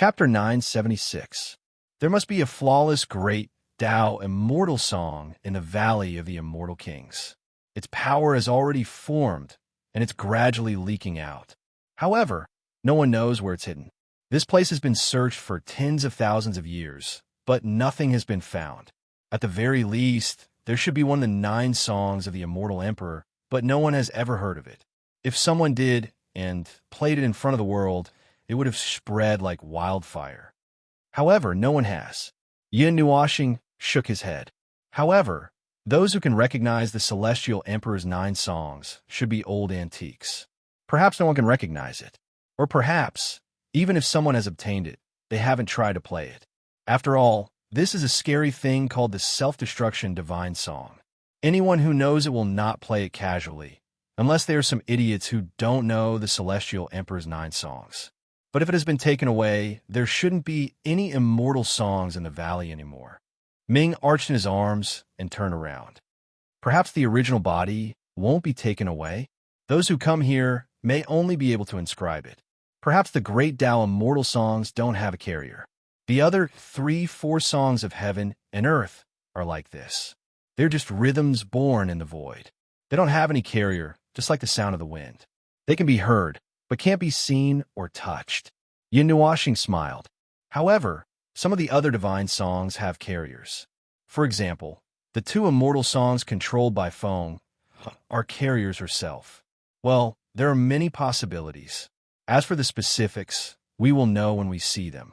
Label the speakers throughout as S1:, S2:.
S1: Chapter 976. There must be a flawless, great, Tao, immortal song in the Valley of the Immortal Kings. Its power has already formed, and it's gradually leaking out. However, no one knows where it's hidden. This place has been searched for tens of thousands of years, but nothing has been found. At the very least, there should be one of the 9 songs of the Immortal Emperor, but no one has ever heard of it. If someone did, and played it in front of the world, it would have spread like wildfire. However, no one has. Yin Nuashing shook his head. However, those who can recognize the Celestial Emperor's 9 songs should be old antiques. Perhaps no one can recognize it. Or perhaps, even if someone has obtained it, they haven't tried to play it. After all, this is a scary thing called the self-destruction divine song. Anyone who knows it will not play it casually, unless they are some idiots who don't know the Celestial Emperor's 9 songs. But if it has been taken away, there shouldn't be any immortal songs in the valley anymore. Ming arched in his arms and turned around. Perhaps the original body won't be taken away. Those who come here may only be able to inscribe it. Perhaps the great Tao immortal songs don't have a carrier. The other 3-4 songs of heaven and earth are like this. They're just rhythms born in the void. They don't have any carrier, just like the sound of the wind. They can be heard, but can't be seen or touched. Yin Nuashing smiled. However, some of the other divine songs have carriers. For example, the 2 immortal songs controlled by Feng are carriers herself. Well, there are many possibilities. As for the specifics, we will know when we see them.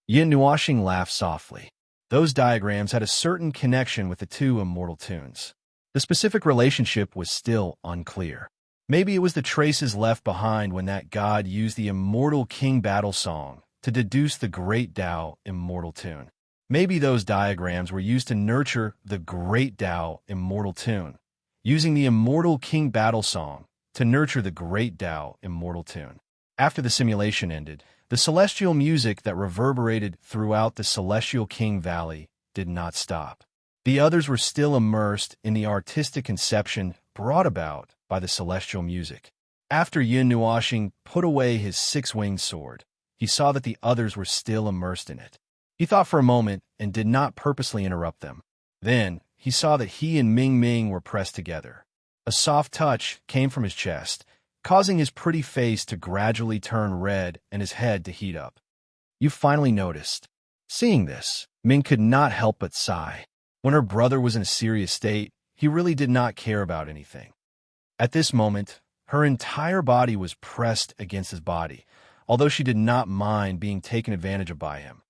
S1: Yin Nuashing laughed softly. Those diagrams had a certain connection with the 2 immortal tunes. The specific relationship was still unclear. Maybe it was the traces left behind when that god used the Immortal King battle song to deduce the Great Tao immortal tune. Maybe those diagrams were used to nurture the Great Tao immortal tune, using the Immortal King battle song to nurture the Great Tao immortal tune. After the simulation ended, the celestial music that reverberated throughout the Celestial King Valley did not stop. The others were still immersed in the artistic conception brought about by the celestial music. After Yin Nuashing put away his 6-winged sword, he saw that the others were still immersed in it. He thought for a moment and did not purposely interrupt them. Then, he saw that he and Ming Ming were pressed together. A soft touch came from his chest, causing his pretty face to gradually turn red and his head to heat up. You finally noticed. Seeing this, Ming could not help but sigh. When her brother was in a serious state, he really did not care about anything. At this moment, her entire body was pressed against his body, although she did not mind being taken advantage of by him.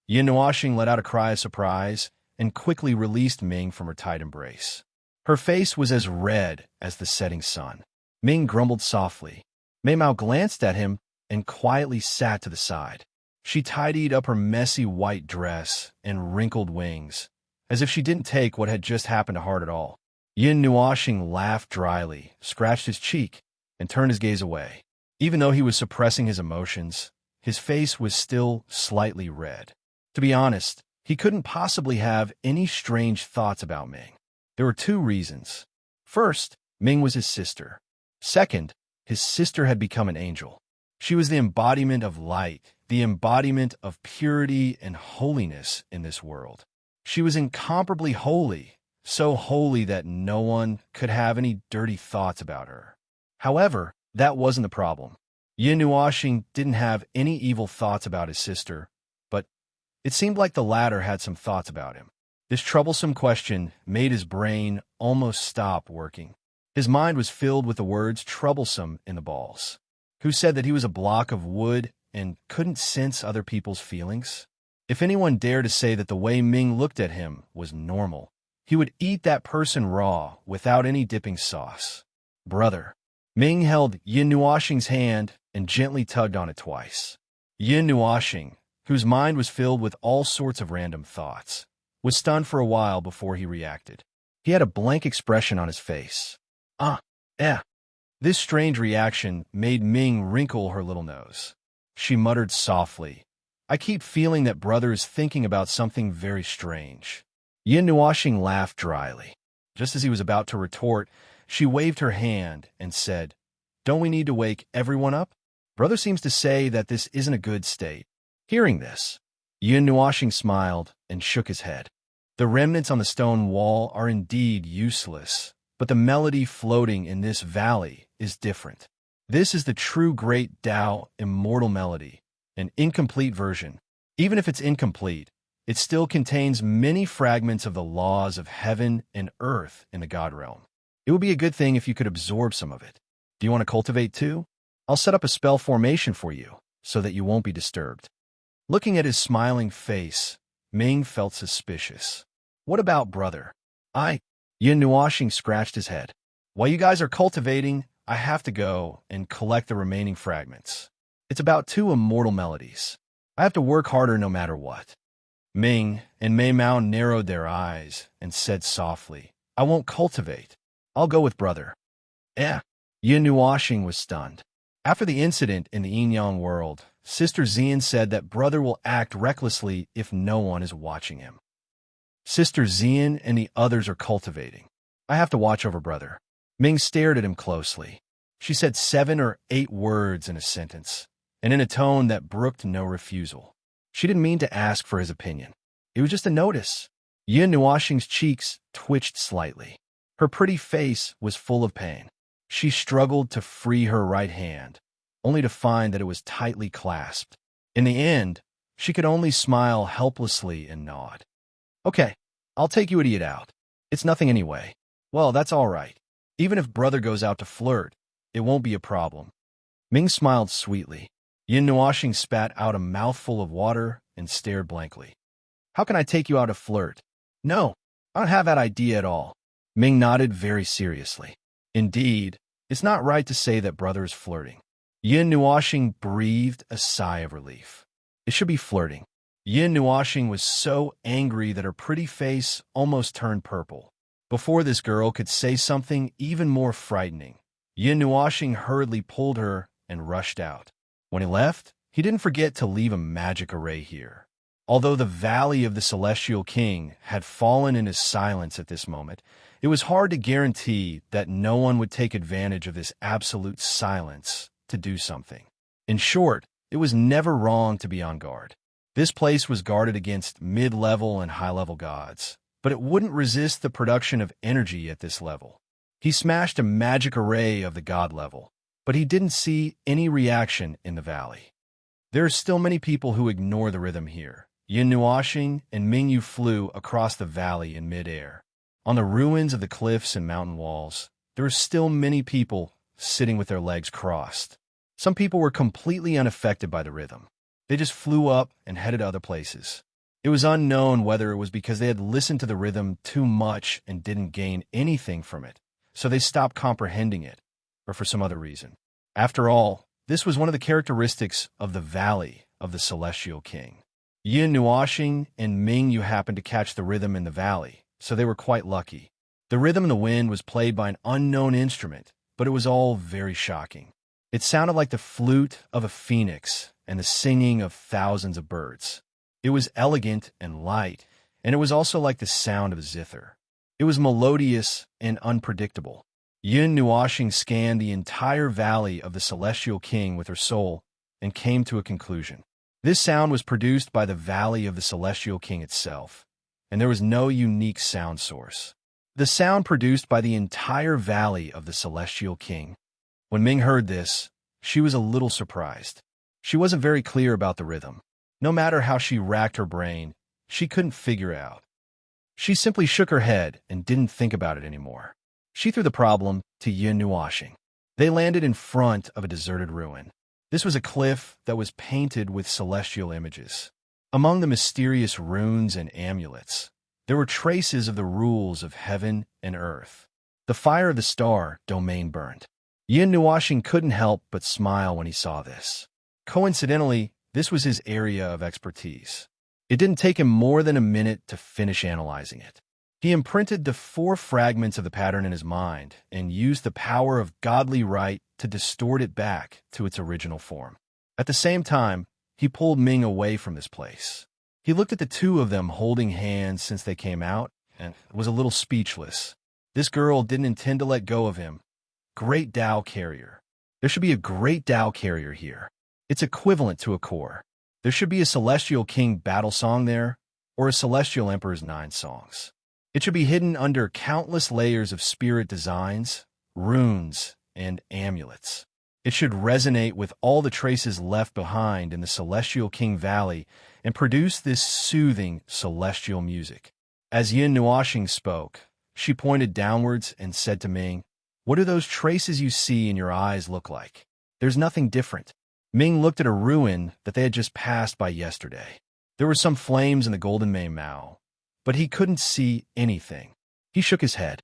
S1: Yin Nuashing let out a cry of surprise and quickly released Ming from her tight embrace. Her face was as red as the setting sun. Ming grumbled softly. Mei Mao glanced at him and quietly sat to the side. She tidied up her messy white dress and wrinkled wings, as if she didn't take what had just happened to heart at all. Yin Nuashing laughed dryly, scratched his cheek, and turned his gaze away. Even though he was suppressing his emotions, his face was still slightly red. To be honest, he couldn't possibly have any strange thoughts about Ming. There were 2 reasons. First, Ming was his sister. Second, his sister had become an angel. She was the embodiment of light, the embodiment of purity and holiness in this world. She was incomparably holy, so holy that no one could have any dirty thoughts about her. However, that wasn't the problem. Yin Nuashing didn't have any evil thoughts about his sister, but it seemed like the latter had some thoughts about him. This troublesome question made his brain almost stop working. His mind was filled with the words troublesome in the balls. Who said that he was a block of wood and couldn't sense other people's feelings? If anyone dared to say that the way Ming looked at him was normal, he would eat that person raw without any dipping sauce. Brother. Ming held Yin Nuashing's hand and gently tugged on it twice. Yin Nuashing, whose mind was filled with all sorts of random thoughts, was stunned for a while before he reacted. He had a blank expression on his face. This strange reaction made Ming wrinkle her little nose. She muttered softly, I keep feeling that brother is thinking about something very strange. Yin Nuashing laughed dryly. Just as he was about to retort, she waved her hand and said, Don't we need to wake everyone up? Brother seems to say that this isn't a good state. Hearing this, Yun Nuashing smiled and shook his head. The remnants on the stone wall are indeed useless, but the melody floating in this valley is different. This is the true great Tao immortal melody, an incomplete version. Even if it's incomplete, it still contains many fragments of the laws of heaven and earth in the God realm. It would be a good thing if you could absorb some of it. Do you want to cultivate too? I'll set up a spell formation for you, so that you won't be disturbed. Looking at his smiling face, Ming felt suspicious. What about brother? Yin Nuashing scratched his head. While you guys are cultivating, I have to go and collect the remaining fragments. It's about 2 immortal melodies. I have to work harder no matter what. Ming and Mei Mao narrowed their eyes and said softly, I won't cultivate. I'll go with brother. Yin Nuashing was stunned. After the incident in the Yin-Yang world, Sister Xian said that brother will act recklessly if no one is watching him. Sister Xian and the others are cultivating. I have to watch over brother. Ming stared at him closely. She said 7 or 8 words in a sentence, and in a tone that brooked no refusal. She didn't mean to ask for his opinion. It was just a notice. Yin Nuashing's cheeks twitched slightly. Her pretty face was full of pain. She struggled to free her right hand, only to find that it was tightly clasped. In the end, she could only smile helplessly and nod. Okay, I'll take you idiot out. It's nothing anyway. Well, that's all right. Even if brother goes out to flirt, it won't be a problem. Ming smiled sweetly. Yin Nuashing spat out a mouthful of water and stared blankly. How can I take you out to flirt? No, I don't have that idea at all. Ming nodded very seriously. Indeed, it's not right to say that brother is flirting. Yin Nuashing breathed a sigh of relief. It should be flirting. Yin Nuashing was so angry that her pretty face almost turned purple. Before this girl could say something even more frightening, Yin Nuashing hurriedly pulled her and rushed out. When he left, he didn't forget to leave a magic array here. Although the Valley of the Celestial King had fallen in his silence at this moment, it was hard to guarantee that no one would take advantage of this absolute silence to do something. In short, it was never wrong to be on guard. This place was guarded against mid-level and high-level gods, but it wouldn't resist the production of energy at this level. He smashed a magic array of the god level, but he didn't see any reaction in the valley. There are still many people who ignore the rhythm here. Yin Nuashing and Mingyu flew across the valley in mid-air. On the ruins of the cliffs and mountain walls, there are still many people sitting with their legs crossed. Some people were completely unaffected by the rhythm. They just flew up and headed to other places. It was unknown whether it was because they had listened to the rhythm too much and didn't gain anything from it, so they stopped comprehending it, or for some other reason. After all, this was one of the characteristics of the Valley of the Celestial King. Yin Nuashing and Mingyu happened to catch the rhythm in the valley, so they were quite lucky. The rhythm in the wind was played by an unknown instrument, but it was all very shocking. It sounded like the flute of a phoenix and the singing of thousands of birds. It was elegant and light, and it was also like the sound of a zither. It was melodious and unpredictable. Yin Nuashing scanned the entire Valley of the Celestial King with her soul and came to a conclusion. This sound was produced by the Valley of the Celestial King itself, and there was no unique sound source. The sound produced by the entire Valley of the Celestial King. When Ming heard this, she was a little surprised. She wasn't very clear about the rhythm. No matter how she racked her brain, she couldn't figure it out. She simply shook her head and didn't think about it anymore. She threw the problem to Yin Nuashing. They landed in front of a deserted ruin. This was a cliff that was painted with celestial images. Among the mysterious runes and amulets, there were traces of the rules of heaven and earth. The fire of the star domain burned. Yin Nuashing couldn't help but smile when he saw this. Coincidentally, this was his area of expertise. It didn't take him more than a minute to finish analyzing it. He imprinted the 4 fragments of the pattern in his mind and used the power of godly right to distort it back to its original form. At the same time, he pulled Ming away from this place. He looked at the 2 of them holding hands since they came out and was a little speechless. This girl didn't intend to let go of him. Great Tao Carrier. There should be a Great Tao Carrier here. It's equivalent to a core. There should be a Celestial King battle song there, or a Celestial Emperor's 9 songs. It should be hidden under countless layers of spirit designs, runes, and amulets. It should resonate with all the traces left behind in the Celestial King Valley and produce this soothing celestial music. As Yin Nuoxing spoke, she pointed downwards and said to Ming, "What do those traces you see in your eyes look like?" "There's nothing different." Ming looked at a ruin that they had just passed by yesterday. There were some flames in the golden Mei Mao, but he couldn't see anything. He shook his head.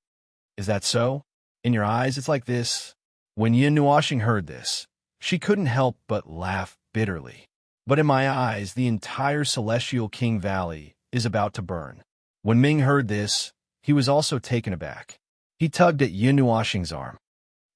S1: "Is that so? In your eyes it's like this?" When Yin Nuoxing heard this, she couldn't help but laugh bitterly. "But in my eyes, the entire Celestial King Valley is about to burn." When Ming heard this, he was also taken aback. He tugged at Yin Nuoxing's arm.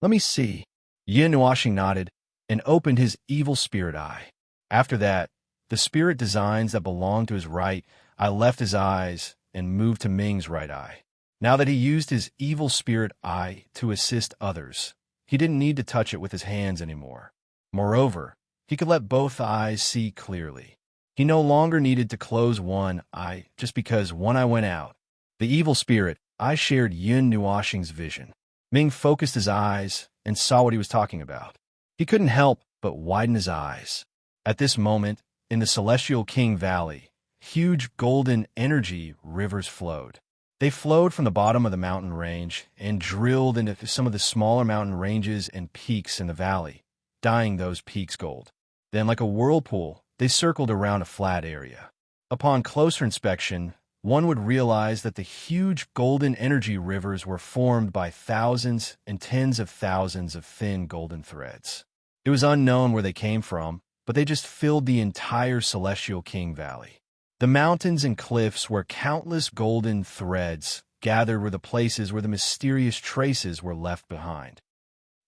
S1: "Let me see." Yin Nuoxing nodded and opened his evil spirit eye. After that, the spirit designs that belonged to his right eye left his eyes and moved to Ming's right eye. Now that he used his evil spirit eye to assist others, he didn't need to touch it with his hands anymore. Moreover, he could let both eyes see clearly. He no longer needed to close one eye just because one eye went out. The evil spirit eye shared Yin Nuoxing's vision. Ming focused his eyes and saw what he was talking about. He couldn't help but widen his eyes. At this moment, in the Celestial King Valley, huge golden energy rivers flowed. They flowed from the bottom of the mountain range and drilled into some of the smaller mountain ranges and peaks in the valley, dyeing those peaks gold. Then, like a whirlpool, they circled around a flat area. Upon closer inspection, one would realize that the huge golden energy rivers were formed by thousands and tens of thousands of thin golden threads. It was unknown where they came from, but they just filled the entire Celestial King Valley. The mountains and cliffs where countless golden threads gathered were the places where the mysterious traces were left behind.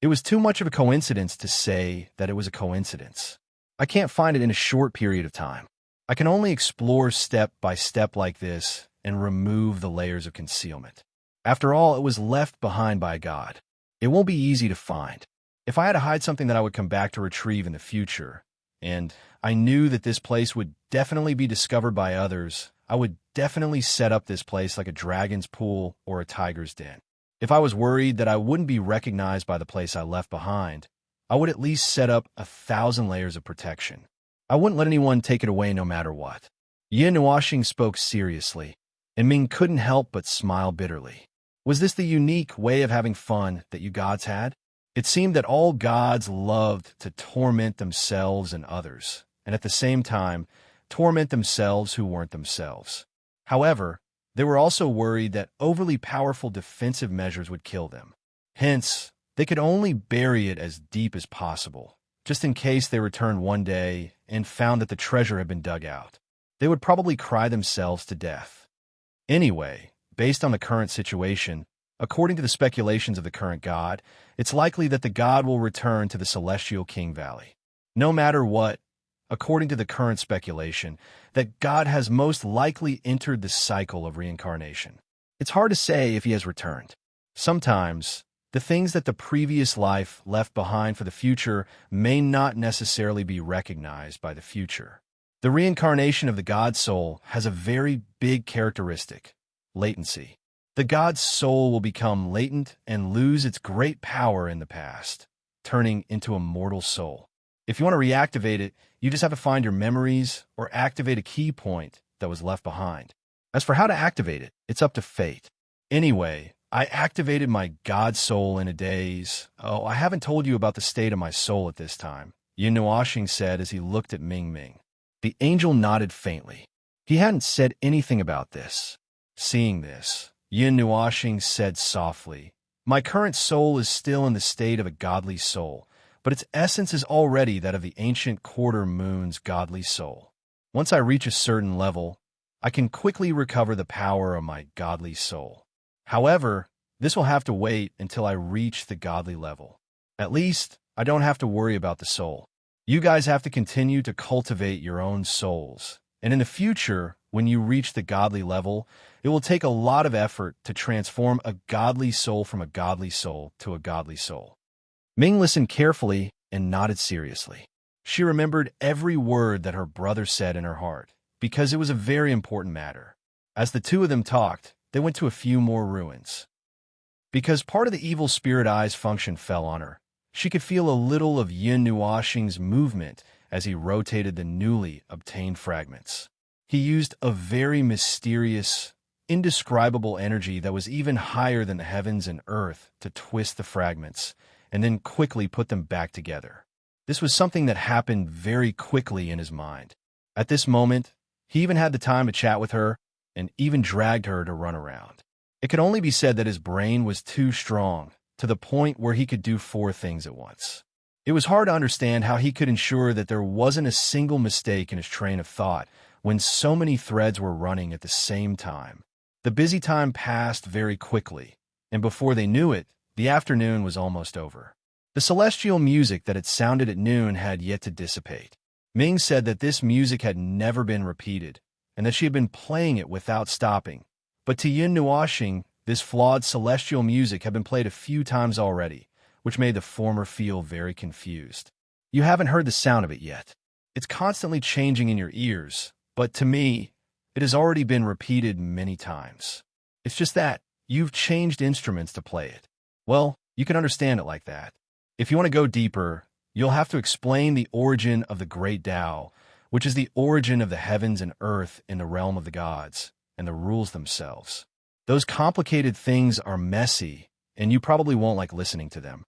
S1: It was too much of a coincidence to say that it was a coincidence. I can't find it in a short period of time. I can only explore step by step like this and remove the layers of concealment. After all, it was left behind by God. It won't be easy to find. If I had to hide something that I would come back to retrieve in the future, and I knew that this place would definitely be discovered by others, I would definitely set up this place like a dragon's pool or a tiger's den. If I was worried that I wouldn't be recognized by the place I left behind, I would at least set up 1,000 layers of protection. I wouldn't let anyone take it away no matter what. Yin Nuoxing spoke seriously, and Ming couldn't help but smile bitterly. Was this the unique way of having fun that you gods had? It seemed that all gods loved to torment themselves and others, and at the same time, torment themselves who weren't themselves. However, they were also worried that overly powerful defensive measures would kill them. Hence, they could only bury it as deep as possible, just in case they returned one day and found that the treasure had been dug out. They would probably cry themselves to death. Anyway, based on the current situation, according to the speculations of the current god, it's likely that the god will return to the Celestial King Valley. No matter what, according to the current speculation, that God has most likely entered the cycle of reincarnation. It's hard to say if he has returned. Sometimes, the things that the previous life left behind for the future may not necessarily be recognized by the future. The reincarnation of the God's soul has a very big characteristic: latency. The God's soul will become latent and lose its great power in the past, turning into a mortal soul. If you want to reactivate it, you just have to find your memories or activate a key point that was left behind. As for how to activate it, it's up to fate. Anyway, I activated my God soul in a daze. Oh, I haven't told you about the state of my soul at this time, Yin Nuoxing said as he looked at Ming Ming. The angel nodded faintly. He hadn't said anything about this. Seeing this, Yin Nuoxing said softly, "My current soul is still in the state of a godly soul, but its essence is already that of the ancient quarter moon's godly soul. Once I reach a certain level, I can quickly recover the power of my godly soul. However, this will have to wait until I reach the godly level. At least, I don't have to worry about the soul. You guys have to continue to cultivate your own souls, and in the future, when you reach the godly level, it will take a lot of effort to transform a godly soul from a godly soul to a godly soul." Ming listened carefully and nodded seriously. She remembered every word that her brother said in her heart, because it was a very important matter. As the two of them talked, they went to a few more ruins. Because part of the evil spirit eye's function fell on her, she could feel a little of Yin Nuoxing's movement as he rotated the newly obtained fragments. He used a very mysterious, indescribable energy that was even higher than the heavens and earth to twist the fragments, and then quickly put them back together. This was something that happened very quickly in his mind. At this moment, he even had the time to chat with her, and even dragged her to run around. It could only be said that his brain was too strong, to the point where he could do 4 things at once. It was hard to understand how he could ensure that there wasn't a single mistake in his train of thought when so many threads were running at the same time. The busy time passed very quickly, and before they knew it, the afternoon was almost over. The celestial music that had sounded at noon had yet to dissipate. Ming said that this music had never been repeated, and that she had been playing it without stopping. But to Yin Nuoxing, this flawed celestial music had been played a few times already, which made the former feel very confused. You haven't heard the sound of it yet. It's constantly changing in your ears, but to me, it has already been repeated many times. It's just that you've changed instruments to play it. Well, you can understand it like that. If you want to go deeper, you'll have to explain the origin of the Great Tao, which is the origin of the heavens and earth in the realm of the gods, and the rules themselves. Those complicated things are messy, and you probably won't like listening to them.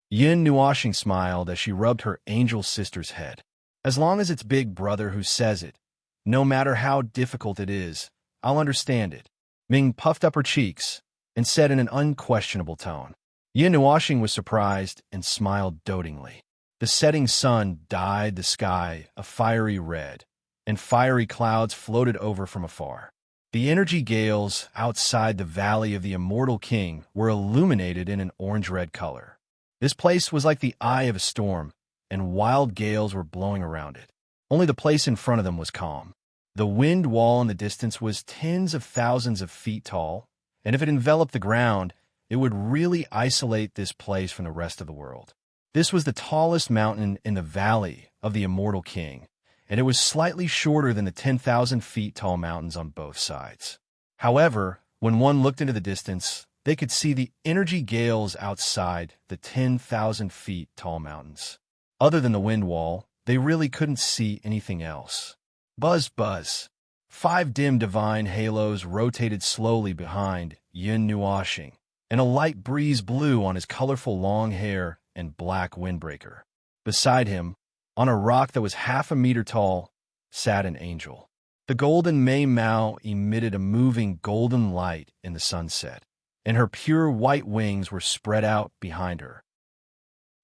S1: Yin Nuoxing smiled as she rubbed her angel sister's head. As long as it's Big Brother who says it, no matter how difficult it is, I'll understand it. Ming puffed up her cheeks and said in an unquestionable tone. Yin Nuoxing was surprised and smiled dotingly. The setting sun dyed the sky a fiery red, and fiery clouds floated over from afar. The energy gales outside the Valley of the Immortal King were illuminated in an orange-red color. This place was like the eye of a storm, and wild gales were blowing around it. Only the place in front of them was calm. The wind wall in the distance was tens of thousands of feet tall, and if it enveloped the ground, it would really isolate this place from the rest of the world. This was the tallest mountain in the Valley of the Immortal King, and it was slightly shorter than the 10,000 feet tall mountains on both sides. However, when one looked into the distance, they could see the energy gales outside the 10,000 feet tall mountains. Other than the wind wall, they really couldn't see anything else. Buzz, buzz. 5 dim divine halos rotated slowly behind Yin Nuoxing, and a light breeze blew on his colorful long hair and black windbreaker. Beside him, on a rock that was half a meter tall, sat an angel. The golden Mei Mao emitted a moving golden light in the sunset, and her pure white wings were spread out behind her.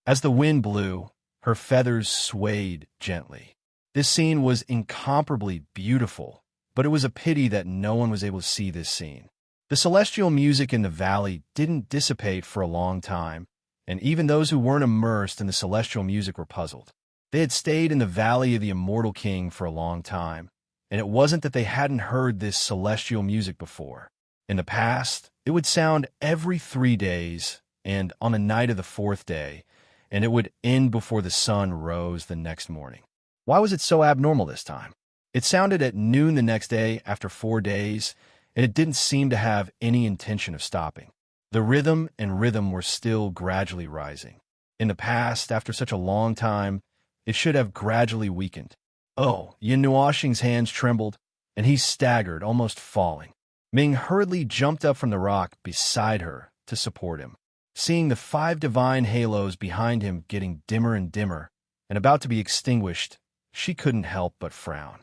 S1: As the wind blew, her feathers swayed gently. This scene was incomparably beautiful, but it was a pity that no one was able to see this scene. The celestial music in the valley didn't dissipate for a long time, and even those who weren't immersed in the celestial music were puzzled. They had stayed in the Valley of the Immortal King for a long time, and it wasn't that they hadn't heard this celestial music before. In the past, it would sound every 3 days, and on the night of the 4th day, and it would end before the sun rose the next morning. Why was it so abnormal this time? It sounded at noon the next day after 4 days, and it didn't seem to have any intention of stopping. The rhythm and rhythm were still gradually rising. In the past, after such a long time, it should have gradually weakened. Oh, Yin Nuoxing's hands trembled, and he staggered, almost falling. Ming hurriedly jumped up from the rock beside her to support him. Seeing the 5 divine halos behind him getting dimmer and dimmer, and about to be extinguished, she couldn't help but frown.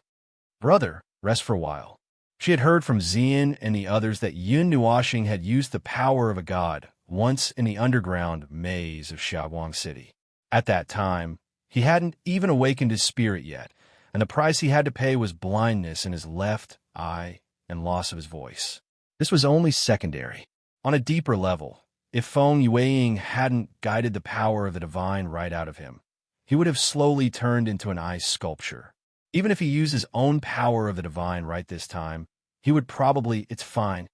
S1: Brother, rest for a while. She had heard from Xian and the others that Yin Nuoxing had used the power of a god once in the underground maze of Xiaoguang City. At that time, he hadn't even awakened his spirit yet, and the price he had to pay was blindness in his left eye and loss of his voice. This was only secondary. On a deeper level, if Feng Yueying hadn't guided the power of the divine right out of him, he would have slowly turned into an ice sculpture. Even if he used his own power of the divine right this time, he would probably, it's fine.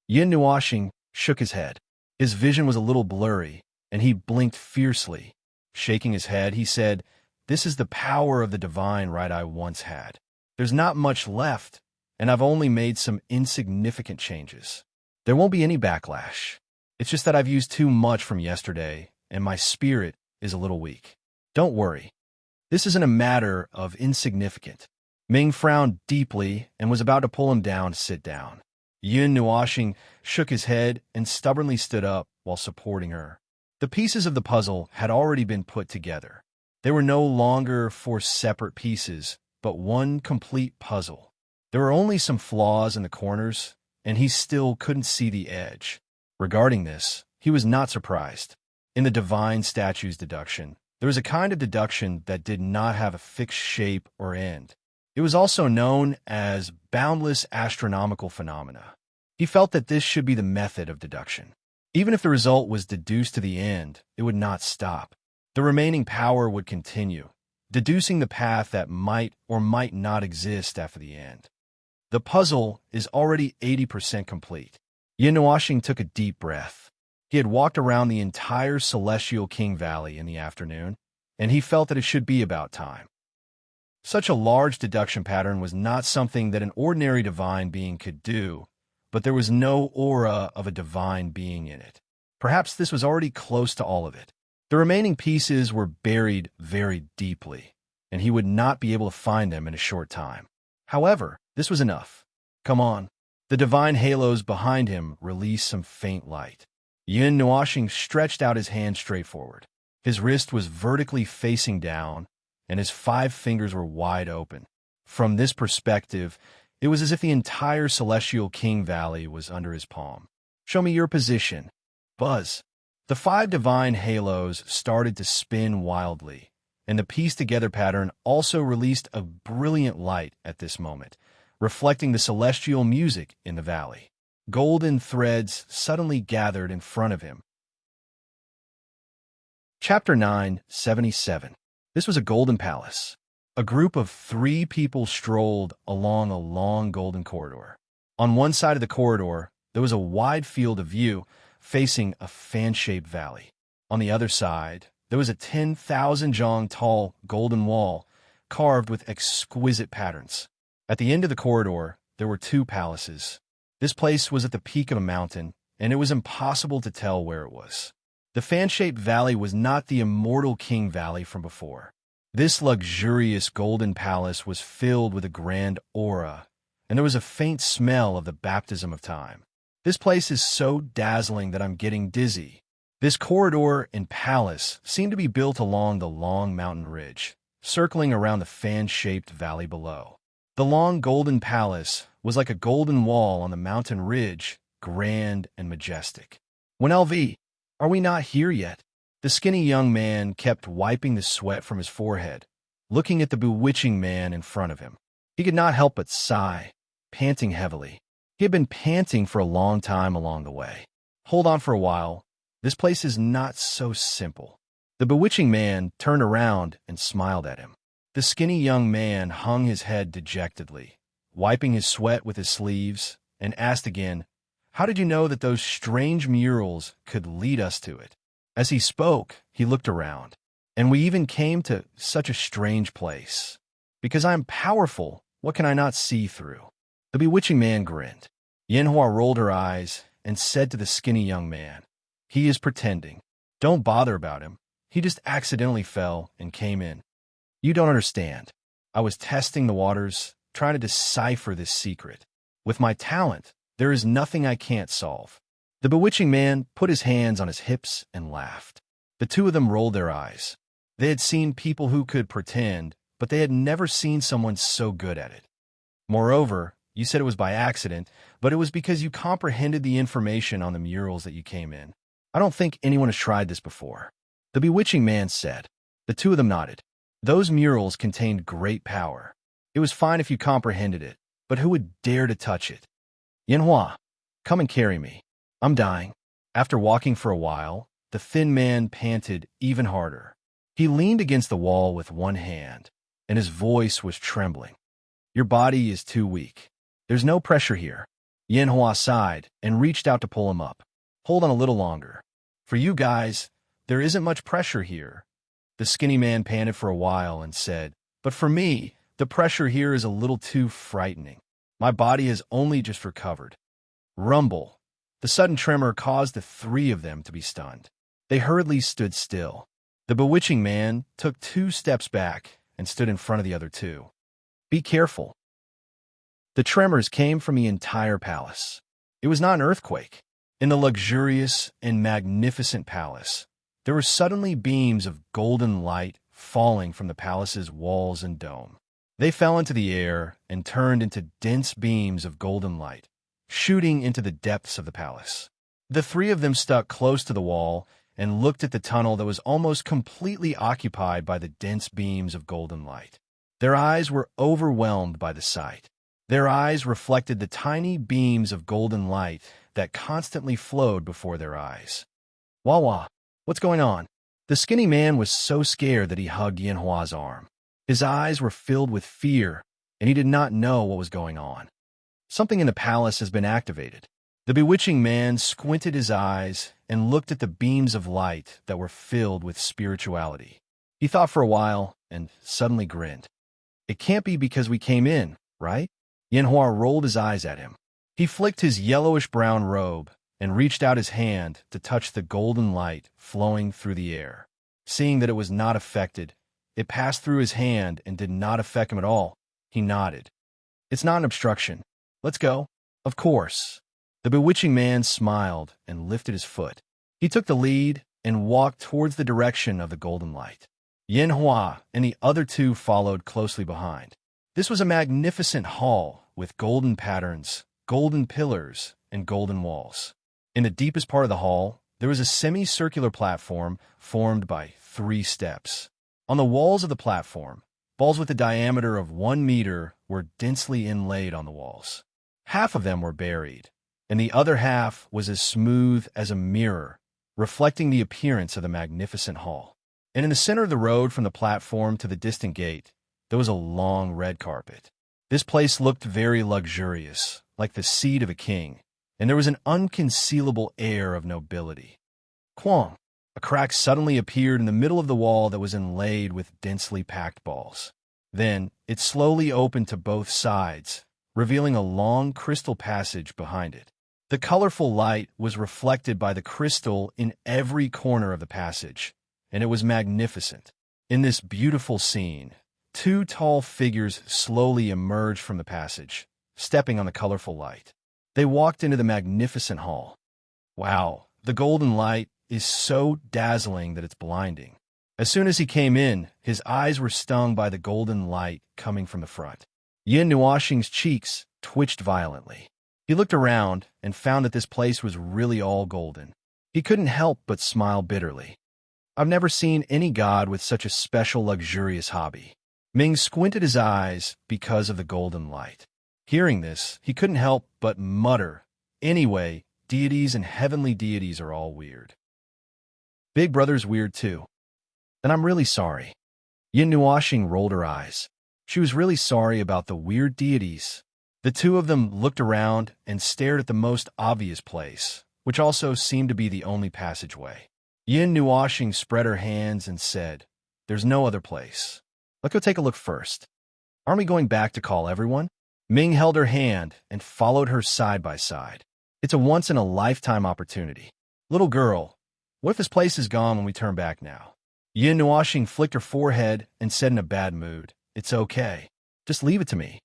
S1: Yin Nuoxing shook his head. His vision was a little blurry, and he blinked fiercely. Shaking his head, he said, This is the power of the divine right I once had. There's not much left, and I've only made some insignificant changes. There won't be any backlash. It's just that I've used too much from yesterday, and my spirit is a little weak. Don't worry. This isn't a matter of insignificant. Ming frowned deeply and was about to pull him down to sit down. Yun Nuoxing shook his head and stubbornly stood up while supporting her. The pieces of the puzzle had already been put together. They were no longer four separate pieces, but one complete puzzle. There were only some flaws in the corners, and he still couldn't see the edge. Regarding this, he was not surprised. In the divine statue's deduction, there was a kind of deduction that did not have a fixed shape or end. It was also known as boundless astronomical phenomena. He felt that this should be the method of deduction. Even if the result was deduced to the end, it would not stop. The remaining power would continue, deducing the path that might or might not exist after the end. The puzzle is already 80% complete. Yin Nuoxing took a deep breath. He had walked around the entire Celestial King Valley in the afternoon, and he felt that it should be about time. Such a large deduction pattern was not something that an ordinary divine being could do, but there was no aura of a divine being in it. Perhaps this was already close to all of it. The remaining pieces were buried very deeply, and he would not be able to find them in a short time. However, this was enough. Come on. The divine halos behind him released some faint light. Yin Nuoxing stretched out his hand straight forward. His wrist was vertically facing down, and his 5 fingers were wide open. From this perspective, it was as if the entire Celestial King Valley was under his palm. Show me your position. Buzz. The 5 divine halos started to spin wildly, and the piece-together pattern also released a brilliant light at this moment, reflecting the celestial music in the valley. Golden threads suddenly gathered in front of him. Chapter 977. This was a golden palace. A group of 3 people strolled along a long golden corridor. On one side of the corridor, there was a wide field of view facing a fan-shaped valley. On the other side, there was a 10,000 zhang tall golden wall carved with exquisite patterns. At the end of the corridor, there were 2 palaces. This place was at the peak of a mountain, and it was impossible to tell where it was. The fan-shaped valley was not the immortal King Valley from before. This luxurious golden palace was filled with a grand aura, and there was a faint smell of the baptism of time. This place is so dazzling that I'm getting dizzy. This corridor and palace seemed to be built along the long mountain ridge, circling around the fan-shaped valley below. The long golden palace was like a golden wall on the mountain ridge, grand and majestic. When LV, are we not here yet? The skinny young man kept wiping the sweat from his forehead, looking at the bewitching man in front of him. He could not help but sigh, panting heavily. He had been panting for a long time along the way. Hold on for a while. This place is not so simple. The bewitching man turned around and smiled at him. The skinny young man hung his head dejectedly, wiping his sweat with his sleeves, and asked again, "How did you know that those strange murals could lead us to it?" As he spoke, he looked around. "And we even came to such a strange place. Because I am powerful, what can I not see through?" The bewitching man grinned. Yanhua rolled her eyes and said to the skinny young man, "He is pretending. Don't bother about him. He just accidentally fell and came in. You don't understand. I was testing the waters, trying to decipher this secret. With my talent, there is nothing I can't solve." The bewitching man put his hands on his hips and laughed. The 2 of them rolled their eyes. They had seen people who could pretend, but they had never seen someone so good at it. Moreover, you said it was by accident, but it was because you comprehended the information on the murals that you came in. I don't think anyone has tried this before. The bewitching man said. The 2 of them nodded. Those murals contained great power. It was fine if you comprehended it, but who would dare to touch it? Yanhua, come and carry me. I'm dying. After walking for a while, the thin man panted even harder. He leaned against the wall with one hand, and his voice was trembling. Your body is too weak. There's no pressure here. Yanhua sighed and reached out to pull him up. Hold on a little longer. For you guys, there isn't much pressure here. The skinny man panted for a while and said, "But for me, the pressure here is a little too frightening. My body has only just recovered." Rumble. The sudden tremor caused the three of them to be stunned. They hurriedly stood still. The bewitching man took 2 steps back and stood in front of the other 2. "Be careful." The tremors came from the entire palace. It was not an earthquake. In the luxurious and magnificent palace, there were suddenly beams of golden light falling from the palace's walls and dome. They fell into the air and turned into dense beams of golden light, shooting into the depths of the palace. The three of them stuck close to the wall and looked at the tunnel that was almost completely occupied by the dense beams of golden light. Their eyes were overwhelmed by the sight. Their eyes reflected the tiny beams of golden light that constantly flowed before their eyes. "Wawa, what's going on?" The skinny man was so scared that he hugged Yanhua's arm. His eyes were filled with fear, and he did not know what was going on. "Something in the palace has been activated." The bewitching man squinted his eyes and looked at the beams of light that were filled with spirituality. He thought for a while and suddenly grinned. "It can't be because we came in, right?" Yanhua rolled his eyes at him. He flicked his yellowish-brown robe and reached out his hand to touch the golden light flowing through the air. Seeing that it was not affected, it passed through his hand and did not affect him at all. He nodded. "It's not an obstruction. Let's go." "Of course." The bewitching man smiled and lifted his foot. He took the lead and walked towards the direction of the golden light. Yanhua and the other 2 followed closely behind. This was a magnificent hall with golden patterns, golden pillars, and golden walls. In the deepest part of the hall, there was a semicircular platform formed by 3 steps. On the walls of the platform, balls with a diameter of 1 meter were densely inlaid on the walls. Half of them were buried, and the other half was as smooth as a mirror, reflecting the appearance of the magnificent hall. And in the center of the road from the platform to the distant gate, there was a long red carpet. This place looked very luxurious, like the seat of a king, and there was an unconcealable air of nobility. Quang! A crack suddenly appeared in the middle of the wall that was inlaid with densely packed balls. Then it slowly opened to both sides, revealing a long crystal passage behind it. The colorful light was reflected by the crystal in every corner of the passage, and it was magnificent. In this beautiful scene, 2 tall figures slowly emerged from the passage, stepping on the colorful light. They walked into the magnificent hall. Wow, the golden light is so dazzling that it's blinding. As soon as he came in, his eyes were stung by the golden light coming from the front. Yin Nuoxing's cheeks twitched violently. He looked around and found that this place was really all golden. He couldn't help but smile bitterly. "I've never seen any god with such a special, luxurious hobby." Ming squinted his eyes because of the golden light. Hearing this, he couldn't help but mutter, "Anyway, deities and heavenly deities are all weird." "Big Brother's weird too." "Then I'm really sorry." Yin Nuoxing rolled her eyes. She was really sorry about the weird deities. The 2 of them looked around and stared at the most obvious place, which also seemed to be the only passageway. Yin Nuoxing spread her hands and said, "There's no other place. Let's go take a look first." "Aren't we going back to call everyone?" Ming held her hand and followed her side by side. "It's a once-in-a-lifetime opportunity." "Little girl, what if this place is gone when we turn back now?" Yin Nuoxing flicked her forehead and said in a bad mood, "It's okay. Just leave it to me."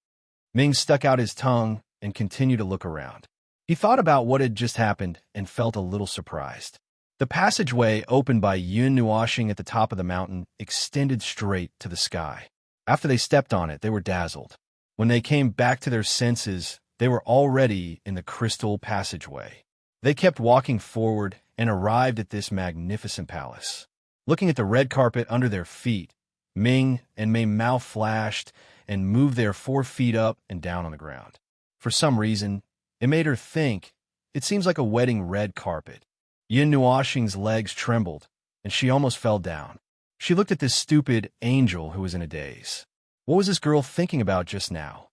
S1: Ming stuck out his tongue and continued to look around. He thought about what had just happened and felt a little surprised. The passageway opened by Yin Nuoxing at the top of the mountain extended straight to the sky. After they stepped on it, they were dazzled. When they came back to their senses, they were already in the crystal passageway. They kept walking forward and arrived at this magnificent palace. Looking at the red carpet under their feet, Ming and Mei Mao flashed and moved their 4 feet up and down on the ground. For some reason, it made her think, it seems like a wedding red carpet. Yin Nuoxing's legs trembled, and she almost fell down. She looked at this stupid angel who was in a daze. What was this girl thinking about just now?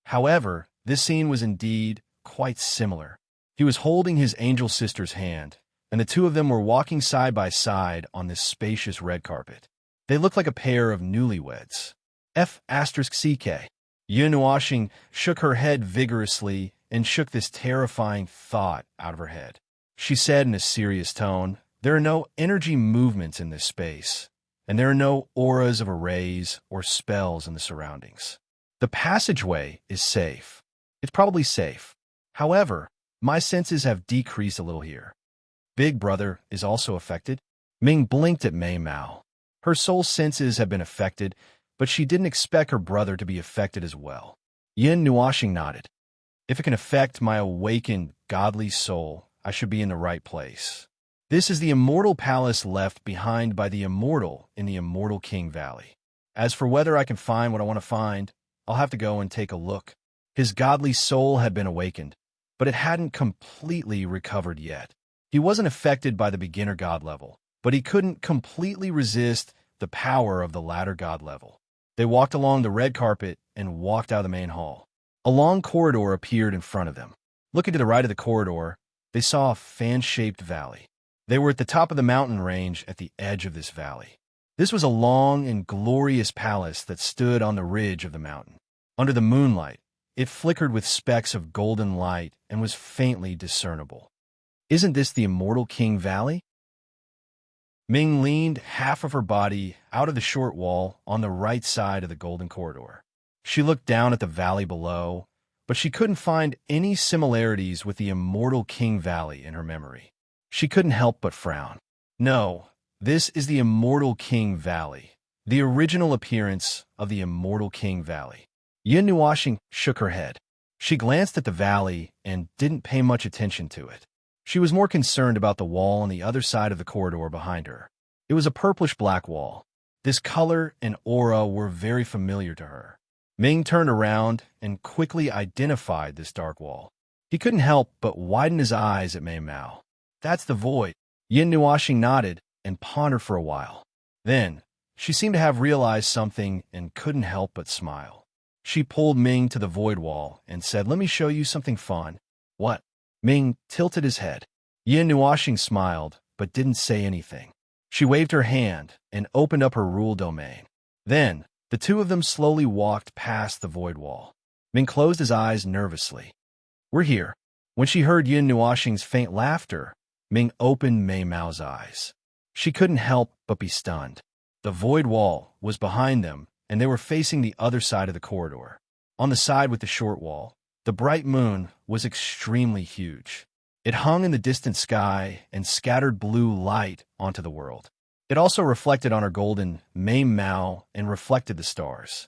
S1: However, this scene was indeed quite similar. He was holding his angel sister's hand, and the 2 of them were walking side by side on this spacious red carpet. They looked like a pair of newlyweds. F***CK. Yun Nuashing shook her head vigorously and shook this terrifying thought out of her head. She said in a serious tone, "There are no energy movements in this space, and there are no auras of arrays or spells in the surroundings. The passageway is safe. It's probably safe. However, my senses have decreased a little here." Big Brother is also affected? Ming blinked at Mei Mao. Her soul senses have been affected, but she didn't expect her brother to be affected as well. Yin Nuashing nodded. "If it can affect my awakened, godly soul, I should be in the right place. This is the immortal palace left behind by the immortal in the Immortal King Valley. As for whether I can find what I want to find, I'll have to go and take a look." His godly soul had been awakened, but it hadn't completely recovered yet. He wasn't affected by the beginner god level, but he couldn't completely resist the power of the latter god level. They walked along the red carpet and walked out of the main hall. A long corridor appeared in front of them. Looking to the right of the corridor, they saw a fan-shaped valley. They were at the top of the mountain range at the edge of this valley. This was a long and glorious palace that stood on the ridge of the mountain. Under the moonlight, it flickered with specks of golden light and was faintly discernible. "Isn't this the Immortal King Valley?" Ming leaned half of her body out of the short wall on the right side of the golden corridor. She looked down at the valley below, but she couldn't find any similarities with the Immortal King Valley in her memory. She couldn't help but frown. No, this is the Immortal King Valley, the original appearance of the Immortal King Valley. Yin Nuashing shook her head. She glanced at the valley and didn't pay much attention to it. She was more concerned about the wall on the other side of the corridor behind her. It was a purplish-black wall. This color and aura were very familiar to her. Ming turned around and quickly identified this dark wall. He couldn't help but widen his eyes at Mei Mao. "That's the void." Yin Nuashing nodded and pondered for a while. Then, she seemed to have realized something and couldn't help but smile. She pulled Ming to the void wall and said, "Let me show you something fun." "What?" Ming tilted his head. Yin Nuashing smiled, but didn't say anything. She waved her hand and opened up her rule domain. Then, the two of them slowly walked past the void wall. Ming closed his eyes nervously. "We're here." When she heard Yin Nuashing's faint laughter, Ming opened Mei Mao's eyes. She couldn't help but be stunned. The void wall was behind them, and they were facing the other side of the corridor. On the side with the short wall, the bright moon was extremely huge. It hung in the distant sky and scattered blue light onto the world. It also reflected on her golden Mei Mao and reflected the stars.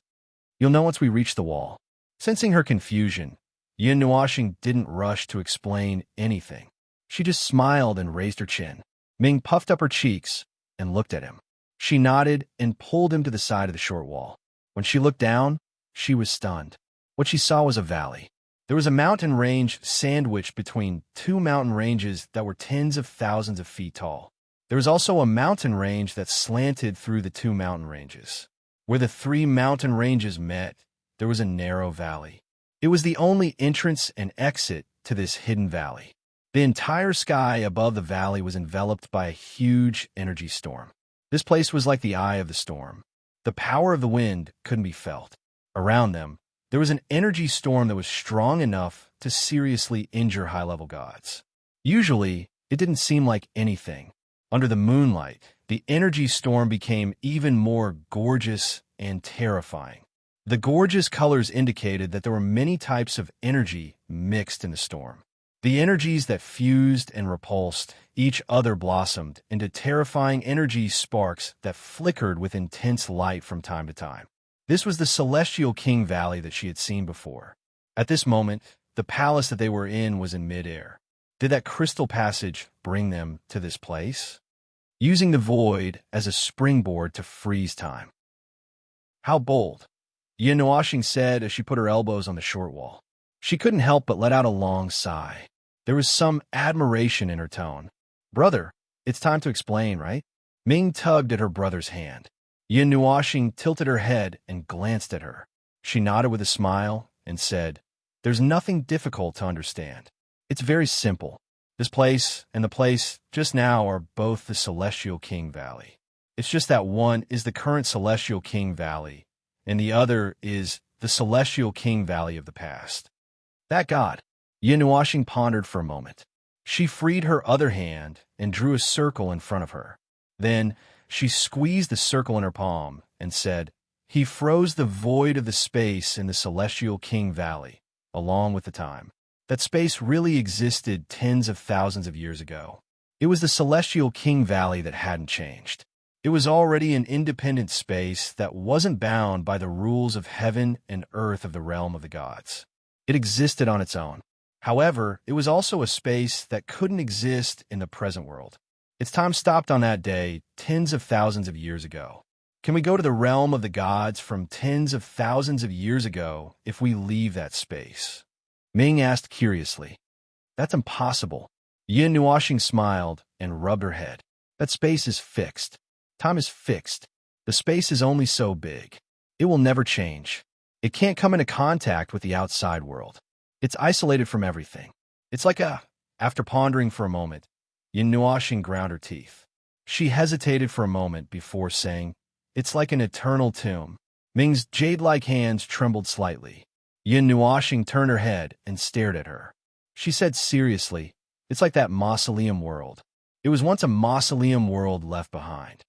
S1: "You'll know once we reach the wall." Sensing her confusion, Yin Nuashing didn't rush to explain anything. She just smiled and raised her chin. Ming puffed up her cheeks and looked at him. She nodded and pulled him to the side of the short wall. When she looked down, she was stunned. What she saw was a valley. There was a mountain range sandwiched between two mountain ranges that were tens of thousands of feet tall. There was also a mountain range that slanted through the two mountain ranges. Where the three mountain ranges met, there was a narrow valley. It was the only entrance and exit to this hidden valley. The entire sky above the valley was enveloped by a huge energy storm. This place was like the eye of the storm. The power of the wind couldn't be felt. Around them, there was an energy storm that was strong enough to seriously injure high-level gods. Usually, it didn't seem like anything. Under the moonlight, the energy storm became even more gorgeous and terrifying. The gorgeous colors indicated that there were many types of energy mixed in the storm. The energies that fused and repulsed each other blossomed into terrifying energy sparks that flickered with intense light from time to time. This was the Celestial King Valley that she had seen before. At this moment, the palace that they were in was in midair. Did that crystal passage bring them to this place? Using the void as a springboard to freeze time. "How bold," Yin Nuashing said as she put her elbows on the short wall. She couldn't help but let out a long sigh. There was some admiration in her tone. "Brother, it's time to explain, right?" Ming tugged at her brother's hand. Yin Nuashing tilted her head and glanced at her. She nodded with a smile and said, "There's nothing difficult to understand. It's very simple. This place and the place just now are both the Celestial King Valley. It's just that one is the current Celestial King Valley, and the other is the Celestial King Valley of the past. That god. Yin pondered for a moment. She freed her other hand and drew a circle in front of her. Then she squeezed the circle in her palm and said, "He froze the void of the space in the Celestial King Valley, along with the time. That space really existed tens of thousands of years ago. It was the Celestial King Valley that hadn't changed. It was already an independent space that wasn't bound by the rules of heaven and earth of the realm of the gods. It existed on its own. However, it was also a space that couldn't exist in the present world. Its time stopped on that day, tens of thousands of years ago. Can we go to the realm of the gods from tens of thousands of years ago if we leave that space?" Ming asked curiously. "That's impossible." Yin Nuoxing smiled and rubbed her head. "That space is fixed. Time is fixed. The space is only so big. It will never change. It can't come into contact with the outside world. It's isolated from everything. It's like a..." After pondering for a moment, Yin Nuoxing ground her teeth. She hesitated for a moment before saying, "It's like an eternal tomb." Ming's jade-like hands trembled slightly. Yin Nuoxing turned her head and stared at her. She said seriously, "It's like that mausoleum world. It was once a mausoleum world left behind.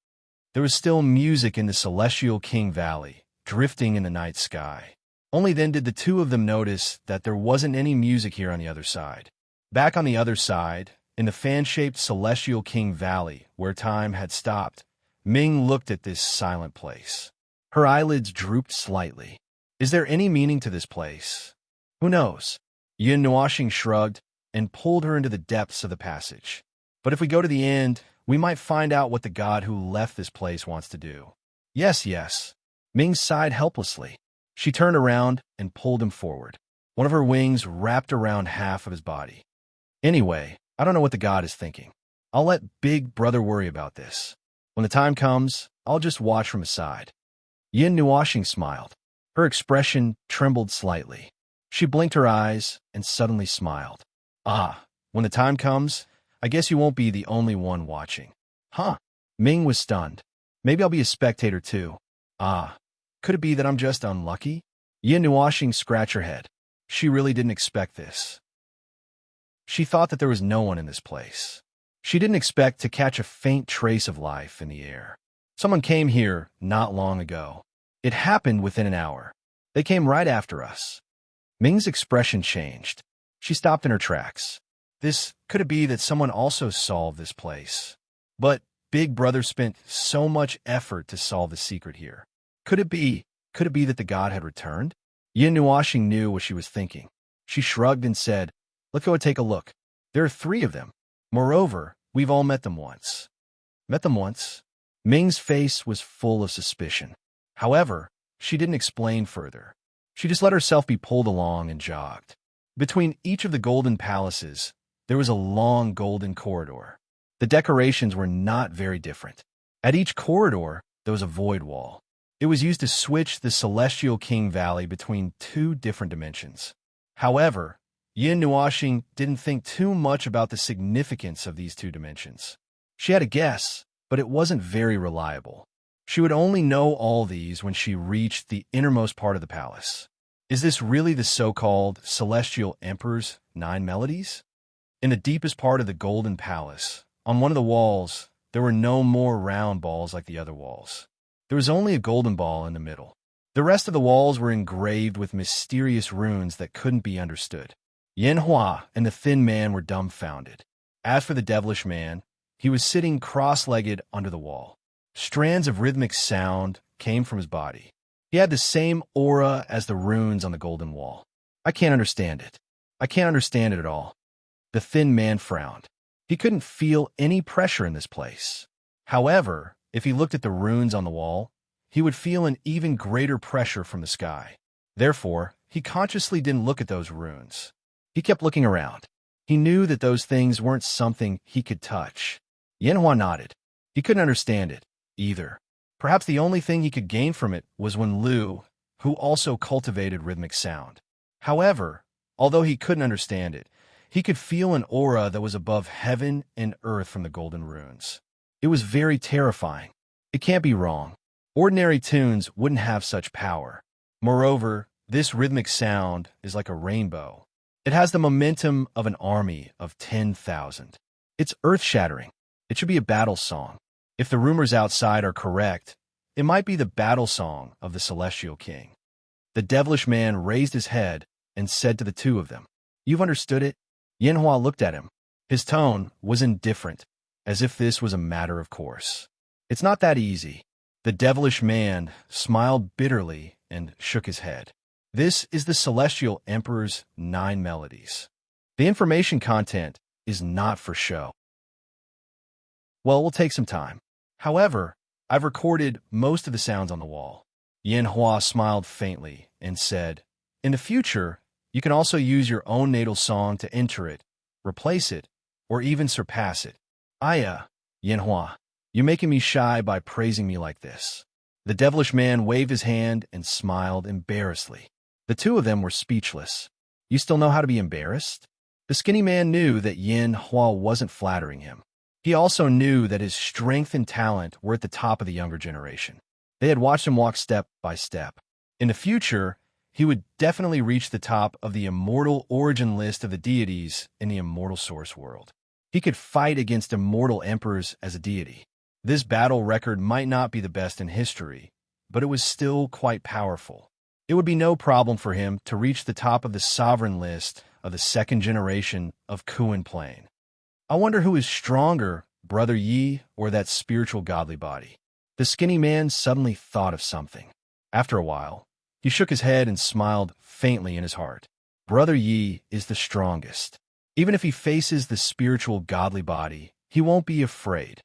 S1: There was still music in the Celestial King Valley, drifting in the night sky. Only then did the two of them notice that there wasn't any music here on the other side. Back on the other side, in the fan-shaped Celestial King Valley, where time had stopped, Ming looked at this silent place. Her eyelids drooped slightly. Is there any meaning to this place? Who knows?" Yin Nuoxing shrugged and pulled her into the depths of the passage. "But if we go to the end, we might find out what the god who left this place wants to do." Yes. Ming sighed helplessly. She turned around and pulled him forward. One of her wings wrapped around half of his body. "Anyway, I don't know what the god is thinking. I'll let Big Brother worry about this. When the time comes, I'll just watch from his side." Yin Nuoxing smiled. Her expression trembled slightly. She blinked her eyes and suddenly smiled. "Ah, when the time comes, I guess you won't be the only one watching." "Huh?" Ming was stunned. "Maybe I'll be a spectator too." "Ah, could it be that I'm just unlucky?" Yin Nuoxing scratched her head. She really didn't expect this. She thought that there was no one in this place. She didn't expect to catch a faint trace of life in the air. Someone came here not long ago. It happened within an hour. They came right after us. Ming's expression changed. She stopped in her tracks. Could it be that someone also solved this place? But Big Brother spent so much effort to solve the secret here. Could it be that the god had returned? Yin Nuoxing knew what she was thinking. She shrugged and said, "Let's go and take a look. There are 3 of them. Moreover, we've all met them once." Met them once? Ming's face was full of suspicion. However, she didn't explain further. She just let herself be pulled along and jogged. Between each of the golden palaces, there was a long golden corridor. The decorations were not very different. At each corridor, there was a void wall. It was used to switch the Celestial King Valley between 2 different dimensions. However, Yin Nuoxing didn't think too much about the significance of these 2 dimensions. She had a guess, but it wasn't very reliable. She would only know all these when she reached the innermost part of the palace. Is this really the so-called Celestial Emperor's 9 melodies? In the deepest part of the Golden Palace, on one of the walls, there were no more round balls like the other walls. There was only a golden ball in the middle. The rest of the walls were engraved with mysterious runes that couldn't be understood. Yen Hua and the Thin Man were dumbfounded. As for the devilish man, he was sitting cross-legged under the wall. Strands of rhythmic sound came from his body. He had the same aura as the runes on the golden wall. "I can't understand it. I can't understand it at all." The Thin Man frowned. He couldn't feel any pressure in this place. However, if he looked at the runes on the wall, he would feel an even greater pressure from the sky. Therefore, he consciously didn't look at those runes. He kept looking around. He knew that those things weren't something he could touch. Yanhua nodded. He couldn't understand it either. Perhaps the only thing he could gain from it was when Liu, who also cultivated rhythmic sound. However, although he couldn't understand it, he could feel an aura that was above heaven and earth from the golden runes. It was very terrifying. It can't be wrong. Ordinary tunes wouldn't have such power. Moreover, this rhythmic sound is like a rainbow. It has the momentum of an army of 10,000. It's earth-shattering. It should be a battle song. If the rumors outside are correct, it might be the battle song of the Celestial King. The devilish man raised his head and said to the two of them, "You've understood it?" Yanhua looked at him. His tone was indifferent, as if this was a matter of course. "It's not that easy." The devilish man smiled bitterly and shook his head. "This is the Celestial Emperor's 9 melodies. The information content is not for show. Well, we'll take some time. However, I've recorded most of the sounds on the wall." Yanhua smiled faintly and said, "In the future, you can also use your own natal song to enter it, replace it, or even surpass it." Yanhua, you're making me shy by praising me like this." The devilish man waved his hand and smiled embarrassedly. The two of them were speechless. "You still know how to be embarrassed?" The skinny man knew that Yanhua wasn't flattering him. He also knew that his strength and talent were at the top of the younger generation. They had watched him walk step by step. In the future, he would definitely reach the top of the immortal origin list of the deities in the immortal source world. He could fight against immortal emperors as a deity. This battle record might not be the best in history, but it was still quite powerful. It would be no problem for him to reach the top of the sovereign list of the second generation of Kuan Plain. I wonder who is stronger, Brother Yi or that spiritual godly body. The skinny man suddenly thought of something. After a while, he shook his head and smiled faintly in his heart. Brother Yi is the strongest. Even if he faces the spiritual godly body, he won't be afraid.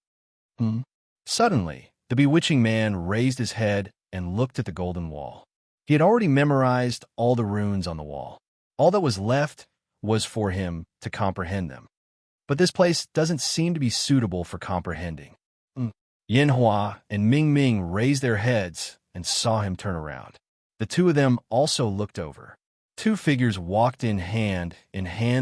S1: Suddenly, the bewitching man raised his head and looked at the golden wall. He had already memorized all the runes on the wall. All that was left was for him to comprehend them. But this place doesn't seem to be suitable for comprehending. Yanhua and Ming Ming raised their heads and saw him turn around. The two of them also looked over. Two figures walked in hand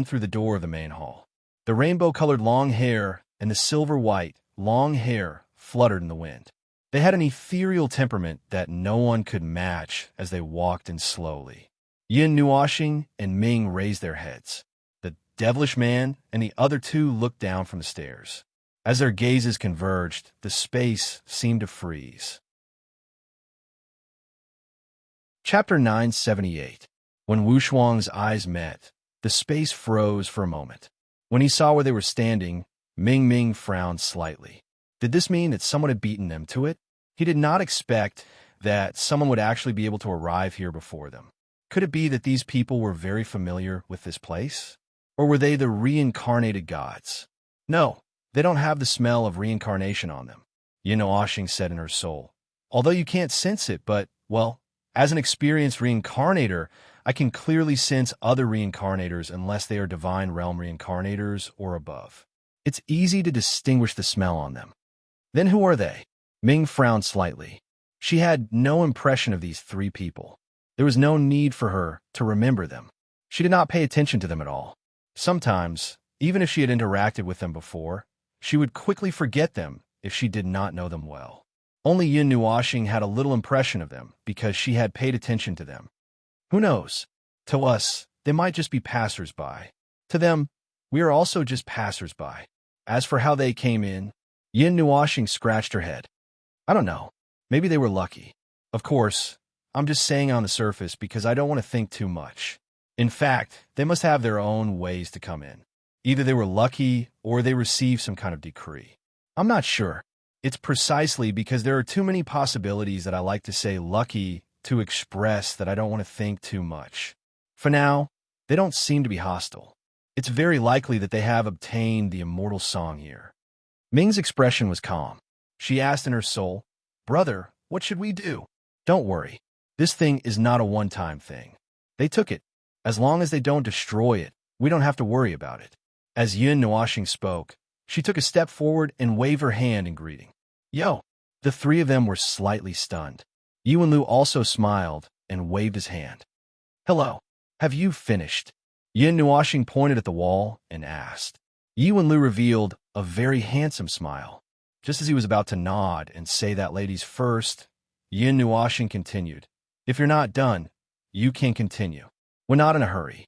S1: through the door of the main hall. The rainbow-colored long hair and the silver-white long hair fluttered in the wind. They had an ethereal temperament that no one could match as they walked in slowly. Yin Nuoxing and Ming raised their heads. The devilish man and the other two looked down from the stairs. As their gazes converged, the space seemed to freeze. Chapter 978. When Wu Shuang's eyes met, the space froze for a moment. When he saw where they were standing, Ming Ming frowned slightly. Did this mean that someone had beaten them to it? He did not expect that someone would actually be able to arrive here before them. Could it be that these people were very familiar with this place? Or were they the reincarnated gods? No, they don't have the smell of reincarnation on them, Yin Nuoxing said in her soul. Although you can't sense it, but, well, as an experienced reincarnator, I can clearly sense other reincarnators unless they are divine realm reincarnators or above. It's easy to distinguish the smell on them. Then who are they? Ming frowned slightly. She had no impression of these three people. There was no need for her to remember them. She did not pay attention to them at all. Sometimes, even if she had interacted with them before, she would quickly forget them if she did not know them well. Only Yin Nuoxing had a little impression of them because she had paid attention to them. Who knows? To us, they might just be passers-by. To them, we are also just passers-by. As for how they came in, Yin Nuoxing scratched her head. I don't know. Maybe they were lucky. Of course, I'm just saying on the surface because I don't want to think too much. In fact, they must have their own ways to come in. Either they were lucky or they received some kind of decree. I'm not sure. It's precisely because there are too many possibilities that I like to say lucky to express that I don't want to think too much. For now, they don't seem to be hostile. It's very likely that they have obtained the immortal song here. Ming's expression was calm. She asked in her soul, "Brother, what should we do?" "Don't worry. This thing is not a one-time thing. They took it. As long as they don't destroy it, we don't have to worry about it." As Yin Nuoxing spoke, she took a step forward and waved her hand in greeting. "Yo!" The three of them were slightly stunned. Yuanlu also smiled and waved his hand. "Hello. Have you finished?" Yin Nuoxing pointed at the wall and asked. Yuanlu revealed a very handsome smile. Just as he was about to nod and say that ladies first, Yin Nuoxing continued, "If you're not done, you can continue. We're not in a hurry."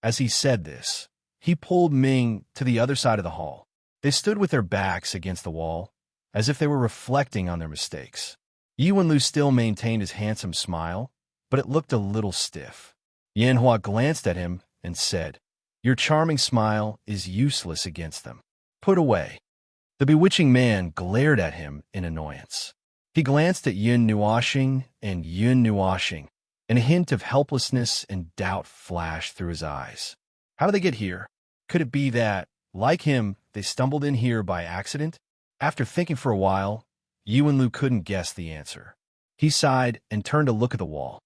S1: As he said this, he pulled Ming to the other side of the hall. They stood with their backs against the wall, as if they were reflecting on their mistakes. Yi Wenlu still maintained his handsome smile, but it looked a little stiff. Yan Hua glanced at him and said, "Your charming smile is useless against them. Put away." The bewitching man glared at him in annoyance. He glanced at Yin Nuoxing and Yun Nuoxing, and a hint of helplessness and doubt flashed through his eyes. How did they get here? Could it be that, like him, they stumbled in here by accident? After thinking for a while, Yi Wenlu couldn't guess the answer. He sighed and turned to look at the wall.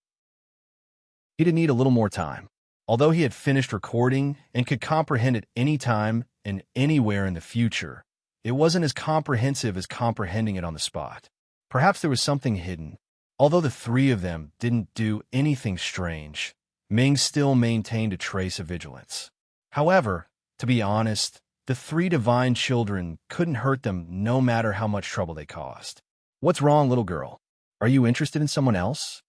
S1: He did need a little more time. Although he had finished recording and could comprehend it any time and anywhere in the future, it wasn't as comprehensive as comprehending it on the spot. Perhaps there was something hidden. Although the three of them didn't do anything strange, Ming still maintained a trace of vigilance. However, to be honest, the three divine children couldn't hurt them no matter how much trouble they caused. "What's wrong, little girl? Are you interested in someone else?"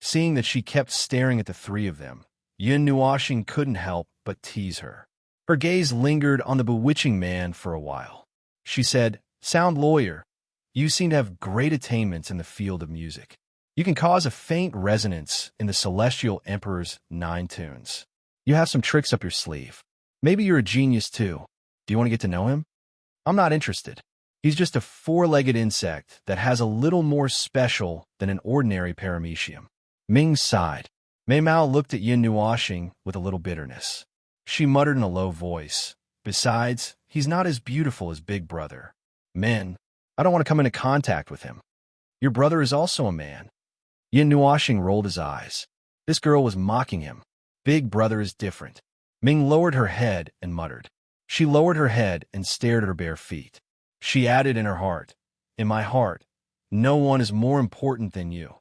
S1: Seeing that she kept staring at the three of them, Yin Nuoxing couldn't help but tease her. Her gaze lingered on the bewitching man for a while. She said, "Sound lawyer, you seem to have great attainments in the field of music. You can cause a faint resonance in the Celestial Emperor's 9 tunes. You have some tricks up your sleeve. Maybe you're a genius too. Do you want to get to know him?" "I'm not interested. He's just a four-legged insect that has a little more special than an ordinary paramecium." Ming sighed. Mei Mao looked at Yin Nuoxing with a little bitterness. She muttered in a low voice, "Besides, he's not as beautiful as Big Brother. Men, I don't want to come into contact with him. Your brother is also a man." Yin Nuoxing rolled his eyes. This girl was mocking him. Big Brother is different. Ming lowered her head and muttered. She lowered her head and stared at her bare feet. She added in her heart, "In my heart, no one is more important than you."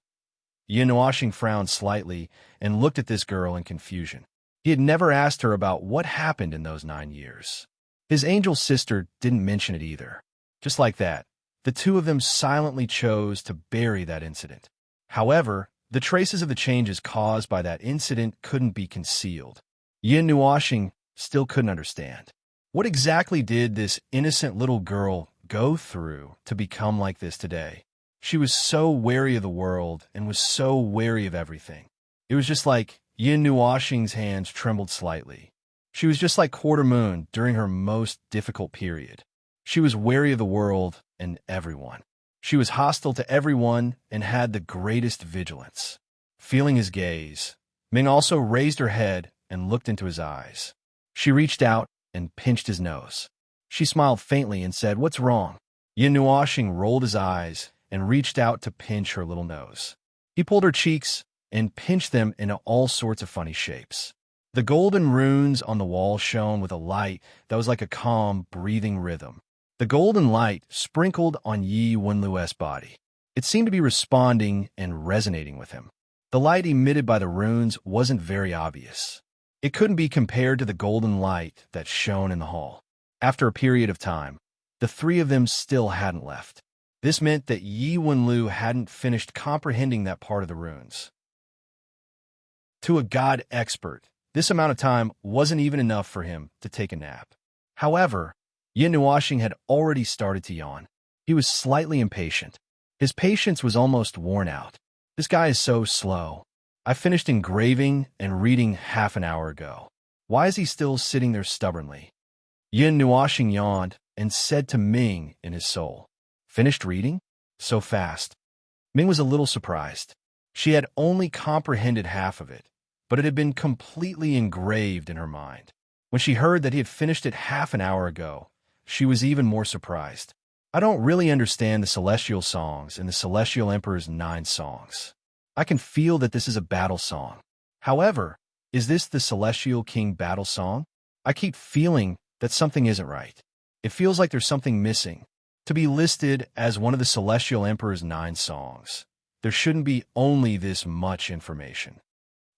S1: Yin Nuoxing frowned slightly and looked at this girl in confusion. He had never asked her about what happened in those 9 years. His angel sister didn't mention it either. Just like that, the two of them silently chose to bury that incident. However, the traces of the changes caused by that incident couldn't be concealed. Yin Nuoxing still couldn't understand. What exactly did this innocent little girl go through to become like this today? She was so wary of the world and was so wary of everything. It was just like Yin Nuoxing's hands trembled slightly. She was just like Quarter Moon during her most difficult period. She was wary of the world and everyone. She was hostile to everyone and had the greatest vigilance. Feeling his gaze, Ming also raised her head and looked into his eyes. She reached out and pinched his nose. She smiled faintly and said, "What's wrong?" Yin Nuoxing rolled his eyes and reached out to pinch her little nose. He pulled her cheeks and pinched them into all sorts of funny shapes. The golden runes on the wall shone with a light that was like a calm, breathing rhythm. The golden light sprinkled on Yi Wenlu's body. It seemed to be responding and resonating with him. The light emitted by the runes wasn't very obvious. It couldn't be compared to the golden light that shone in the hall. After a period of time, the three of them still hadn't left. This meant that Yi Wenlu hadn't finished comprehending that part of the runes. To a god expert, this amount of time wasn't even enough for him to take a nap. However, Yin Nuoxing had already started to yawn. He was slightly impatient. His patience was almost worn out. This guy is so slow. I finished engraving and reading half an hour ago. Why is he still sitting there stubbornly? Yin Nuoxing yawned and said to Ming in his soul, "Finished reading? So fast." Ming was a little surprised. She had only comprehended half of it, but it had been completely engraved in her mind. When she heard that he had finished it half an hour ago, she was even more surprised. "I don't really understand the celestial songs and the Celestial Emperor's 9 songs. I can feel that this is a battle song. However, is this the Celestial King battle song? I keep feeling that something isn't right. It feels like there's something missing. To be listed as one of the Celestial Emperor's 9 songs, there shouldn't be only this much information.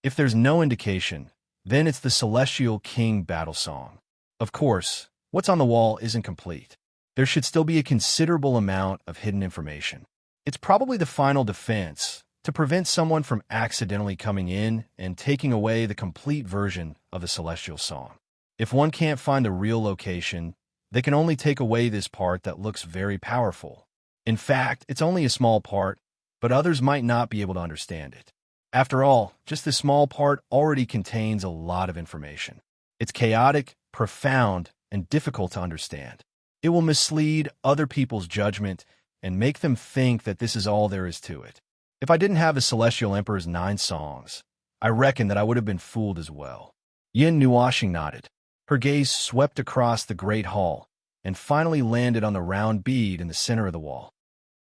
S1: If there's no indication, then it's the Celestial King battle song. Of course, what's on the wall isn't complete. there should still be a considerable amount of hidden information. It's probably the final defense to prevent someone from accidentally coming in and taking away the complete version of the celestial song. If one can't find the real location, they can only take away this part that looks very powerful. In fact, it's only a small part, but others might not be able to understand it. After all, just this small part already contains a lot of information. It's chaotic, profound, and difficult to understand. It will mislead other people's judgment and make them think that this is all there is to it. If I didn't have the Celestial Emperor's 9 songs, I reckon that I would have been fooled as well. Yin Nuashing nodded. Her gaze swept across the great hall and finally landed on the round bead in the center of the wall.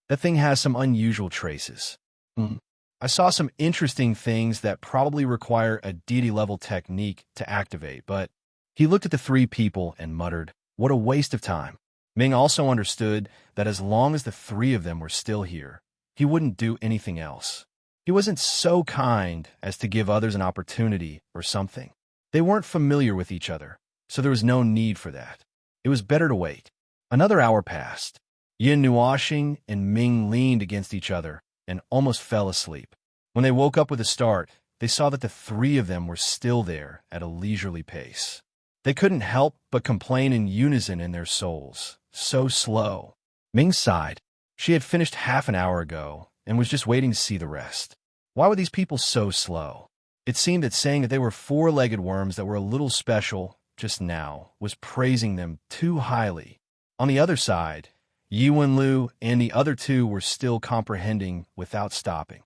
S1: That thing has some unusual traces. I saw some interesting things that probably require a deity-level technique to activate, but he looked at the 3 people and muttered, "What a waste of time." Ming also understood that as long as the 3 of them were still here, he wouldn't do anything else. He wasn't so kind as to give others an opportunity or something. They weren't familiar with each other, so there was no need for that. It was better to wait. Another hour passed. Yin Nuashing and Ming leaned against each other and almost fell asleep. When they woke up with a start, they saw that the 3 of them were still there at a leisurely pace. They couldn't help but complain in unison in their souls. So slow. Ming sighed. She had finished half an hour ago and was just waiting to see the rest. Why were these people so slow? It seemed that saying that they were 4-legged worms that were a little special just now was praising them too highly. On the other side, Yi Wenlu and the other 2 were still comprehending without stopping.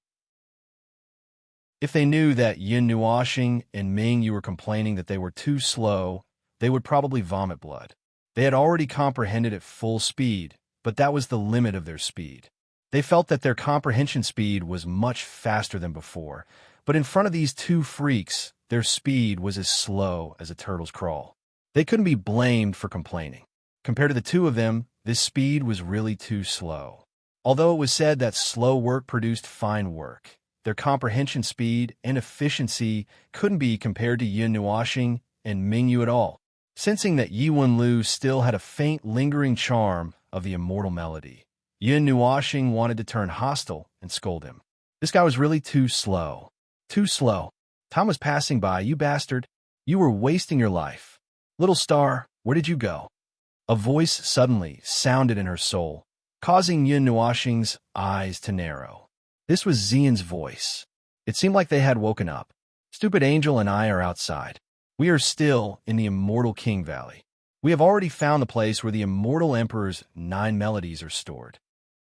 S1: If they knew that Yin Nuashing and Ming you were complaining that they were too slow, they would probably vomit blood. They had already comprehended at full speed, but that was the limit of their speed. They felt that their comprehension speed was much faster than before, but in front of these 2 freaks, their speed was as slow as a turtle's crawl. They couldn't be blamed for complaining. Compared to the 2 of them, this speed was really too slow. Although it was said that slow work produced fine work, their comprehension speed and efficiency couldn't be compared to Yin Nuashing and Ming Yu at all. Sensing that Yi Wenlu still had a faint, lingering charm of the immortal melody, Yin Nuashing wanted to turn hostile and scold him. This guy was really too slow. Too slow. Time was passing by, you bastard. You were wasting your life. Little star, where did you go? A voice suddenly sounded in her soul, causing Yin Nuashing's eyes to narrow. This was Xian's voice. It seemed like they had woken up. Stupid Angel and I are outside. We are still in the Immortal King Valley. We have already found the place where the Immortal Emperor's 9 melodies are stored.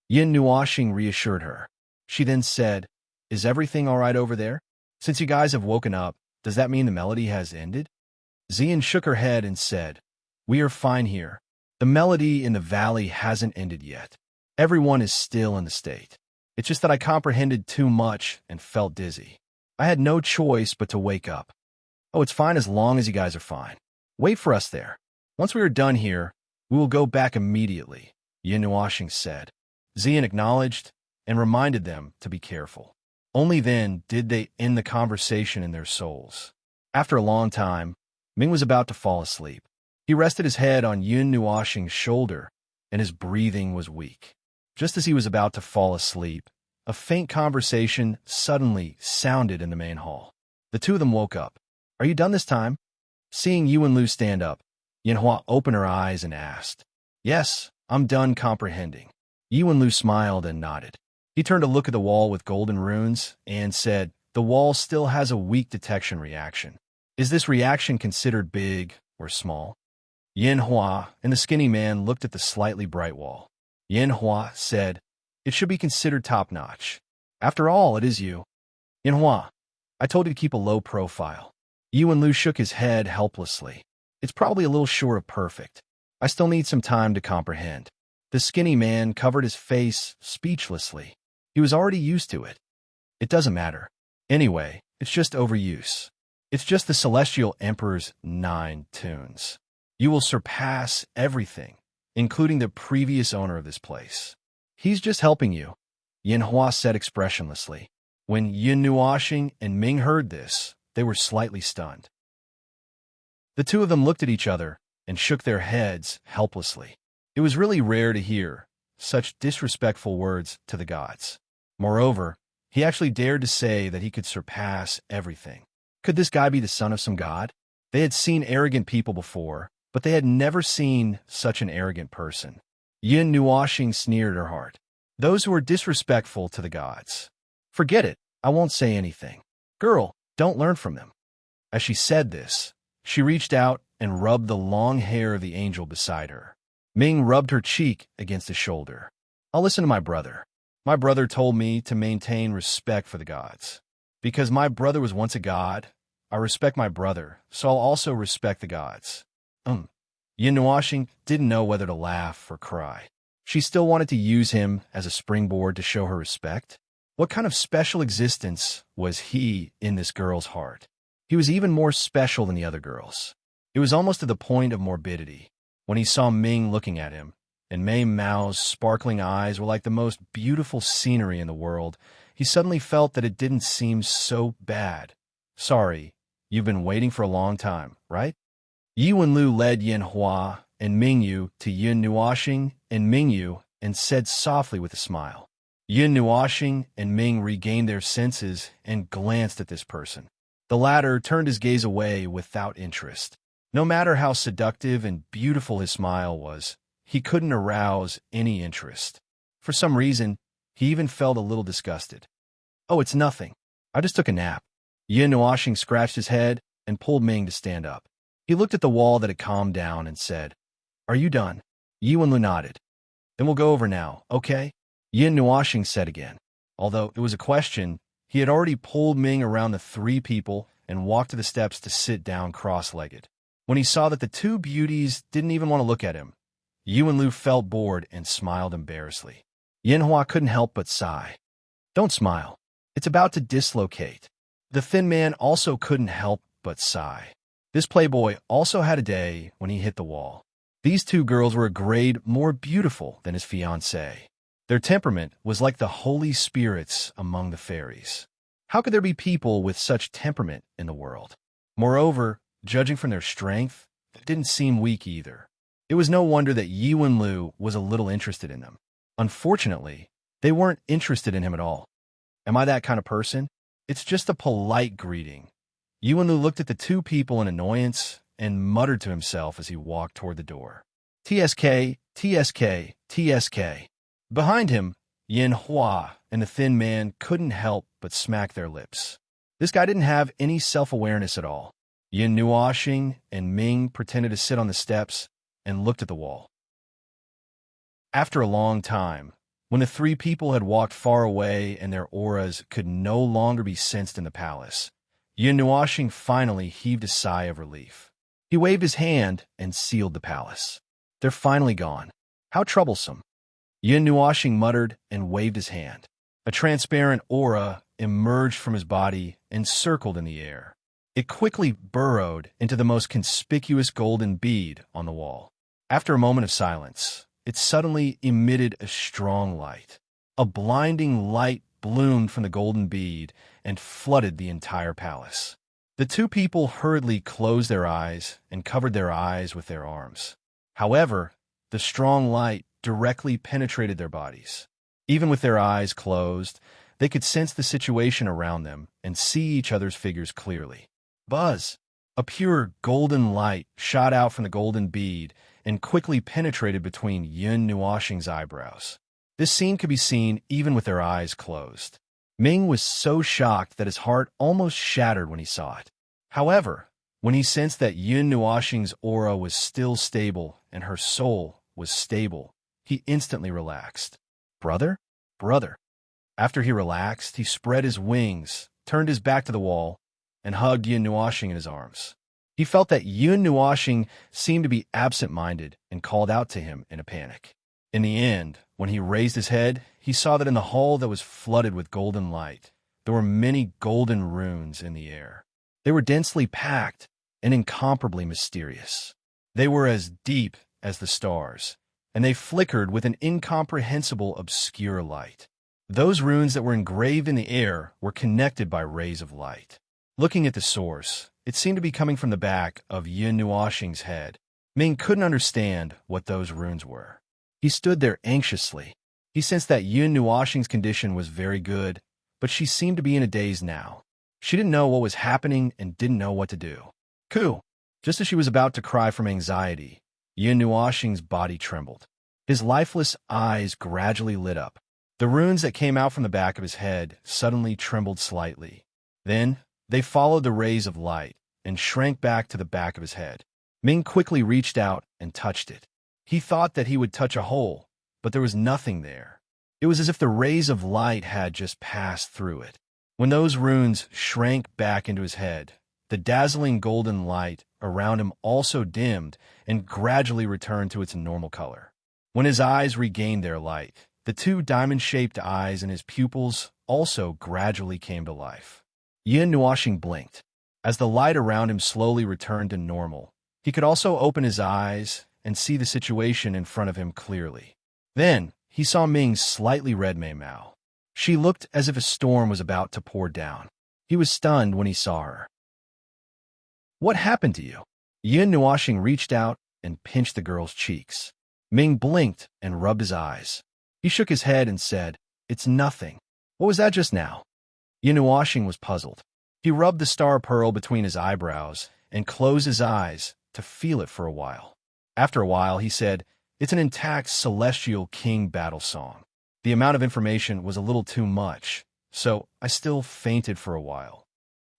S1: Yin Nuashing reassured her. She then said, "Is everything all right over there? Since you guys have woken up, does that mean the melody has ended?" Xian shook her head and said, "We are fine here. The melody in the valley hasn't ended yet. Everyone is still in the state. It's just that I comprehended too much and felt dizzy. I had no choice but to wake up. Oh, it's fine as long as you guys are fine. Wait for us there. Once we are done here, we will go back immediately," Yin Nuashing said. Xian acknowledged and reminded them to be careful. Only then did they end the conversation in their souls. After a long time, Ming was about to fall asleep. He rested his head on Yin Nuashing's shoulder, and his breathing was weak. Just as he was about to fall asleep, a faint conversation suddenly sounded in the main hall. The 2 of them woke up. "Are you done this time?" Seeing Yi Wenlu stand up, Yanhua opened her eyes and asked, "Yes, I'm done comprehending." Yi Wenlu smiled and nodded. He turned to look at the wall with golden runes and said, "The wall still has a weak detection reaction. Is this reaction considered big or small?" Yanhua and the skinny man looked at the slightly bright wall. Yanhua said, "It should be considered top-notch. After all, it is you." "Yanhua, I told you to keep a low profile." Yi Wenlu shook his head helplessly. "It's probably a little short of perfect. I still need some time to comprehend." The skinny man covered his face speechlessly. He was already used to it. "It doesn't matter. Anyway, it's just overuse. It's just the Celestial Emperor's 9 tunes. You will surpass everything, including the previous owner of this place. He's just helping you," Yanhua said expressionlessly. When Yin Nuashing and Ming heard this, they were slightly stunned. The 2 of them looked at each other and shook their heads helplessly. It was really rare to hear such disrespectful words to the gods. Moreover, he actually dared to say that he could surpass everything. Could this guy be the son of some god? They had seen arrogant people before, but they had never seen such an arrogant person. Yin Nuoxing sneered her heart. Those who are disrespectful to the gods. Forget it, I won't say anything. Girl, don't learn from them. As she said this, she reached out and rubbed the long hair of the angel beside her. Ming rubbed her cheek against his shoulder. I'll listen to my brother. My brother told me to maintain respect for the gods. Because my brother was once a god, I respect my brother, so I'll also respect the gods. Yin Nuoxing didn't know whether to laugh or cry. She still wanted to use him as a springboard to show her respect. What kind of special existence was he in this girl's heart? He was even more special than the other girls. It was almost to the point of morbidity. When he saw Ming looking at him, and Mei Mao's sparkling eyes were like the most beautiful scenery in the world, he suddenly felt that it didn't seem so bad. Sorry, you've been waiting for a long time, right? Yi Wenlu led Yin Hua and Mingyu to Yin Nuoxing and Mingyu and said softly with a smile. Yin Nuoxing and Ming regained their senses and glanced at this person. The latter turned his gaze away without interest. No matter how seductive and beautiful his smile was, he couldn't arouse any interest. For some reason, he even felt a little disgusted. Oh, it's nothing. I just took a nap. Yin Nuoxing scratched his head and pulled Ming to stand up. He looked at the wall that had calmed down and said, Are you done? Yi Wenlu nodded. Then we'll go over now, okay? Yin Nuoxing said again. Although it was a question, he had already pulled Ming around the three people and walked to the steps to sit down cross-legged. When he saw that the two beauties didn't even want to look at him, Yi Wenlu felt bored and smiled embarrassedly. Yin Hua couldn't help but sigh. Don't smile. It's about to dislocate. The thin man also couldn't help but sigh. This playboy also had a day when he hit the wall. These two girls were a grade more beautiful than his fiancée. Their temperament was like the holy spirits among the fairies. How could there be people with such temperament in the world? Moreover, judging from their strength, they didn't seem weak either. It was no wonder that Yi Wenlu was a little interested in them. Unfortunately, they weren't interested in him at all. Am I that kind of person? It's just a polite greeting. Yi Wenlu looked at the two people in annoyance and muttered to himself as he walked toward the door. TSK, TSK, TSK. Behind him, Yin Hua and the thin man couldn't help but smack their lips. This guy didn't have any self-awareness at all. Yin Nuoxing and Ming pretended to sit on the steps and looked at the wall. After a long time, when the three people had walked far away and their auras could no longer be sensed in the palace, Yin Nuoxing finally heaved a sigh of relief. He waved his hand and sealed the palace. They're finally gone. How troublesome. Yin Nuoxing muttered and waved his hand. A transparent aura emerged from his body and circled in the air. It quickly burrowed into the most conspicuous golden bead on the wall. After a moment of silence, it suddenly emitted a strong light. A blinding light bloomed from the golden bead and flooded the entire palace. The two people hurriedly closed their eyes and covered their eyes with their arms. However, the strong light directly penetrated their bodies. Even with their eyes closed, they could sense the situation around them and see each other's figures clearly. Buzz! A pure golden light shot out from the golden bead and quickly penetrated between Yin Nuoxing's eyebrows. This scene could be seen even with their eyes closed. Ming was so shocked that his heart almost shattered when he saw it. However, when he sensed that Yin Nuoxing's aura was still stable and her soul was stable, he instantly relaxed. Brother? Brother. After he relaxed, he spread his wings, turned his back to the wall, and hugged Yin Nuoxing in his arms. He felt that Yin Nuoxing seemed to be absent-minded and called out to him in a panic. In the end, when he raised his head, he saw that in the hall that was flooded with golden light, there were many golden runes in the air. They were densely packed and incomparably mysterious. They were as deep as the stars, and they flickered with an incomprehensible obscure light. Those runes that were engraved in the air were connected by rays of light. Looking at the source, it seemed to be coming from the back of Yin Nuoxing's head. Ming couldn't understand what those runes were. He stood there anxiously. He sensed that Yun Nuoxing's condition was very good, but she seemed to be in a daze now. She didn't know what was happening and didn't know what to do. Ku! Just as she was about to cry from anxiety, Yun Nuoxing's body trembled. His lifeless eyes gradually lit up. The runes that came out from the back of his head suddenly trembled slightly. Then, they followed the rays of light and shrank back to the back of his head. Ming quickly reached out and touched it. He thought that he would touch a hole, but there was nothing there. It was as if the rays of light had just passed through it. When those runes shrank back into his head, the dazzling golden light around him also dimmed and gradually returned to its normal color. When his eyes regained their light, the two diamond-shaped eyes in his pupils also gradually came to life. Yun Nuoxing blinked. As the light around him slowly returned to normal, he could also open his eyes and see the situation in front of him clearly. Then, he saw Ming's slightly red Mei-Mao. She looked as if a storm was about to pour down. He was stunned when he saw her. "What happened to you?" Yun Nuoxing reached out and pinched the girl's cheeks. Ming blinked and rubbed his eyes. He shook his head and said, "It's nothing." "What was that just now?" Yun Nuoxing was puzzled. He rubbed the star pearl between his eyebrows and closed his eyes to feel it for a while. After a while, he said, "It's an intact celestial king battle song." The amount of information was a little too much, so I still fainted for a while.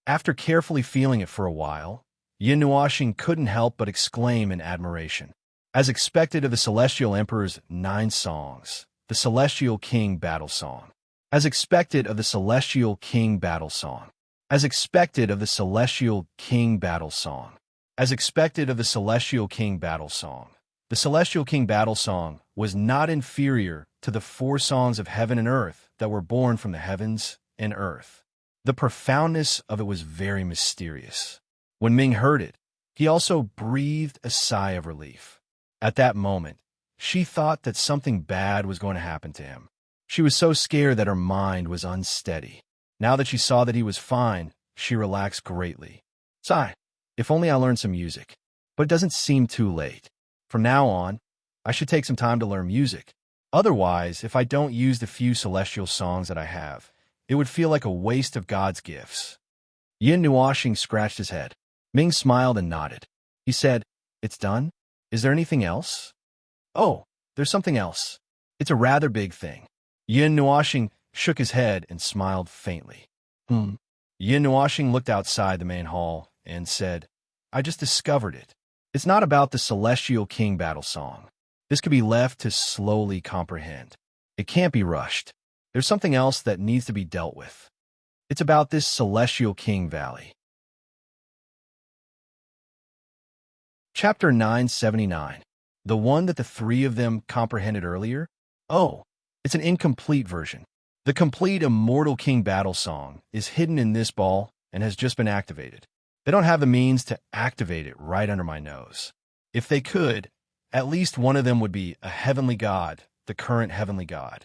S1: After carefully feeling it for a while, Yun Nuoxing couldn't help but exclaim in admiration. As expected of the Celestial Emperor's 9 songs, the Celestial King Battle Song. As expected of the Celestial King Battle Song. As expected of the Celestial King Battle Song. As expected of the Celestial King Battle Song. The Celestial King Battle Song was not inferior to the 4 songs of heaven and earth that were born from the heavens and earth. The profoundness of it was very mysterious. When Ming heard it, he also breathed a sigh of relief. At that moment, she thought that something bad was going to happen to him. She was so scared that her mind was unsteady. Now that she saw that he was fine, she relaxed greatly. Sigh, if only I learned some music. But it doesn't seem too late. From now on, I should take some time to learn music. Otherwise, if I don't use the few celestial songs that I have, it would feel like a waste of God's gifts. Yun Nuoxing scratched his head. Ming smiled and nodded. He said, "It's done? Is there anything else?" "Oh, there's something else. It's a rather big thing." Yun Nuoxing shook his head and smiled faintly. Yun Nuoxing looked outside the main hall and said, "I just discovered it. It's not about the Celestial King Battle Song. This could be left to slowly comprehend. It can't be rushed. There's something else that needs to be dealt with. It's about this Celestial King Valley." Chapter 979. The one that the 3 of them comprehended earlier? Oh, it's an incomplete version. The complete Immortal King Battle Song is hidden in this ball and has just been activated. They don't have the means to activate it right under my nose. If they could, at least one of them would be a heavenly god, the current heavenly god.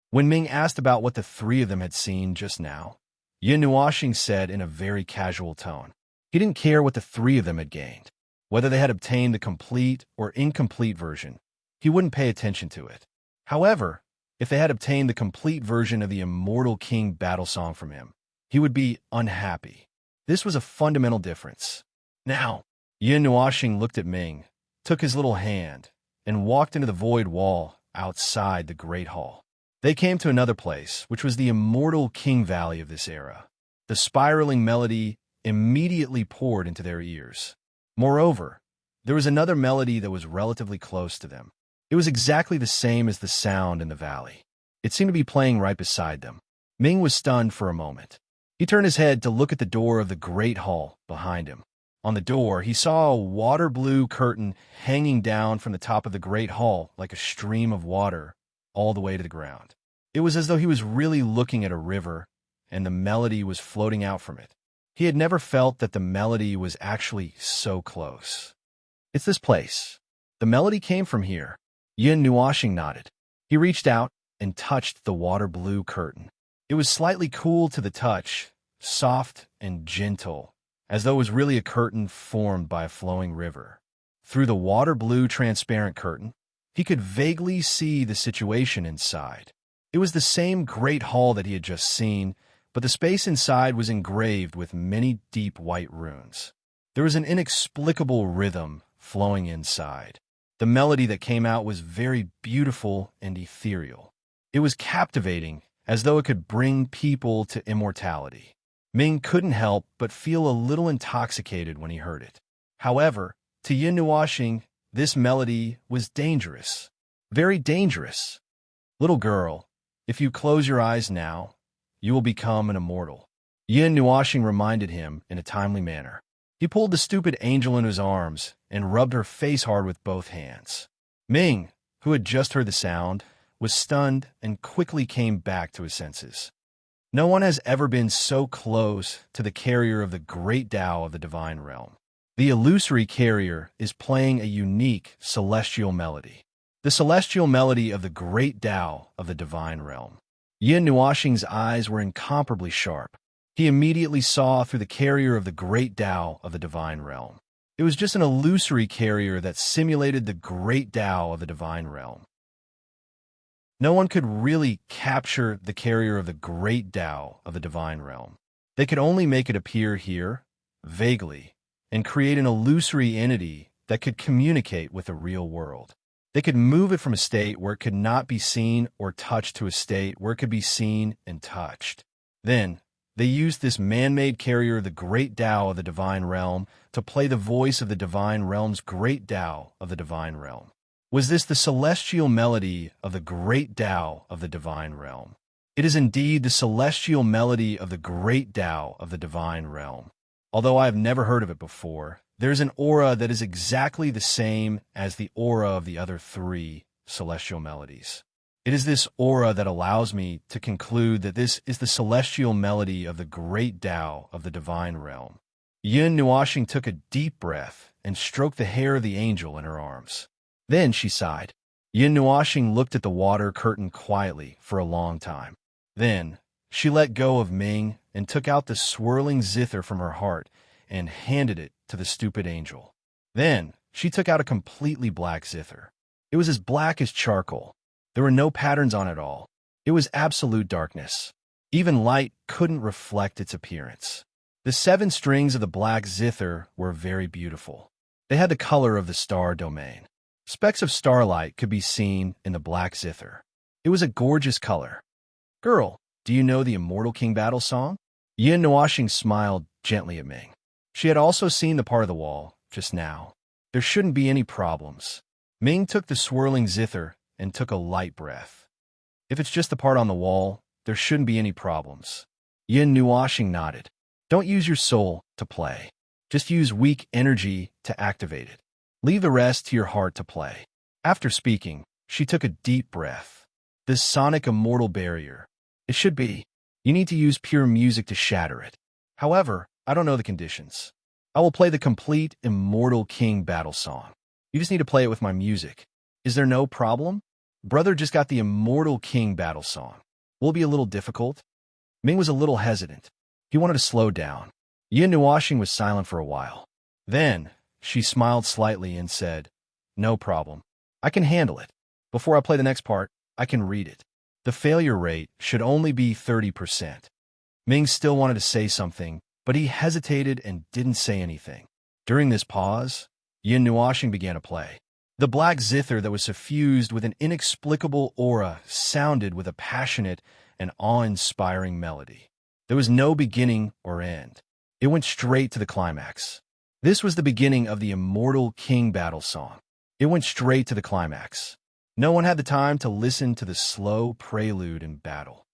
S1: When Ming asked about what the 3 of them had seen just now, Yun Nuoxing said in a very casual tone. He didn't care what the 3 of them had gained. Whether they had obtained the complete or incomplete version, he wouldn't pay attention to it. However, if they had obtained the complete version of the Immortal King Battle Song from him, he would be unhappy. This was a fundamental difference. Now, Yun Nuoxing looked at Ming, took his little hand, and walked into the void wall outside the Great Hall. They came to another place, which was the Immortal King Valley of this era. The spiraling melody immediately poured into their ears. Moreover, there was another melody that was relatively close to them. It was exactly the same as the sound in the valley. It seemed to be playing right beside them. Ming was stunned for a moment. He turned his head to look at the door of the Great Hall behind him. On the door, he saw a water blue curtain hanging down from the top of the Great Hall like a stream of water all the way to the ground. It was as though he was really looking at a river, and the melody was floating out from it. He had never felt that the melody was actually so close. It's this place. The melody came from here. Yun Nuoxing nodded. He reached out and touched the water blue curtain. It was slightly cool to the touch, soft and gentle, as though it was really a curtain formed by a flowing river. Through the water blue transparent curtain, He could vaguely see the situation inside. It was the same great hall that he had just seen, but the space inside was engraved with many deep white runes. There was an inexplicable rhythm flowing inside. The melody that came out was very beautiful and ethereal. It was captivating, as though it could bring people to immortality. Ming couldn't help but feel a little intoxicated when he heard it. However, to Yin Nuoxing, this melody was dangerous. Very dangerous. Little girl, if you close your eyes now, you will become an immortal. Yin Nuoxing reminded him in a timely manner. He pulled the stupid angel in his arms and rubbed her face hard with both hands. Ming, who had just heard the sound, was stunned and quickly came back to his senses. No one has ever been so close to the carrier of the great Tao of the divine realm. The illusory carrier is playing a unique celestial melody. The celestial melody of the great Tao of the divine realm. Yin Nuoxing's eyes were incomparably sharp. He immediately saw through the carrier of the great Tao of the divine realm. It was just an illusory carrier that simulated the great Tao of the divine realm. No one could really capture the carrier of the great Tao of the divine realm. They could only make it appear here, vaguely, and create an illusory entity that could communicate with the real world. They could move it from a state where it could not be seen or touched to a state where it could be seen and touched. Then, they used this man-made carrier of the great Tao of the divine realm to play the voice of the divine realm's great Tao of the divine realm. Was this the celestial melody of the great Tao of the divine realm? It is indeed the celestial melody of the great Tao of the divine realm. Although I have never heard of it before, there is an aura that is exactly the same as the aura of the other three celestial melodies. It is this aura that allows me to conclude that this is the celestial melody of the great Tao of the divine realm. Yin Nuoxing took a deep breath and stroked the hair of the angel in her arms. Then she sighed. Yin Nuoxing looked at the water curtain quietly for a long time. Then she let go of Ming and took out the swirling zither from her heart and handed it to the stupid angel. Then she took out a completely black zither. It was as black as charcoal. There were no patterns on it at all. It was absolute darkness. Even light couldn't reflect its appearance. The 7 strings of the black zither were very beautiful. They had the color of the star domain. Specks of starlight could be seen in the black zither. It was a gorgeous color. Girl, do you know the Immortal King battle song? Yin Nuoxing smiled gently at Ming. She had also seen the part of the wall, just now. There shouldn't be any problems. Ming took the swirling zither and took a light breath. If it's just the part on the wall, there shouldn't be any problems. Yin Nuoxing nodded. Don't use your soul to play. Just use weak energy to activate it. Leave the rest to your heart to play. After speaking, she took a deep breath. This sonic immortal barrier. It should be. You need to use pure music to shatter it. However, I don't know the conditions. I will play the complete Immortal King battle song. You just need to play it with my music. Is there no problem? Brother just got the Immortal King battle song. Will it be a little difficult? Ming was a little hesitant. He wanted to slow down. Yin Nuoxing was silent for a while. Then, she smiled slightly and said, No problem. I can handle it. Before I play the next part, I can read it. The failure rate should only be 30%. Ming still wanted to say something, but he hesitated and didn't say anything. During this pause, Yin Nuoxing began to play. The black zither that was suffused with an inexplicable aura sounded with a passionate and awe-inspiring melody. There was no beginning or end. It went straight to the climax. This was the beginning of the Immortal King battle song. It went straight to the climax. No one had the time to listen to the slow prelude in battle.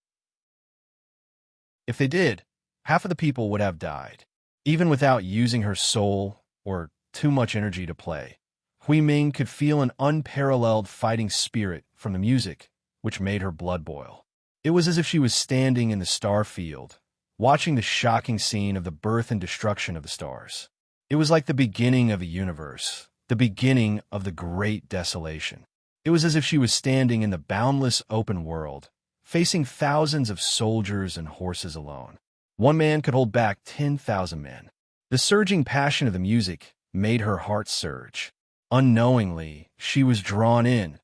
S1: If they did, half of the people would have died. Even without using her soul or too much energy to play, Hui Ming could feel an unparalleled fighting spirit from the music, which made her blood boil. It was as if she was standing in the star field, watching the shocking scene of the birth and destruction of the stars. It was like the beginning of a universe, the beginning of the great desolation. It was as if she was standing in the boundless open world, facing thousands of soldiers and horses alone. One man could hold back 10,000 men. The surging passion of the music made her heart surge. Unknowingly, she was drawn in,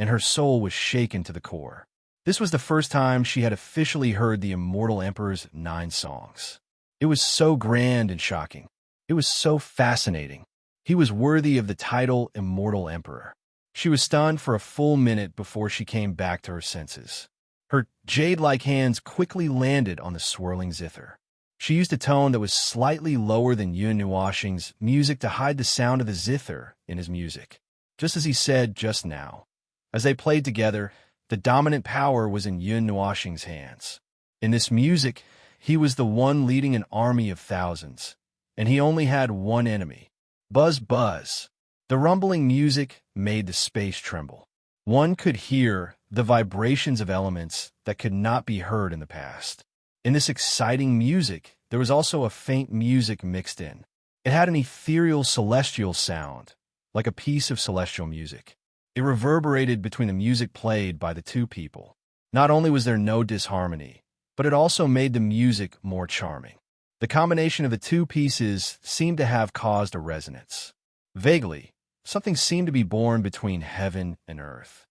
S1: and her soul was shaken to the core. This was the first time she had officially heard the immortal emperor's 9 songs. It was so grand and shocking. It was so fascinating. He was worthy of the title Immortal Emperor. She was stunned for a full minute before she came back to her senses. Her jade-like hands quickly landed on the swirling zither. She used a tone that was slightly lower than Yun Nuoxing's music to hide the sound of the zither in his music, just as he said just now. As they played together, the dominant power was in Yun Nuoxing's hands. In this music, he was the one leading an army of thousands, and he only had one enemy. Buzz, buzz. The rumbling music made the space tremble. One could hear the vibrations of elements that could not be heard in the past. In this exciting music, there was also a faint music mixed in. It had an ethereal celestial sound, like a piece of celestial music. It reverberated between the music played by the two people. Not only was there no disharmony, but it also made the music more charming. The combination of the two pieces seemed to have caused a resonance. Vaguely, something seemed to be born between heaven and earth.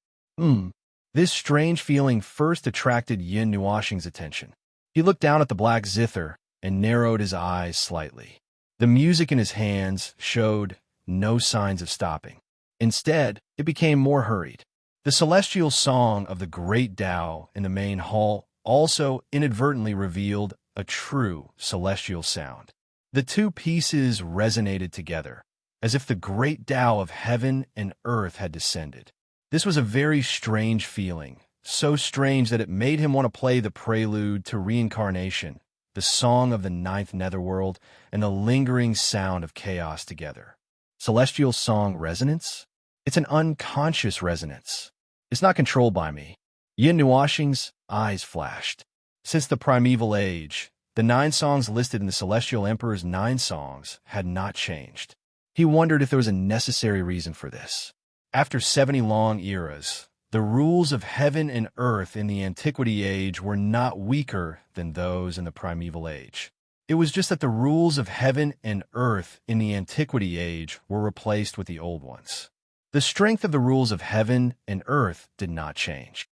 S1: This strange feeling first attracted Yun Nuoxing's attention. He looked down at the black zither and narrowed his eyes slightly. The music in his hands showed no signs of stopping. Instead, it became more hurried. The celestial song of the great Tao in the main hall also inadvertently revealed a true celestial sound. The two pieces resonated together, as if the great Tao of heaven and earth had descended. This was a very strange feeling, so strange that it made him want to play the prelude to reincarnation, the song of the 9th netherworld, and the lingering sound of chaos together. Celestial song resonance? It's an unconscious resonance. It's not controlled by me. Yun Nuoxing's eyes flashed. Since the primeval age, the 9 songs listed in the Celestial Emperor's 9 songs had not changed. He wondered if there was a necessary reason for this. After 70 long eras, the rules of heaven and earth in the Antiquity Age were not weaker than those in the Primeval Age. It was just that the rules of heaven and earth in the Antiquity Age were replaced with the old ones. The strength of the rules of heaven and earth did not change.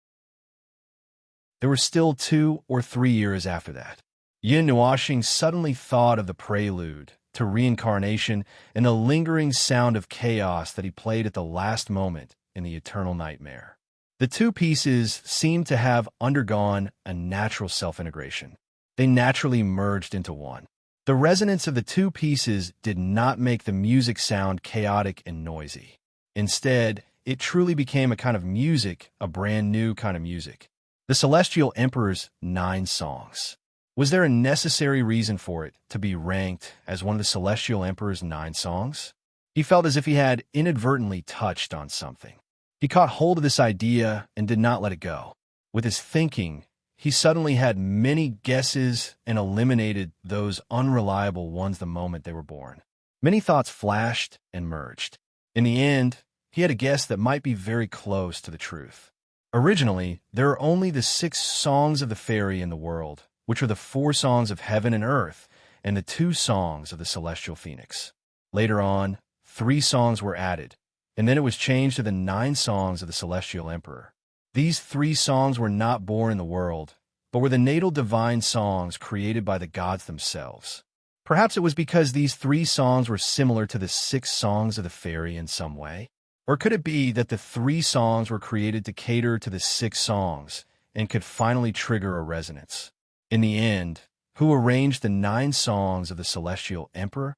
S1: There were still 2 or 3 years after that. Yun Nuoxing suddenly thought of the prelude to reincarnation and the lingering sound of chaos that he played at the last moment in the Eternal Nightmare. The two pieces seemed to have undergone a natural self-integration. They naturally merged into one. The resonance of the two pieces did not make the music sound chaotic and noisy. Instead, it truly became a kind of music, a brand new kind of music. The Celestial Emperor's 9 songs. Was there a necessary reason for it to be ranked as one of the Celestial Emperor's 9 songs? He felt as if he had inadvertently touched on something. He caught hold of this idea and did not let it go. With his thinking, he suddenly had many guesses and eliminated those unreliable ones the moment they were born. Many thoughts flashed and merged. In the end, he had a guess that might be very close to the truth. Originally, there are only the 6 songs of the fairy in the world, which are the 4 songs of heaven and earth, and the 2 songs of the celestial phoenix. Later on, 3 songs were added, and then it was changed to the 9 songs of the Celestial Emperor. These 3 songs were not born in the world, but were the natal divine songs created by the gods themselves. Perhaps it was because these 3 songs were similar to the 6 songs of the fairy in some way. Or could it be that the 3 songs were created to cater to the 6 songs and could finally trigger a resonance? In the end, who arranged the 9 songs of the Celestial Emperor?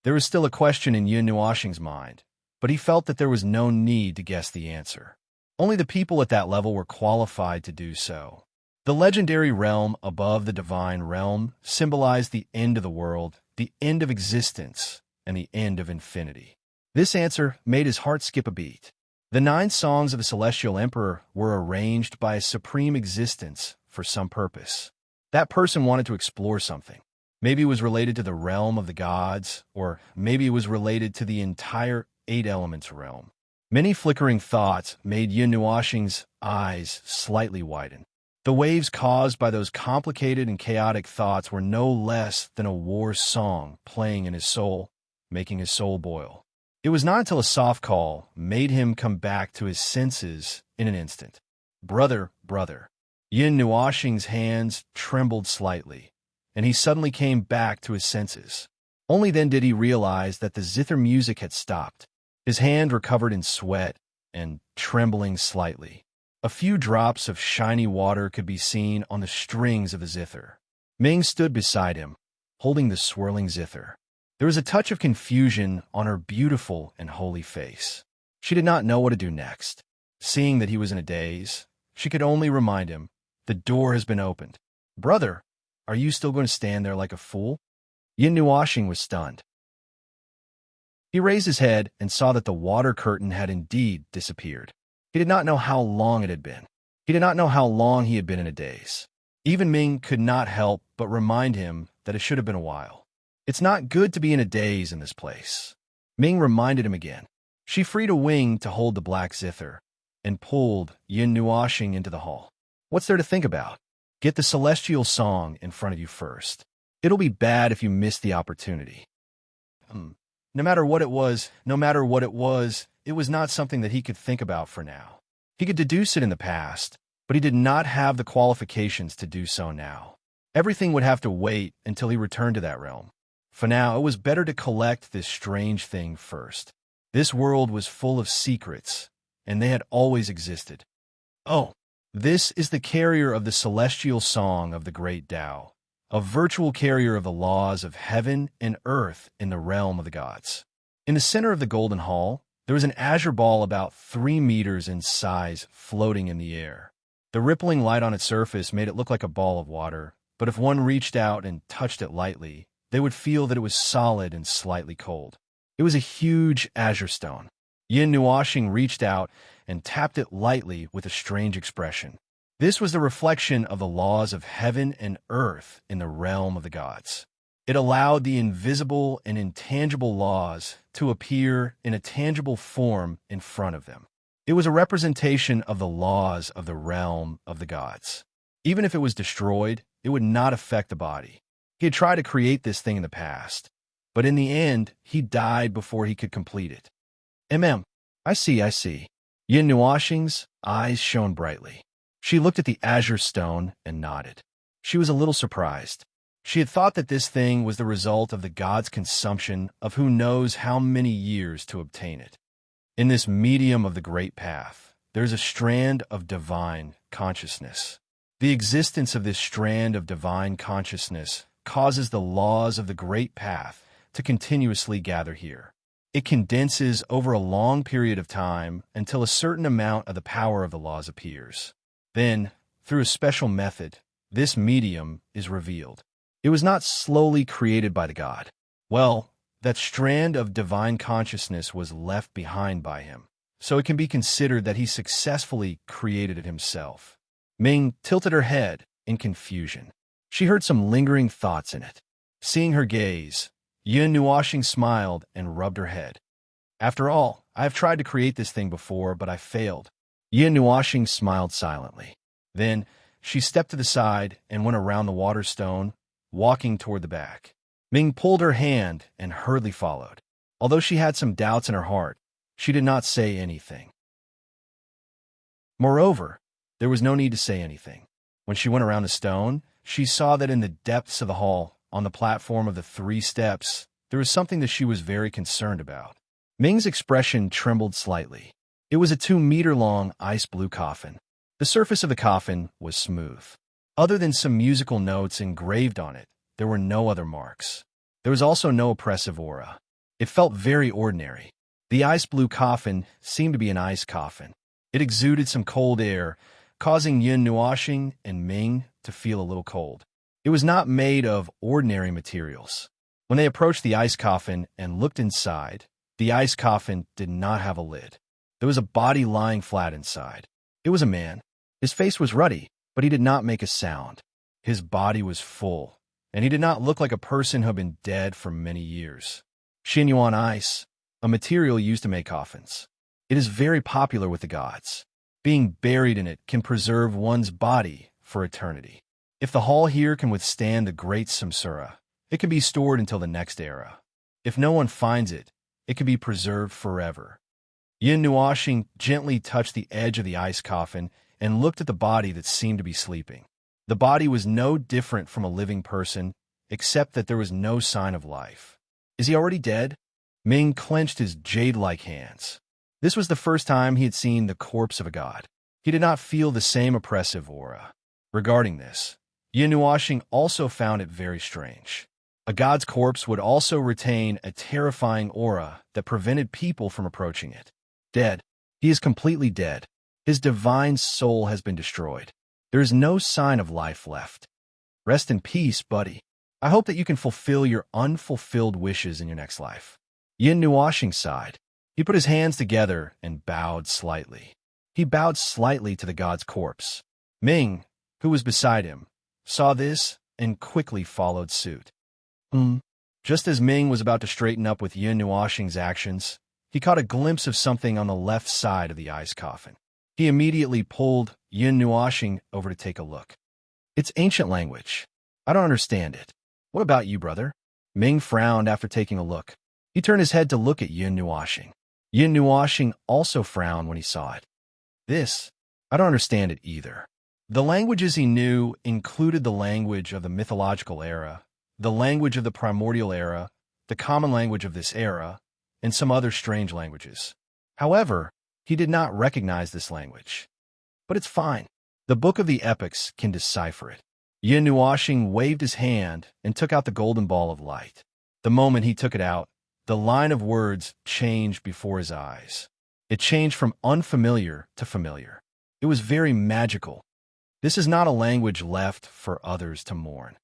S1: There was still a question in Yun Nuoxing's mind, but he felt that there was no need to guess the answer. Only the people at that level were qualified to do so. The legendary realm above the divine realm symbolized the end of the world, the end of existence, and the end of infinity. This answer made his heart skip a beat. The 9 songs of the Celestial Emperor were arranged by a supreme existence for some purpose. That person wanted to explore something. Maybe it was related to the realm of the gods, or maybe it was related to the entire 8 elements realm. Many flickering thoughts made Yun Nuoxing's eyes slightly widen. The waves caused by those complicated and chaotic thoughts were no less than a war song playing in his soul, making his soul boil. It was not until a soft call made him come back to his senses in an instant. Brother, brother. Yin Nuoxing's hands trembled slightly, and he suddenly came back to his senses. Only then did he realize that the zither music had stopped. His hand recovered in sweat and trembling slightly. A few drops of shiny water could be seen on the strings of the zither. Ming stood beside him, holding the swirling zither. There was a touch of confusion on her beautiful and holy face. She did not know what to do next. Seeing that he was in a daze, she could only remind him, "The door has been opened. Brother, are you still going to stand there like a fool?" Yin Nuoxing was stunned. He raised his head and saw that the water curtain had indeed disappeared. He did not know how long it had been. He did not know how long he had been in a daze. Even Ming could not help but remind him that it should have been a while. "It's not good to be in a daze in this place." Ming reminded him again. She freed a wing to hold the black zither and pulled Yin Nuoxing into the hall. "What's there to think about? Get the celestial song in front of you first. It'll be bad if you miss the opportunity." No matter what it was, it was not something that he could think about for now. He could deduce it in the past, but he did not have the qualifications to do so now. Everything would have to wait until he returned to that realm. For now, it was better to collect this strange thing first. This world was full of secrets, and they had always existed. Oh, this is the carrier of the celestial song of the great Tao, a virtual carrier of the laws of heaven and earth in the realm of the gods. In the center of the golden hall, there was an azure ball about 3 meters in size floating in the air. The rippling light on its surface made it look like a ball of water, but if one reached out and touched it lightly, they would feel that it was solid and slightly cold. It was a huge azure stone. Yin Nuoxing reached out and tapped it lightly with a strange expression. This was the reflection of the laws of heaven and earth in the realm of the gods. It allowed the invisible and intangible laws to appear in a tangible form in front of them. It was a representation of the laws of the realm of the gods. Even if it was destroyed, it would not affect the body. He had tried to create this thing in the past, but in the end, he died before he could complete it. I see. Yin Nuoxing's eyes shone brightly. She looked at the azure stone and nodded. She was a little surprised. She had thought that this thing was the result of the god's consumption of who knows how many years to obtain it. In this medium of the great path, there is a strand of divine consciousness. The existence of this strand of divine consciousness causes the laws of the great path to continuously gather here. It condenses over a long period of time until a certain amount of the power of the laws appears. Then, through a special method, this medium is revealed. It was not slowly created by the god. Well, that strand of divine consciousness was left behind by him, so it can be considered that he successfully created it himself. Ming tilted her head in confusion. She heard some lingering thoughts in it. Seeing her gaze, Yin Nuoxing smiled and rubbed her head. "After all, I have tried to create this thing before, but I failed." Yin Nuoxing smiled silently. Then she stepped to the side and went around the water stone, walking toward the back. Ming pulled her hand and hurriedly followed. Although she had some doubts in her heart, she did not say anything. Moreover, there was no need to say anything. When she went around the stone, she saw that in the depths of the hall, on the platform of the 3 steps, there was something that she was very concerned about. Ming's expression trembled slightly. It was a 2-meter-long ice blue coffin. The surface of the coffin was smooth. Other than some musical notes engraved on it, there were no other marks. There was also no oppressive aura. It felt very ordinary. The ice blue coffin seemed to be an ice coffin. It exuded some cold air, causing Yin Nuoxing and Ming to feel a little cold. It was not made of ordinary materials. When they approached the ice coffin and looked inside, the ice coffin did not have a lid. There was a body lying flat inside. It was a man. His face was ruddy, but he did not make a sound. His body was full, and he did not look like a person who had been dead for many years. Xinyuan ice, a material used to make coffins. It is very popular with the gods. Being buried in it can preserve one's body for eternity. If the hall here can withstand the great samsara, it can be stored until the next era. If no one finds it, it could be preserved forever. Yin Nuoxing gently touched the edge of the ice coffin and looked at the body that seemed to be sleeping. The body was no different from a living person, except that there was no sign of life. Is he already dead? Ming clenched his jade-like hands. This was the first time he had seen the corpse of a god. He did not feel the same oppressive aura. Regarding this, Yin Nuoxing also found it very strange. A god's corpse would also retain a terrifying aura that prevented people from approaching it. Dead. He is completely dead. His divine soul has been destroyed. There is no sign of life left. Rest in peace, buddy. I hope that you can fulfill your unfulfilled wishes in your next life. Yin Nuoxing sighed. He put his hands together and bowed slightly. He bowed slightly to the god's corpse. Ming, who was beside him, saw this and quickly followed suit. Just as Ming was about to straighten up with Yin Nuoxing's actions, he caught a glimpse of something on the left side of the ice coffin. He immediately pulled Yin Nuoxing over to take a look. It's ancient language. I don't understand it. What about you, brother? Ming frowned after taking a look. He turned his head to look at Yin Nuoxing. Yin Nuoxing also frowned when he saw it. I don't understand it either. The languages he knew included the language of the mythological era, the language of the primordial era, the common language of this era, and some other strange languages. However, he did not recognize this language. But it's fine. The Book of the Epics can decipher it. Yin Nuoxing waved his hand and took out the golden ball of light. The moment he took it out, the line of words changed before his eyes. It changed from unfamiliar to familiar. It was very magical. This is not a language left for others to mourn.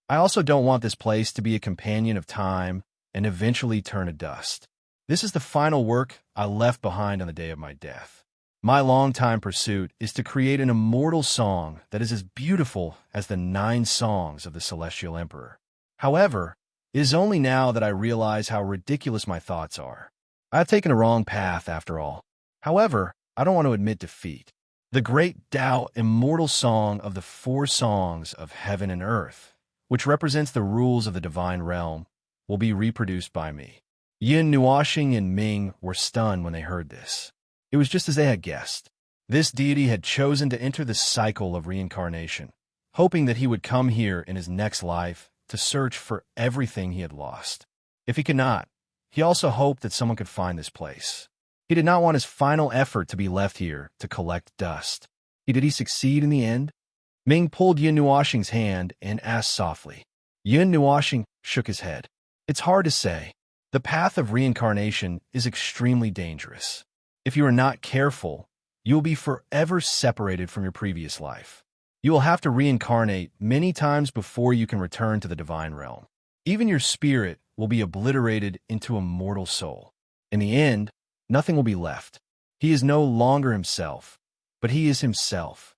S1: I also don't want this place to be a companion of time and eventually turn to dust. This is the final work I left behind on the day of my death. My long-time pursuit is to create an immortal song that is as beautiful as the 9 songs of the Celestial Emperor. However, it is only now that I realize how ridiculous my thoughts are. I have taken a wrong path after all. However, I don't want to admit defeat. The great Tao immortal song of the 4 songs of heaven and earth, which represents the rules of the divine realm, will be reproduced by me. Yin Nuoxing and Ming were stunned when they heard this. It was just as they had guessed. This deity had chosen to enter the cycle of reincarnation, hoping that he would come here in his next life to search for everything he had lost. If he could not, he also hoped that someone could find this place. He did not want his final effort to be left here to collect dust. Did he succeed in the end? Ming pulled Yin Nuoxing's hand and asked softly. Yin Nuoxing shook his head. It's hard to say. The path of reincarnation is extremely dangerous. If you are not careful, you will be forever separated from your previous life. You will have to reincarnate many times before you can return to the divine realm. Even your spirit will be obliterated into a mortal soul. In the end, nothing will be left. He is no longer himself, but he is himself.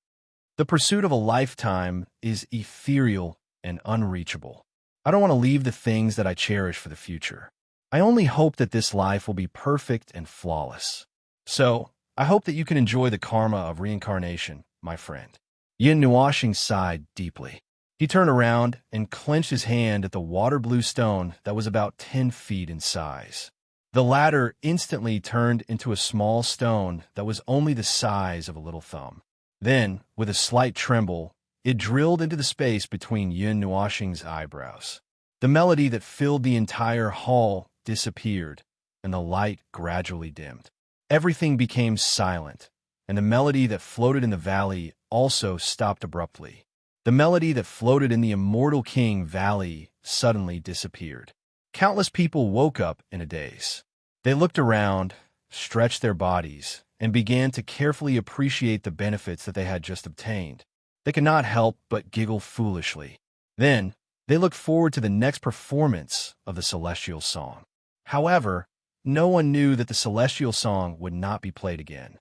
S1: The pursuit of a lifetime is ethereal and unreachable. I don't want to leave the things that I cherish for the future. I only hope that this life will be perfect and flawless. So, I hope that you can enjoy the karma of reincarnation, my friend. Yin Nuoxing sighed deeply. He turned around and clenched his hand at the water blue stone that was about 10 feet in size. The latter instantly turned into a small stone that was only the size of a little thumb. Then, with a slight tremble, it drilled into the space between Yin Nuoxing's eyebrows. The melody that filled the entire hall disappeared, and the light gradually dimmed. Everything became silent, and the melody that floated in the valley also stopped abruptly. The melody that floated in the Immortal King Valley suddenly disappeared. Countless people woke up in a daze. They looked around, stretched their bodies, and began to carefully appreciate the benefits that they had just obtained. They could not help but giggle foolishly. Then, they looked forward to the next performance of the Celestial Song. However, no one knew that the Celestial Song would not be played again.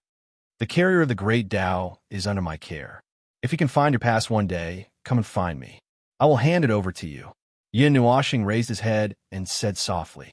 S1: The carrier of the great Tao is under my care. If you can find your past one day, come and find me. I will hand it over to you. Yin Nuoxing raised his head and said softly.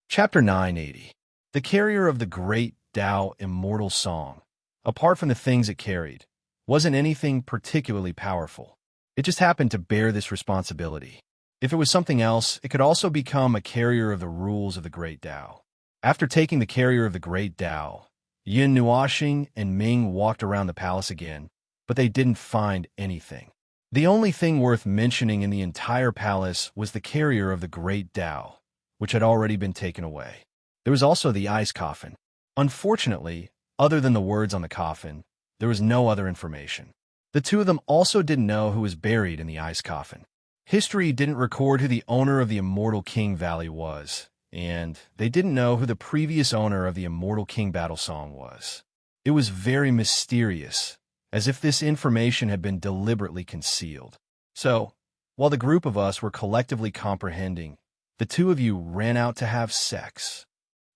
S1: Chapter 980. The carrier of the great Tao immortal song, apart from the things it carried, wasn't anything particularly powerful. It just happened to bear this responsibility. If it was something else, it could also become a carrier of the rules of the Great Tao. After taking the carrier of the Great Tao, Yin Nuoxing and Ming walked around the palace again, but they didn't find anything. The only thing worth mentioning in the entire palace was the carrier of the Great Tao, which had already been taken away. There was also the ice coffin. Unfortunately, other than the words on the coffin, there was no other information. The two of them also didn't know who was buried in the ice coffin. History didn't record who the owner of the Immortal King Valley was, and they didn't know who the previous owner of the Immortal King Battle Song was. It was very mysterious, as if this information had been deliberately concealed. So, while the group of us were collectively comprehending, the two of you ran out to have sex.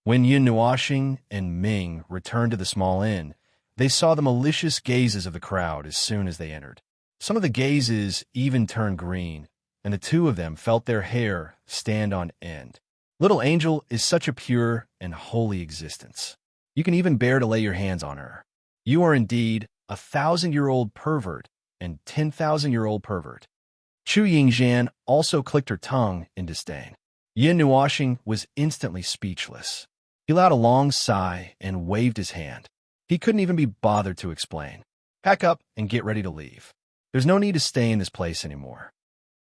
S1: When Yin Nuoxing and Ming returned to the small inn, they saw the malicious gazes of the crowd as soon as they entered. Some of the gazes even turned green, and the two of them felt their hair stand on end. Little Angel is such a pure and holy existence. You can even bear to lay your hands on her. You are indeed 1,000-year-old pervert and 10,000-year-old pervert. Chu Yingzhan also clicked her tongue in disdain. Yin Nuoxing was instantly speechless. He let out a long sigh and waved his hand. He couldn't even be bothered to explain. Pack up and get ready to leave. There's no need to stay in this place anymore.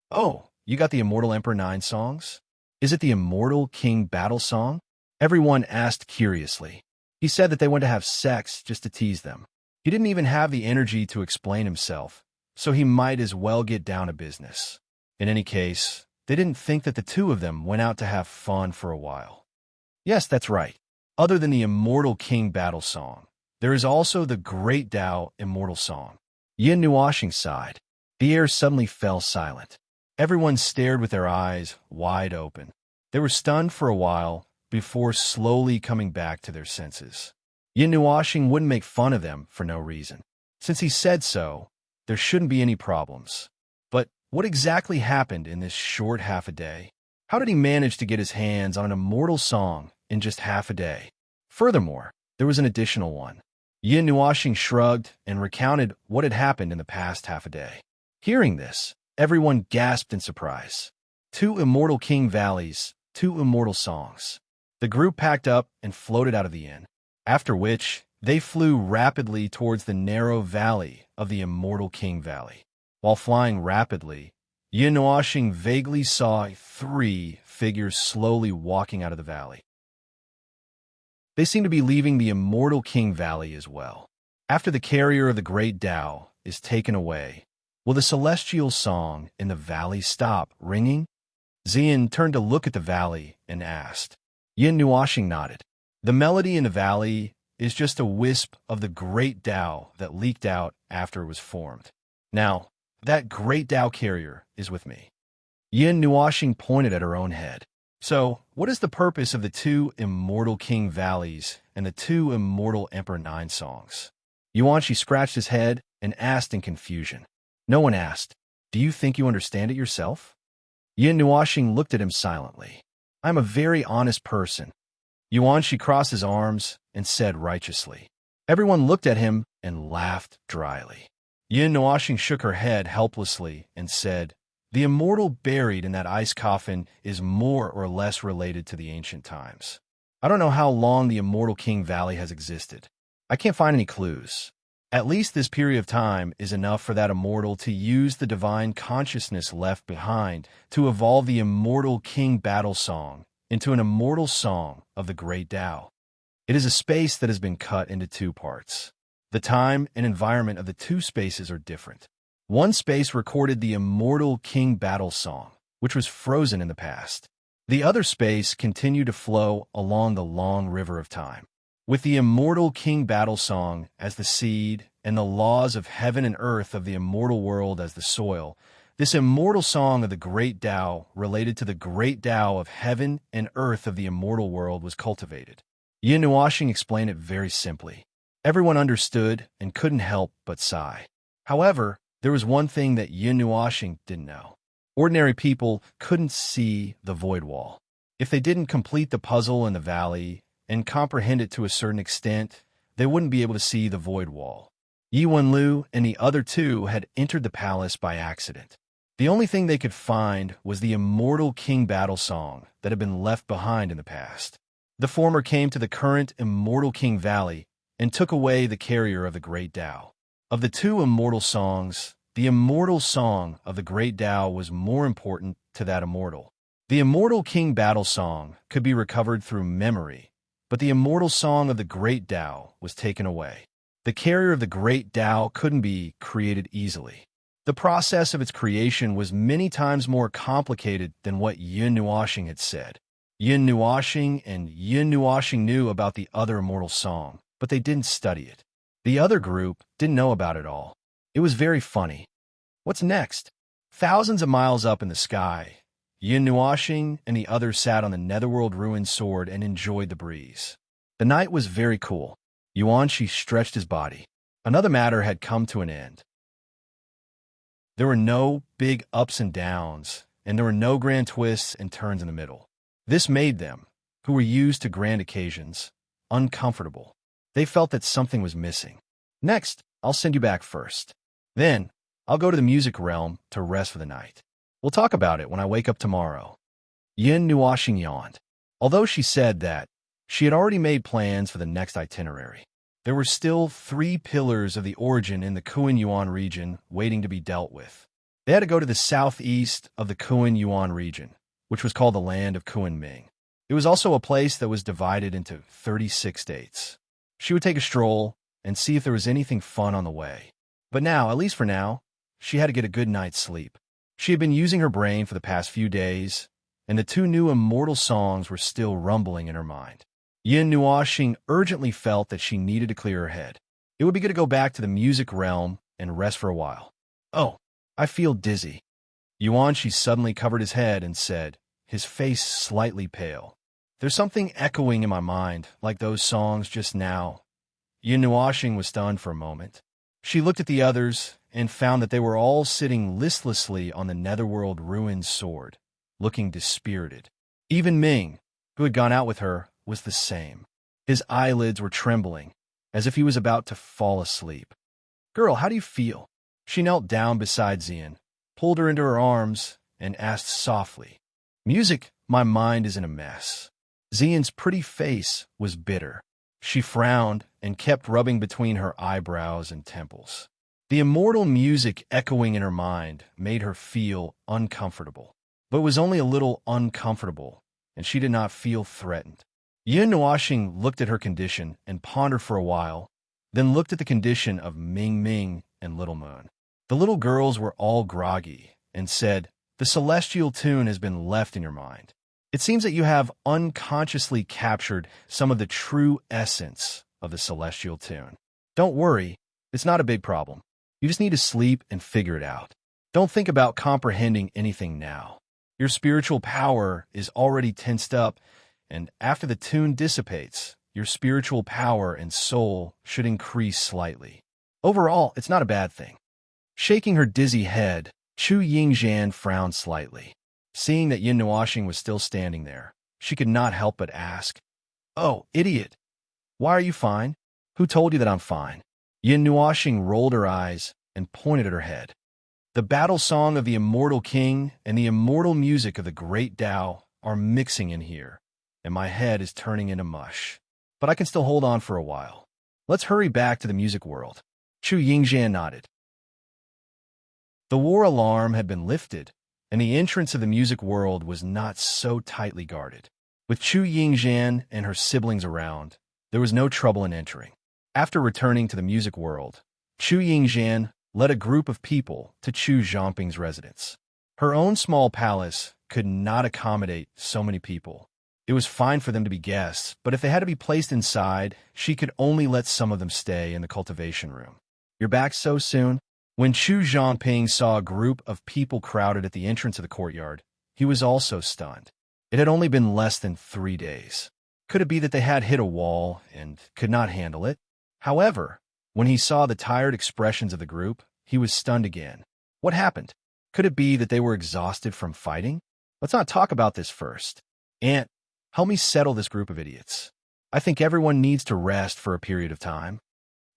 S1: Oh, you got the Immortal Emperor 9 songs? Is it the Immortal King Battle Song? Everyone asked curiously. He said that they went to have sex just to tease them. He didn't even have the energy to explain himself, so he might as well get down to business. In any case, they didn't think that the two of them went out to have fun for a while. Yes, that's right. Other than the Immortal King Battle Song, there is also the Great Tao Immortal Song. Yin Nuoxing sighed. The air suddenly fell silent. Everyone stared with their eyes wide open. They were stunned for a while before slowly coming back to their senses. Yin Nuoxing wouldn't make fun of them for no reason. Since he said so, there shouldn't be any problems. But what exactly happened in this short half a day? How did he manage to get his hands on an immortal song in just half a day? Furthermore, there was an additional one. Yin Nuoxing shrugged and recounted what had happened in the past half a day. Hearing this, everyone gasped in surprise. 2 Immortal King Valleys, 2 immortal songs. The group packed up and floated out of the inn, after which they flew rapidly towards the narrow valley of the Immortal King Valley. While flying rapidly, Yin Nuoxing vaguely saw 3 figures slowly walking out of the valley. They seemed to be leaving the Immortal King Valley as well. After the carrier of the Great Tao is taken away, will the celestial song in the valley stop ringing? Xian turned to look at the valley and asked. Yin Nuoxing nodded. The melody in the valley is just a wisp of the Great Tao that leaked out after it was formed. Now, that Great Tao carrier is with me. Yin Nuoxing pointed at her own head. So, what is the purpose of the 2 Immortal King Valleys and the 2 Immortal Emperor 9 songs? Yuanqi scratched his head and asked in confusion. No one asked, do you think you understand it yourself? Yin Nuoxing looked at him silently. I'm a very honest person. Yuanqi crossed his arms and said righteously. Everyone looked at him and laughed dryly. Yin Nuoxing shook her head helplessly and said, the immortal buried in that ice coffin is more or less related to the ancient times. I don't know how long the Immortal King Valley has existed. I can't find any clues. At least this period of time is enough for that immortal to use the divine consciousness left behind to evolve the Immortal King Battle Song into an immortal song of the Great Tao. It is a space that has been cut into 2 parts. The time and environment of the 2 spaces are different. One space recorded the Immortal King Battle Song, which was frozen in the past. The other space continued to flow along the long river of time. With the Immortal King Battle Song as the seed and the laws of heaven and earth of the immortal world as the soil, this immortal song of the Great Tao related to the Great Tao of heaven and earth of the immortal world was cultivated. Yin Nuoxing explained it very simply. Everyone understood and couldn't help but sigh. However, there was one thing that Yin Nuoxing didn't know. Ordinary people couldn't see the void wall. If they didn't complete the puzzle in the valley and comprehend it to a certain extent, they wouldn't be able to see the void wall. Yi Wenlu and the other 2 had entered the palace by accident. The only thing they could find was the immortal king battle song that had been left behind in the past. The former came to the current immortal king valley and took away the carrier of the great Tao. Of the two immortal songs, the immortal song of the great Tao was more important to that immortal. The immortal king battle song could be recovered through memory, but the immortal song of the great Tao was taken away. The carrier of the great Tao couldn't be created easily. The process of its creation was many times more complicated than what Yin Nuoxing had said. Yin Nuoxing knew about the other immortal song, but they didn't study it. The other group didn't know about it all. It was very funny. What's next? Thousands of miles up in the sky, Yin Nuoxing and the others sat on the netherworld ruined sword and enjoyed the breeze. The night was very cool. Yuanqi stretched his body. Another matter had come to an end. There were no big ups and downs, and there were no grand twists and turns in the middle. This made them, who were used to grand occasions, uncomfortable. They felt that something was missing. Next, I'll send you back first. Then, I'll go to the music realm to rest for the night. We'll talk about it when I wake up tomorrow. Yin Nuoxing yawned. Although she said that, she had already made plans for the next itinerary. There were still 3 pillars of the origin in the Kuan-Yuan region waiting to be dealt with. They had to go to the southeast of the Kuan-Yuan region, which was called the land of Kuan-Ming. It was also a place that was divided into 36 states. She would take a stroll and see if there was anything fun on the way. But now, at least for now, she had to get a good night's sleep. She had been using her brain for the past few days, and the 2 new immortal songs were still rumbling in her mind. Yin Nuoxing urgently felt that she needed to clear her head. It would be good to go back to the music realm and rest for a while. Oh, I feel dizzy. Yuanqi suddenly covered his head and said, his face slightly pale. There's something echoing in my mind, like those songs just now. Yin Nuoxing was stunned for a moment. She looked at the others and found that they were all sitting listlessly on the netherworld ruined sword, looking dispirited. Even Ming, who had gone out with her, was the same. His eyelids were trembling, as if he was about to fall asleep. Girl, how do you feel? She knelt down beside Xian, pulled her into her arms, and asked softly. Music, my mind is in a mess. Xian's pretty face was bitter. She frowned and kept rubbing between her eyebrows and temples. The immortal music echoing in her mind made her feel uncomfortable, but it was only a little uncomfortable, and she did not feel threatened. Yin Nuoxing looked at her condition and pondered for a while, then looked at the condition of Ming Ming and Little Moon. The little girls were all groggy and said, the celestial tune has been left in your mind. It seems that you have unconsciously captured some of the true essence of the celestial tune. Don't worry, it's not a big problem. You just need to sleep and figure it out. Don't think about comprehending anything now. Your spiritual power is already tensed up, and after the tune dissipates, your spiritual power and soul should increase slightly. Overall, it's not a bad thing. Shaking her dizzy head, Chu Yingzhan frowned slightly. Seeing that Yin Nuoxing was still standing there, she could not help but ask, Oh, idiot! Why are you fine? Who told you that I'm fine? Yin Nuoxing rolled her eyes and pointed at her head. The battle song of the immortal king and the immortal music of the great Tao are mixing in here, and my head is turning into mush. But I can still hold on for a while. Let's hurry back to the music world. Chu Yingzhan nodded. The war alarm had been lifted, and the entrance of the music world was not so tightly guarded. With Chu Yingzhan and her siblings around, there was no trouble in entering. After returning to the music world, Chu Yingzhan led a group of people to Chu Zhangping's residence. Her own small palace could not accommodate so many people. It was fine for them to be guests, but if they had to be placed inside, she could only let some of them stay in the cultivation room. You're back so soon? When Chu Zhangping saw a group of people crowded at the entrance of the courtyard, he was also stunned. It had only been less than 3 days. Could it be that they had hit a wall and could not handle it? However, when he saw the tired expressions of the group, he was stunned again. What happened? Could it be that they were exhausted from fighting? Let's not talk about this first. Aunt, help me settle this group of idiots. I think everyone needs to rest for a period of time.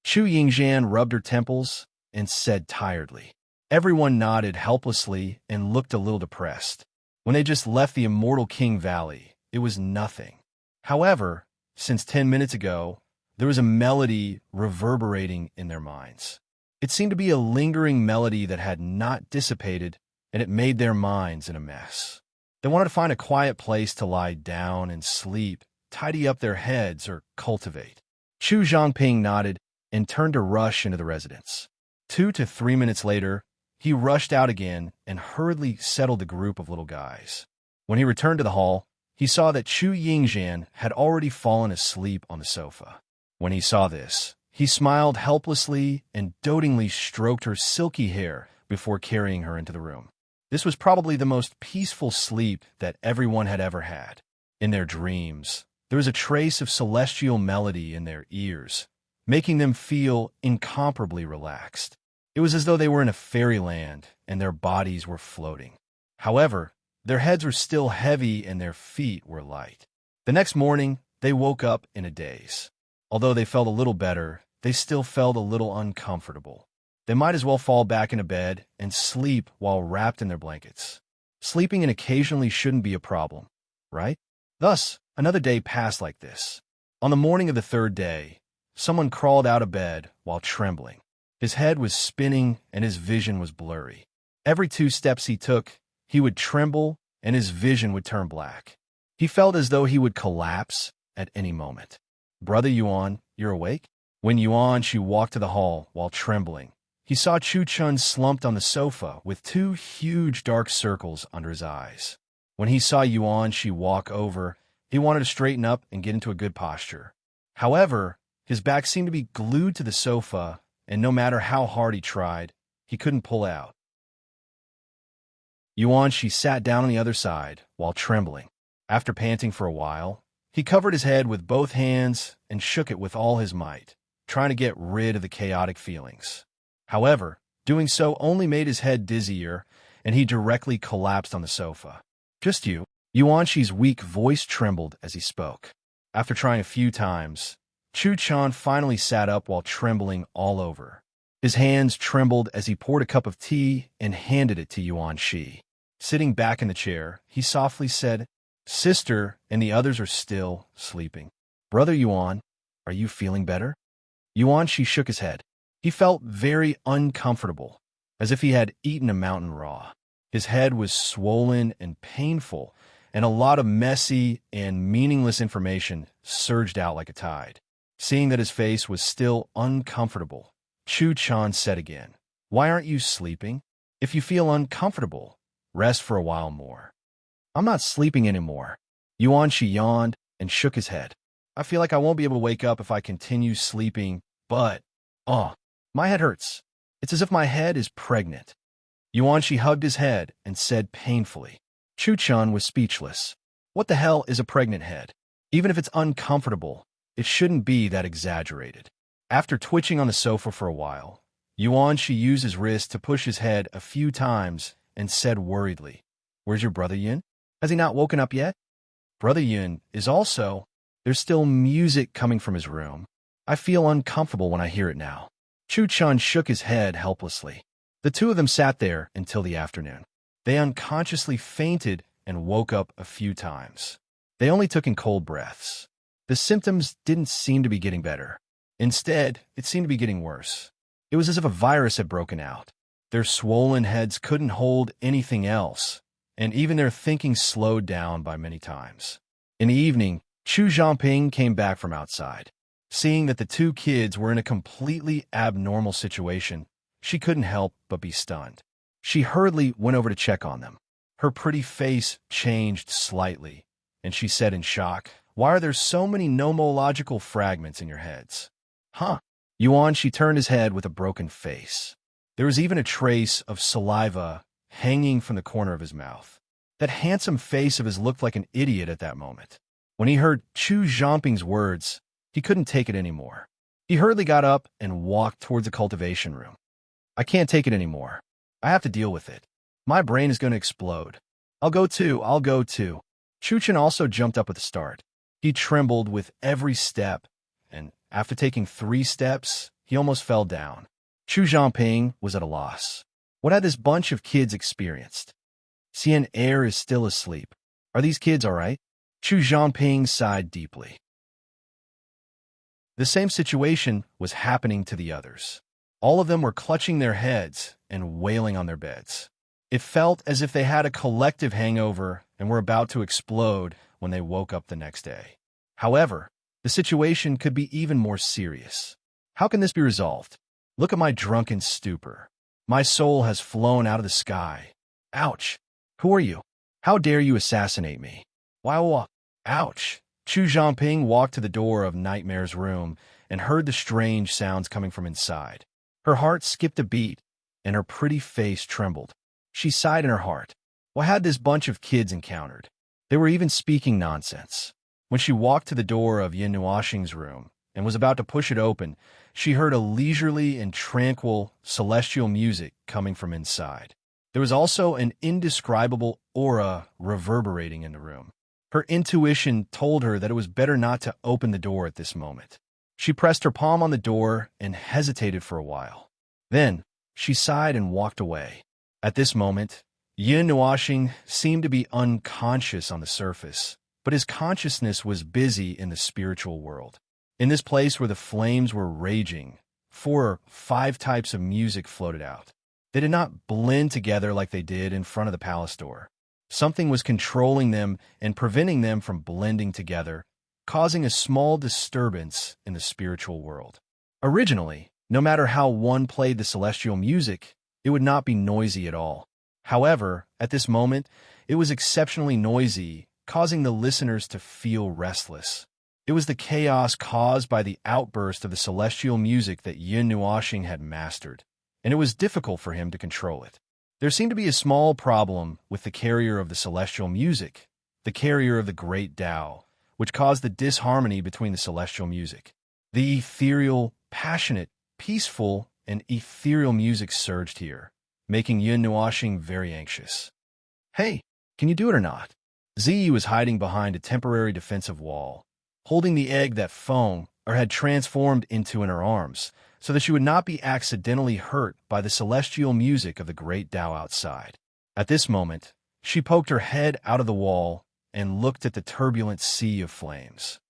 S1: Chu Yingzhan rubbed her temples and said tiredly, Everyone nodded helplessly and looked a little depressed. When they just left the Immortal King Valley, it was nothing. However, since 10 minutes ago, there was a melody reverberating in their minds. It seemed to be a lingering melody that had not dissipated, and it made their minds in a mess. They wanted to find a quiet place to lie down and sleep, tidy up their heads, or cultivate. Chu Zhangping nodded and turned to rush into the residence. 2 to 3 minutes later, he rushed out again and hurriedly settled the group of little guys. When he returned to the hall, he saw that Chu Yingzhan had already fallen asleep on the sofa. When he saw this, he smiled helplessly and dotingly stroked her silky hair before carrying her into the room. This was probably the most peaceful sleep that everyone had ever had. In their dreams, there was a trace of celestial melody in their ears, making them feel incomparably relaxed. It was as though they were in a fairyland and their bodies were floating. However, their heads were still heavy and their feet were light. The next morning, they woke up in a daze. Although they felt a little better, they still felt a little uncomfortable. They might as well fall back into bed and sleep while wrapped in their blankets. Sleeping in occasionally shouldn't be a problem, right? Thus, another day passed like this. On the morning of the third day, someone crawled out of bed while trembling. His head was spinning and his vision was blurry. Every 2 steps he took, he would tremble and his vision would turn black. He felt as though he would collapse at any moment. "Brother Yuan, you're awake?" When Yuan she walked to the hall while trembling, he saw Chu Chun slumped on the sofa with 2 huge dark circles under his eyes. When he saw Yuan she walk over, he wanted to straighten up and get into a good posture. However, his back seemed to be glued to the sofa, and no matter how hard he tried, he couldn't pull out. Yuan she sat down on the other side while trembling. After panting for a while, he covered his head with both hands and shook it with all his might, trying to get rid of the chaotic feelings. However, doing so only made his head dizzier, and he directly collapsed on the sofa. "Just you." Yuan Shi's weak voice trembled as he spoke. After trying a few times, Chu Chan finally sat up while trembling all over. His hands trembled as he poured a cup of tea and handed it to Yuan Shi. Sitting back in the chair, he softly said, "Sister and the others are still sleeping. Brother Yuan, are you feeling better?" Yuan Shi shook his head. He felt very uncomfortable, as if he had eaten a mountain raw. His head was swollen and painful, and a lot of messy and meaningless information surged out like a tide. Seeing that his face was still uncomfortable, Chu Chan said again, "Why aren't you sleeping? If you feel uncomfortable, rest for a while more." "I'm not sleeping anymore." Yuan Shi yawned and shook his head. "I feel like I won't be able to wake up if I continue sleeping, but, my head hurts. It's as if my head is pregnant." Yuan Shi hugged his head and said painfully. Chu Chun was speechless. What the hell is a pregnant head? Even if it's uncomfortable, it shouldn't be that exaggerated. After twitching on the sofa for a while, Yuan Shi used his wrist to push his head a few times and said worriedly, "Where's your brother Yun? Has he not woken up yet?" "Brother Yun is also... There's still music coming from his room. I feel uncomfortable when I hear it now." Chu Chun shook his head helplessly. The two of them sat there until the afternoon. They unconsciously fainted and woke up a few times. They only took in cold breaths. The symptoms didn't seem to be getting better. Instead, it seemed to be getting worse. It was as if a virus had broken out. Their swollen heads couldn't hold anything else, and even their thinking slowed down by many times. In the evening, Chu Zhangping came back from outside. Seeing that the two kids were in a completely abnormal situation, she couldn't help but be stunned. She hurriedly went over to check on them. Her pretty face changed slightly, and she said in shock, "Why are there so many nomological fragments in your heads?" "Huh?" Yuan Shi turned his head with a broken face. There was even a trace of saliva hanging from the corner of his mouth. That handsome face of his looked like an idiot at that moment. When he heard Chu Zhangping's words, he couldn't take it anymore. He hurriedly got up and walked towards the cultivation room. "I can't take it anymore. I have to deal with it. My brain is going to explode. I'll go too. Chu Chen also jumped up at the start. He trembled with every step, and after taking 3 steps, he almost fell down. Chu Zhangping was at a loss. What had this bunch of kids experienced? Xian Air is still asleep. Are these kids all right? Chu Zhangping sighed deeply. The same situation was happening to the others. All of them were clutching their heads and wailing on their beds. It felt as if they had a collective hangover and were about to explode when they woke up the next day. However, the situation could be even more serious. How can this be resolved? Look at my drunken stupor. My soul has flown out of the sky. Ouch! Who are you? How dare you assassinate me? Wow! Ouch! Chu Zhangping walked to the door of Nightmare's room and heard the strange sounds coming from inside. Her heart skipped a beat, and her pretty face trembled. She sighed in her heart. What had this bunch of kids encountered? They were even speaking nonsense. When she walked to the door of Yin Nuoxing's room and was about to push it open, she heard a leisurely and tranquil celestial music coming from inside. There was also an indescribable aura reverberating in the room. Her intuition told her that it was better not to open the door at this moment. She pressed her palm on the door and hesitated for a while. Then, she sighed and walked away. At this moment, Yin Nuoxing seemed to be unconscious on the surface, but his consciousness was busy in the spiritual world. In this place where the flames were raging, 4 or 5 types of music floated out. They did not blend together like they did in front of the palace door. Something was controlling them and preventing them from blending together, causing a small disturbance in the spiritual world. Originally, no matter how one played the celestial music, it would not be noisy at all. However, at this moment, it was exceptionally noisy, causing the listeners to feel restless. It was the chaos caused by the outburst of the celestial music that Yin Nuoxing had mastered, and it was difficult for him to control it. There seemed to be a small problem with the carrier of the celestial music, the carrier of the great Tao, which caused the disharmony between the celestial music. The ethereal, passionate, peaceful, and ethereal music surged here, making Yin Nuoxing very anxious. Hey, can you do it or not? Ziyi was hiding behind a temporary defensive wall, holding the egg that Feng had transformed into in her arms, so that she would not be accidentally hurt by the celestial music of the great Tao outside. At this moment, she poked her head out of the wall and looked at the turbulent sea of flames.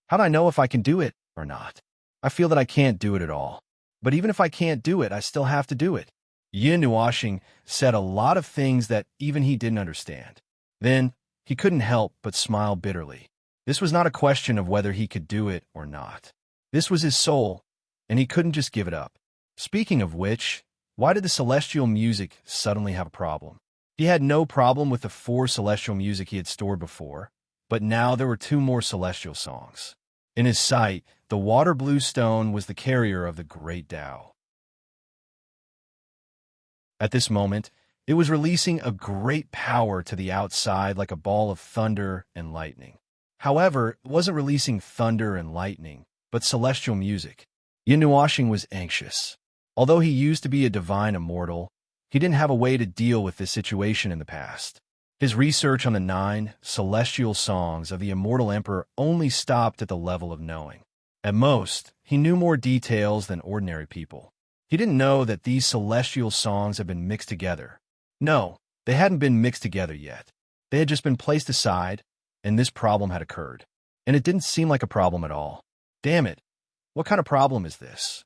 S1: How do I know if I can do it or not? I feel that I can't do it at all. But even if I can't do it, I still have to do it. Yin Nuoxing said a lot of things that even he didn't understand. Then, he couldn't help but smile bitterly. This was not a question of whether he could do it or not. This was his soul, and he couldn't just give it up. Speaking of which, why did the celestial music suddenly have a problem? He had no problem with the 4 celestial music he had stored before, but now there were 2 more celestial songs. In his sight, the water blue stone was the carrier of the great Tao. At this moment, it was releasing a great power to the outside like a ball of thunder and lightning. However, it wasn't releasing thunder and lightning, but celestial music. Yin Nuoxing was anxious. Although he used to be a divine immortal, he didn't have a way to deal with this situation in the past. His research on the 9 celestial songs of the immortal emperor only stopped at the level of knowing. At most, he knew more details than ordinary people. He didn't know that these celestial songs had been mixed together. No, they hadn't been mixed together yet. They had just been placed aside, and this problem had occurred. And it didn't seem like a problem at all. Damn it, what kind of problem is this?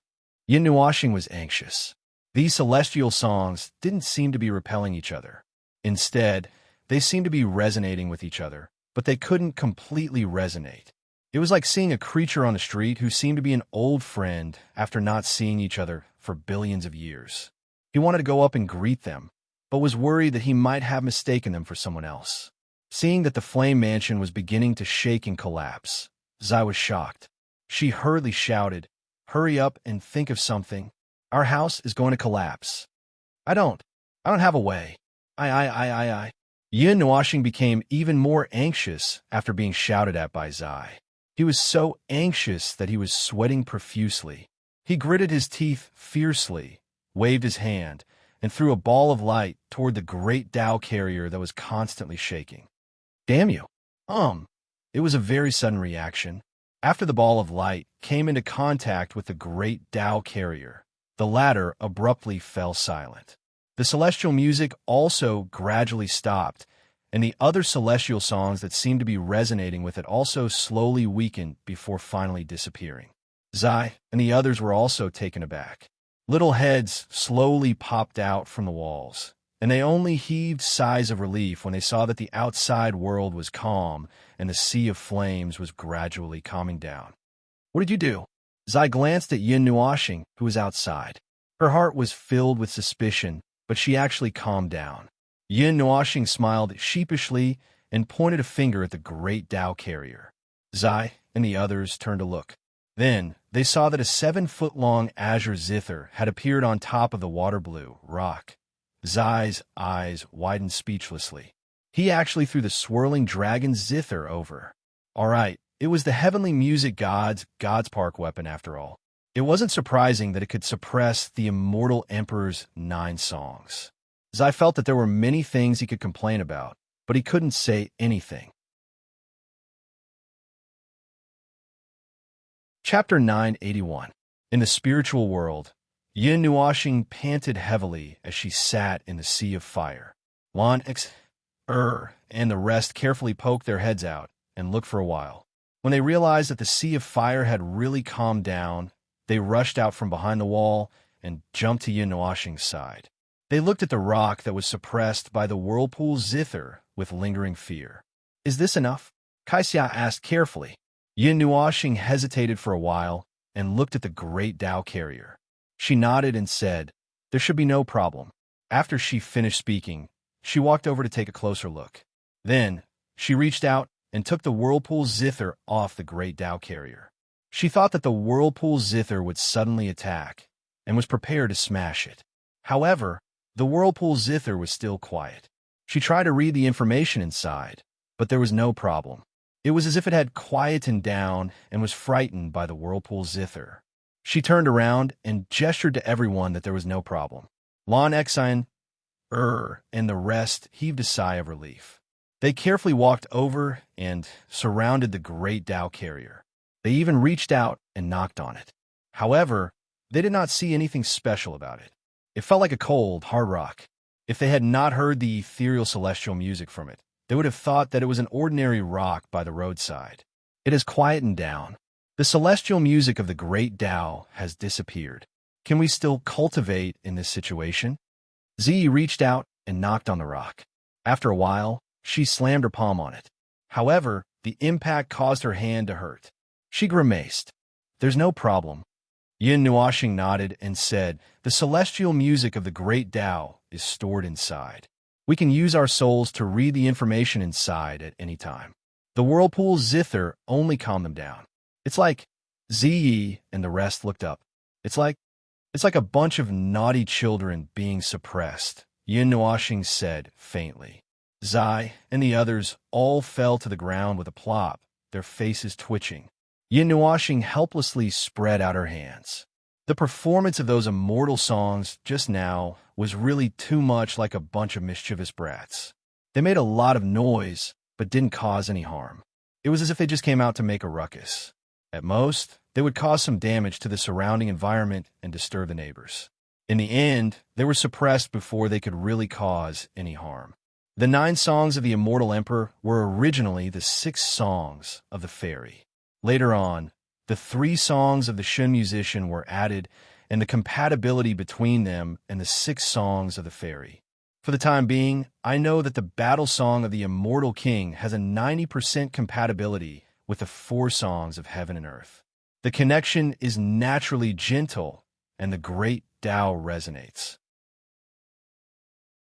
S1: Yin Nuoxing was anxious. These celestial songs didn't seem to be repelling each other. Instead, they seemed to be resonating with each other, but they couldn't completely resonate. It was like seeing a creature on the street who seemed to be an old friend after not seeing each other for billions of years. He wanted to go up and greet them, but was worried that he might have mistaken them for someone else. Seeing that the flame mansion was beginning to shake and collapse, Zai was shocked. She hurriedly shouted, "Hurry up and think of something. Our house is going to collapse." I don't have a way. I. Yin Nuoxing became even more anxious after being shouted at by Zai. He was so anxious that he was sweating profusely. He gritted his teeth fiercely, waved his hand, and threw a ball of light toward the great Tao carrier that was constantly shaking. Damn you. It was a very sudden reaction. After the ball of light came into contact with the great Tao carrier, the latter abruptly fell silent. The celestial music also gradually stopped, and the other celestial songs that seemed to be resonating with it also slowly weakened before finally disappearing. Zai and the others were also taken aback. Little heads slowly popped out from the walls, and they only heaved sighs of relief when they saw that the outside world was calm and the sea of flames was gradually calming down. "What did you do?" Zai glanced at Yin Nuoxing, who was outside. Her heart was filled with suspicion, but she actually calmed down. Yin Nuoxing smiled sheepishly and pointed a finger at the great Tao carrier. Zai and the others turned to look. Then they saw that a 7-foot-long azure zither had appeared on top of the water-blue rock. Zai's eyes widened speechlessly. He actually threw the swirling dragon zither over. All right, it was the heavenly music god's park weapon after all. It wasn't surprising that it could suppress the immortal emperor's 9 songs. Zai felt that there were many things he could complain about, but he couldn't say anything. Chapter 981. In the spiritual world, Yin Nuoxing panted heavily as she sat in the sea of fire. Lan and the rest carefully poked their heads out and looked for a while. When they realized that the sea of fire had really calmed down, they rushed out from behind the wall and jumped to Yin Nuoxing's side. They looked at the rock that was suppressed by the whirlpool zither with lingering fear. "Is this enough?" Kaixia asked carefully. Yin Nuoxing hesitated for a while and looked at the great Tao carrier. She nodded and said, "There should be no problem." After she finished speaking, she walked over to take a closer look. Then, she reached out and took the whirlpool zither off the great Tao carrier. She thought that the whirlpool zither would suddenly attack and was prepared to smash it. However, the whirlpool zither was still quiet. She tried to read the information inside, but there was no problem. It was as if it had quietened down and was frightened by the whirlpool zither. She turned around and gestured to everyone that there was no problem. Lan Exine, and the rest heaved a sigh of relief. They carefully walked over and surrounded the great Tao carrier. They even reached out and knocked on it. However, they did not see anything special about it. It felt like a cold, hard rock. If they had not heard the ethereal celestial music from it, they would have thought that it was an ordinary rock by the roadside. It has quietened down. The celestial music of the great Tao has disappeared. Can we still cultivate in this situation? Zi reached out and knocked on the rock. After a while, she slammed her palm on it. However, the impact caused her hand to hurt. She grimaced. "There's no problem." Yin Nuoxing nodded and said, "The celestial music of the great Tao is stored inside. We can use our souls to read the information inside at any time. The whirlpool zither only calmed them down. It's like..." Ziyi and the rest looked up. It's like a bunch of naughty children being suppressed," Yin Nuoxing said faintly. Zai and the others all fell to the ground with a plop, their faces twitching. Yin Nuoxing helplessly spread out her hands. The performance of those immortal songs just now was really too much like a bunch of mischievous brats. They made a lot of noise, but didn't cause any harm. It was as if they just came out to make a ruckus. At most, they would cause some damage to the surrounding environment and disturb the neighbors. In the end, they were suppressed before they could really cause any harm. The 9 songs of the Immortal Emperor were originally the 6 songs of the fairy. Later on, the 3 songs of the Shun musician were added, and the compatibility between them and the 6 songs of the fairy. For the time being, I know that the battle song of the Immortal King has a 90% compatibility with the 4 songs of heaven and earth. The connection is naturally gentle, and the great Tao resonates.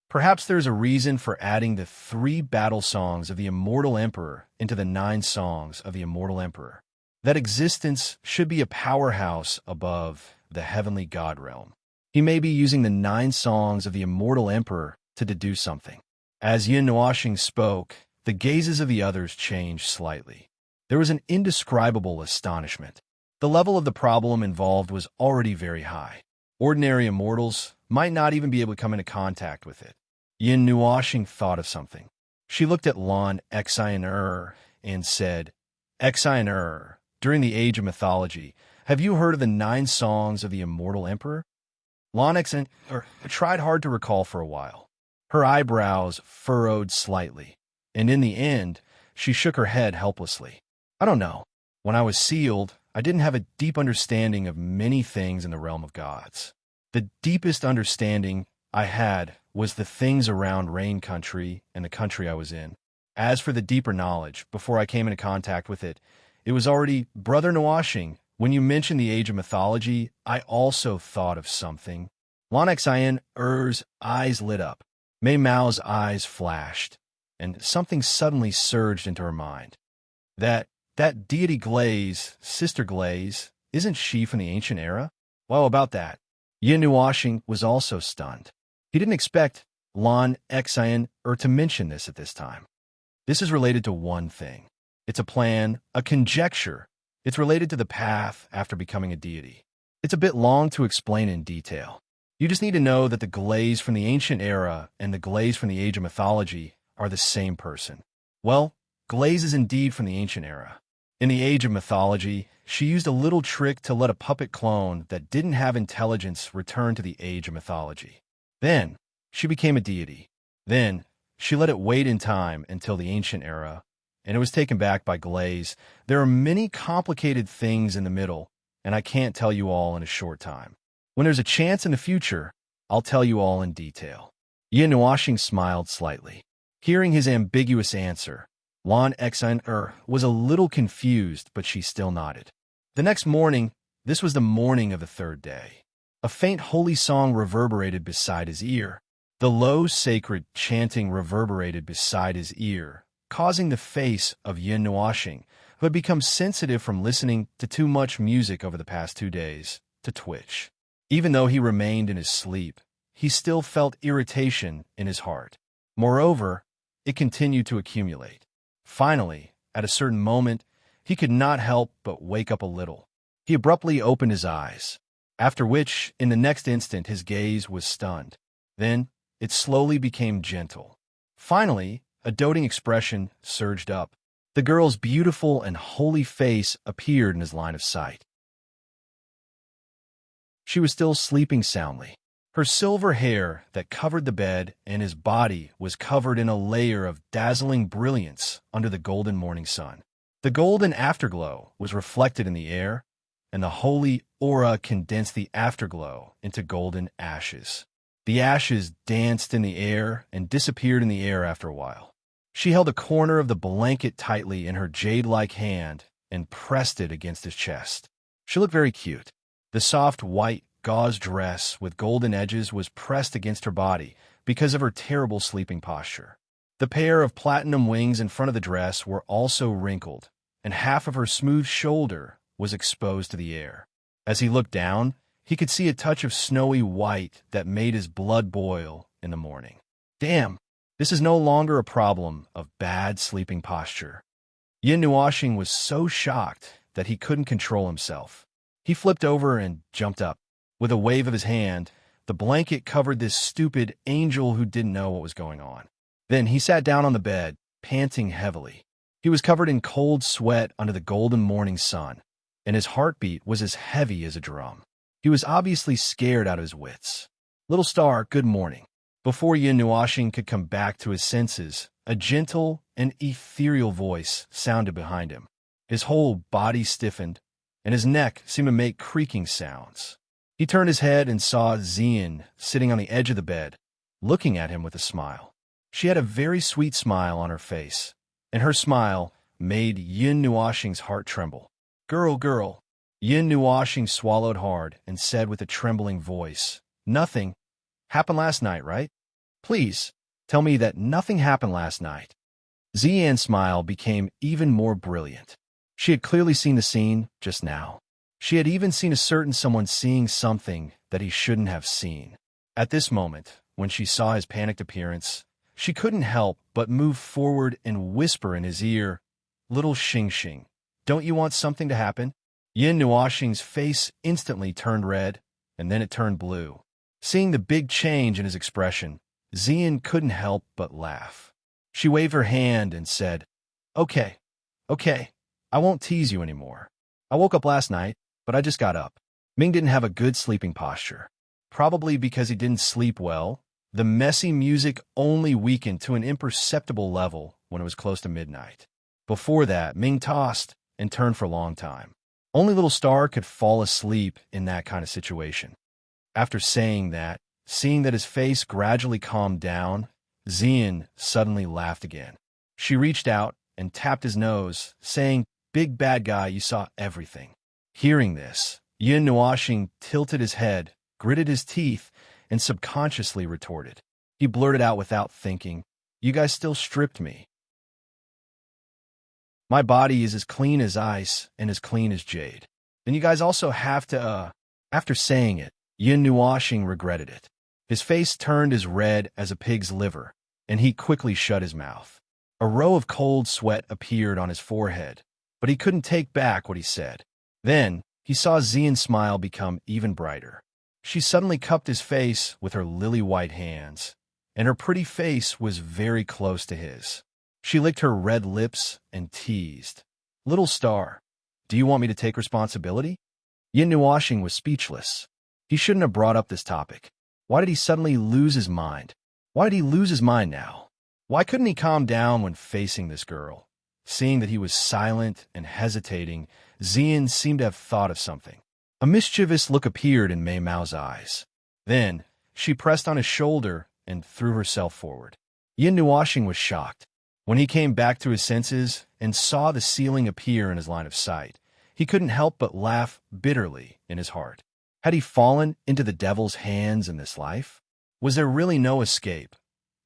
S1: Perhaps there's a reason for adding the 3 battle songs of the Immortal Emperor into the 9 songs of the Immortal Emperor. That existence should be a powerhouse above the heavenly god realm. He may be using the 9 songs of the Immortal Emperor to deduce something. As Yin Nuoxing spoke, the gazes of the others changed slightly. There was an indescribable astonishment. The level of the problem involved was already very high. Ordinary immortals might not even be able to come into contact with it. Yin Nuoxing thought of something. She looked at Lan Exine and said, "Exine, during the Age of Mythology, have you heard of the 9 songs of the Immortal Emperor?" Lonix tried hard to recall for a while. Her eyebrows furrowed slightly, and in the end, she shook her head helplessly. I don't know. When I was sealed, I didn't have a deep understanding of many things in the realm of gods. The deepest understanding I had was the things around Rain Country and the country I was in. As for the deeper knowledge, before I came into contact with it, it was already Brother Nwashing. When you mentioned the age of mythology, I also thought of something. Lonix Ur's eyes lit up. Mei Mao's eyes flashed, and something suddenly surged into her mind. That deity Glaze, Sister Glaze, isn't she from the ancient era? Well, about that. Yin Nwashing was also stunned. He didn't expect Lon Xian to mention this at this time. This is related to one thing. It's a plan, a conjecture. It's related to the path after becoming a deity. It's a bit long to explain in detail. You just need to know that the Glaze from the ancient era and the Glaze from the age of mythology are the same person. Well, Glaze is indeed from the ancient era. In the age of mythology, she used a little trick to let a puppet clone that didn't have intelligence return to the age of mythology. Then, she became a deity. Then, she let it wait in time until the ancient era, and it was taken back by Glaze. There are many complicated things in the middle, and I can't tell you all in a short time. When there's a chance in the future, I'll tell you all in detail. Yin Nwashing smiled slightly. Hearing his ambiguous answer, Lon Xian was a little confused, but she still nodded. The next morning, this was the morning of the third day. A faint holy song reverberated beside his ear. The low, sacred chanting reverberated beside his ear, causing the face of Yin Nwashing, who had become sensitive from listening to too much music over the past 2 days, to twitch. Even though he remained in his sleep, he still felt irritation in his heart. Moreover, it continued to accumulate. Finally, at a certain moment, he could not help but wake up a little. He abruptly opened his eyes, after which, in the next instant, his gaze was stunned. Then, it slowly became gentle. Finally, a doting expression surged up. The girl's beautiful and holy face appeared in his line of sight. She was still sleeping soundly. Her silver hair that covered the bed and his body was covered in a layer of dazzling brilliance under the golden morning sun. The golden afterglow was reflected in the air, and the holy aura condensed the afterglow into golden ashes. The ashes danced in the air and disappeared in the air after a while. She held a corner of the blanket tightly in her jade-like hand and pressed it against his chest. She looked very cute. The soft white gauze dress with golden edges was pressed against her body because of her terrible sleeping posture. The pair of platinum wings in front of the dress were also wrinkled, and half of her smooth shoulder was exposed to the air. As he looked down, he could see a touch of snowy white that made his blood boil in the morning. Damn, this is no longer a problem of bad sleeping posture. Yin Nwashing was so shocked that he couldn't control himself. He flipped over and jumped up. With a wave of his hand, the blanket covered this stupid angel who didn't know what was going on. Then he sat down on the bed, panting heavily. He was covered in cold sweat under the golden morning sun, and his heartbeat was as heavy as a drum. He was obviously scared out of his wits. Little star, good morning. Before Yin Nwashing could come back to his senses, a gentle and ethereal voice sounded behind him. His whole body stiffened, and his neck seemed to make creaking sounds. He turned his head and saw Xian sitting on the edge of the bed, looking at him with a smile. She had a very sweet smile on her face, and her smile made Yin Nwashing's heart tremble. Girl. Yin Nwashing swallowed hard and said with a trembling voice, Nothing happened last night, right? Please, tell me that nothing happened last night. Xian's smile became even more brilliant. She had clearly seen the scene just now. She had even seen a certain someone seeing something that he shouldn't have seen. At this moment, when she saw his panicked appearance, she couldn't help but move forward and whisper in his ear, Little Xing, don't you want something to happen? Yin Nwashing's face instantly turned red, and then it turned blue. Seeing the big change in his expression, Xian couldn't help but laugh. She waved her hand and said, Okay, I won't tease you anymore. I woke up last night, but I just got up. Ming didn't have a good sleeping posture. Probably because he didn't sleep well, the messy music only weakened to an imperceptible level when it was close to midnight. Before that, Ming tossed and turned for a long time. Only Little Star could fall asleep in that kind of situation. After saying that, seeing that his face gradually calmed down, Xian suddenly laughed again. She reached out and tapped his nose, saying, "Big bad guy, you saw everything." Hearing this, Yin Nuoxing tilted his head, gritted his teeth, and subconsciously retorted. He blurted out without thinking, "You guys still stripped me. My body is as clean as ice and as clean as jade. Then you guys also have to, After saying it, Yin Nuoxing regretted it. His face turned as red as a pig's liver, and he quickly shut his mouth. A row of cold sweat appeared on his forehead, but he couldn't take back what he said. Then, he saw Xian's smile become even brighter. She suddenly cupped his face with her lily-white hands, and her pretty face was very close to his. She licked her red lips and teased, "Little Star, do you want me to take responsibility?" Yin Nuoxing was speechless. He shouldn't have brought up this topic. Why did he suddenly lose his mind? Why did he lose his mind now? Why couldn't he calm down when facing this girl? Seeing that he was silent and hesitating, Xian seemed to have thought of something. A mischievous look appeared in Mei Mao's eyes. Then, she pressed on his shoulder and threw herself forward. Yin Nuoxing was shocked. When he came back to his senses and saw the ceiling appear in his line of sight, he couldn't help but laugh bitterly in his heart. Had he fallen into the devil's hands in this life? Was there really no escape?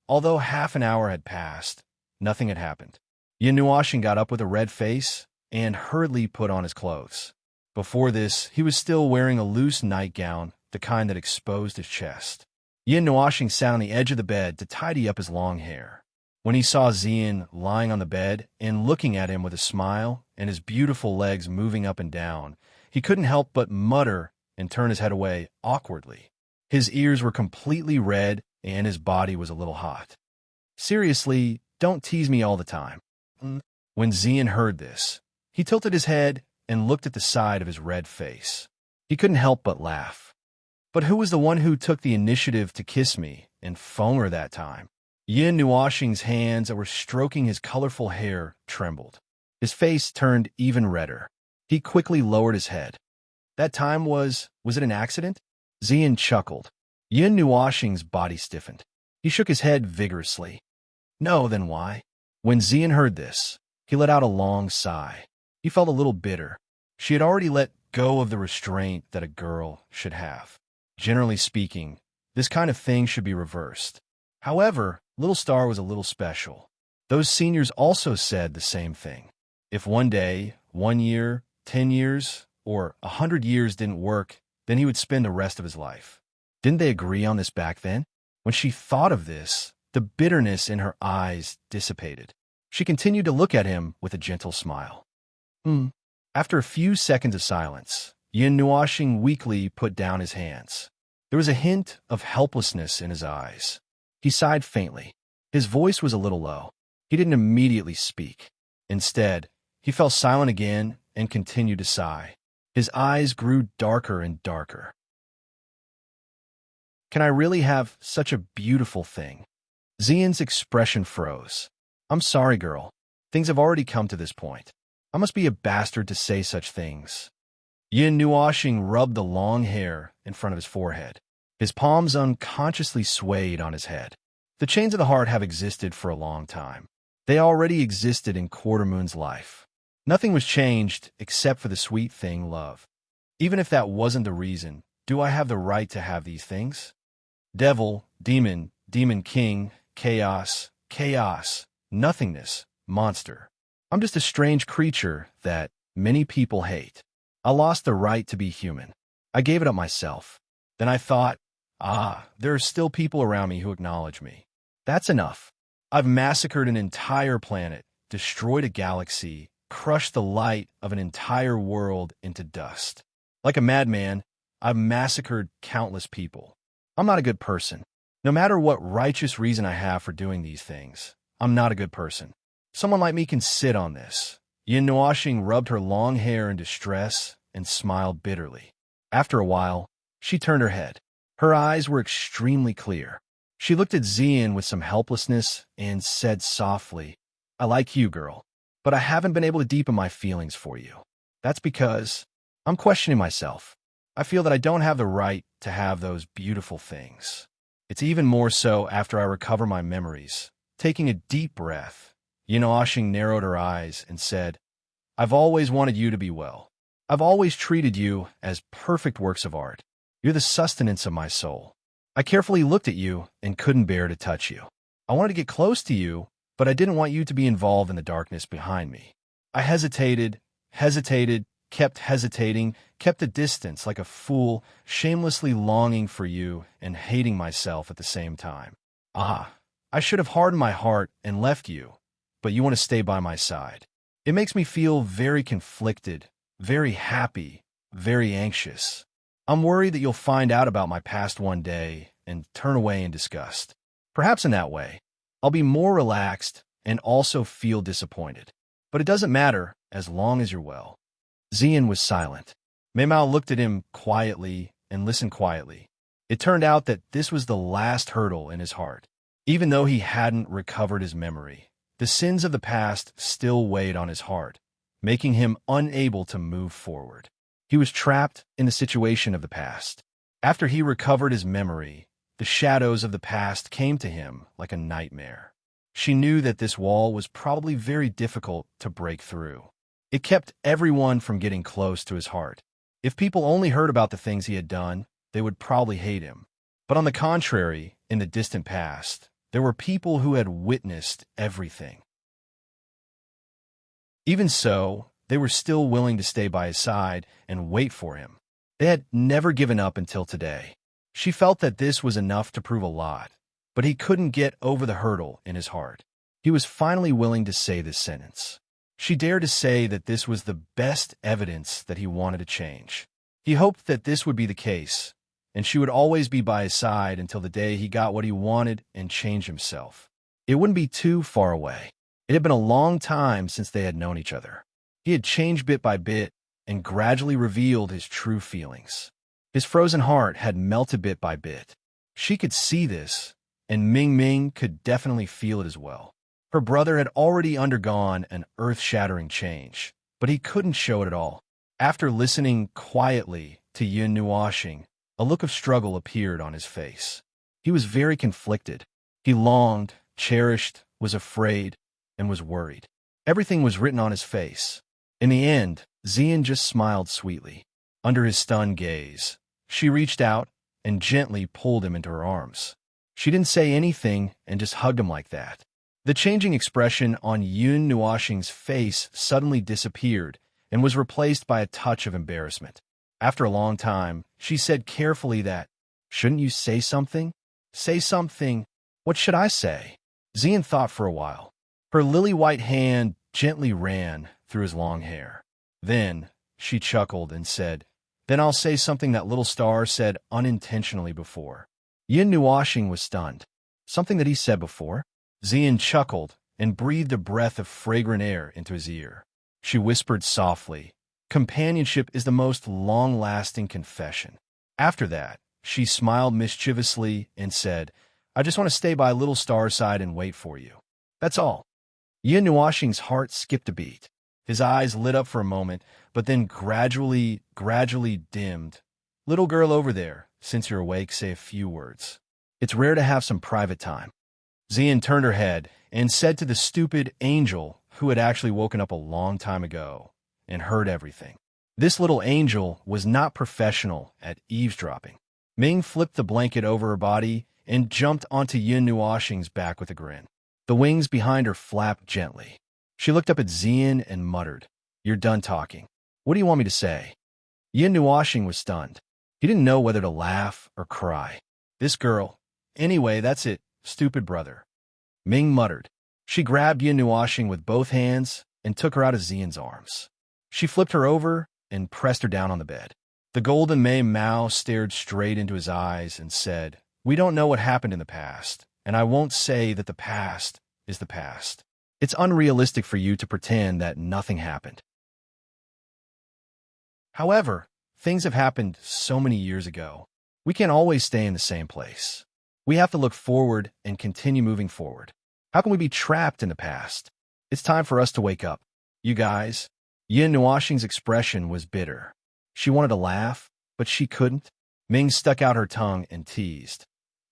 S1: Although half an hour had passed, nothing had happened. Yin Nuoxing got up with a red face and hurriedly put on his clothes. Before this, he was still wearing a loose nightgown, the kind that exposed his chest. Yin Nuoxing sat on the edge of the bed to tidy up his long hair. When he saw Xian lying on the bed and looking at him with a smile and his beautiful legs moving up and down, he couldn't help but mutter and turn his head away awkwardly. His ears were completely red and his body was a little hot. "Seriously, don't tease me all the time." When Xian heard this, he tilted his head and looked at the side of his red face. He couldn't help but laugh. "But who was the one who took the initiative to kiss me and phone her that time?" Yin Nuoxing's hands that were stroking his colorful hair trembled. His face turned even redder. He quickly lowered his head. "That time was it an accident?" Xian chuckled. Yin Nuoxing's body stiffened. He shook his head vigorously. "No, then why?" When Xian heard this, he let out a long sigh. He felt a little bitter. She had already let go of the restraint that a girl should have. Generally speaking, this kind of thing should be reversed. However, Little Star was a little special. Those seniors also said the same thing. If one day, 1 year, 10 years, or 100 years didn't work, then he would spend the rest of his life. Didn't they agree on this back then? When she thought of this, the bitterness in her eyes dissipated. She continued to look at him with a gentle smile. After a few seconds of silence, Yin Nuoxing weakly put down his hands. There was a hint of helplessness in his eyes. He sighed faintly. His voice was a little low. He didn't immediately speak. Instead, he fell silent again and continued to sigh. His eyes grew darker and darker. "Can I really have such a beautiful thing?" Xian's expression froze. "I'm sorry, girl. Things have already come to this point. I must be a bastard to say such things." Yin Nuoxing rubbed the long hair in front of his forehead. His palms unconsciously swayed on his head. The chains of the heart have existed for a long time. They already existed in Quartermoon's life. Nothing was changed except for the sweet thing, love. Even if that wasn't the reason, do I have the right to have these things? Devil, demon, demon king, chaos, chaos, nothingness, monster. I'm just a strange creature that many people hate. I lost the right to be human. I gave it up myself. Then I thought, there are still people around me who acknowledge me. That's enough. I've massacred an entire planet, destroyed a galaxy, crushed the light of an entire world into dust. Like a madman, I've massacred countless people. I'm not a good person. No matter what righteous reason I have for doing these things, I'm not a good person. Someone like me can sit on this. Yin Nuoxing rubbed her long hair in distress and smiled bitterly. After a while, she turned her head. Her eyes were extremely clear. She looked at Zian with some helplessness and said softly, "I like you, girl, but I haven't been able to deepen my feelings for you. That's because I'm questioning myself. I feel that I don't have the right to have those beautiful things. It's even more so after I recover my memories." Taking a deep breath, Yinashing narrowed her eyes and said, "I've always wanted you to be well. I've always treated you as perfect works of art. You're the sustenance of my soul. I carefully looked at you and couldn't bear to touch you. I wanted to get close to you, but I didn't want you to be involved in the darkness behind me. I hesitated, kept hesitating, kept a distance like a fool, shamelessly longing for you and hating myself at the same time. I should have hardened my heart and left you, but you want to stay by my side. It makes me feel very conflicted, very happy, very anxious. I'm worried that you'll find out about my past one day and turn away in disgust. Perhaps in that way, I'll be more relaxed and also feel disappointed. But it doesn't matter as long as you're well." Zian was silent. Meimao looked at him quietly and listened quietly. It turned out that this was the last hurdle in his heart. Even though he hadn't recovered his memory, the sins of the past still weighed on his heart, making him unable to move forward. He was trapped in the situation of the past. After he recovered his memory, the shadows of the past came to him like a nightmare. She knew that this wall was probably very difficult to break through. It kept everyone from getting close to his heart. If people only heard about the things he had done, they would probably hate him. But on the contrary, in the distant past, there were people who had witnessed everything. Even so, they were still willing to stay by his side and wait for him. They had never given up until today. She felt that this was enough to prove a lot, but he couldn't get over the hurdle in his heart. He was finally willing to say this sentence. She dared to say that this was the best evidence that he wanted to change. He hoped that this would be the case, and she would always be by his side until the day he got what he wanted and changed himself. It wouldn't be too far away. It had been a long time since they had known each other. He had changed bit by bit and gradually revealed his true feelings. His frozen heart had melted bit by bit. She could see this, and Ming Ming could definitely feel it as well. Her brother had already undergone an earth-shattering change, but he couldn't show it at all. After listening quietly to Yin Nuashing, a look of struggle appeared on his face. He was very conflicted. He longed, cherished, was afraid, and was worried. Everything was written on his face. In the end, Zian just smiled sweetly. Under his stunned gaze, she reached out and gently pulled him into her arms. She didn't say anything and just hugged him like that. The changing expression on Yun Nuashing's face suddenly disappeared and was replaced by a touch of embarrassment. After a long time, she said carefully that, "Shouldn't you say something? Say something. What should I say?" Zian thought for a while. Her lily-white hand gently ran through his long hair. Then she chuckled and said, "Then I'll say something that little star said unintentionally before." Yin Nuashing was stunned. Something that he said before? Zian chuckled and breathed a breath of fragrant air into his ear. She whispered softly, "Companionship is the most long-lasting confession." After that, she smiled mischievously and said, "I just want to stay by Little Star's side and wait for you. That's all." Yin Nuashing's heart skipped a beat. His eyes lit up for a moment, but then gradually dimmed. "Little girl over there, since you're awake, say a few words. It's rare to have some private time." Zian turned her head and said to the stupid angel, who had actually woken up a long time ago and heard everything. This little angel was not professional at eavesdropping. Ming flipped the blanket over her body and jumped onto Yin Nuashing's back with a grin. The wings behind her flapped gently. She looked up at Zian and muttered, "You're done talking. What do you want me to say?" Yin Nuashing was stunned. He didn't know whether to laugh or cry. This girl. Anyway, that's it, stupid brother. Ming muttered. She grabbed Yin Nuashing with both hands and took her out of Zian's arms. She flipped her over and pressed her down on the bed. The golden Mei Mao stared straight into his eyes and said, "We don't know what happened in the past, and I won't say that the past is the past. It's unrealistic for you to pretend that nothing happened. However, things have happened so many years ago. We can't always stay in the same place. We have to look forward and continue moving forward. How can we be trapped in the past? It's time for us to wake up. You guys. Yin Nuoxing's expression was bitter. She wanted to laugh, but she couldn't. Ming stuck out her tongue and teased.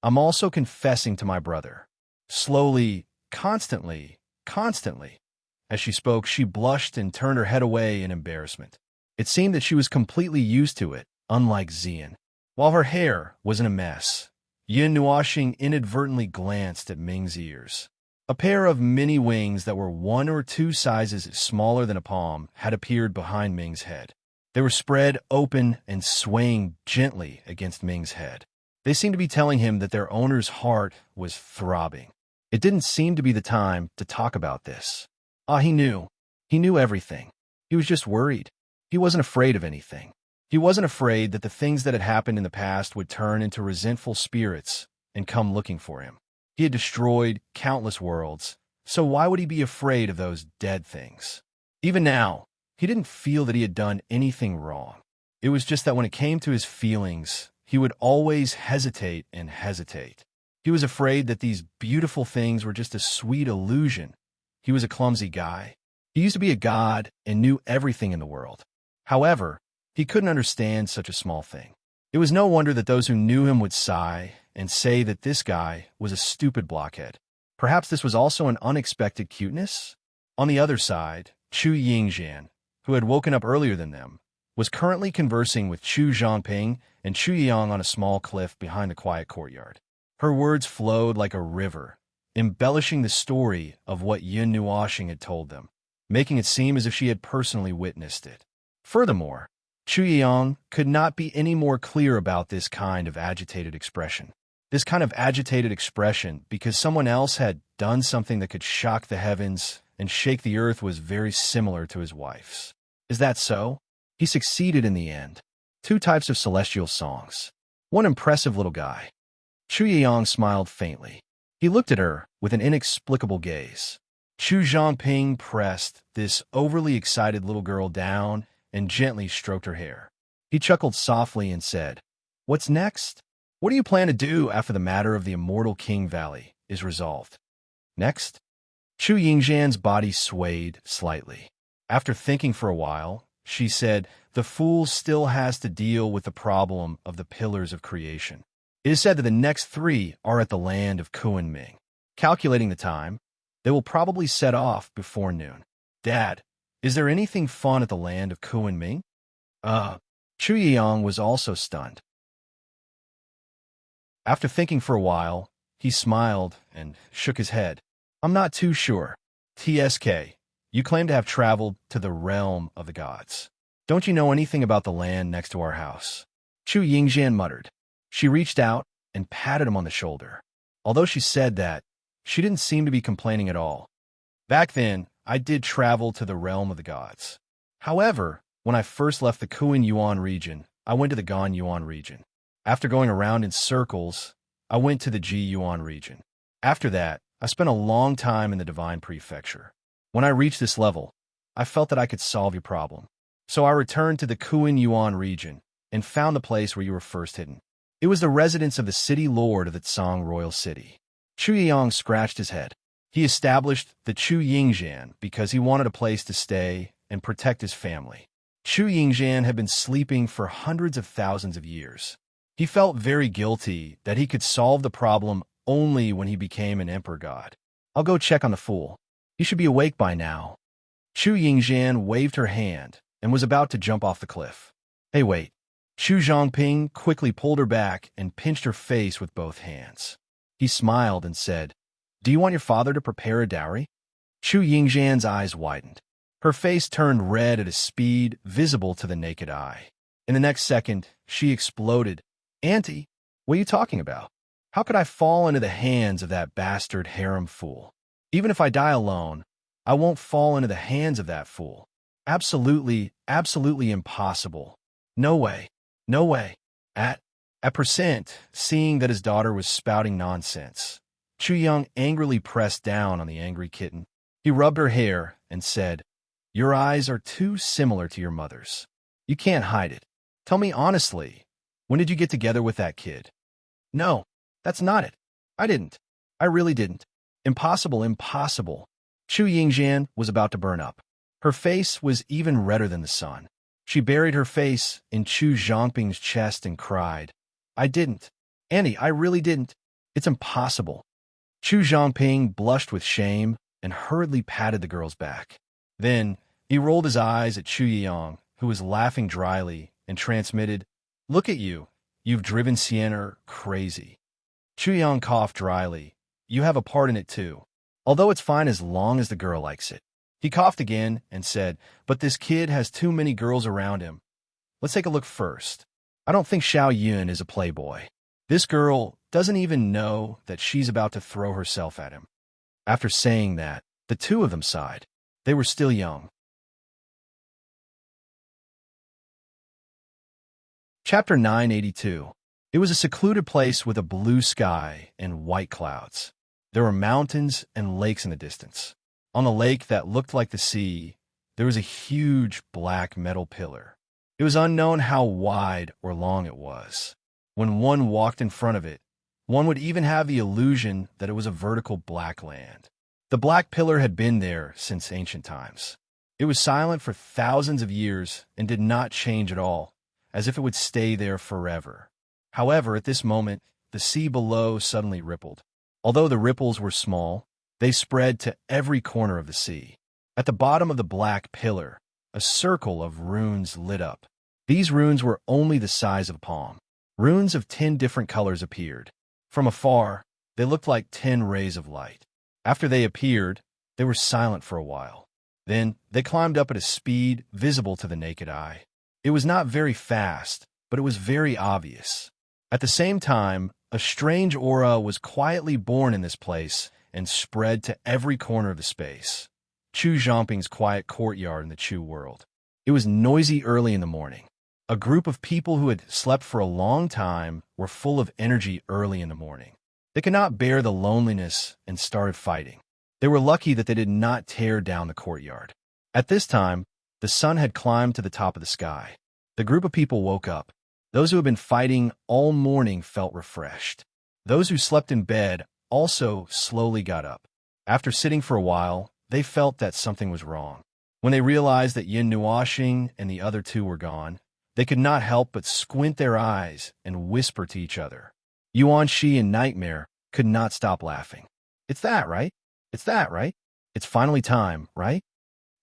S1: I'm also confessing to my brother. Slowly, constantly. As she spoke, she blushed and turned her head away in embarrassment. It seemed that she was completely used to it, unlike Xian. While her hair was in a mess, Yin Nuoxing inadvertently glanced at Ming's ears. A pair of mini wings that were 1 or 2 sizes smaller than a palm had appeared behind Ming's head. They were spread open and swaying gently against Ming's head. They seemed to be telling him that their owner's heart was throbbing. It didn't seem to be the time to talk about this. He knew. He knew everything. He was just worried. He wasn't afraid of anything. He wasn't afraid that the things that had happened in the past would turn into resentful spirits and come looking for him. He had destroyed countless worlds, so why would he be afraid of those dead things? Even now, he didn't feel that he had done anything wrong. It was just that when it came to his feelings, he would always hesitate and hesitate. He was afraid that these beautiful things were just a sweet illusion. He was a clumsy guy. He used to be a god and knew everything in the world. However, he couldn't understand such a small thing. It was no wonder that those who knew him would sigh and say that this guy was a stupid blockhead. Perhaps this was also an unexpected cuteness? On the other side, Chu Yingxian, who had woken up earlier than them, was currently conversing with Chu Zhangping and Chu Yang on a small cliff behind the quiet courtyard. Her words flowed like a river, embellishing the story of what Yin Nuoxing had told them, making it seem as if she had personally witnessed it. Furthermore, Chu Yang could not be any more clear about this kind of agitated expression. This kind of agitated expression because someone else had done something that could shock the heavens and shake the earth was very similar to his wife's. Is that so? He succeeded in the end. 2 types of celestial songs. One impressive little guy. Chu Yang smiled faintly. He looked at her with an inexplicable gaze. Chu Zhangping pressed this overly excited little girl down and gently stroked her hair. He chuckled softly and said, "What's next? What do you plan to do after the matter of the Immortal King Valley is resolved?" Next? Chu Yingxian's body swayed slightly. After thinking for a while, she said, "The fool still has to deal with the problem of the pillars of creation. It is said that the next 3 are at the land of Kunming. Calculating the time, they will probably set off before noon." Dad, is there anything fun at the land of Kunming? Chu Yang was also stunned. After thinking for a while, he smiled and shook his head. "I'm not too sure. TSK, you claim to have traveled to the realm of the gods. Don't you know anything about the land next to our house?" Chu Yingxian muttered. She reached out and patted him on the shoulder. Although she said that, she didn't seem to be complaining at all. "Back then, I did travel to the realm of the gods. However, when I first left the Kuan Yuan region, I went to the Gan Yuan region. After going around in circles, I went to the Ji Yuan region. After that, I spent a long time in the Divine Prefecture. When I reached this level, I felt that I could solve your problem. So I returned to the Kuan Yuan region and found the place where you were first hidden. It was the residence of the city lord of the Tsang royal city." Chu Yang scratched his head. He established the Chu Yingxian because he wanted a place to stay and protect his family. Chu Yingxian had been sleeping for hundreds of thousands of years. He felt very guilty that he could solve the problem only when he became an emperor god. "I'll go check on the fool. He should be awake by now." Chu Yingxian waved her hand and was about to jump off the cliff. "Hey, wait." Chu Zhangping quickly pulled her back and pinched her face with both hands. He smiled and said, "Do you want your father to prepare a dowry?" Chu Yingxian's eyes widened. Her face turned red at a speed visible to the naked eye. In the next second, she exploded. "Auntie, what are you talking about? How could I fall into the hands of that bastard harem fool? Even if I die alone, I won't fall into the hands of that fool. Absolutely, absolutely impossible. No way, no way." At percent, seeing that his daughter was spouting nonsense, Chu Yang angrily pressed down on the angry kitten. He rubbed her hair and said, "Your eyes are too similar to your mother's. You can't hide it. Tell me honestly, When did you get together with that kid? No, that's not it. I didn't. I really didn't. Impossible, impossible. Chu Yingjian was about to burn up. Her face was even redder than the sun. She buried her face in Chu Zhongping's chest and cried, I didn't. Annie, I really didn't. It's impossible. Chu Zhongping blushed with shame and hurriedly patted the girl's back. Then he rolled his eyes at Chu Yang, who was laughing dryly, and transmitted, Look at you. You've driven Sienna crazy. Chu Yang coughed dryly. You have a part in it too. Although it's fine as long as the girl likes it. He coughed again and said, But this kid has too many girls around him. Let's take a look first. I don't think Xiao Yun is a playboy. This girl doesn't even know that she's about to throw herself at him. After saying that, the two of them sighed. They were still young. Chapter 982. It was a secluded place with a blue sky and white clouds. There were mountains and lakes in the distance. On the lake that looked like the sea, there was a huge black metal pillar. It was unknown how wide or long it was. When one walked in front of it, one would even have the illusion that it was a vertical black land. The black pillar had been there since ancient times. It was silent for thousands of years and did not change at all, as if it would stay there forever. However, at this moment, the sea below suddenly rippled. Although the ripples were small, they spread to every corner of the sea. At the bottom of the black pillar, a circle of runes lit up. These runes were only the size of a palm. Runes of 10 different colors appeared. From afar, they looked like 10 rays of light. After they appeared, they were silent for a while. Then they climbed up at a speed visible to the naked eye. It was not very fast, but it was very obvious. At the same time, a strange aura was quietly born in this place and spread to every corner of the space. Chu Zhongping's quiet courtyard in the Chu world. It was noisy early in the morning. A group of people who had slept for a long time were full of energy early in the morning. They could not bear the loneliness and started fighting. They were lucky that they did not tear down the courtyard. At this time, the sun had climbed to the top of the sky. The group of people woke up. Those who had been fighting all morning felt refreshed. Those who slept in bed also slowly got up. After sitting for a while, they felt that something was wrong. When they realized that Yin Nuoxing and the other two were gone, they could not help but squint their eyes and whisper to each other. Yuan Shi and Nightmare could not stop laughing. It's that, right? It's that, right? It's finally time, right?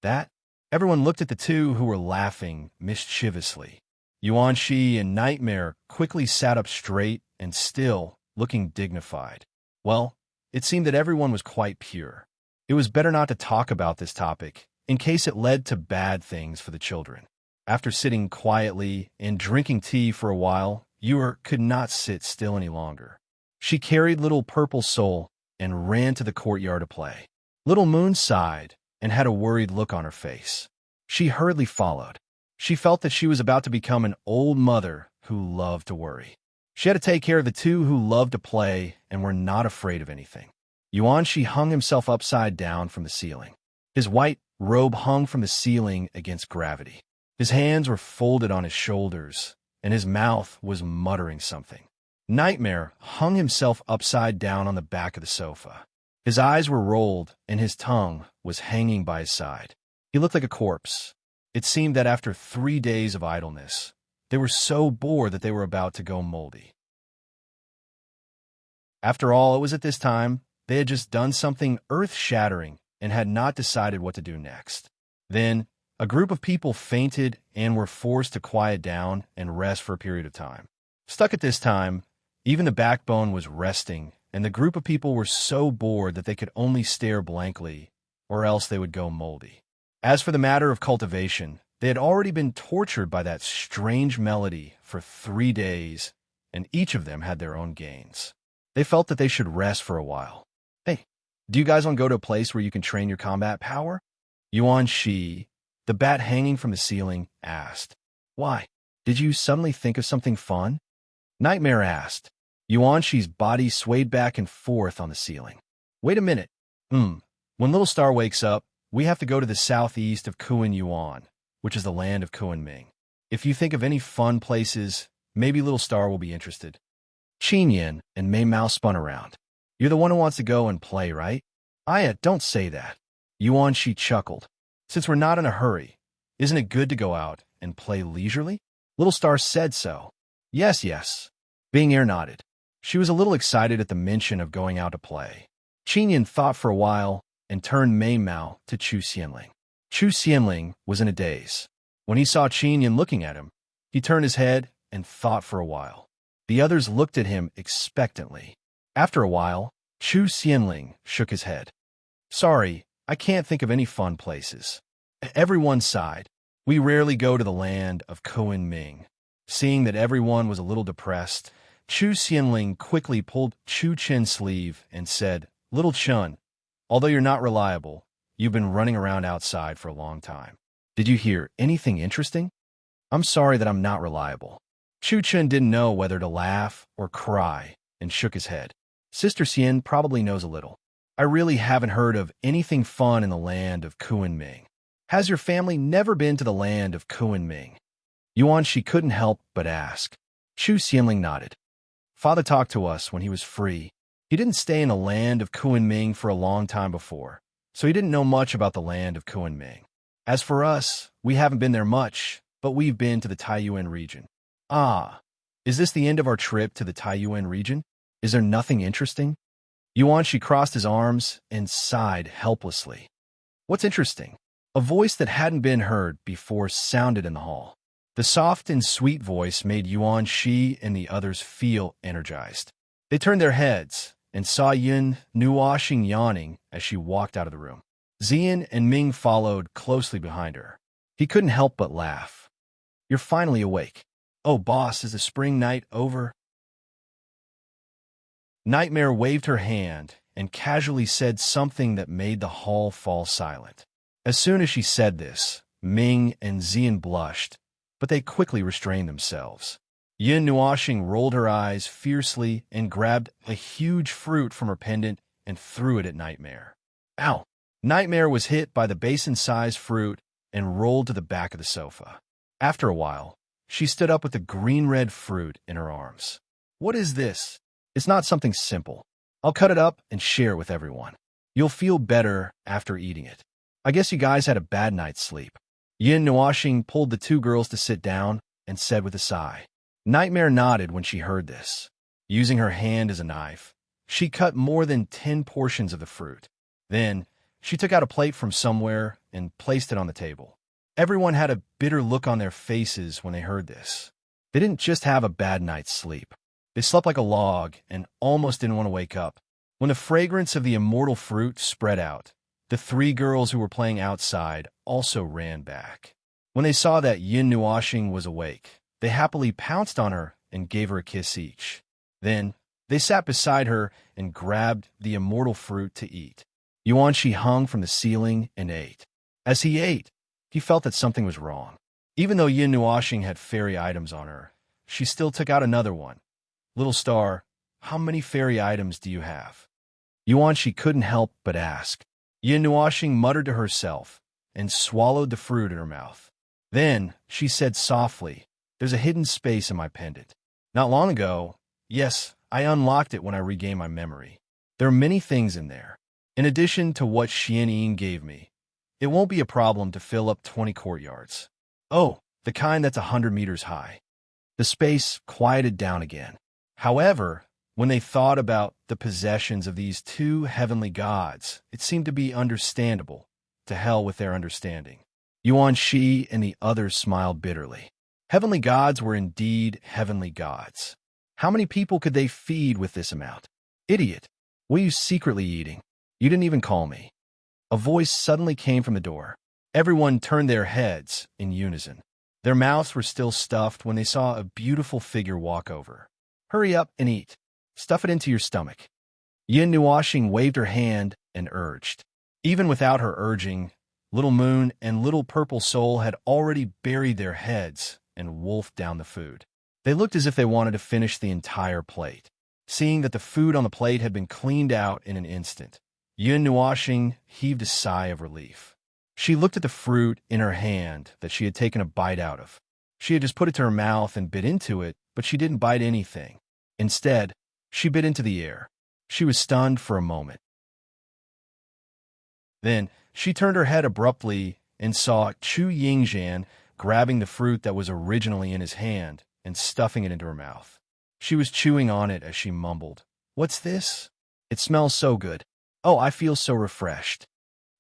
S1: That? Everyone looked at the two who were laughing mischievously. Yuan Shi and Nightmare quickly sat up straight and still, looking dignified. Well, it seemed that everyone was quite pure. It was better not to talk about this topic, in case it led to bad things for the children. After sitting quietly and drinking tea for a while, Yor could not sit still any longer. She carried little Purple Soul and ran to the courtyard to play. Little Moon sighed and had a worried look on her face. She hurriedly followed. She felt that she was about to become an old mother who loved to worry. She had to take care of the two who loved to play and were not afraid of anything. Yuan Shi hung himself upside down from the ceiling. His white robe hung from the ceiling against gravity. His hands were folded on his shoulders, and his mouth was muttering something. Nightmare hung himself upside down on the back of the sofa. His eyes were rolled, and his tongue was hanging by his side. He looked like a corpse. It seemed that after 3 days of idleness, they were so bored that they were about to go moldy. After all, it was at this time they had just done something earth-shattering and had not decided what to do next. Then, a group of people fainted and were forced to quiet down and rest for a period of time. Stuck at this time, even the backbone was resting, and the group of people were so bored that they could only stare blankly, or else they would go moldy. As for the matter of cultivation, they had already been tortured by that strange melody for 3 days, and each of them had their own gains. They felt that they should rest for a while. Hey, do you guys want to go to a place where you can train your combat power? Yuan Shi, the bat hanging from the ceiling, asked. Why? Did you suddenly think of something fun? Nightmare asked. Yuan Shi's body swayed back and forth on the ceiling. Wait a minute. When Little Star wakes up, we have to go to the southeast of Kuan Yuan, which is the land of Kuan Ming. If you think of any fun places, Maybe Little Star will be interested. Qin Yin and Mei Mao spun around. You're the one who wants to go and play, right? Aya, don't say that. Yuan Shi chuckled. Since we're not in a hurry, isn't it good to go out and play leisurely? Little Star said so. Yes, yes. Bing Air nodded. She was a little excited at the mention of going out to play. Qin Yin thought for a while and turned Mei Mao to Chu Xianling. Chu Xianling was in a daze. When he saw Qin Yin looking at him, he turned his head and thought for a while. The others looked at him expectantly. After a while, Chu Xianling shook his head. Sorry, I can't think of any fun places. Everyone sighed. We rarely go to the land of Kunming. Seeing that everyone was a little depressed, Chu Xianling quickly pulled Chu Chen's sleeve and said, Little Chun, although you're not reliable, you've been running around outside for a long time. Did you hear anything interesting? I'm sorry that I'm not reliable. Chu Chen didn't know whether to laugh or cry and shook his head. Sister Xian probably knows a little. I really haven't heard of anything fun in the land of Kunming. Has your family never been to the land of Kunming? Yuan Shi couldn't help but ask. Chu Xianling nodded. Father talked to us when he was free. He didn't stay in the land of Kunming for a long time before, so he didn't know much about the land of Kunming. As for us, we haven't been there much, but we've been to the Taiyuan region. Ah, is this the end of our trip to the Taiyuan region? Is there nothing interesting? Yuan Shi crossed his arms and sighed helplessly. What's interesting? A voice that hadn't been heard before sounded in the hall. The soft and sweet voice made Yuan Shi and the others feel energized. They turned their heads and saw Yin Nuoxing yawning as she walked out of the room. Xian and Ming followed closely behind her. He couldn't help but laugh. You're finally awake. Oh, boss, is the spring night over? Nightmare waved her hand and casually said something that made the hall fall silent. As soon as she said this, Ming and Xian blushed, but they quickly restrained themselves. Yin Nuoxing rolled her eyes fiercely and grabbed a huge fruit from her pendant and threw it at Nightmare. Ow! Nightmare was hit by the basin-sized fruit and rolled to the back of the sofa. After a while, she stood up with the green-red fruit in her arms. What is this? It's not something simple. I'll cut it up and share it with everyone. You'll feel better after eating it. I guess you guys had a bad night's sleep. Yin Nuoxing pulled the two girls to sit down and said with a sigh. Nightmare nodded when she heard this. Using her hand as a knife, she cut more than 10 portions of the fruit. Then, she took out a plate from somewhere and placed it on the table. Everyone had a bitter look on their faces when they heard this. They didn't just have a bad night's sleep. They slept like a log and almost didn't want to wake up. When the fragrance of the immortal fruit spread out, the three girls who were playing outside also ran back. When they saw that Yin Nuoxing was awake, they happily pounced on her and gave her a kiss each. Then, they sat beside her and grabbed the immortal fruit to eat. Yuan Shi hung from the ceiling and ate. As he ate, he felt that something was wrong. Even though Yin Nuoxing had fairy items on her, she still took out another one. Little Star, how many fairy items do you have? Yuan Shi couldn't help but ask. Yin Nuoxing muttered to herself and swallowed the fruit in her mouth. Then she said softly, There's a hidden space in my pendant. Not long ago, yes, I unlocked it when I regained my memory. There are many things in there. In addition to what Xian Yin gave me, it won't be a problem to fill up 20 courtyards. Oh, the kind that's 100 meters high. The space quieted down again. However, when they thought about the possessions of these two heavenly gods, it seemed to be understandable. To hell with their understanding. Yuan Shi and the others smiled bitterly. Heavenly gods were indeed heavenly gods. How many people could they feed with this amount? Idiot! What are you secretly eating? You didn't even call me. A voice suddenly came from the door. Everyone turned their heads in unison. Their mouths were still stuffed when they saw a beautiful figure walk over. Hurry up and eat. Stuff it into your stomach. Yin Nuoxing waved her hand and urged. Even without her urging, Little Moon and Little Purple Soul had already buried their heads and wolfed down the food. They looked as if they wanted to finish the entire plate. Seeing that the food on the plate had been cleaned out in an instant, Yin Nuoxing heaved a sigh of relief. She looked at the fruit in her hand that she had taken a bite out of. She had just put it to her mouth and bit into it, but she didn't bite anything. Instead, she bit into the air. She was stunned for a moment. Then, she turned her head abruptly and saw Chu Yingzhan grabbing the fruit that was originally in his hand and stuffing it into her mouth. She was chewing on it as she mumbled, "What's this? It smells so good. Oh, I feel so refreshed."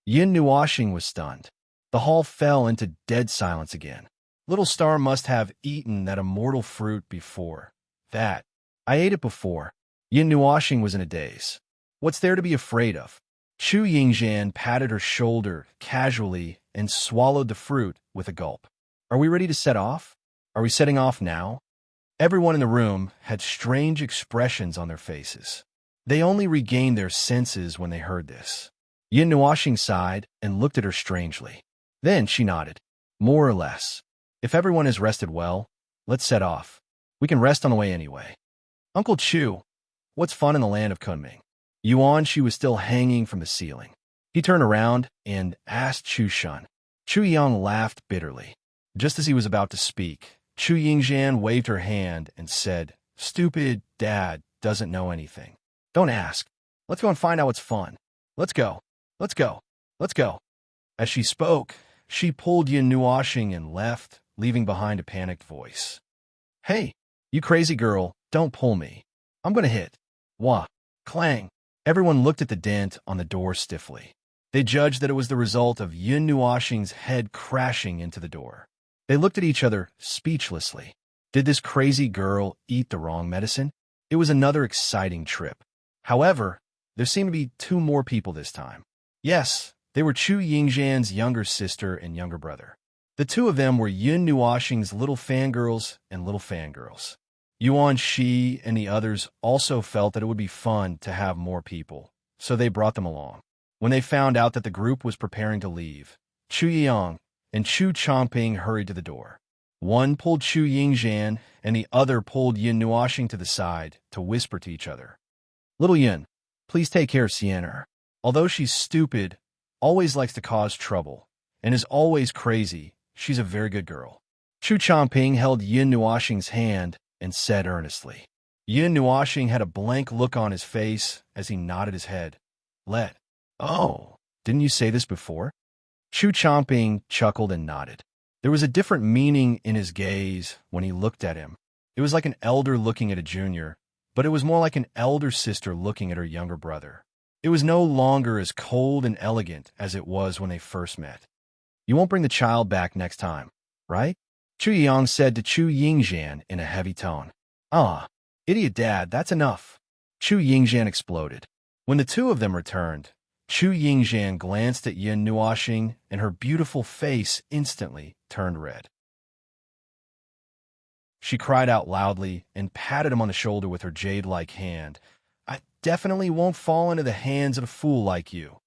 S1: Yin Nuoxing was stunned. The hall fell into dead silence again. Little Star must have eaten that immortal fruit before. That. I ate it before. Yin Nuoxing was in a daze. What's there to be afraid of? Chu Yingzhan patted her shoulder casually and swallowed the fruit with a gulp. Are we ready to set off? Are we setting off now? Everyone in the room had strange expressions on their faces. They only regained their senses when they heard this. Yin Nuoxing sighed and looked at her strangely. Then she nodded. More or less. If everyone has rested well, let's set off. We can rest on the way anyway. Uncle Chu, what's fun in the land of Kunming? Yuan-Shi was still hanging from the ceiling. He turned around and asked Chu Shun. Chu Yang laughed bitterly. Just as he was about to speak, Chu Yingzhan waved her hand and said, "Stupid dad doesn't know anything. Don't ask. Let's go and find out what's fun. Let's go. Let's go. Let's go." As she spoke, she pulled Yin Nuoxing and left, leaving behind a panicked voice. "Hey, you crazy girl, don't pull me. I'm gonna hit." Wah. Clang. Everyone looked at the dent on the door stiffly. They judged that it was the result of Yin Nuoxing's head crashing into the door. They looked at each other speechlessly. Did this crazy girl eat the wrong medicine? It was another exciting trip. However, there seemed to be two more people this time. Yes, they were Chu Yingzhan's younger sister and younger brother. The two of them were Yin Nuoxing's little fangirls and little fangirls. Yuan-Shi and the others also felt that it would be fun to have more people, so they brought them along. When they found out that the group was preparing to leave, Chu Yang and Chu Chongping hurried to the door. One pulled Chu Yingzhan, and the other pulled Yin Nuoxing to the side to whisper to each other. "Little Yin, please take care of Sienna. Although she's stupid, always likes to cause trouble, and is always crazy, she's a very good girl." Chu Chongping held Yin Nuoxing's hand and said earnestly. Yin Nuoxing had a blank look on his face as he nodded his head. Oh, didn't you say this before?" Chu Chongping chuckled and nodded. There was a different meaning in his gaze when he looked at him. It was like an elder looking at a junior, but it was more like an elder sister looking at her younger brother. It was no longer as cold and elegant as it was when they first met. "You won't bring the child back next time, right?" Chu Yang said to Chu Yingzhan in a heavy tone. "Ah, idiot dad, that's enough." Chu Yingzhan exploded. When the two of them returned, Chu Yingzhan glanced at Yin Nuoxing, and her beautiful face instantly turned red. She cried out loudly and patted him on the shoulder with her jade-like hand. "I definitely won't fall into the hands of a fool like you."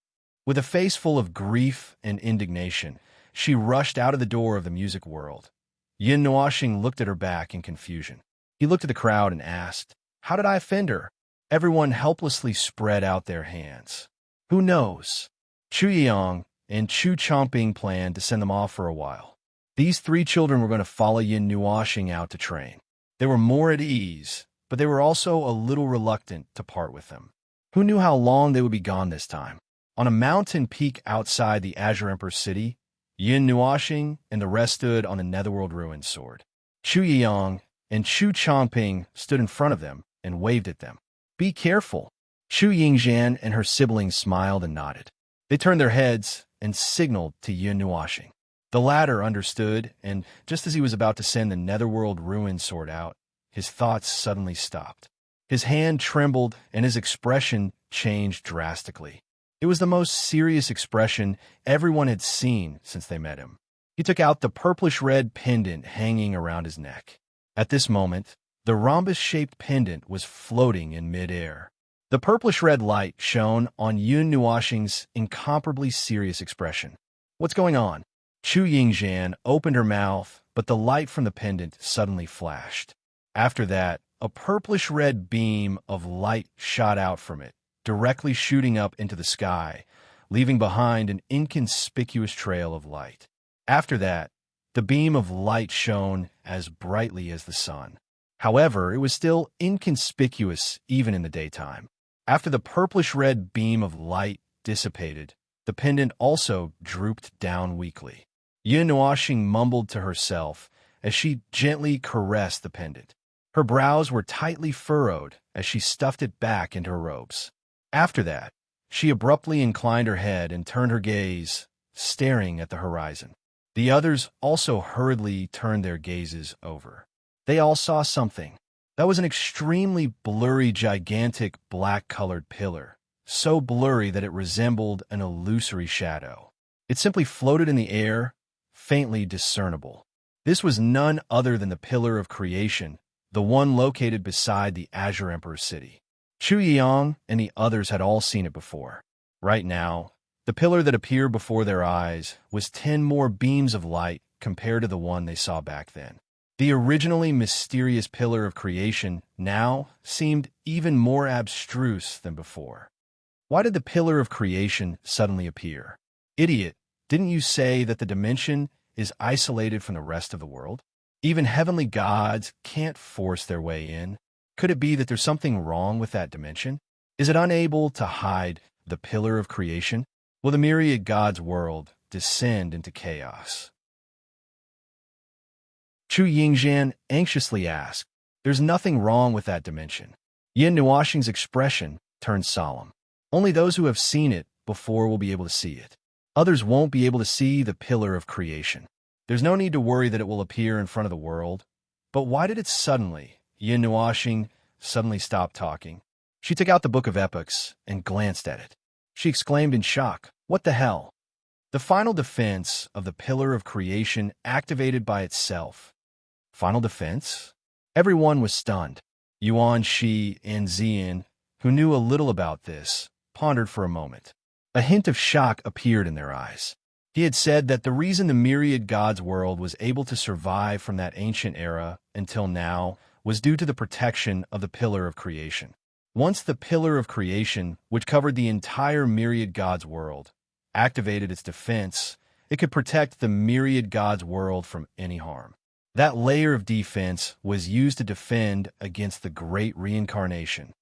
S1: With a face full of grief and indignation, she rushed out of the door of the music world. Yin Nuoxing looked at her back in confusion. He looked at the crowd and asked, "How did I offend her?" Everyone helplessly spread out their hands. Who knows? Chu Yang and Chu Chongping planned to send them off for a while. These three children were going to follow Yin Nuoxing out to train. They were more at ease, but they were also a little reluctant to part with them. Who knew how long they would be gone this time? On a mountain peak outside the Azure Emperor city, Yin Nuoxing and the rest stood on the Netherworld Ruin sword. Chu Yang and Chu Chongping stood in front of them and waved at them. "Be careful." Chu Yingzhan and her siblings smiled and nodded. They turned their heads and signaled to Yin Nuoxing. The latter understood, and just as he was about to send the Netherworld Ruin sword out, his thoughts suddenly stopped. His hand trembled and his expression changed drastically. It was the most serious expression everyone had seen since they met him. He took out the purplish-red pendant hanging around his neck. At this moment, the rhombus-shaped pendant was floating in mid-air. The purplish-red light shone on Yin Nuoxing's incomparably serious expression. "What's going on?" Chu Yingzhan opened her mouth, but the light from the pendant suddenly flashed. After that, a purplish-red beam of light shot out from it, directly shooting up into the sky, leaving behind an inconspicuous trail of light. After that, The beam of light shone as brightly as the sun. However, it was still inconspicuous even in the daytime. After the purplish-red beam of light dissipated, the pendant also drooped down weakly. Yin Nuoxing mumbled to herself as she gently caressed the pendant. Her brows were tightly furrowed as she stuffed it back into her robes. After that, she abruptly inclined her head and turned her gaze, staring at the horizon. The others also hurriedly turned their gazes over. They all saw something. That was an extremely blurry, gigantic, black-colored pillar, so blurry that it resembled an illusory shadow. It simply floated in the air, faintly discernible. This was none other than the Pillar of Creation, the one located beside the Azure Emperor's city. Chu Yang and the others had all seen it before. Right now, the pillar that appeared before their eyes was 10 more beams of light compared to the one they saw back then. The originally mysterious Pillar of Creation now seemed even more abstruse than before. Why did the Pillar of Creation suddenly appear? Idiot, didn't you say that the dimension is isolated from the rest of the world? Even heavenly gods can't force their way in. Could it be that there's something wrong with that dimension? Is it unable to hide the Pillar of Creation? Will the myriad gods' world descend into chaos? Chu Yingzhan anxiously asked. There's nothing wrong with that dimension. Yin Nuoxing's expression turned solemn. Only those who have seen it before will be able to see it. Others won't be able to see the Pillar of Creation. There's no need to worry that it will appear in front of the world. But why did it suddenly? Yin Nuoxing suddenly stopped talking. She took out the Book of Epochs and glanced at it. She exclaimed in shock, "What the hell?" The final defense of the Pillar of Creation activated by itself. Final defense? Everyone was stunned. Yuan Shi and Zian, who knew a little about this, pondered for a moment. A hint of shock appeared in their eyes. He had said that the reason the myriad gods world was able to survive from that ancient era until now was due to the protection of the Pillar of Creation. Once the Pillar of Creation, which covered the entire myriad gods world, activated its defense, it could protect the myriad gods world from any harm. That layer of defense was used to defend against the great reincarnation.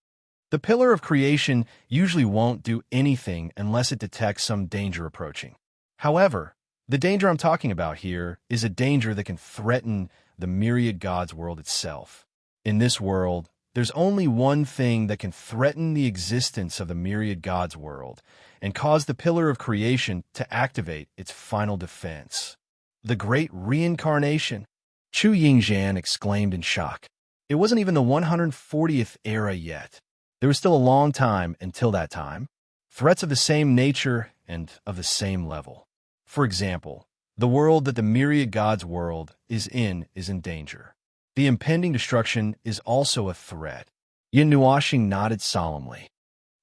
S1: The Pillar of Creation usually won't do anything unless it detects some danger approaching. However, the danger I'm talking about here is a danger that can threaten the myriad gods world itself. In this world, there's only one thing that can threaten the existence of the myriad gods world and cause the Pillar of Creation to activate its final defense. The great reincarnation. Chu Yingzhan exclaimed in shock. It wasn't even the 140th era yet. There was still a long time until that time. Threats of the same nature and of the same level. For example, the world that the myriad gods world is in danger. The impending destruction is also a threat. Yin Nuoxing nodded solemnly.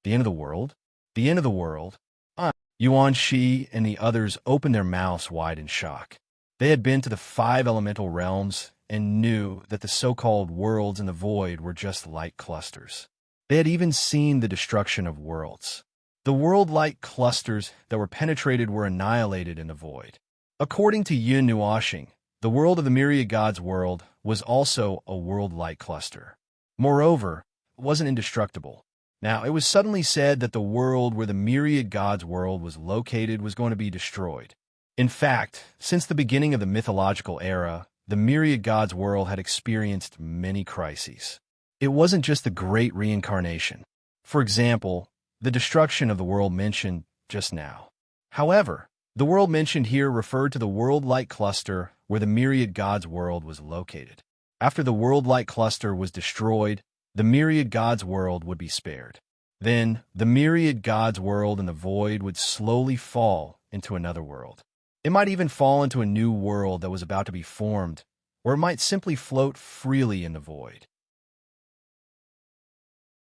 S1: The end of the world? The end of the world? Yuan Shi and the others opened their mouths wide in shock. They had been to the 5 elemental realms and knew that the so-called worlds in the void were just light clusters. They had even seen the destruction of worlds. The world-light clusters that were penetrated were annihilated in the void. According to Yin Nuoxing, the world of the myriad gods world was also a world-light cluster. Moreover, it wasn't indestructible. Now, it was suddenly said that the world where the myriad gods world was located was going to be destroyed. In fact, since the beginning of the mythological era, the myriad gods world had experienced many crises. It wasn't just the great reincarnation. For example, the destruction of the world mentioned just now. However, the world mentioned here referred to the world-light cluster where the myriad gods world was located. After the world-light cluster was destroyed, the myriad gods world would be spared. Then, the myriad gods world in the void would slowly fall into another world. It might even fall into a new world that was about to be formed, or it might simply float freely in the void.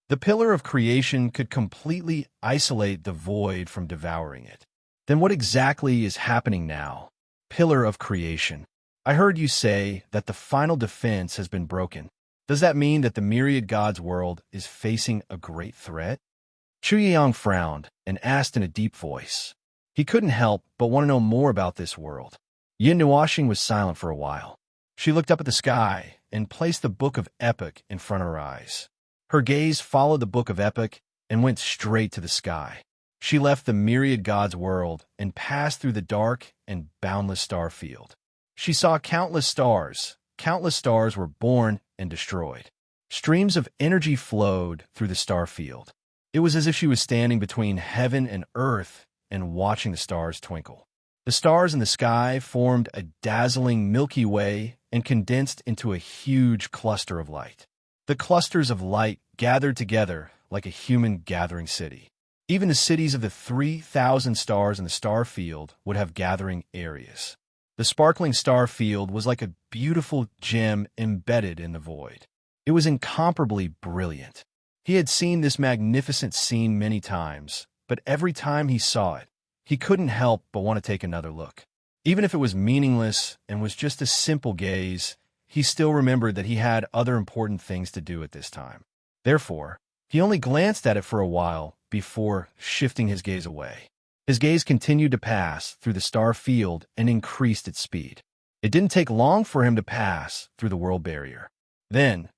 S1: The Pillar of Creation could completely isolate the void from devouring it. Then what exactly is happening now? Pillar of Creation. I heard you say that the final defense has been broken. Does that mean that the myriad gods world is facing a great threat? Chu Yang frowned and asked in a deep voice. He couldn't help but want to know more about this world. Yin Nuashing was silent for a while. She looked up at the sky and placed the Book of Epic in front of her eyes. Her gaze followed the Book of Epic and went straight to the sky. She left the myriad gods' world and passed through the dark and boundless star field. She saw countless stars. Countless stars were born and destroyed. Streams of energy flowed through the star field. It was as if she was standing between heaven and earth and watching the stars twinkle. The stars in the sky formed a dazzling Milky Way and condensed into a huge cluster of light. The clusters of light gathered together like a human gathering city. Even the cities of the 3,000 stars in the star field would have gathering areas. The sparkling star field was like a beautiful gem embedded in the void. It was incomparably brilliant. He had seen this magnificent scene many times, but every time he saw it, he couldn't help but want to take another look. Even if it was meaningless and was just a simple gaze, he still remembered that he had other important things to do at this time. Therefore, he only glanced at it for a while before shifting his gaze away. His gaze continued to pass through the star field and increased its speed. It didn't take long for him to pass through the world barrier. Then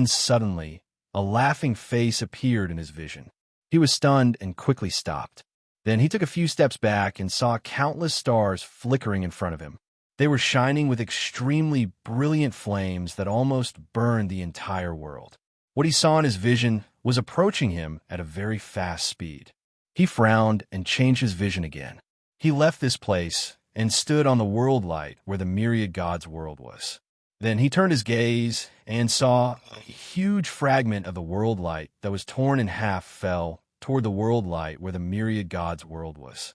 S1: suddenly, a laughing face appeared in his vision. He was stunned and quickly stopped. Then he took a few steps back and saw countless stars flickering in front of him. They were shining with extremely brilliant flames that almost burned the entire world. What he saw in his vision was approaching him at a very fast speed. He frowned and changed his vision again. He left this place and stood on the world light where the myriad gods' world was. Then he turned his gaze and saw a huge fragment of the world light that was torn in half fell toward the world light where the myriad gods' world was.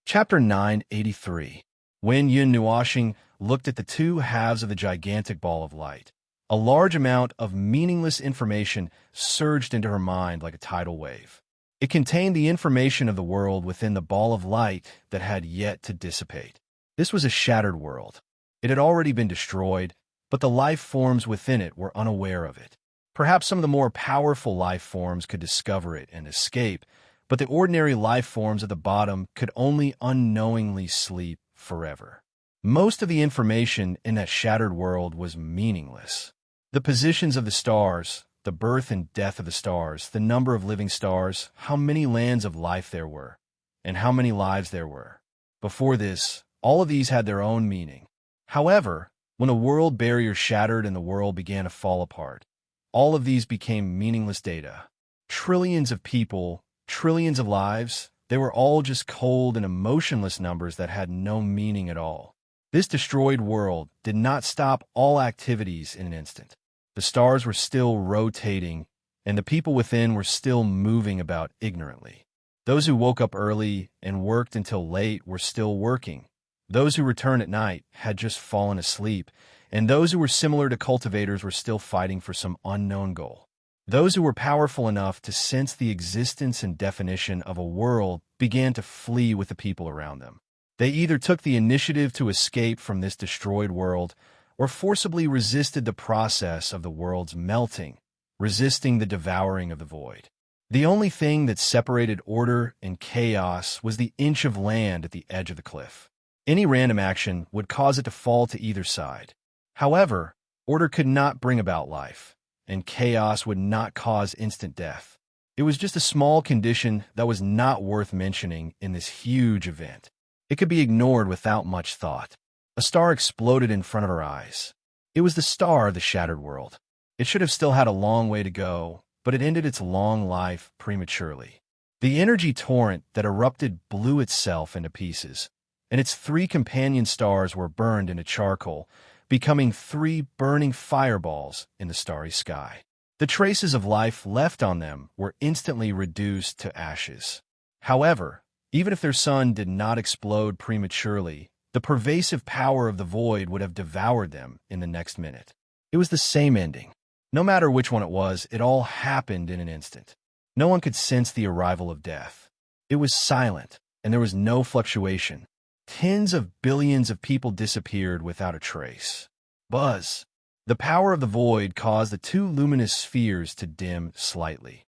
S1: Chapter 983. When Yun Nuashing looked at the two halves of the gigantic ball of light, a large amount of meaningless information surged into her mind like a tidal wave. It contained the information of the world within the ball of light that had yet to dissipate. This was a shattered world. It had already been destroyed, but the life forms within it were unaware of it. Perhaps some of the more powerful life forms could discover it and escape, but the ordinary life forms at the bottom could only unknowingly sleep forever. Most of the information in that shattered world was meaningless. The positions of the stars, the birth and death of the stars, the number of living stars, how many lands of life there were, and how many lives there were. Before this, all of these had their own meaning. However, when a world barrier shattered and the world began to fall apart, all of these became meaningless data. Trillions of people, trillions of lives, they were all just cold and emotionless numbers that had no meaning at all. This destroyed world did not stop all activities in an instant. The stars were still rotating, and the people within were still moving about ignorantly. Those who woke up early and worked until late were still working. Those who returned at night had just fallen asleep, and those who were similar to cultivators were still fighting for some unknown goal. Those who were powerful enough to sense the existence and definition of a world began to flee with the people around them. They either took the initiative to escape from this destroyed world or forcibly resisted the process of the world's melting, resisting the devouring of the void. The only thing that separated order and chaos was the inch of land at the edge of the cliff. Any random action would cause it to fall to either side. However, order could not bring about life, and chaos would not cause instant death. It was just a small condition that was not worth mentioning in this huge event. It could be ignored without much thought. A star exploded in front of her eyes. It was the star of the shattered world. It should have still had a long way to go, but it ended its long life prematurely. The energy torrent that erupted blew itself into pieces, and its three companion stars were burned into charcoal, becoming three burning fireballs in the starry sky. The traces of life left on them were instantly reduced to ashes. However, even if their sun did not explode prematurely, the pervasive power of the void would have devoured them in the next minute. It was the same ending. No matter which one it was, it all happened in an instant. No one could sense the arrival of death. It was silent, and there was no fluctuation. Tens of billions of people disappeared without a trace. Buzz. The power of the void caused the two luminous spheres to dim slightly.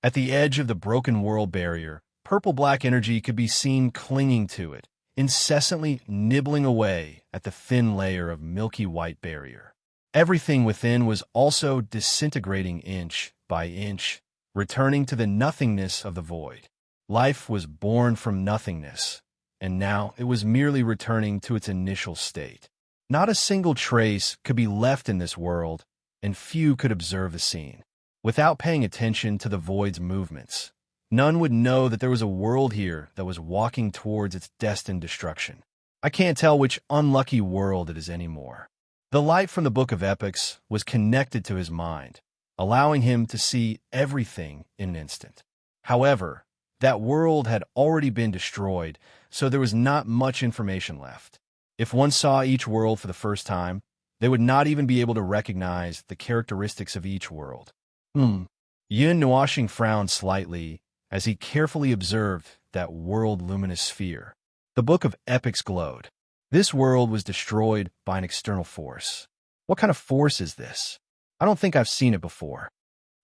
S1: At the edge of the broken world barrier, purple-black energy could be seen clinging to it, incessantly nibbling away at the thin layer of milky white barrier. Everything within was also disintegrating inch by inch, returning to the nothingness of the void. Life was born from nothingness, and now it was merely returning to its initial state. Not a single trace could be left in this world, and few could observe the scene. Without paying attention to the void's movements, none would know that there was a world here that was walking towards its destined destruction. I can't tell which unlucky world it is anymore. The light from the Book of Epics was connected to his mind, allowing him to see everything in an instant. However, that world had already been destroyed, so there was not much information left. If one saw each world for the first time, they would not even be able to recognize the characteristics of each world. Yun Nuashing frowned slightly as he carefully observed that world luminous sphere. The Book of Epics glowed. This world was destroyed by an external force. What kind of force is this? I don't think I've seen it before.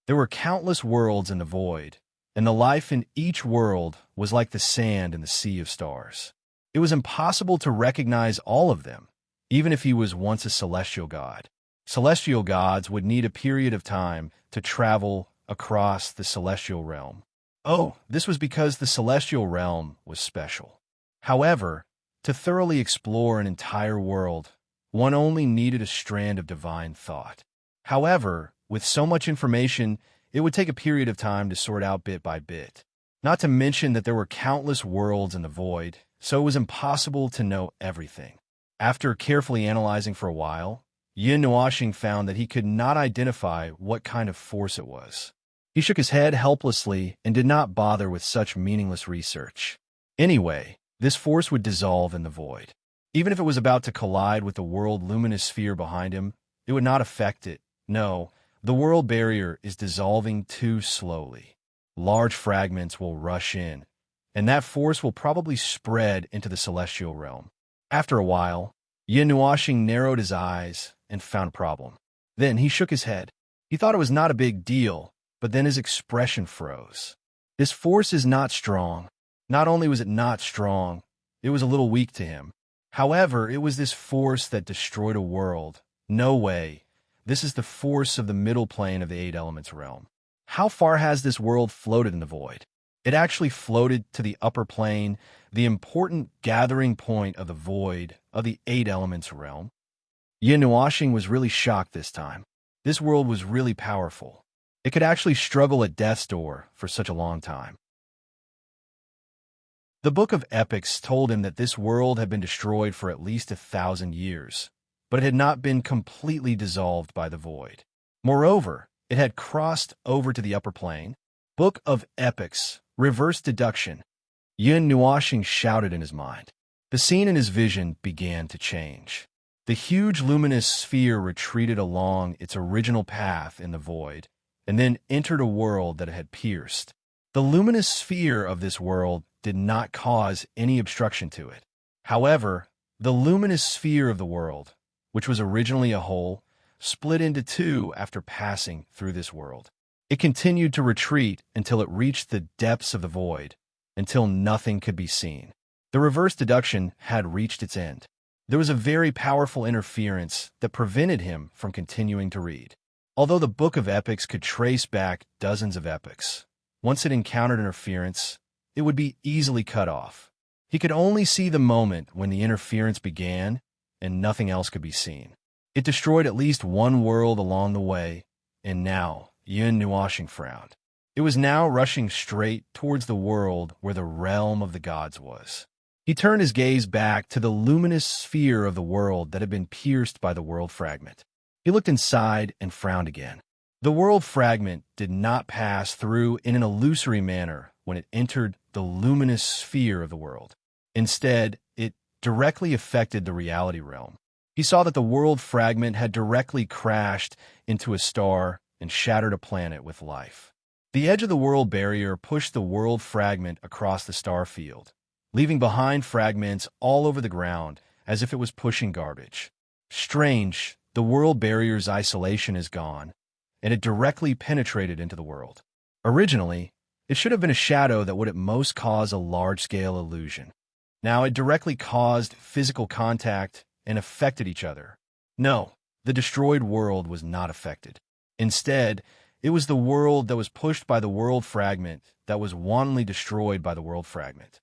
S1: There were countless worlds in the void, and the life in each world was like the sand in the sea of stars. It was impossible to recognize all of them, even if he was once a celestial god. Celestial gods would need a period of time to travel across the celestial realm. Oh, this was because the celestial realm was special. However, to thoroughly explore an entire world, one only needed a strand of divine thought. However, with so much information, it would take a period of time to sort out bit by bit. Not to mention that there were countless worlds in the void, so it was impossible to know everything. After carefully analyzing for a while, Yin Nuashing found that he could not identify what kind of force it was. He shook his head helplessly and did not bother with such meaningless research. Anyway, this force would dissolve in the void. Even if it was about to collide with the world luminous sphere behind him, it would not affect it. No, the world barrier is dissolving too slowly. Large fragments will rush in, and that force will probably spread into the celestial realm. After a while, Yin Nuashing narrowed his eyes and found a problem. Then he shook his head. He thought it was not a big deal, but then his expression froze. This force is not strong. Not only was it not strong, it was a little weak to him. However, it was this force that destroyed a world. No way. This is the force of the middle plane of the Eight Elements realm. How far has this world floated in the void? It actually floated to the upper plane, the important gathering point of the void of the Eight Elements realm. Yin Nuashing was really shocked this time. This world was really powerful. It could actually struggle at death's door for such a long time. The Book of Epics told him that this world had been destroyed for at least 1,000 years, but it had not been completely dissolved by the void. Moreover, it had crossed over to the upper plane. Book of Epics, reverse deduction. Yin Nuashing shouted in his mind. The scene in his vision began to change. The huge luminous sphere retreated along its original path in the void, and then entered a world that it had pierced. The luminous sphere of this world did not cause any obstruction to it. However, the luminous sphere of the world, which was originally a whole, split into two after passing through this world. It continued to retreat until it reached the depths of the void, until nothing could be seen. The reverse deduction had reached its end. There was a very powerful interference that prevented him from continuing to read. Although the Book of Epics could trace back dozens of epics, once it encountered interference, it would be easily cut off. He could only see the moment when the interference began, and nothing else could be seen. It destroyed at least one world along the way, and now Yin Nuashing frowned. It was now rushing straight towards the world where the realm of the gods was. He turned his gaze back to the luminous sphere of the world that had been pierced by the world fragment. He looked inside and frowned again. The world fragment did not pass through in an illusory manner when it entered the luminous sphere of the world. Instead, it directly affected the reality realm. He saw that the world fragment had directly crashed into a star and shattered a planet with life. The edge of the world barrier pushed the world fragment across the star field, leaving behind fragments all over the ground as if it was pushing garbage. Strange, the world barrier's isolation is gone, and it directly penetrated into the world. Originally, it should have been a shadow that would at most cause a large-scale illusion. Now, it directly caused physical contact and affected each other. No, the destroyed world was not affected. Instead, it was the world that was pushed by the world fragment that was wantonly destroyed by the world fragment.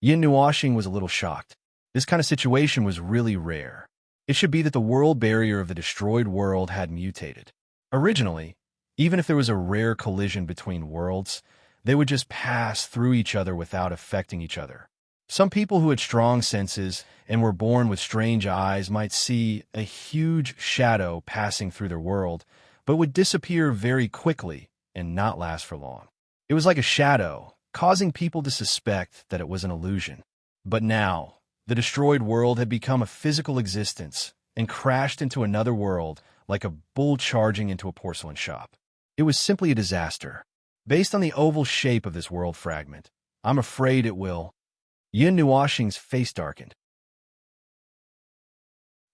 S1: Yin Nuoxing was a little shocked. This kind of situation was really rare. It should be that the world barrier of the destroyed world had mutated. Originally, even if there was a rare collision between worlds, they would just pass through each other without affecting each other. Some people who had strong senses and were born with strange eyes might see a huge shadow passing through their world, but would disappear very quickly and not last for long. It was like a shadow, causing people to suspect that it was an illusion. But now, the destroyed world had become a physical existence and crashed into another world like a bull charging into a porcelain shop. It was simply a disaster. Based on the oval shape of this world fragment, I'm afraid it will. Yin Nuoxing's face darkened.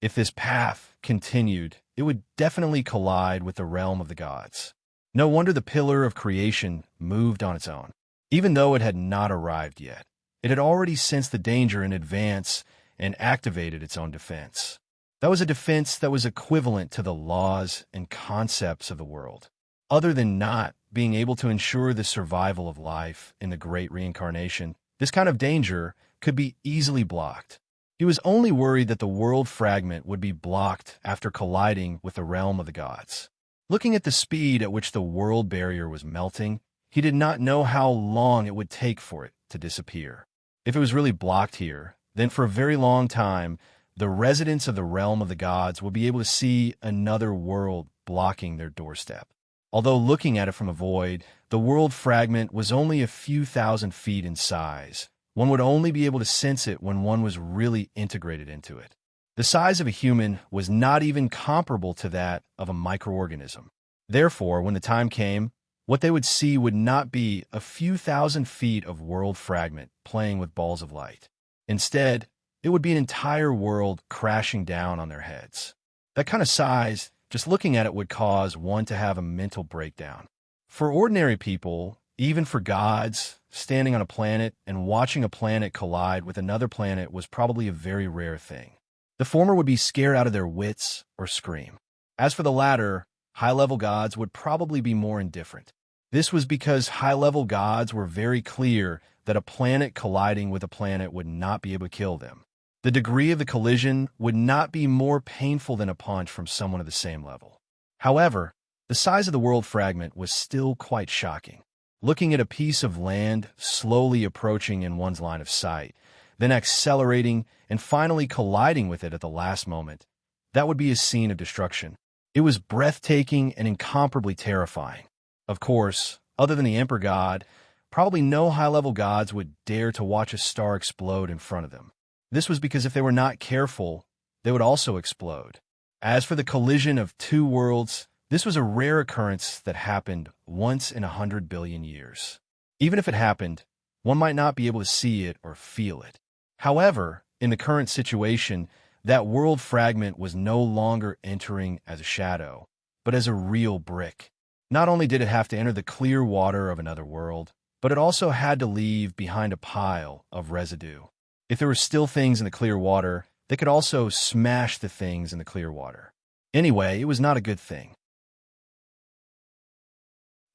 S1: If this path continued, it would definitely collide with the realm of the gods. No wonder the pillar of creation moved on its own. Even though it had not arrived yet, it had already sensed the danger in advance and activated its own defense. That was a defense that was equivalent to the laws and concepts of the world. Other than not being able to ensure the survival of life in the great reincarnation, this kind of danger could be easily blocked. He was only worried that the world fragment would be blocked after colliding with the realm of the gods. Looking at the speed at which the world barrier was melting, he did not know how long it would take for it to disappear. If it was really blocked here, then for a very long time, the residents of the realm of the gods would be able to see another world blocking their doorstep. Although looking at it from a void, the world fragment was only a few thousand feet in size. One would only be able to sense it when one was really integrated into it. The size of a human was not even comparable to that of a microorganism. Therefore, when the time came, what they would see would not be a few thousand feet of world fragment playing with balls of light. Instead, it would be an entire world crashing down on their heads. That kind of size, just looking at it would cause one to have a mental breakdown. For ordinary people, even for gods, standing on a planet and watching a planet collide with another planet was probably a very rare thing. The former would be scared out of their wits or scream. As for the latter, high-level gods would probably be more indifferent. This was because high-level gods were very clear that a planet colliding with a planet would not be able to kill them. The degree of the collision would not be more painful than a punch from someone of the same level. However, the size of the world fragment was still quite shocking. Looking at a piece of land slowly approaching in one's line of sight, then accelerating and finally colliding with it at the last moment, that would be a scene of destruction. It was breathtaking and incomparably terrifying. Of course, other than the Emperor God, probably no high-level gods would dare to watch a star explode in front of them. This was because if they were not careful, they would also explode. As for the collision of two worlds, this was a rare occurrence that happened once in 100 billion years. Even if it happened, one might not be able to see it or feel it. However, in the current situation, that world fragment was no longer entering as a shadow, but as a real brick. Not only did it have to enter the clear water of another world, but it also had to leave behind a pile of residue. If there were still things in the clear water, they could also smash the things in the clear water. Anyway, it was not a good thing.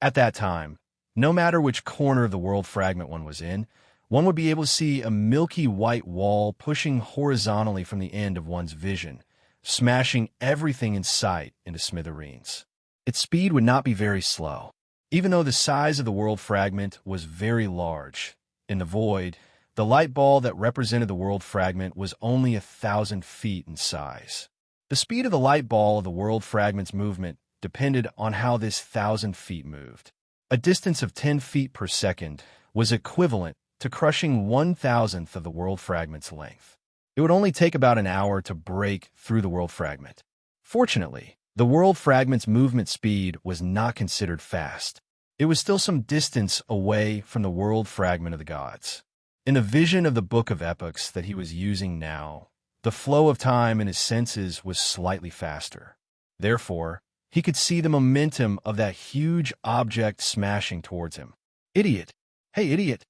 S1: At that time, no matter which corner of the world fragment one was in, one would be able to see a milky white wall pushing horizontally from the end of one's vision, smashing everything in sight into smithereens. Its speed would not be very slow. Even though the size of the world fragment was very large, in the void, the light ball that represented the world fragment was only 1,000 feet in size. The speed of the light ball of the world fragment's movement depended on how this 1,000 feet moved. A distance of 10 feet per second was equivalent to crushing 1,000th of the world fragment's length. It would only take about an hour to break through the world fragment. Fortunately, the world fragment's movement speed was not considered fast. It was still some distance away from the world fragment of the gods. In the vision of the Book of Epochs that he was using now, the flow of time in his senses was slightly faster. Therefore, He could see the momentum of that huge object smashing towards him. Idiot! Hey, idiot!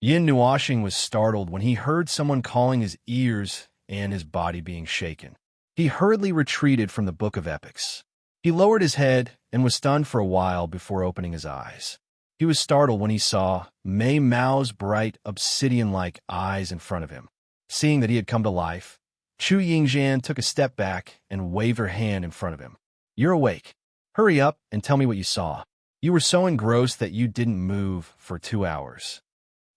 S1: Yin Nuashing was startled when he heard someone calling his ears and his body being shaken. He hurriedly retreated from the Book of Epics. He lowered his head and was stunned for a while before opening his eyes. He was startled when he saw Mei Mao's bright, obsidian-like eyes in front of him. Seeing that he had come to life, Chu Yingxian took a step back and waved her hand in front of him. You're awake. Hurry up and tell me what you saw. You were so engrossed that you didn't move for 2 hours.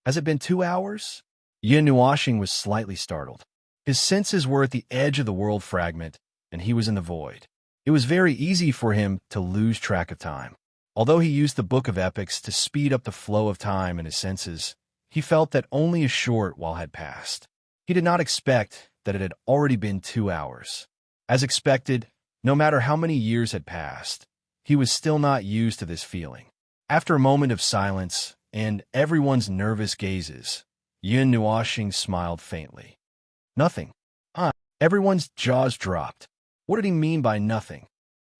S1: Has it been 2 hours? Yin Nuashing was slightly startled. His senses were at the edge of the world fragment, and he was in the void. It was very easy for him to lose track of time. Although he used the Book of Epics to speed up the flow of time in his senses, he felt that only a short while had passed. He did not expect that it had already been 2 hours. As expected, no matter how many years had passed, he was still not used to this feeling. After a moment of silence and everyone's nervous gazes, Yin Nuashing smiled faintly. Nothing. Everyone's jaws dropped. What did he mean by nothing?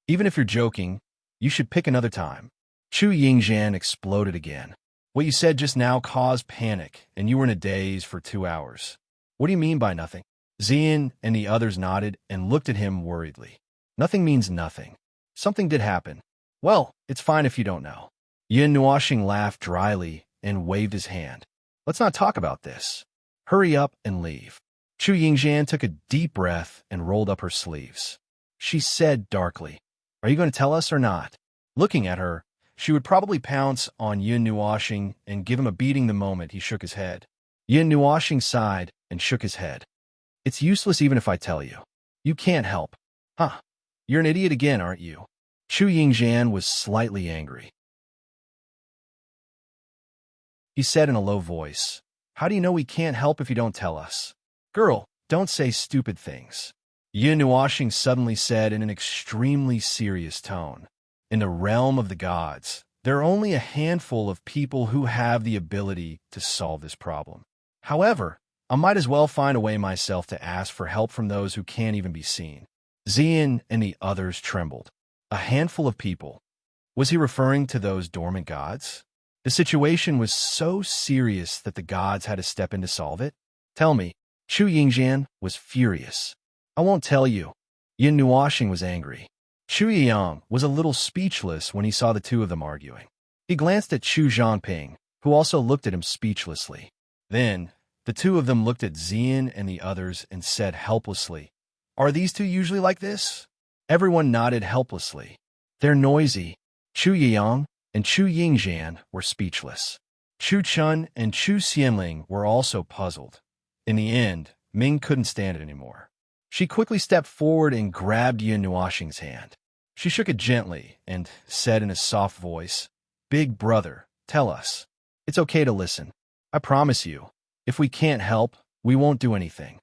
S1: Even if you're joking, you should pick another time. Chu Yingxian exploded again. What you said just now caused panic, and you were in a daze for 2 hours. What do you mean by nothing? Xian and the others nodded and looked at him worriedly. Nothing means nothing. Something did happen. Well, it's fine if you don't know. Yin Nuashing laughed dryly and waved his hand. Let's not talk about this. Hurry up and leave. Chu Yingxian took a deep breath and rolled up her sleeves. She said darkly, Are you going to tell us or not? Looking at her, she would probably pounce on Yin Nuashing and give him a beating the moment he shook his head. Yin Nuashing sighed and shook his head. It's useless even if I tell you. You can't help. You're an idiot again, aren't you? Chu Yingxian was slightly angry. He said in a low voice, How do you know we can't help if you don't tell us? Girl, don't say stupid things. Yin Nuashing suddenly said in an extremely serious tone. In the realm of the gods, there are only a handful of people who have the ability to solve this problem. However, I might as well find a way myself to ask for help from those who can't even be seen. Xian and the others trembled. A handful of people. Was he referring to those dormant gods? The situation was so serious that the gods had to step in to solve it? Tell me. Chu Yingxian was furious. I won't tell you. Yin Nuashing was angry. Chu Yiyang was a little speechless when he saw the two of them arguing. He glanced at Chu Zhangping, who also looked at him speechlessly. Then, the two of them looked at Xian and the others and said helplessly, Are these two usually like this? Everyone nodded helplessly. They're noisy. Chu Yiyang and Chu Yingxian were speechless. Chu Chun and Chu Xianling were also puzzled. In the end, Ming couldn't stand it anymore. She quickly stepped forward and grabbed Yin Nuashing's hand. She shook it gently and said in a soft voice, Big brother, tell us. It's okay to listen. I promise you, if we can't help, we won't do anything.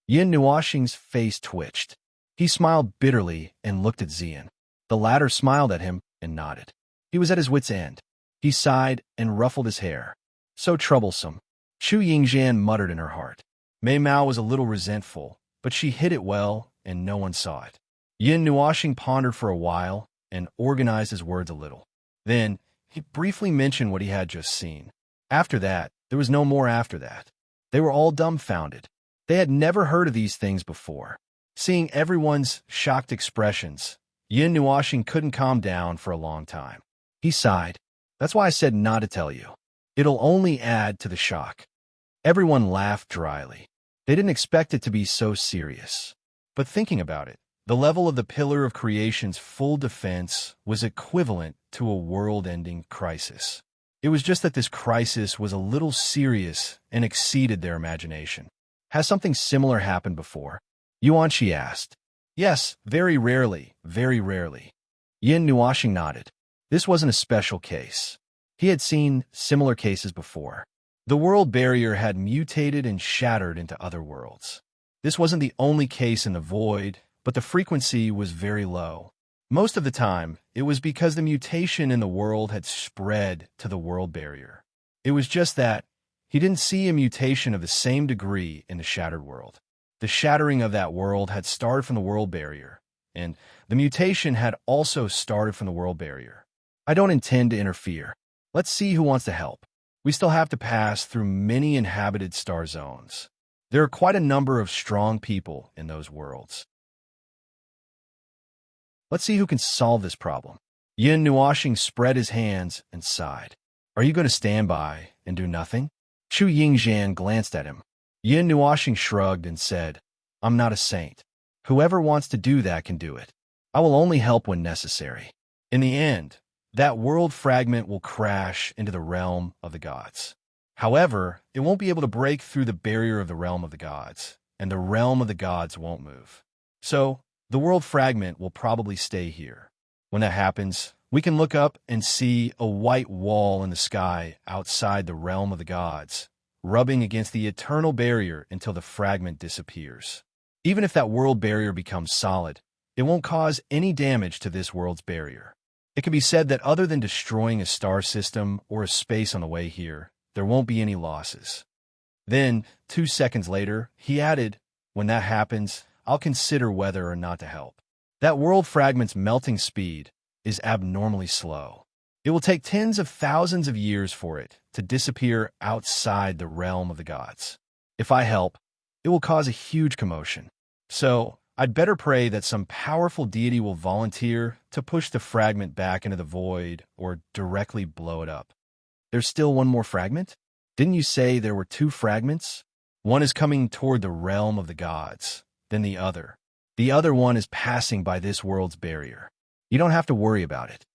S1: Yin Nuashing's face twitched. He smiled bitterly and looked at Xian. The latter smiled at him and nodded. He was at his wit's end. He sighed and ruffled his hair. So troublesome. Chu Yingxian muttered in her heart. Mei Mao was a little resentful, but she hid it well and no one saw it. Yin Nuashing pondered for a while and organized his words a little. Then, he briefly mentioned what he had just seen. After that, there was no more after that. They were all dumbfounded. They had never heard of these things before. Seeing everyone's shocked expressions, Yin Nuashing couldn't calm down for a long time. He sighed. That's why I said not to tell you. It'll only add to the shock. Everyone laughed dryly. They didn't expect it to be so serious. But thinking about it, the level of the Pillar of Creation's full defense was equivalent to a world-ending crisis. It was just that this crisis was a little serious and exceeded their imagination. Has something similar happened before? Yuanqi asked. Yes, very rarely, very rarely. Yin Nuashing nodded. This wasn't a special case. He had seen similar cases before. The world barrier had mutated and shattered into other worlds. This wasn't the only case in the void, but the frequency was very low. Most of the time, it was because the mutation in the world had spread to the world barrier. It was just that he didn't see a mutation of the same degree in the shattered world. The shattering of that world had started from the world barrier, and the mutation had also started from the world barrier. I don't intend to interfere. Let's see who wants to help. We still have to pass through many inhabited star zones. There are quite a number of strong people in those worlds. Let's see who can solve this problem. Yin Nuoxing spread his hands and sighed. Are you going to stand by and do nothing? Chu Yingzhan glanced at him. Yin Nuoxing shrugged and said, I'm not a saint. Whoever wants to do that can do it. I will only help when necessary. In the end, that world fragment will crash into the realm of the gods. However, it won't be able to break through the barrier of the realm of the gods, and the realm of the gods won't move. So, the world fragment will probably stay here. When that happens, we can look up and see a white wall in the sky outside the realm of the gods, rubbing against the eternal barrier until the fragment disappears. Even if that world barrier becomes solid, it won't cause any damage to this world's barrier. It can be said that other than destroying a star system or a space on the way here, there won't be any losses. Then, 2 seconds later, he added, when that happens, I'll consider whether or not to help. That world fragment's melting speed is abnormally slow. It will take tens of thousands of years for it to disappear outside the realm of the gods. If I help, it will cause a huge commotion. So, I'd better pray that some powerful deity will volunteer to push the fragment back into the void or directly blow it up. There's still one more fragment? Didn't you say there were 2 fragments? One is coming toward the realm of the gods, then the other. The other one is passing by this world's barrier. You don't have to worry about it.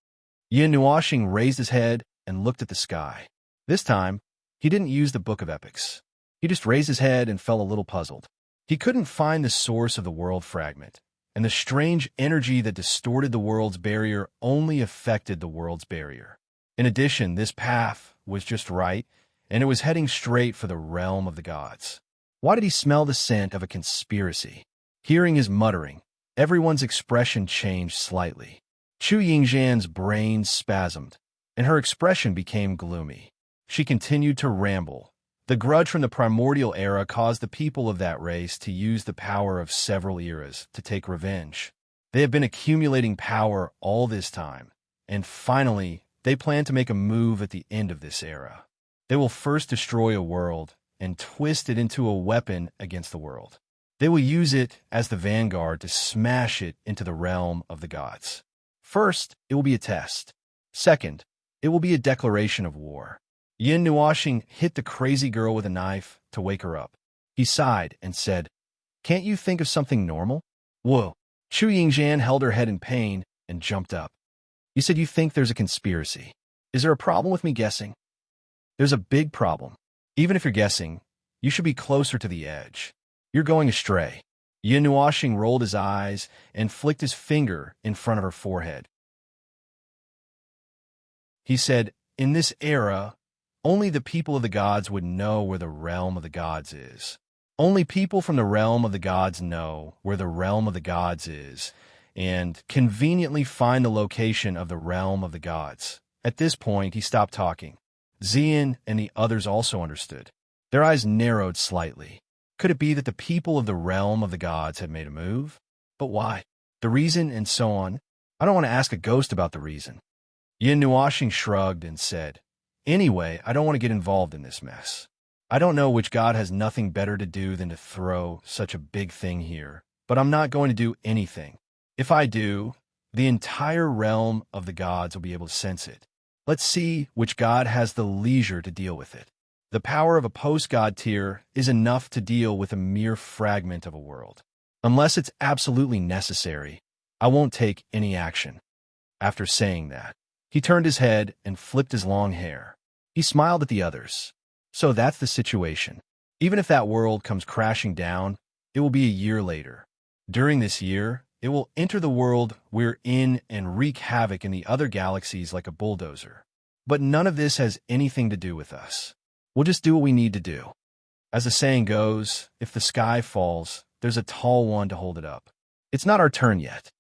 S1: Yin Nuoxing raised his head and looked at the sky. This time, he didn't use the Book of Epics. He just raised his head and felt a little puzzled. He couldn't find the source of the world fragment, and the strange energy that distorted the world's barrier only affected the world's barrier. In addition, this path was just right, and it was heading straight for the realm of the gods. Why did he smell the scent of a conspiracy? Hearing his muttering, everyone's expression changed slightly. Chu Yingzhan's brain spasmed, and her expression became gloomy. She continued to ramble. The grudge from the primordial era caused the people of that race to use the power of several eras to take revenge. They have been accumulating power all this time, and finally, they plan to make a move at the end of this era. They will first destroy a world and twist it into a weapon against the world. They will use it as the vanguard to smash it into the realm of the gods. First, it will be a test. Second, it will be a declaration of war. Yin Nuoxing hit the crazy girl with a knife to wake her up. He sighed and said, Can't you think of something normal? Whoa. Chu Yingzhan held her head in pain and jumped up. You said you think there's a conspiracy. Is there a problem with me guessing? There's a big problem. Even if you're guessing, you should be closer to the edge. You're going astray. Yin Nuoxing rolled his eyes and flicked his finger in front of her forehead. He said, In this era, only the people of the gods would know where the realm of the gods is. Only people from the realm of the gods know where the realm of the gods is, and conveniently find the location of the realm of the gods. At this point, he stopped talking. Xian and the others also understood. Their eyes narrowed slightly. Could it be that the people of the realm of the gods had made a move? But why? The reason and so on? I don't want to ask a ghost about the reason. Yin Nuoxing shrugged and said, Anyway, I don't want to get involved in this mess. I don't know which god has nothing better to do than to throw such a big thing here, but I'm not going to do anything. If I do, the entire realm of the gods will be able to sense it. Let's see which god has the leisure to deal with it. The power of a post-god tier is enough to deal with a mere fragment of a world. Unless it's absolutely necessary, I won't take any action. After saying that, he turned his head and flipped his long hair. He smiled at the others. So that's the situation. Even if that world comes crashing down, it will be a year later. During this year, it will enter the world we're in and wreak havoc in the other galaxies like a bulldozer. But none of this has anything to do with us. We'll just do what we need to do. As the saying goes, if the sky falls, there's a tall one to hold it up. It's not our turn yet.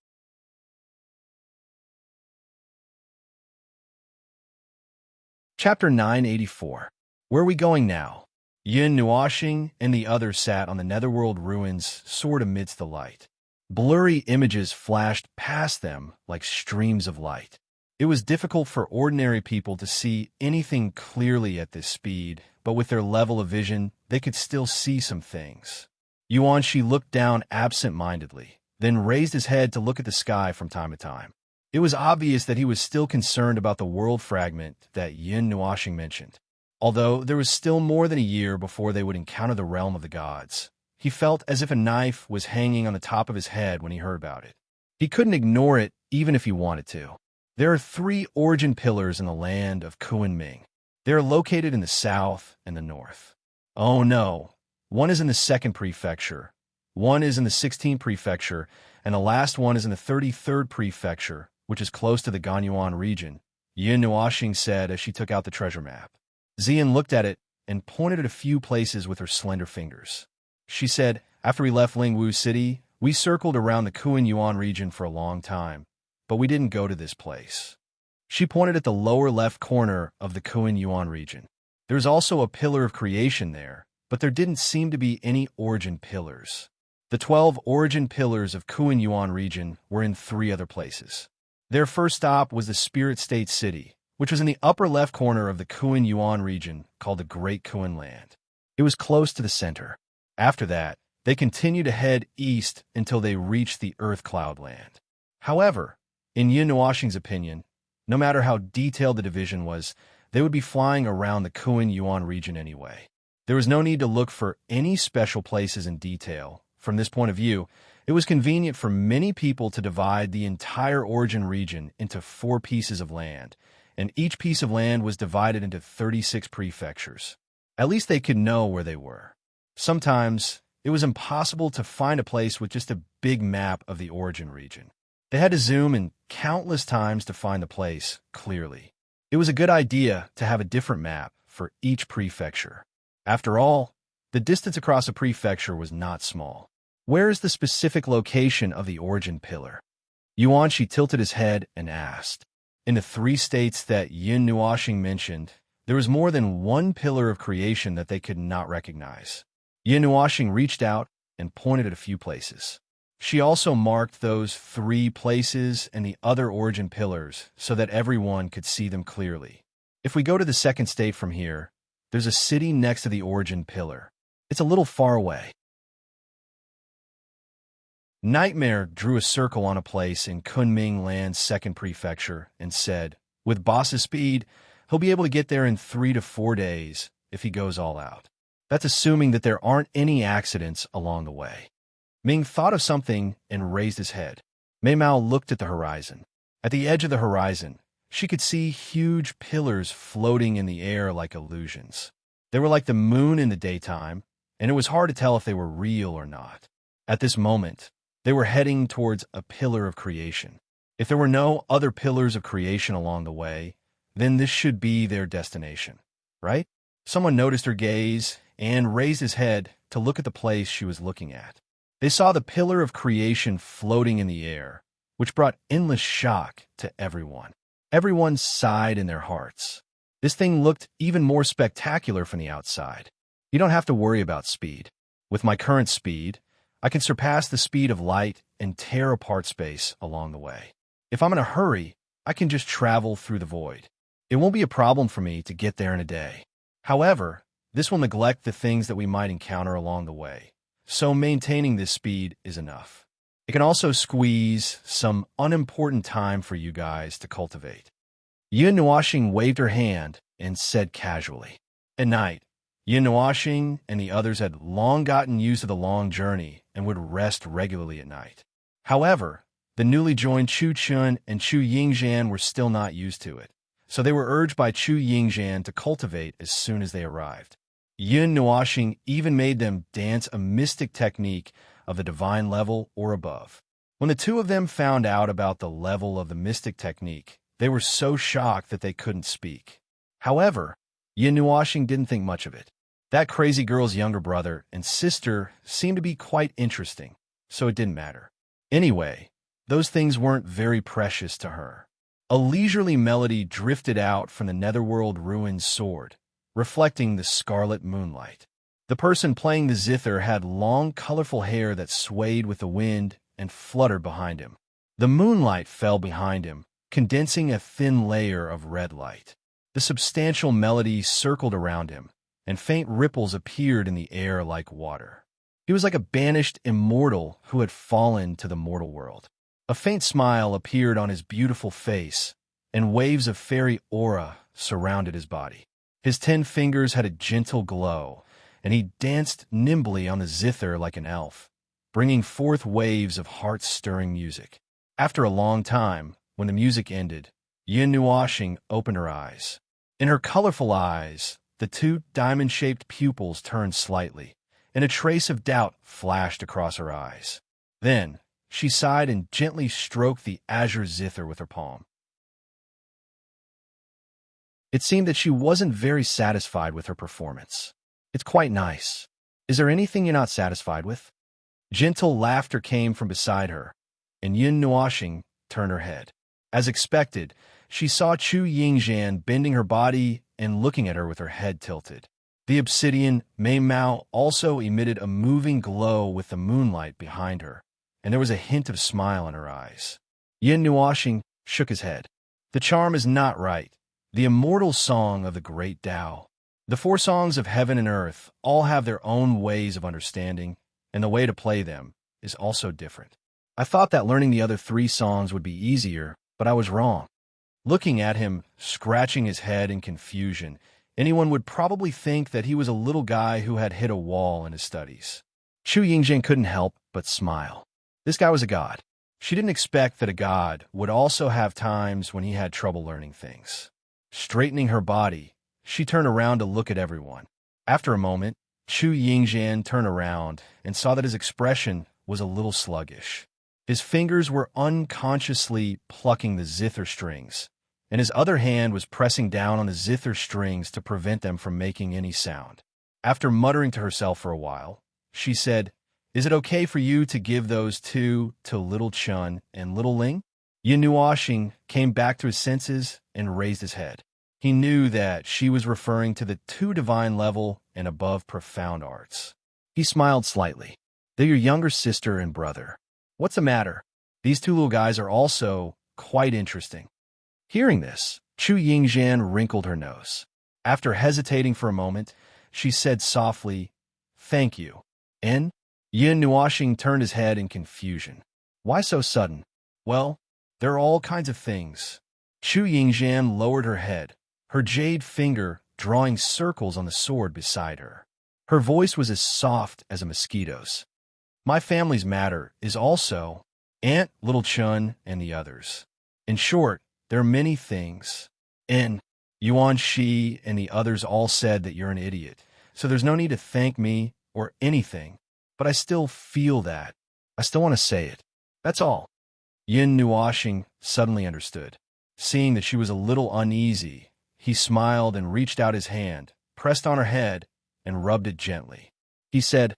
S1: Chapter 984. Where are we going now? Yin Nuoxing and the others sat on the netherworld ruins, soared amidst the light. Blurry images flashed past them like streams of light. It was difficult for ordinary people to see anything clearly at this speed, but with their level of vision, they could still see some things. Yuanshi looked down absent-mindedly, then raised his head to look at the sky from time to time. It was obvious that he was still concerned about the world fragment that Yin Nuoxing mentioned. Although there was still more than a year before they would encounter the realm of the gods, he felt as if a knife was hanging on the top of his head when he heard about it. He couldn't ignore it even if he wanted to. There are 3 origin pillars in the land of Kunming. They are located in the south and the north. Oh no, one is in the 2nd prefecture, one is in the 16th prefecture, and the last one is in the 33rd prefecture, which is close to the Ganyuan region, Yin Nuoxing said as she took out the treasure map. Xian looked at it and pointed at a few places with her slender fingers. She said, after we left Lingwu City, we circled around the Kuan-Yuan region for a long time, but we didn't go to this place. She pointed at the lower left corner of the Kuan-Yuan region. There's also a pillar of creation there, but there didn't seem to be any origin pillars. The 12 origin pillars of Kuan-Yuan region were in 3 other places. Their first stop was the Spirit State City, which was in the upper left corner of the Kuan-Yuan region called the Great Kuan Land. It was close to the center. After that, they continued to head east until they reached the Earth Cloud Land. However, in Yin Nuoxing's opinion, no matter how detailed the division was, they would be flying around the Kuan-Yuan region anyway. There was no need to look for any special places in detail. From this point of view, it was convenient for many people to divide the entire origin region into 4 pieces of land, and each piece of land was divided into 36 prefectures. At least they could know where they were. Sometimes, it was impossible to find a place with just a big map of the origin region. They had to zoom in countless times to find the place clearly. It was a good idea to have a different map for each prefecture. After all, the distance across a prefecture was not small. Where is the specific location of the origin pillar? Yuanshi tilted his head and asked. In the 3 states that Yin Nuoxing mentioned, there was more than one pillar of creation that they could not recognize. Yin Nuoxing reached out and pointed at a few places. She also marked those 3 places and the other origin pillars so that everyone could see them clearly. If we go to the 2nd state from here, there's a city next to the origin pillar. It's a little far away. Nightmare drew a circle on a place in Kunming Land's 2nd prefecture and said, with boss's speed, he'll be able to get there in 3 to 4 days if he goes all out. That's assuming that there aren't any accidents along the way. Ming thought of something and raised his head. Mei Mao looked at the horizon. At the edge of the horizon, she could see huge pillars floating in the air like illusions. They were like the moon in the daytime, and it was hard to tell if they were real or not. At this moment, they were heading towards a pillar of creation. If there were no other pillars of creation along the way, then this should be their destination, right? Someone noticed her gaze and raised his head to look at the place she was looking at. They saw the pillar of creation floating in the air, which brought endless shock to everyone. Everyone sighed in their hearts. This thing looked even more spectacular from the outside. You don't have to worry about speed. With my current speed, I can surpass the speed of light and tear apart space along the way. If I'm in a hurry, I can just travel through the void. It won't be a problem for me to get there in a day. However, this will neglect the things that we might encounter along the way, so maintaining this speed is enough. It can also squeeze some unimportant time for you guys to cultivate. Yin Nuoxing waved her hand and said casually. At night, Yin Nuoxing and the others had long gotten used to the long journey and would rest regularly at night. However, the newly joined Chu Chun and Chu Yingzhan were still not used to it, so they were urged by Chu Yingzhan to cultivate as soon as they arrived. Yin Nuoxing even made them dance a mystic technique of the divine level or above. When the 2 of them found out about the level of the mystic technique, they were so shocked that they couldn't speak. However, Yin Nuoxing didn't think much of it. That crazy girl's younger brother and sister seemed to be quite interesting, so it didn't matter. Anyway, those things weren't very precious to her. A leisurely melody drifted out from the netherworld ruin's sword, reflecting the scarlet moonlight. The person playing the zither had long, colorful hair that swayed with the wind and fluttered behind him. The moonlight fell behind him, condensing a thin layer of red light. The substantial melody circled around him, and faint ripples appeared in the air like water. He was like a banished immortal who had fallen to the mortal world. A faint smile appeared on his beautiful face, and waves of fairy aura surrounded his body. His 10 fingers had a gentle glow, and he danced nimbly on the zither like an elf, bringing forth waves of heart-stirring music. After a long time, when the music ended, Yin Nuoxing opened her eyes. In her colorful eyes, the 2 diamond-shaped pupils turned slightly, and a trace of doubt flashed across her eyes. Then, she sighed and gently stroked the azure zither with her palm. It seemed that she wasn't very satisfied with her performance. It's quite nice. Is there anything you're not satisfied with? Gentle laughter came from beside her, and Yin Nuoxing turned her head. As expected, she saw Chu Yingzhan bending her body and looking at her with her head tilted. The obsidian Mei Mao also emitted a moving glow with the moonlight behind her, and there was a hint of smile in her eyes. Yin Nuoxing shook his head. The charm is not right. The immortal song of the great Tao. The 4 songs of heaven and earth all have their own ways of understanding, and the way to play them is also different. I thought that learning the other 3 songs would be easier, but I was wrong. Looking at him, scratching his head in confusion, anyone would probably think that he was a little guy who had hit a wall in his studies. Chu Yingzhen couldn't help but smile. This guy was a god. She didn't expect that a god would also have times when he had trouble learning things. Straightening her body, she turned around to look at everyone. After a moment, Chu Yingzhan turned around and saw that his expression was a little sluggish. His fingers were unconsciously plucking the zither strings, and his other hand was pressing down on the zither strings to prevent them from making any sound. After muttering to herself for a while, she said, "Is it okay for you to give those 2 to Little Chun and Little Ling?" Yin Nuoxing came back to his senses and raised his head. He knew that she was referring to the 2 divine level and above profound arts. He smiled slightly. "They're your younger sister and brother. What's the matter? These 2 little guys are also quite interesting." Hearing this, Chu Yingzhan wrinkled her nose. After hesitating for a moment, she said softly, "Thank you." And Yin Nuoxing turned his head in confusion. "Why so sudden?" "Well, there are all kinds of things." Chu Yingzhan lowered her head, her jade finger drawing circles on the sword beside her. Her voice was as soft as a mosquito's. "My family's matter is also Aunt, Little Chun, and the others. In short, there are many things. And Yuan Shi and the others all said that you're an idiot, so there's no need to thank me or anything, but I still feel that. I still want to say it. That's all." Yin Nuoxing suddenly understood. Seeing that she was a little uneasy, he smiled and reached out his hand, pressed on her head, and rubbed it gently. He said,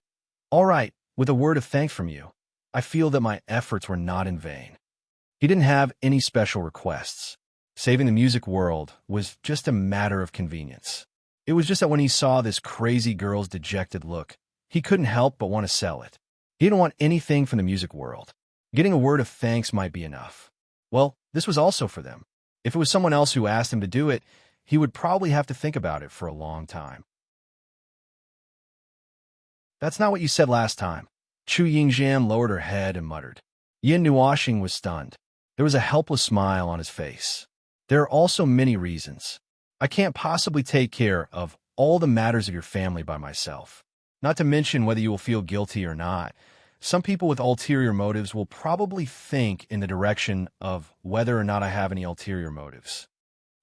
S1: "All right, with a word of thanks from you, I feel that my efforts were not in vain." He didn't have any special requests. Saving the music world was just a matter of convenience. It was just that when he saw this crazy girl's dejected look, he couldn't help but want to sell it. He didn't want anything from the music world. Getting a word of thanks might be enough. Well, this was also for them. If it was someone else who asked him to do it, he would probably have to think about it for a long time. "That's not what you said last time." Chu Yingzhan lowered her head and muttered. Yin Nuoxing was stunned. There was a helpless smile on his face. "There are also many reasons. I can't possibly take care of all the matters of your family by myself. Not to mention whether you will feel guilty or not. Some people with ulterior motives will probably think in the direction of whether or not I have any ulterior motives.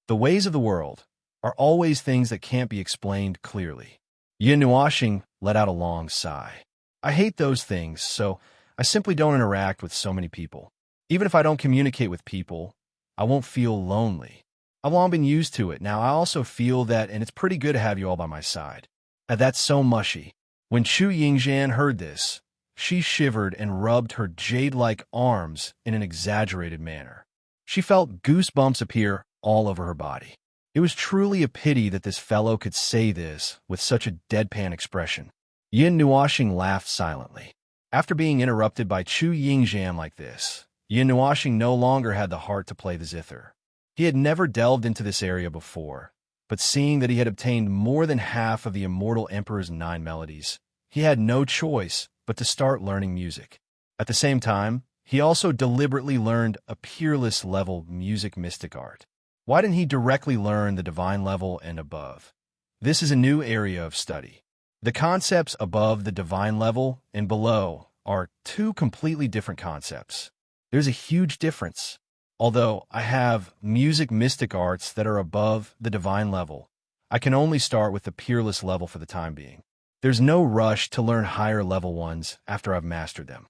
S1: The ways of the world are always things that can't be explained clearly." Yin Nuoxing let out a long sigh. "I hate those things, so I simply don't interact with so many people. Even if I don't communicate with people, I won't feel lonely. I've long been used to it. Now I also feel that, and it's pretty good to have you all by my side." And that's so mushy. When Chu Yingzhan heard this, she shivered and rubbed her jade-like arms in an exaggerated manner. She felt goosebumps appear all over her body. It was truly a pity that this fellow could say this with such a deadpan expression. Yin Nuoxing laughed silently. After being interrupted by Chu Yingjian like this, Yin Nuoxing no longer had the heart to play the zither. He had never delved into this area before, but seeing that he had obtained more than half of the immortal emperor's 9 melodies, he had no choice but to start learning music. At the same time, he also deliberately learned a peerless level music mystic art. Why didn't he directly learn the divine level and above? This is a new area of study. The concepts above the divine level and below are two completely different concepts. There's a huge difference. Although I have music mystic arts that are above the divine level, I can only start with the peerless level for the time being. There's no rush to learn higher level ones after I've mastered them.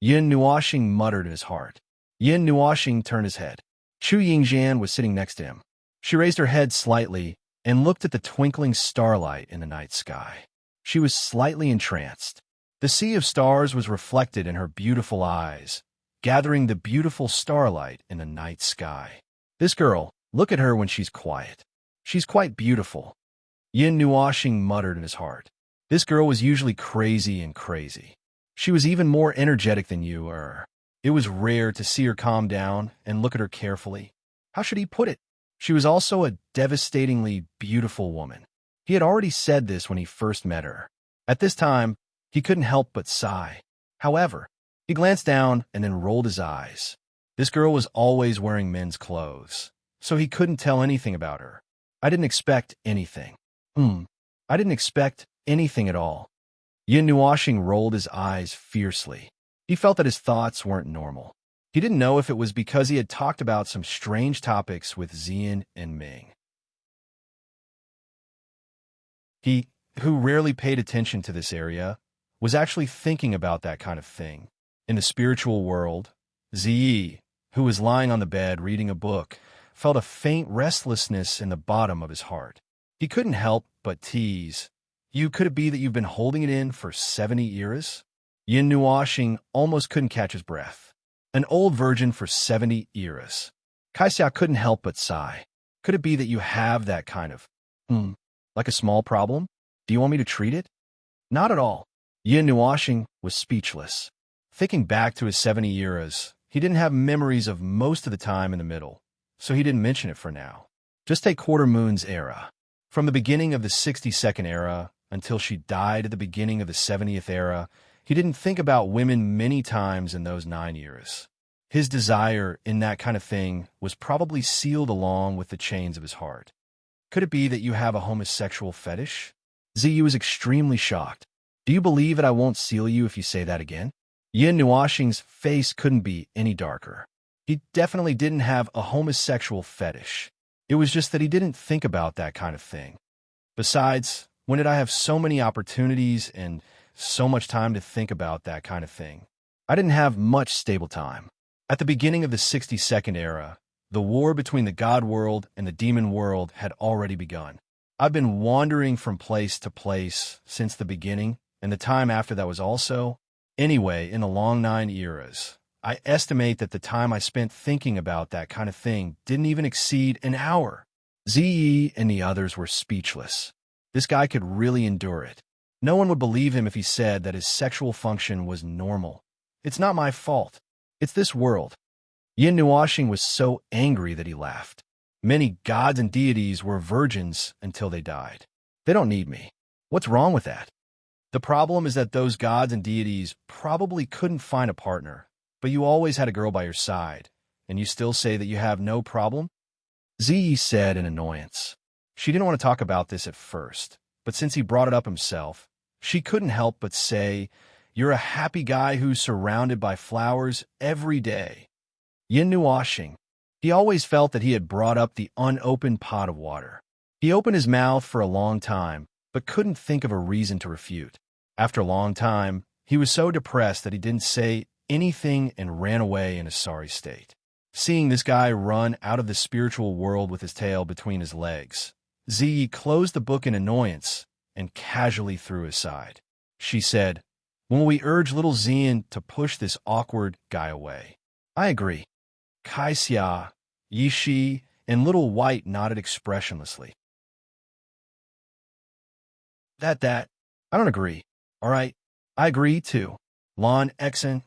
S1: Yin Nuoxing muttered in his heart. Yin Nuoxing turned his head. Chu Yingjian was sitting next to him. She raised her head slightly and looked at the twinkling starlight in the night sky. She was slightly entranced. The sea of stars was reflected in her beautiful eyes, gathering the beautiful starlight in the night sky. This girl, look at her when she's quiet. She's quite beautiful. Yin Nuoxing muttered in his heart. This girl was usually crazy and crazy. She was even more energetic than you are. It was rare to see her calm down and look at her carefully. How should he put it? She was also a devastatingly beautiful woman. He had already said this when he first met her. At this time, he couldn't help but sigh. However, he glanced down and then rolled his eyes. This girl was always wearing men's clothes, so he couldn't tell anything about her. I didn't expect anything. I didn't expect anything at all. Yin Nuoxing rolled his eyes fiercely. He felt that his thoughts weren't normal. He didn't know if it was because he had talked about some strange topics with Zian and Ming. He, who rarely paid attention to this area, was actually thinking about that kind of thing. In the spiritual world, Ziyi, who was lying on the bed reading a book, felt a faint restlessness in the bottom of his heart. He couldn't help but tease. Could it be that you've been holding it in for 70 years? Yin Nuoxing almost couldn't catch his breath. An old virgin for 70 years. Kaixia couldn't help but sigh. Could it be that you have that kind of, like a small problem? Do you want me to treat it? Not at all. Yin Nuoxing was speechless. Thinking back to his 70 years, he didn't have memories of most of the time in the middle, so he didn't mention it for now. Just take Quarter Moon's era. From the beginning of the 62nd era until she died at the beginning of the 70th era, he didn't think about women many times in those 9 years. His desire in that kind of thing was probably sealed along with the chains of his heart. Could it be that you have a homosexual fetish? Ziyu was extremely shocked. Do you believe that I won't seal you if you say that again? Yin Nuoxing's face couldn't be any darker. He definitely didn't have a homosexual fetish. It was just that he didn't think about that kind of thing. Besides, when did I have so many opportunities and so much time to think about that kind of thing? I didn't have much stable time. At the beginning of the 62nd era, the war between the God world and the demon world had already begun. I've been wandering from place to place since the beginning, and the time after that was also. Anyway, in the long 9 eras, I estimate that the time I spent thinking about that kind of thing didn't even exceed an hour. Ziyi and the others were speechless. This guy could really endure it. No one would believe him if he said that his sexual function was normal. It's not my fault. It's this world. Yin Nuoxing was so angry that he laughed. Many gods and deities were virgins until they died. They don't need me. What's wrong with that? The problem is that those gods and deities probably couldn't find a partner, but you always had a girl by your side, and you still say that you have no problem? Ziyi said in annoyance. She didn't want to talk about this at first, but since he brought it up himself, she couldn't help but say, "You're a happy guy who's surrounded by flowers every day." Yin Nuoxing. He always felt that he had brought up the unopened pot of water. He opened his mouth for a long time, but couldn't think of a reason to refute. After a long time, he was so depressed that he didn't say anything and ran away in a sorry state. Seeing this guy run out of the spiritual world with his tail between his legs, Ziyi closed the book in annoyance and casually threw it aside. She said, "When will we urge little Zian to push this awkward guy away?" "I agree." Kaixia, Yishi, and Little White nodded expressionlessly. That, I don't agree. All right, I agree too. Lan Exen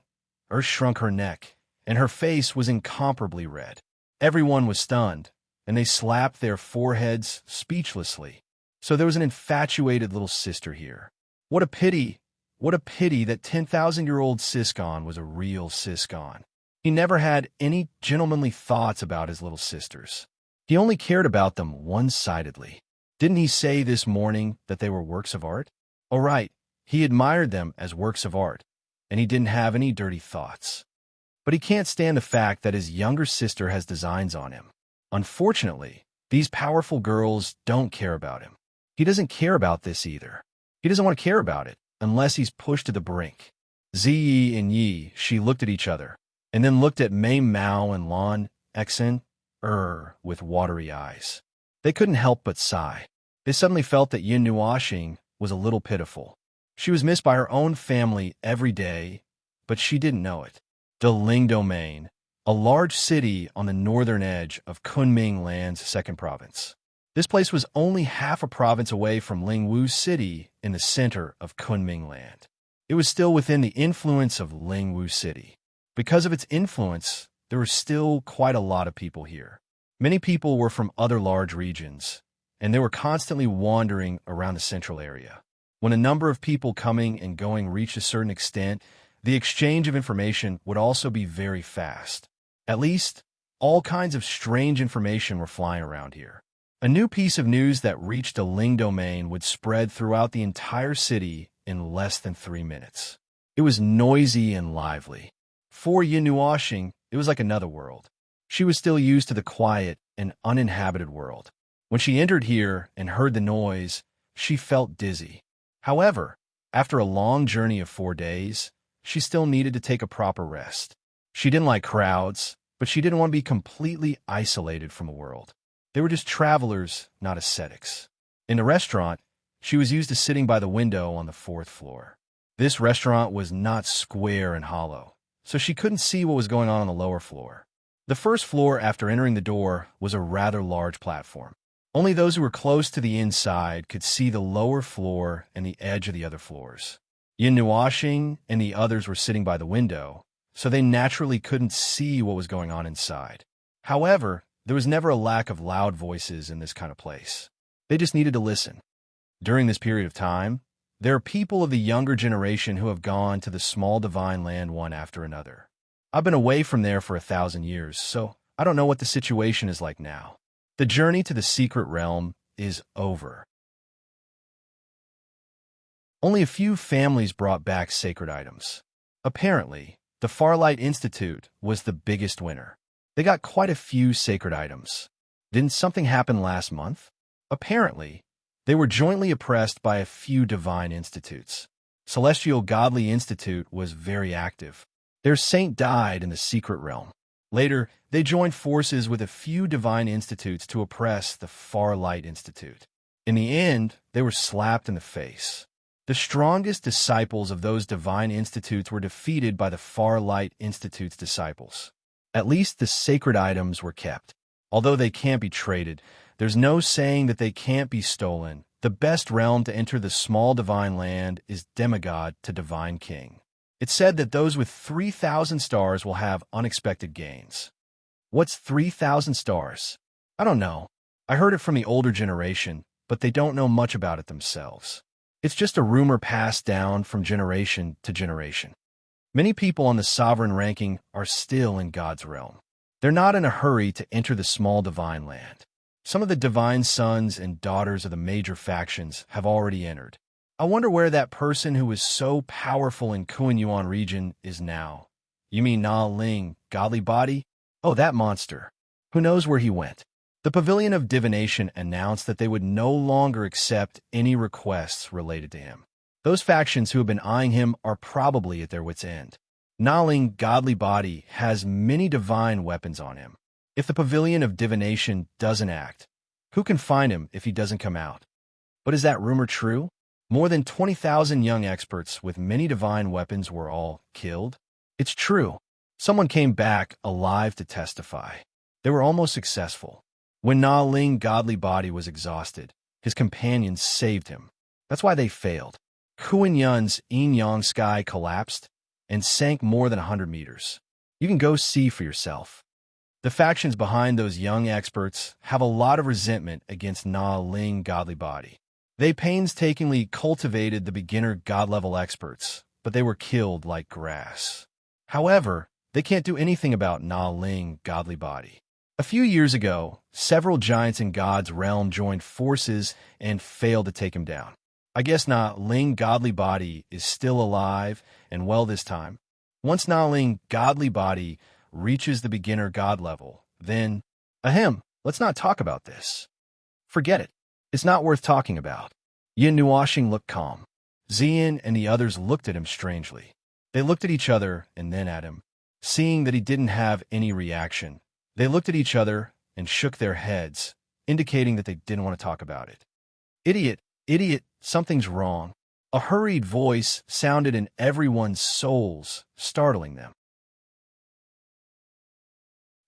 S1: shrunk her neck, and her face was incomparably red. Everyone was stunned, and they slapped their foreheads speechlessly. So there was an infatuated little sister here. What a pity that 10,000-year-old Siscon was a real Siscon. He never had any gentlemanly thoughts about his little sisters. He only cared about them one-sidedly. Didn't he say this morning that they were works of art? All right, he admired them as works of art, and he didn't have any dirty thoughts. But he can't stand the fact that his younger sister has designs on him. Unfortunately, these powerful girls don't care about him. He doesn't care about this either. He doesn't want to care about it unless he's pushed to the brink. Ziyi and Yi, she looked at each other, and then looked at Mei Mao and Lan Exen, with watery eyes. They couldn't help but sigh. They suddenly felt that Yin Nuoxing was a little pitiful. She was missed by her own family every day, but she didn't know it. Deling Domain, a large city on the northern edge of Kunming Land's second province. This place was only half a province away from Lingwu City in the center of Kunming Land. It was still within the influence of Lingwu City. Because of its influence, there were still quite a lot of people here. Many people were from other large regions, and they were constantly wandering around the central area. When a number of people coming and going reached a certain extent, the exchange of information would also be very fast. At least, all kinds of strange information were flying around here. A new piece of news that reached a Ling domain would spread throughout the entire city in less than 3 minutes. It was noisy and lively. For Yin Nuoxing, it was like another world. She was still used to the quiet and uninhabited world. When she entered here and heard the noise, she felt dizzy. However, after a long journey of 4 days, she still needed to take a proper rest. She didn't like crowds, but she didn't want to be completely isolated from the world. They were just travelers, not ascetics. In the restaurant, she was used to sitting by the window on the 4th floor. This restaurant was not square and hollow, so she couldn't see what was going on the lower floor. The first floor after entering the door was a rather large platform. Only those who were close to the inside could see the lower floor and the edge of the other floors. Yin Nuoxing and the others were sitting by the window, so they naturally couldn't see what was going on inside. However, there was never a lack of loud voices in this kind of place. They just needed to listen. During this period of time, there are people of the younger generation who have gone to the small divine land one after another. I've been away from there for 1,000 years, so I don't know what the situation is like now. The journey to the secret realm is over. Only a few families brought back sacred items. Apparently, the Farlight Institute was the biggest winner. They got quite a few sacred items. Didn't something happen last month? Apparently, they were jointly oppressed by a few divine institutes. Celestial Godly Institute was very active. Their saint died in the secret realm. Later, they joined forces with a few divine institutes to oppress the Farlight Institute. In the end, they were slapped in the face. The strongest disciples of those divine institutes were defeated by the Farlight Institute's disciples. At least the sacred items were kept. Although they can't be traded, there's no saying that they can't be stolen. The best realm to enter the small divine land is demigod to divine king. It's said that those with 3,000 stars will have unexpected gains. What's 3,000 stars? I don't know. I heard it from the older generation, but they don't know much about it themselves. It's just a rumor passed down from generation to generation. Many people on the sovereign ranking are still in God's realm. They're not in a hurry to enter the small divine land. Some of the divine sons and daughters of the major factions have already entered. I wonder where that person who was so powerful in Kuan-Yuan region is now. You mean Na Ling, godly body? Oh, that monster. Who knows where he went? The Pavilion of Divination announced that they would no longer accept any requests related to him. Those factions who have been eyeing him are probably at their wits' end. Na Ling, godly body, has many divine weapons on him. If the Pavilion of Divination doesn't act, who can find him if he doesn't come out? But is that rumor true? More than 20,000 young experts with many divine weapons were all killed? It's true. Someone came back alive to testify. They were almost successful. When Na Ling, godly body, was exhausted, his companions saved him. That's why they failed. Kuan Yun's yin-yang sky collapsed, and sank more than 100 meters. You can go see for yourself. The factions behind those young experts have a lot of resentment against Na Ling godly body. They painstakingly cultivated the beginner god-level experts, but they were killed like grass. However, they can't do anything about Na Ling godly body. A few years ago, several giants in God's realm joined forces and failed to take him down. I guess Na Ling godly body is still alive and well this time. Once Na Ling godly body reaches the beginner god level, then, let's not talk about this. Forget it. It's not worth talking about. Yin Nuoxing looked calm. Xian and the others looked at him strangely. They looked at each other and then at him. Seeing that he didn't have any reaction, they looked at each other and shook their heads, indicating that they didn't want to talk about it. Idiot, something's wrong. A hurried voice sounded in everyone's souls, startling them.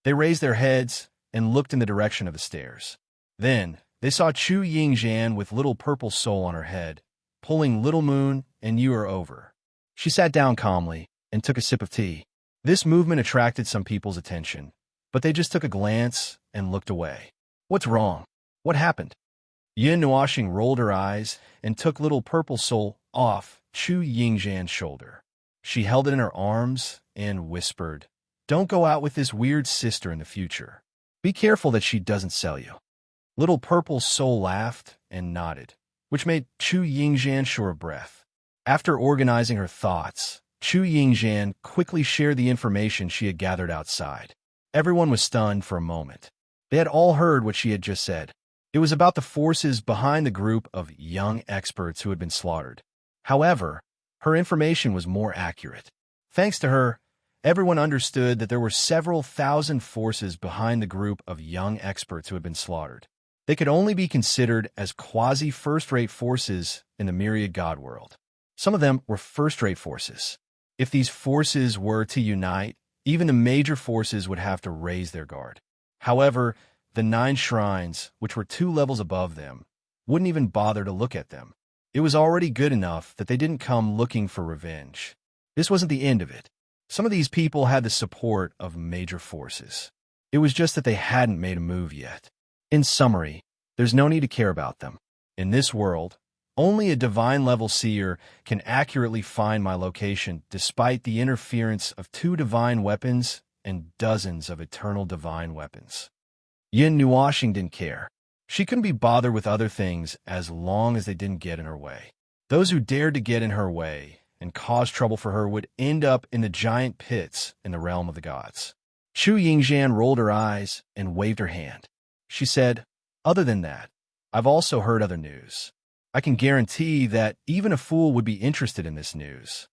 S1: They raised their heads and looked in the direction of the stairs. Then, they saw Chu Yingzhan with little purple soul on her head, pulling Little Moon and Yu over. She sat down calmly and took a sip of tea. This movement attracted some people's attention, but they just took a glance and looked away. What's wrong? What happened? Yin Nuoxing rolled her eyes and took Little Purple Soul off Chu Yingzhan's shoulder. She held it in her arms and whispered, "Don't go out with this weird sister in the future. Be careful that she doesn't sell you." Little Purple Soul laughed and nodded, which made Chu Yingzhan short of breath. After organizing her thoughts, Chu Yingzhan quickly shared the information she had gathered outside. Everyone was stunned for a moment. They had all heard what she had just said. It was about the forces behind the group of young experts who had been slaughtered. However, her information was more accurate. Thanks to her, everyone understood that there were several thousand forces behind the group of young experts who had been slaughtered. They could only be considered as quasi-first-rate forces in the myriad god world. Some of them were first-rate forces. If these forces were to unite, even the major forces would have to raise their guard. However, the 9 shrines, which were 2 levels above them, wouldn't even bother to look at them. It was already good enough that they didn't come looking for revenge. This wasn't the end of it. Some of these people had the support of major forces. It was just that they hadn't made a move yet. In summary, there's no need to care about them. In this world, only a divine-level seer can accurately find my location despite the interference of 2 divine weapons and dozens of eternal divine weapons. Yin Nuoxing didn't care. She couldn't be bothered with other things as long as they didn't get in her way. Those who dared to get in her way and cause trouble for her would end up in the giant pits in the realm of the gods. Chu Yingzhan rolled her eyes and waved her hand. She said, "Other than that, I've also heard other news. I can guarantee that even a fool would be interested in this news."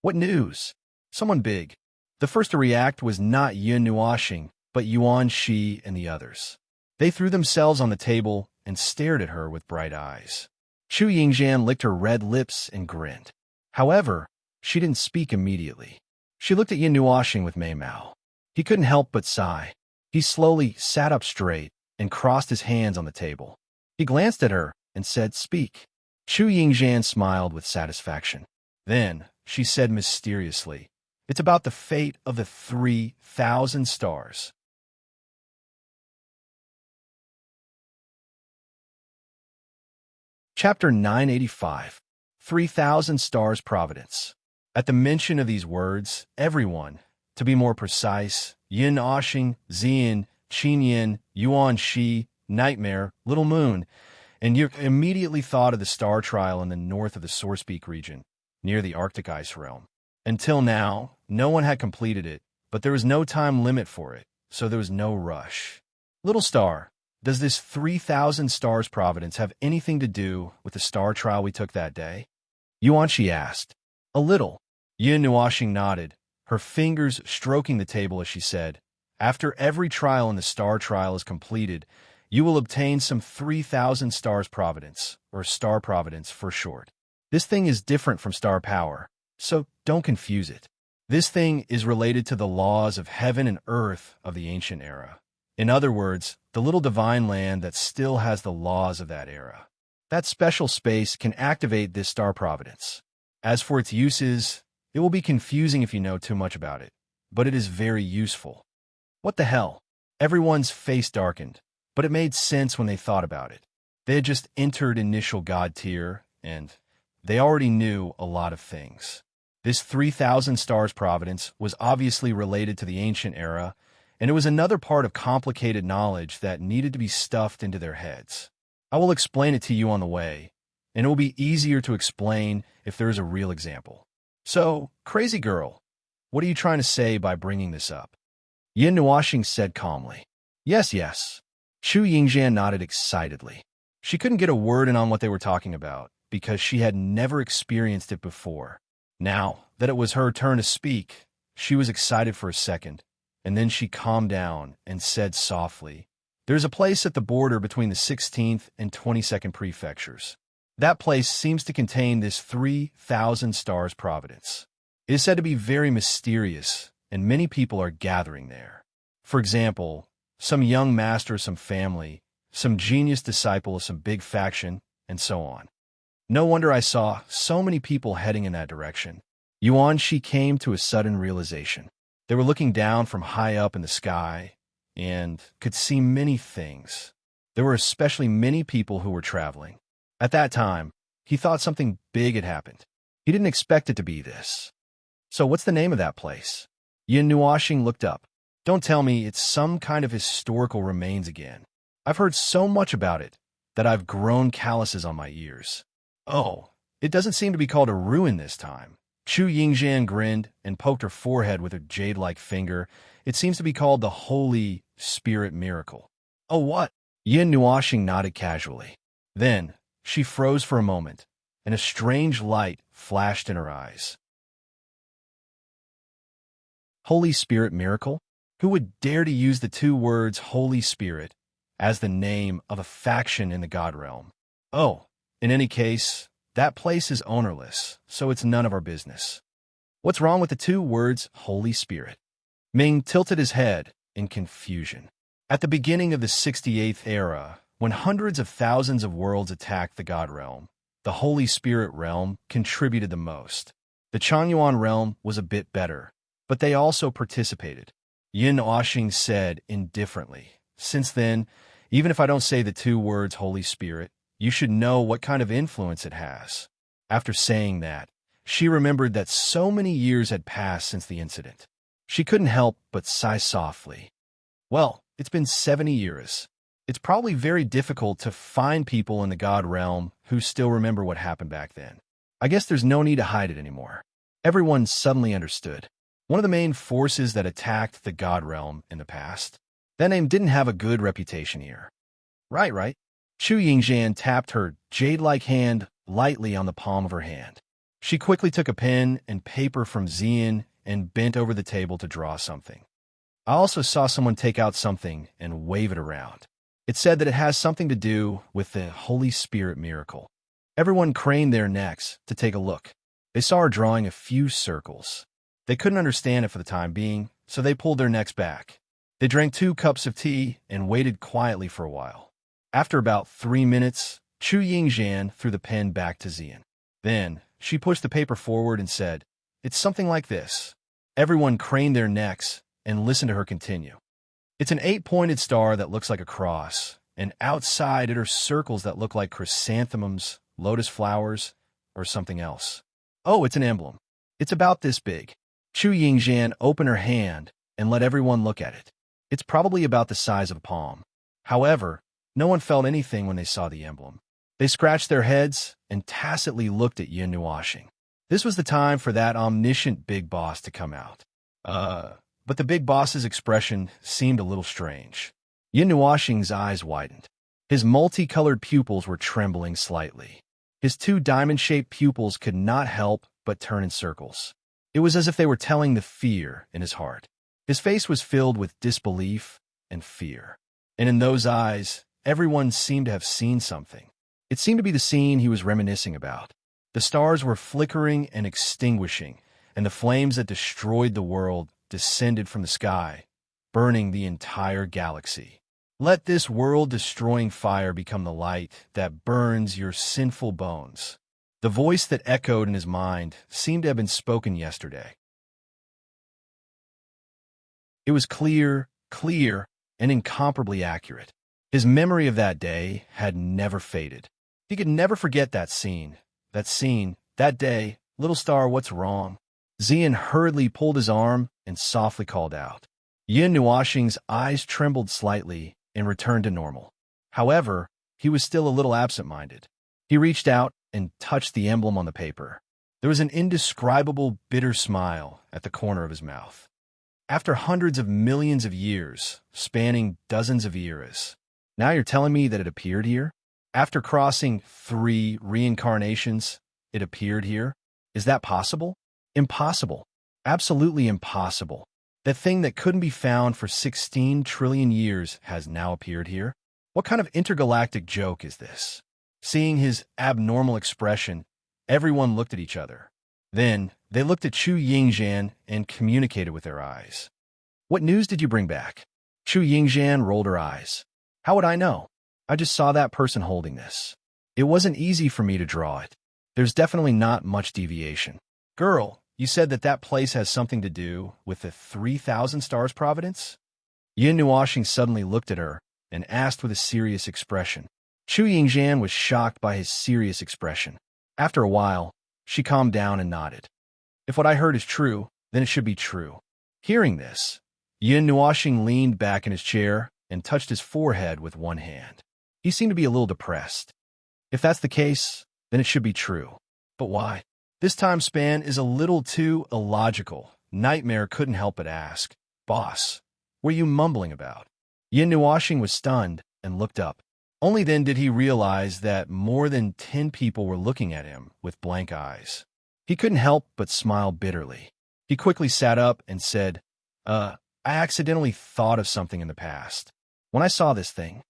S1: "What news?" "Someone big." The first to react was not Yin Nuoxing, but Yuan Shi and the others. They threw themselves on the table and stared at her with bright eyes. Chu Yingzhan licked her red lips and grinned. However, she didn't speak immediately. She looked at Yin Nuoxing with Mei Mao. He couldn't help but sigh. He slowly sat up straight and crossed his hands on the table. He glanced at her and said, "Speak." Chu Yingzhan smiled with satisfaction. Then she said mysteriously, "It's about the fate of the 3,000 stars." Chapter 985, 3,000 Stars Providence. At the mention of these words, everyone, to be more precise, Yin Nuoxing, Xian, Qinyin, Yuan Shi, Nightmare, Little Moon, and you immediately thought of the star trial in the north of the Source Peak region, near the Arctic ice realm. Until now, no one had completed it, but there was no time limit for it, so there was no rush. Little Star, does this 3,000 Stars Providence have anything to do with the star trial we took that day? Yuan Shi asked. A little. Yin Nuoxing nodded, her fingers stroking the table as she said, "After every trial in the star trial is completed, you will obtain some 3,000 Stars Providence, or Star Providence for short. This thing is different from star power, so don't confuse it. This thing is related to the laws of heaven and earth of the ancient era. In other words, the little divine land that still has the laws of that era. That special space can activate this Star Providence. As for its uses, It will be confusing if you know too much about it, but it is very useful. What the hell? Everyone's face darkened, but it made sense when they thought about it. They had just entered initial God tier, and they already knew a lot of things. This 3,000 stars providence was obviously related to the ancient era, and it was another part of complicated knowledge that needed to be stuffed into their heads. I will explain it to you on the way, and it will be easier to explain if there is a real example. So, crazy girl, what are you trying to say by bringing this up? Yin Nuoxing said calmly. Yes, yes. Chu Yingxian nodded excitedly. She couldn't get a word in on what they were talking about, because she had never experienced it before. Now that it was her turn to speak, she was excited for a second, and then she calmed down and said softly, There's a place at the border between the 16th and 22nd prefectures. That place seems to contain this 3,000 stars providence. It is said to be very mysterious, and many people are gathering there. For example, some young master of some family, some genius disciple of some big faction, and so on. No wonder I saw so many people heading in that direction. Yuan Shi came to a sudden realization. They were looking down from high up in the sky and could see many things. There were especially many people who were traveling. At that time, he thought something big had happened. He didn't expect it to be this. So what's the name of that place? Yin Nuoxing looked up. Don't tell me it's some kind of historical remains again. I've heard so much about it that I've grown calluses on my ears. Oh, it doesn't seem to be called a ruin this time. Chu Yingxian grinned and poked her forehead with her jade-like finger. It seems to be called the Holy Spirit Miracle. Oh, what? Yin Nuoxing nodded casually. Then, she froze for a moment, and a strange light flashed in her eyes. Holy Spirit Miracle? Who would dare to use the two words Holy Spirit as the name of a faction in the God realm? Oh, in any case, that place is ownerless, so it's none of our business. What's wrong with the two words Holy Spirit? Ming tilted his head in confusion. At the beginning of the 68th era, when hundreds of thousands of worlds attacked the God realm, the Holy Spirit realm contributed the most. The Changyuan realm was a bit better, but they also participated. Yin Nuoxing said indifferently, Since then, even if I don't say the two words Holy Spirit, you should know what kind of influence it has. After saying that, she remembered that so many years had passed since the incident. She couldn't help but sigh softly. Well, it's been 70 years. It's probably very difficult to find people in the God realm who still remember what happened back then. I guess there's no need to hide it anymore. Everyone suddenly understood. One of the main forces that attacked the God realm in the past. That name didn't have a good reputation here. Right. Chu Yingxian tapped her jade-like hand lightly on the palm of her hand. She quickly took a pen and paper from Xian and bent over the table to draw something. I also saw someone take out something and wave it around. It said that it has something to do with the Holy Spirit miracle. Everyone craned their necks to take a look. They saw her drawing a few circles. They couldn't understand it for the time being, so they pulled their necks back. They drank 2 cups of tea and waited quietly for a while. After about 3 minutes, Chu Yingxian threw the pen back to Xian. Then, she pushed the paper forward and said, It's something like this. Everyone craned their necks and listened to her continue. It's an 8-pointed star that looks like a cross, and outside it are circles that look like chrysanthemums, lotus flowers, or something else. Oh, it's an emblem. It's about this big. Chu Yingxian opened her hand and let everyone look at it. It's probably about the size of a palm. However, no one felt anything when they saw the emblem. They scratched their heads and tacitly looked at Yin Nuoxing. This was the time for that omniscient big boss to come out. But the big boss's expression seemed a little strange. Yin Nuoxing's eyes widened. His multicolored pupils were trembling slightly. His 2 diamond-shaped pupils could not help but turn in circles. It was as if they were telling the fear in his heart. His face was filled with disbelief and fear. And in those eyes, everyone seemed to have seen something. It seemed to be the scene he was reminiscing about. The stars were flickering and extinguishing, and the flames that destroyed the world descended from the sky, burning the entire galaxy. Let this world-destroying fire become the light that burns your sinful bones. The voice that echoed in his mind seemed to have been spoken yesterday. It was clear, and incomparably accurate. His memory of that day had never faded. He could never forget that scene, that day. Little star, what's wrong? Xian hurriedly pulled his arm and softly called out. Yin Nuoxing's eyes trembled slightly and returned to normal. However, he was still a little absent-minded. He reached out and touched the emblem on the paper. There was an indescribable, bitter smile at the corner of his mouth. After hundreds of millions of years, spanning dozens of eras, now you're telling me that it appeared here? After crossing 3 reincarnations, it appeared here? Is that possible? Impossible. Absolutely impossible. That thing that couldn't be found for 16 trillion years has now appeared here? What kind of intergalactic joke is this? Seeing his abnormal expression, everyone looked at each other. Then, they looked at Chu Yingzhan and communicated with their eyes. What news did you bring back? Chu Yingzhan rolled her eyes. How would I know? I just saw that person holding this. It wasn't easy for me to draw it. There's definitely not much deviation. Girl, you said that place has something to do with the 3,000 stars providence? Yin Nuoxing suddenly looked at her and asked with a serious expression. Chu Yingzhan was shocked by his serious expression. After a while, she calmed down and nodded. If what I heard is true, then it should be true. Hearing this, Yin Nuoxing leaned back in his chair and touched his forehead with one hand. He seemed to be a little depressed. If that's the case, then it should be true. But why? This time span is a little too illogical. Nightmare couldn't help but ask, Boss, what are you mumbling about? Yin Nuoxing was stunned and looked up. Only then did he realize that more than 10 people were looking at him with blank eyes. He couldn't help but smile bitterly. He quickly sat up and said, I accidentally thought of something in the past. When I saw this thing,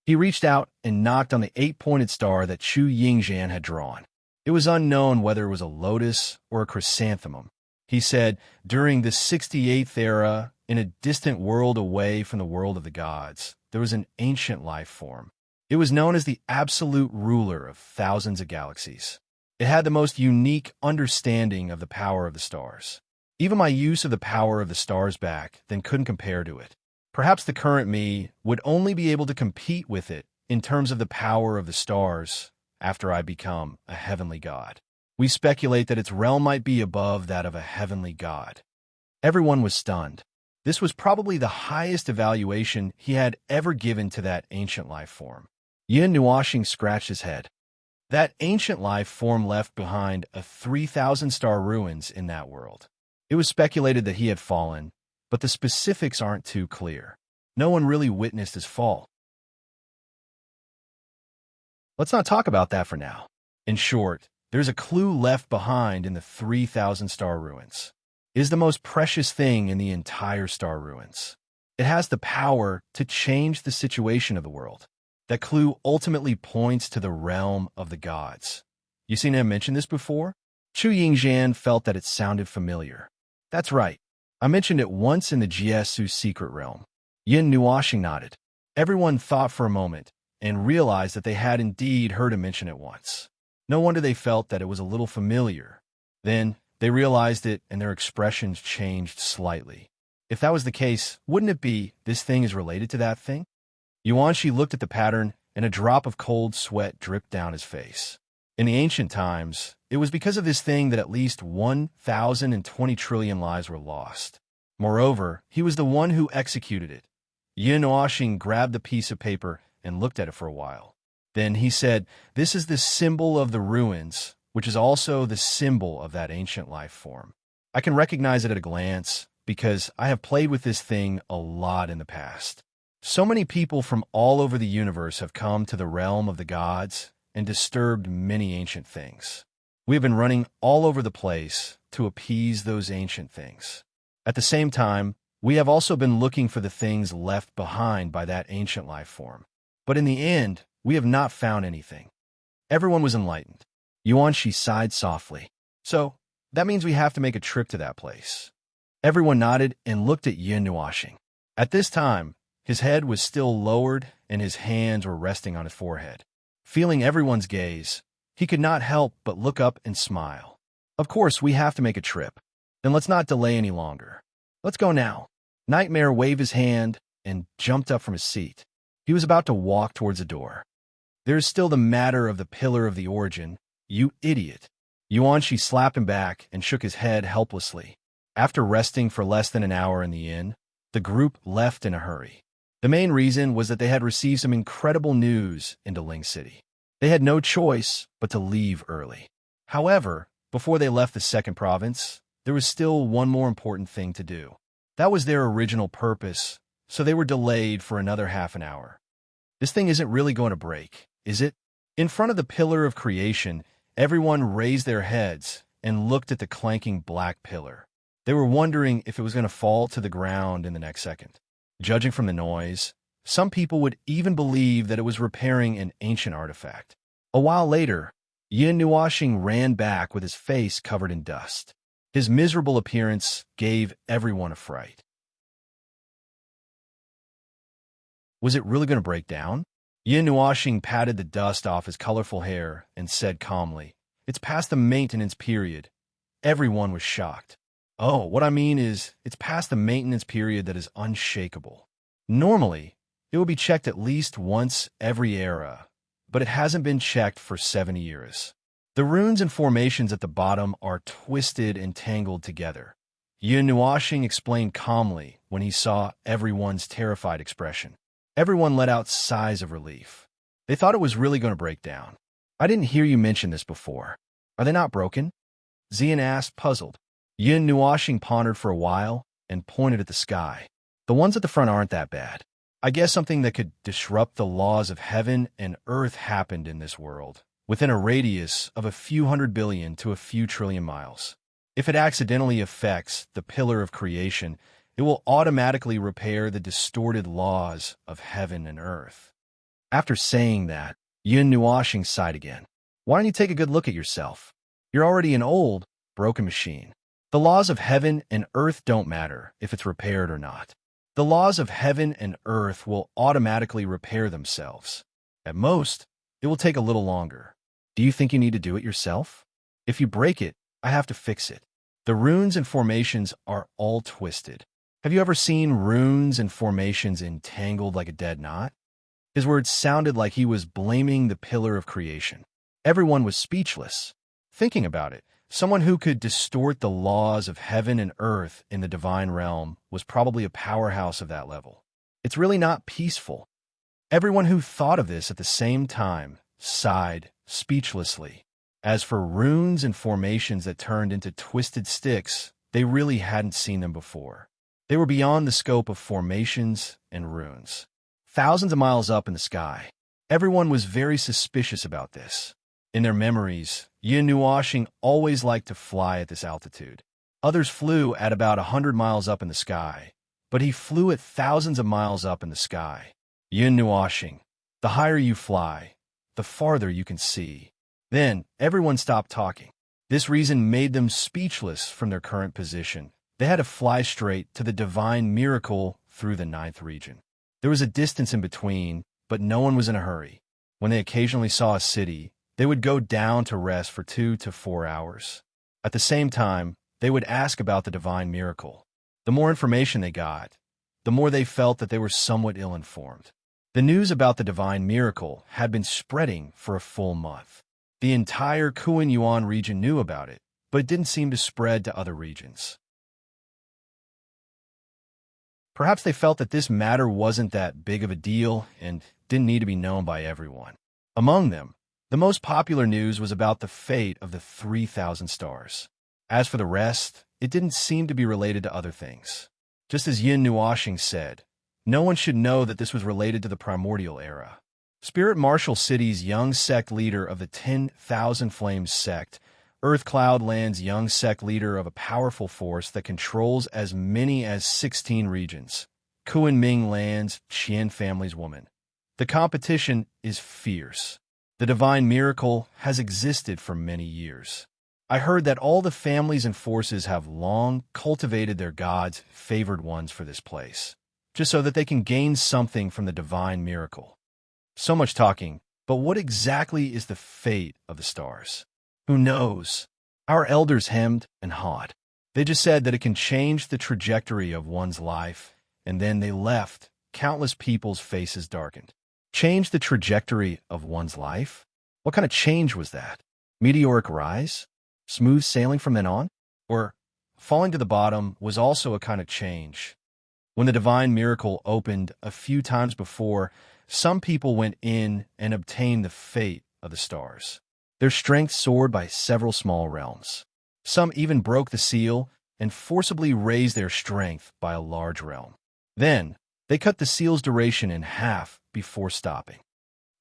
S1: he reached out and knocked on the 8-pointed star that Chu Yingzhan had drawn. It was unknown whether it was a lotus or a chrysanthemum. He said, during the 68th era, in a distant world away from the world of the gods, there was an ancient life form. It was known as the absolute ruler of thousands of galaxies. It had the most unique understanding of the power of the stars. Even my use of the power of the stars back then couldn't compare to it. Perhaps the current me would only be able to compete with it in terms of the power of the stars after I become a heavenly god. We speculate that its realm might be above that of a heavenly god. Everyone was stunned. This was probably the highest evaluation he had ever given to that ancient life form. Yin Nuoxing scratched his head. That ancient life form left behind a 3,000-star ruins in that world. It was speculated that he had fallen, but the specifics aren't too clear. No one really witnessed his fall. Let's not talk about that for now. In short, there's a clue left behind in the 3,000-star ruins. It is the most precious thing in the entire star ruins. It has the power to change the situation of the world. That clue ultimately points to the realm of the gods. You seen him mention this before? Chu Yingzhan felt that it sounded familiar. That's right. I mentioned it once in the Jiasu's secret realm. Yin Nuoxing nodded. Everyone thought for a moment and realized that they had indeed heard him mention it once. No wonder they felt that it was a little familiar. Then they realized it and their expressions changed slightly. If that was the case, wouldn't it be this thing is related to that thing? Yuanshi looked at the pattern and a drop of cold sweat dripped down his face. In the ancient times, it was because of this thing that at least 1,020 trillion lives were lost. Moreover, he was the one who executed it. Yin Nuoxing grabbed the piece of paper and looked at it for a while. Then he said, "This is the symbol of the ruins, which is also the symbol of that ancient life form. I can recognize it at a glance because I have played with this thing a lot in the past. So many people from all over the universe have come to the realm of the gods and disturbed many ancient things. We have been running all over the place to appease those ancient things. At the same time, we have also been looking for the things left behind by that ancient life form. But in the end, we have not found anything." Everyone was enlightened. Yuanshi sighed softly. "So, that means we have to make a trip to that place." Everyone nodded and looked at Yin Nuoxing. At this time, his head was still lowered and his hands were resting on his forehead. Feeling everyone's gaze, He could not help but look up and smile. Of course, we have to make a trip. Then let's not delay any longer. Let's go now. Nightmare waved his hand and jumped up from his seat. He was about to walk towards the door. There is still the matter of the pillar of the origin. You idiot. Yuanshi slapped him back and shook his head helplessly. After resting for less than an hour in the inn, the group left in a hurry. The main reason was that they had received some incredible news into Ling City. They had no choice but to leave early. However, before they left the second province, there was still one more important thing to do. That was their original purpose, so they were delayed for another half an hour. This thing isn't really going to break, is it? In front of the pillar of creation, everyone raised their heads and looked at the clanking black pillar. They were wondering if it was going to fall to the ground in the next second. Judging from the noise, some people would even believe that it was repairing an ancient artifact. A while later, Yin Nuashing ran back with his face covered in dust. His miserable appearance gave everyone a fright. Was it really going to break down? Yin Nuashing patted the dust off his colorful hair and said calmly, "It's past the maintenance period." Everyone was shocked. Oh, what I mean is, it's past the maintenance period that is unshakable. Normally, it will be checked at least once every era, but it hasn't been checked for 7 years. The runes and formations at the bottom are twisted and tangled together. Yin Nuashing explained calmly when he saw everyone's terrified expression. Everyone let out sighs of relief. They thought it was really going to break down. I didn't hear you mention this before. Are they not broken? Xian asked, puzzled. Yin Nuashing pondered for a while and pointed at the sky. The ones at the front aren't that bad. I guess something that could disrupt the laws of heaven and earth happened in this world, within a radius of a few 100 billion to a few trillion miles. If it accidentally affects the pillar of creation, it will automatically repair the distorted laws of heaven and earth. After saying that, Yin Nuashing sighed again. Why don't you take a good look at yourself? You're already an old, broken machine. The laws of heaven and earth don't matter if it's repaired or not. The laws of heaven and earth will automatically repair themselves. At most, it will take a little longer. Do you think you need to do it yourself? If you break it, I have to fix it. The runes and formations are all twisted. Have you ever seen runes and formations entangled like a dead knot? His words sounded like he was blaming the pillar of creation. Everyone was speechless. Thinking about it, someone who could distort the laws of heaven and earth in the divine realm was probably a powerhouse of that level. It's really not peaceful. Everyone who thought of this at the same time sighed speechlessly. As for runes and formations that turned into twisted sticks, they really hadn't seen them before. They were beyond the scope of formations and runes. Thousands of miles up in the sky, everyone was very suspicious about this. In their memories, Yin Nuashing always liked to fly at this altitude. Others flew at about 100 miles up in the sky, but he flew at thousands of miles up in the sky. Yin Nuashing, the higher you fly, the farther you can see. Then, everyone stopped talking. This reason made them speechless from their current position. They had to fly straight to the divine miracle through the 9th region. There was a distance in between, but no one was in a hurry. When they occasionally saw a city, they would go down to rest for 2 to 4 hours. At the same time, they would ask about the divine miracle. The more information they got, the more they felt that they were somewhat ill-informed. The news about the divine miracle had been spreading for a full month. The entire Kuan-Yuan region knew about it, but it didn't seem to spread to other regions. Perhaps they felt that this matter wasn't that big of a deal and didn't need to be known by everyone. Among them, the most popular news was about the fate of the 3,000 stars. As for the rest, it didn't seem to be related to other things. Just as Yin Nuashing said, no one should know that this was related to the primordial era. Spirit Marshal City's young sect leader of the 10,000 Flames sect, Earth Cloud Land's young sect leader of a powerful force that controls as many as 16 regions, Kuan-Ming Land's Qian family's woman. The competition is fierce. The divine miracle has existed for many years. I heard that all the families and forces have long cultivated their gods' favored ones for this place, just so that they can gain something from the divine miracle. So much talking. But what exactly is the fate of the stars? Who knows? Our elders hemmed and hawed. They just said that it can change the trajectory of one's life, and then they left. Countless people's faces darkened. Change the trajectory of one's life? What kind of change was that? Meteoric rise? Smooth sailing from then on? Or falling to the bottom was also a kind of change? When the divine miracle opened a few times before, some people went in and obtained the fate of the stars. Their strength soared by several small realms. Some even broke the seal and forcibly raised their strength by a large realm. Then, they cut the seal's duration in half before stopping.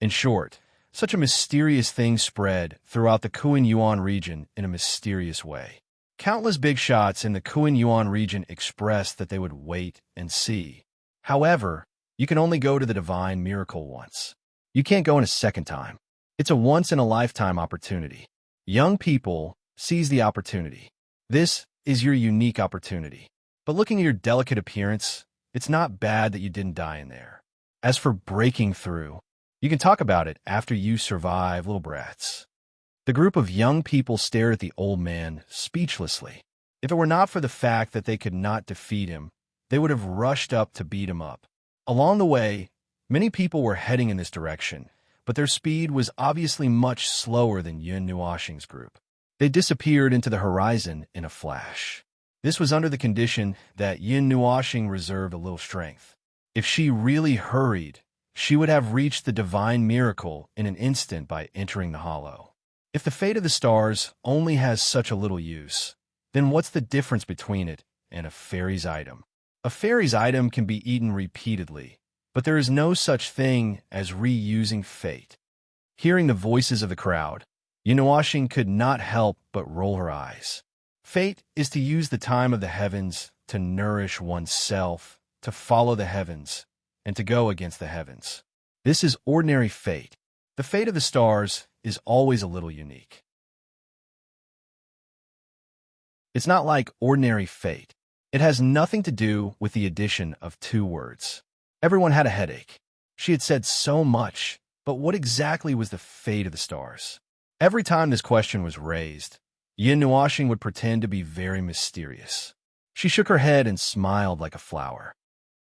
S1: In short, such a mysterious thing spread throughout the Kuan-Yuan region in a mysterious way. Countless big shots in the Kuan-Yuan region expressed that they would wait and see. However, you can only go to the divine miracle once. You can't go in a second time. It's a once-in-a-lifetime opportunity. Young people, seize the opportunity. This is your unique opportunity. But looking at your delicate appearance, it's not bad that you didn't die in there. As for breaking through, you can talk about it after you survive, little brats. The group of young people stared at the old man speechlessly. If it were not for the fact that they could not defeat him, they would have rushed up to beat him up. Along the way, many people were heading in this direction, but their speed was obviously much slower than Yun Nuoxing's group. They disappeared into the horizon in a flash. This was under the condition that Yun Nuoxing reserved a little strength. If she really hurried, she would have reached the divine miracle in an instant by entering the hollow. If the fate of the stars only has such a little use, then what's the difference between it and a fairy's item? A fairy's item can be eaten repeatedly, but there is no such thing as reusing fate. Hearing the voices of the crowd, Yun Nuoxing could not help but roll her eyes. Fate is to use the time of the heavens to nourish oneself, to follow the heavens, and to go against the heavens. This is ordinary fate. The fate of the stars is always a little unique. It's not like ordinary fate. It has nothing to do with the addition of two words. Everyone had a headache. She had said so much, but what exactly was the fate of the stars? Every time this question was raised, Yun Nuoxing would pretend to be very mysterious. She shook her head and smiled like a flower.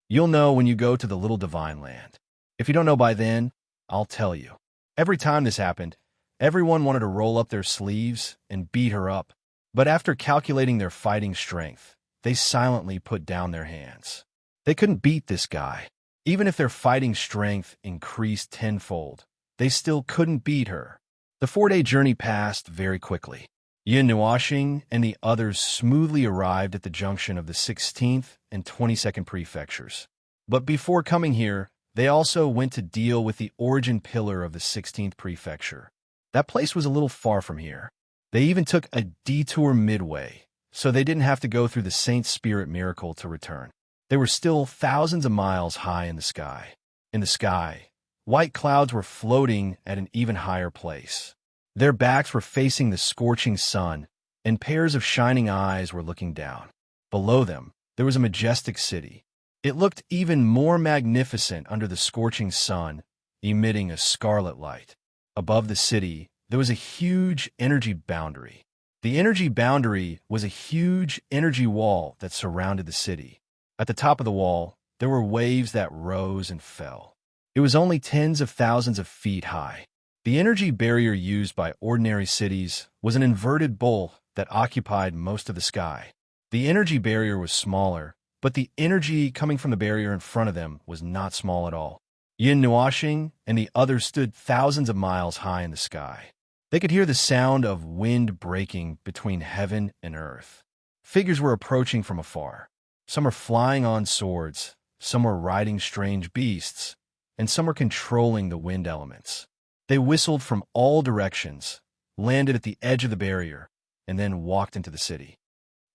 S1: You'll know when you go to the little divine land. If you don't know by then, I'll tell you. Every time this happened, everyone wanted to roll up their sleeves and beat her up, but after calculating their fighting strength, they silently put down their hands. They couldn't beat this guy. Even if their fighting strength increased tenfold, they still couldn't beat her. The 4-day journey passed very quickly. Yun Nuoxing and the others smoothly arrived at the junction of the 16th and 22nd prefectures. But before coming here, they also went to deal with the origin pillar of the 16th prefecture. That place was a little far from here. They even took a detour midway, so they didn't have to go through the Saint Spirit miracle to return. They were still thousands of miles high in the sky. In the sky, white clouds were floating at an even higher place. Their backs were facing the scorching sun, and pairs of shining eyes were looking down. Below them, there was a majestic city. It looked even more magnificent under the scorching sun, emitting a scarlet light. Above the city, there was a huge energy boundary. The energy boundary was a huge energy wall that surrounded the city. At the top of the wall, there were waves that rose and fell. It was only tens of thousands of feet high. The energy barrier used by ordinary cities was an inverted bowl that occupied most of the sky. The energy barrier was smaller, but the energy coming from the barrier in front of them was not small at all. Yun Nuoxing and the others stood thousands of miles high in the sky. They could hear the sound of wind breaking between heaven and earth. Figures were approaching from afar. Some were flying on swords, some were riding strange beasts, and some were controlling the wind elements. They whistled from all directions, landed at the edge of the barrier, and then walked into the city.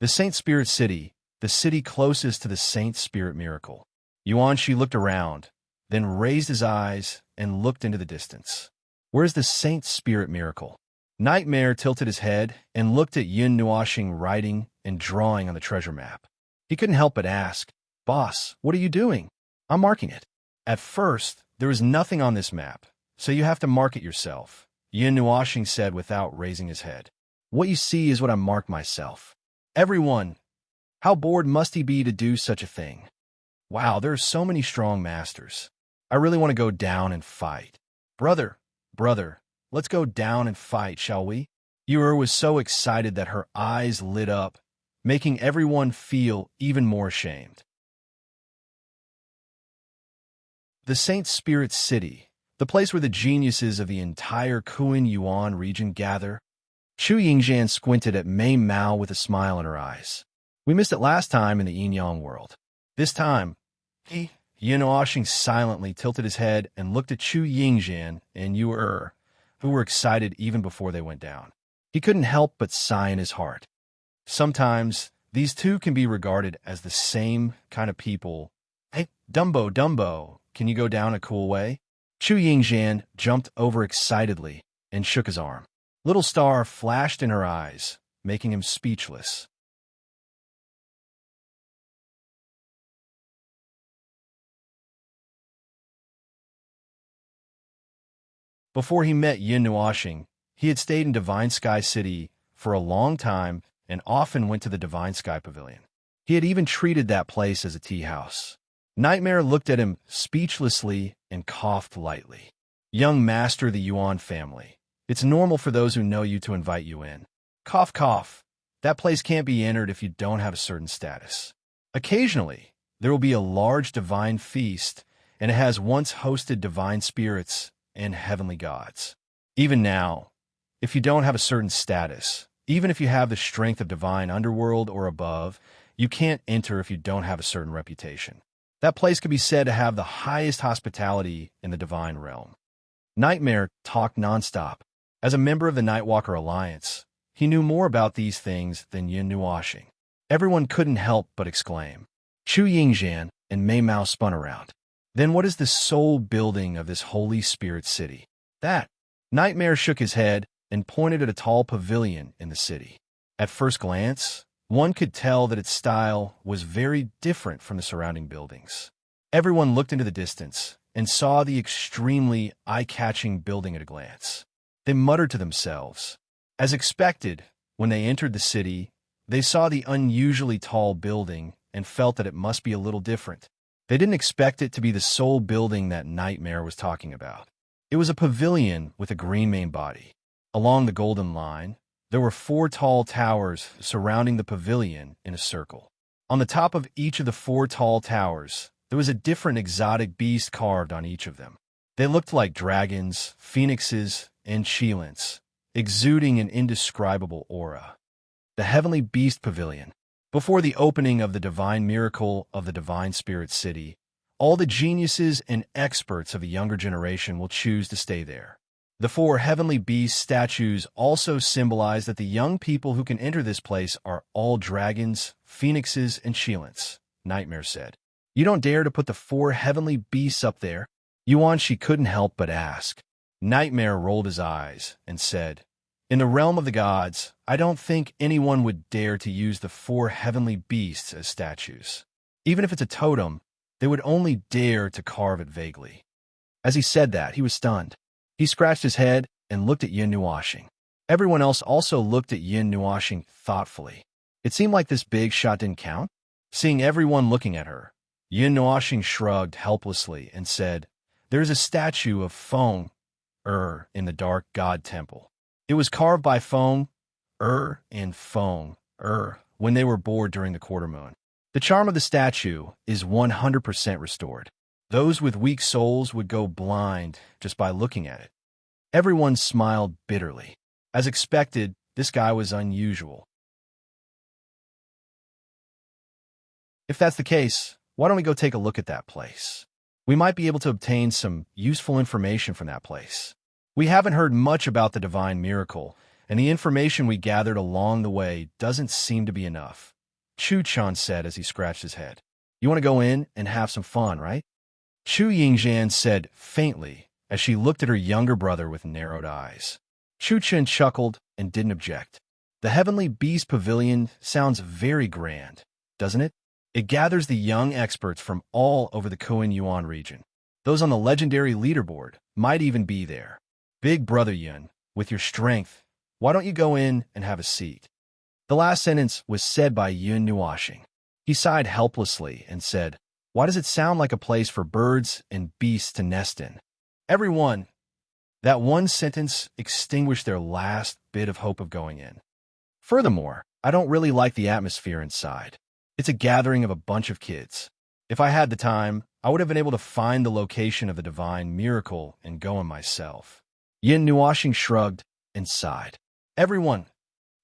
S1: The Saint Spirit City, the city closest to the Saint Spirit miracle. Yuanxi looked around, then raised his eyes and looked into the distance. Where's the Saint Spirit miracle? Nightmare tilted his head and looked at Yun Nuoxing writing and drawing on the treasure map. He couldn't help but ask, "Boss, what are you doing?" "I'm marking it." At first, there was nothing on this map, So you have to mark it yourself, Yin Nuashing said without raising his head. What you see is what I mark myself. Everyone, how bored must he be to do such a thing? Wow, there are so many strong masters. I really want to go down and fight. Brother, let's go down and fight, shall we? Yu was so excited that her eyes lit up, making everyone feel even more ashamed. The Saint Spirit City, the place where the geniuses of the entire Kuan Yuan region gather. Chu Yingjian squinted at Mei Mao with a smile in her eyes. We missed it last time in the Yin-Yang world. This time, Yin Nuashing silently tilted his head and looked at Chu Yingjian and Yu, who were excited even before they went down. He couldn't help but sigh in his heart. Sometimes, these two can be regarded as the same kind of people. Hey, Dumbo, can you go down a cool way? Chu Yingjian jumped over excitedly and shook his arm. Little star flashed in her eyes, making him speechless. Before he met Yin Nuashing, he had stayed in Divine Sky City for a long time and often went to the Divine Sky Pavilion. He had even treated that place as a tea house. Nightmare looked at him speechlessly and coughed lightly. Young master of the Yuan family, it's normal for those who know you to invite you in. Cough, cough. That place can't be entered if you don't have a certain status. Occasionally, there will be a large divine feast, and it has once hosted divine spirits and heavenly gods. Even now, if you don't have a certain status, even if you have the strength of divine underworld or above, you can't enter if you don't have a certain reputation. That place could be said to have the highest hospitality in the divine realm. Nightmare talked nonstop. As a member of the Nightwalker Alliance, he knew more about these things than Yin Nuashing. Everyone couldn't help but exclaim. Chu Yingjian and Mei Mao spun around. Then what is the sole building of this Holy Spirit city? That. Nightmare shook his head and pointed at a tall pavilion in the city. At first glance, one could tell that its style was very different from the surrounding buildings. Everyone looked into the distance and saw the extremely eye-catching building at a glance. They muttered to themselves. As expected, when they entered the city, they saw the unusually tall building and felt that it must be a little different. They didn't expect it to be the sole building that Nightmare was talking about. It was a pavilion with a green main body. Along the Golden Line, there were 4 tall towers surrounding the pavilion in a circle. On the top of each of the 4 tall towers, there was a different exotic beast carved on each of them. They looked like dragons, phoenixes, and chilants, exuding an indescribable aura. The Heavenly Beast Pavilion. Before the opening of the Divine Miracle of the Divine Spirit City, all the geniuses and experts of the younger generation will choose to stay there. The 4 heavenly beast statues also symbolize that the young people who can enter this place are all dragons, phoenixes, and chilants, Nightmare said. You don't dare to put the 4 heavenly beasts up there? Yuan she couldn't help but ask. Nightmare rolled his eyes and said, In the realm of the gods, I don't think anyone would dare to use the 4 heavenly beasts as statues. Even if it's a totem, they would only dare to carve it vaguely. As he said that, he was stunned. He scratched his head and looked at Yin Nuashing. Everyone else also looked at Yin Nuashing thoughtfully. It seemed like this big shot didn't count. Seeing everyone looking at her, Yin Nuashing shrugged helplessly and said, There is a statue of Feng, in the dark god temple. It was carved by Feng, and Feng, when they were bored during the quarter moon. The charm of the statue is 100% restored. Those with weak souls would go blind just by looking at it. Everyone smiled bitterly. As expected, this guy was unusual. If that's the case, why don't we go take a look at that place? We might be able to obtain some useful information from that place. We haven't heard much about the divine miracle, and the information we gathered along the way doesn't seem to be enough. Chu Chan said as he scratched his head. You want to go in and have some fun, right? Chu Yingjian said faintly as she looked at her younger brother with narrowed eyes. Chu Chen chuckled and didn't object. The Heavenly Beast Pavilion sounds very grand, doesn't it? It gathers the young experts from all over the Kuan Yuan region. Those on the legendary leaderboard might even be there. Big brother Yun, with your strength, why don't you go in and have a seat? The last sentence was said by Yun Nuashing. He sighed helplessly and said, why does it sound like a place for birds and beasts to nest in? Everyone, that one sentence extinguished their last bit of hope of going in. Furthermore, I don't really like the atmosphere inside. It's a gathering of a bunch of kids. If I had the time, I would have been able to find the location of the divine miracle and go in myself. Yin Nuashing shrugged and sighed. Everyone,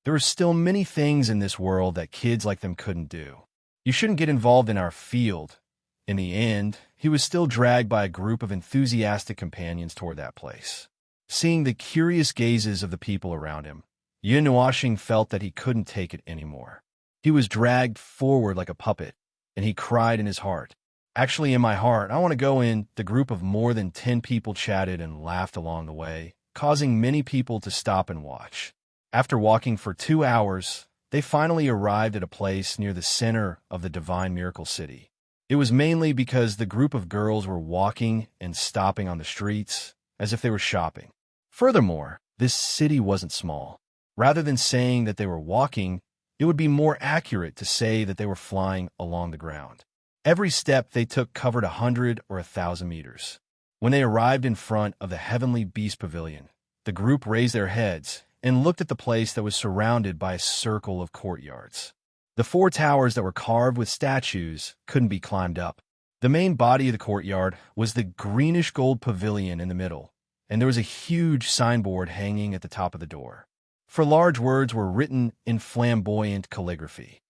S1: there are still many things in this world that kids like them couldn't do. You shouldn't get involved in our field. In the end, he was still dragged by a group of enthusiastic companions toward that place. Seeing the curious gazes of the people around him, Yin Nuashing felt that he couldn't take it anymore. He was dragged forward like a puppet, and he cried in his heart. Actually, in my heart, I want to go in. The group of more than 10 people chatted and laughed along the way, causing many people to stop and watch. After walking for 2 hours, they finally arrived at a place near the center of the Divine Miracle City. It was mainly because the group of girls were walking and stopping on the streets, as if they were shopping. Furthermore, this city wasn't small. Rather than saying that they were walking, it would be more accurate to say that they were flying along the ground. Every step they took covered 100 or 1,000 meters. When they arrived in front of the Heavenly Beast Pavilion, the group raised their heads and looked at the place that was surrounded by a circle of courtyards. The 4 towers that were carved with statues couldn't be climbed up. The main body of the courtyard was the greenish-gold pavilion in the middle, and there was a huge signboard hanging at the top of the door. 4 large words were written in flamboyant calligraphy.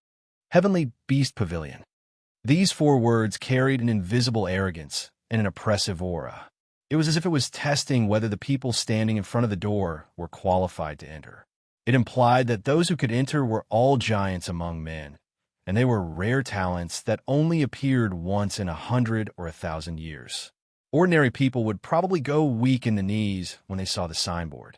S1: Heavenly Beast Pavilion. These 4 words carried an invisible arrogance and an oppressive aura. It was as if it was testing whether the people standing in front of the door were qualified to enter. It implied that those who could enter were all giants among men, and they were rare talents that only appeared once in 100 or 1,000 years. Ordinary people would probably go weak in the knees when they saw the signboard.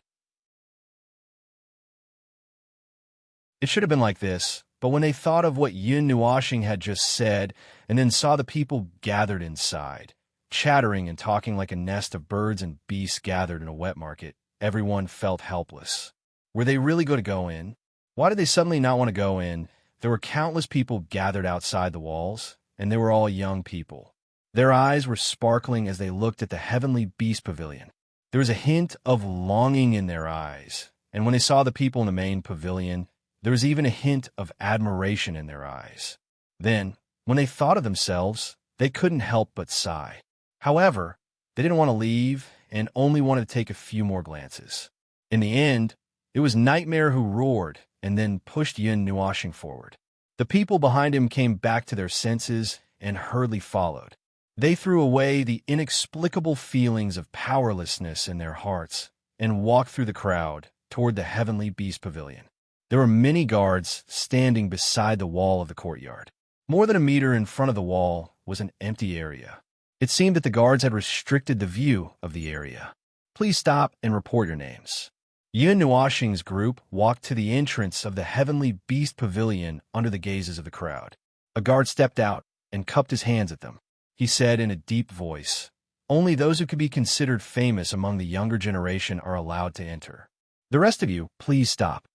S1: It should have been like this, but when they thought of what Yin Nuashing had just said and then saw the people gathered inside, chattering and talking like a nest of birds and beasts gathered in a wet market, everyone felt helpless. Were they really going to go in? Why did they suddenly not want to go in? There were countless people gathered outside the walls, and they were all young people. Their eyes were sparkling as they looked at the Heavenly Beast Pavilion. There was a hint of longing in their eyes, and when they saw the people in the main pavilion, there was even a hint of admiration in their eyes. Then, when they thought of themselves, they couldn't help but sigh. However, they didn't want to leave and only wanted to take a few more glances. In the end, it was Nightmare who roared and then pushed Yin Nuashing forward. The people behind him came back to their senses and hurriedly followed. They threw away the inexplicable feelings of powerlessness in their hearts and walked through the crowd toward the Heavenly Beast Pavilion. There were many guards standing beside the wall of the courtyard. More than a meter in front of the wall was an empty area. It seemed that the guards had restricted the view of the area. Please stop and report your names. Yin Nuashing's group walked to the entrance of the Heavenly Beast Pavilion under the gazes of the crowd. A guard stepped out and cupped his hands at them. He said in a deep voice, "Only those who could be considered famous among the younger generation are allowed to enter. The rest of you, please stop."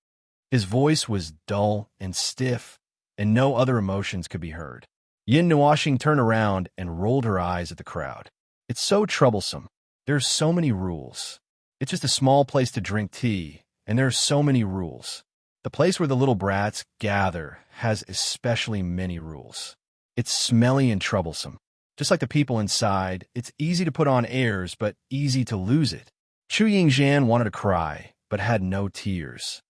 S1: His voice was dull and stiff, and no other emotions could be heard. Yin Nuashing turned around and rolled her eyes at the crowd. It's so troublesome. There are so many rules. It's just a small place to drink tea, and there are so many rules. The place where the little brats gather has especially many rules. It's smelly and troublesome. Just like the people inside, it's easy to put on airs, but easy to lose it. Chu Yingzhan wanted to cry, but had no tears.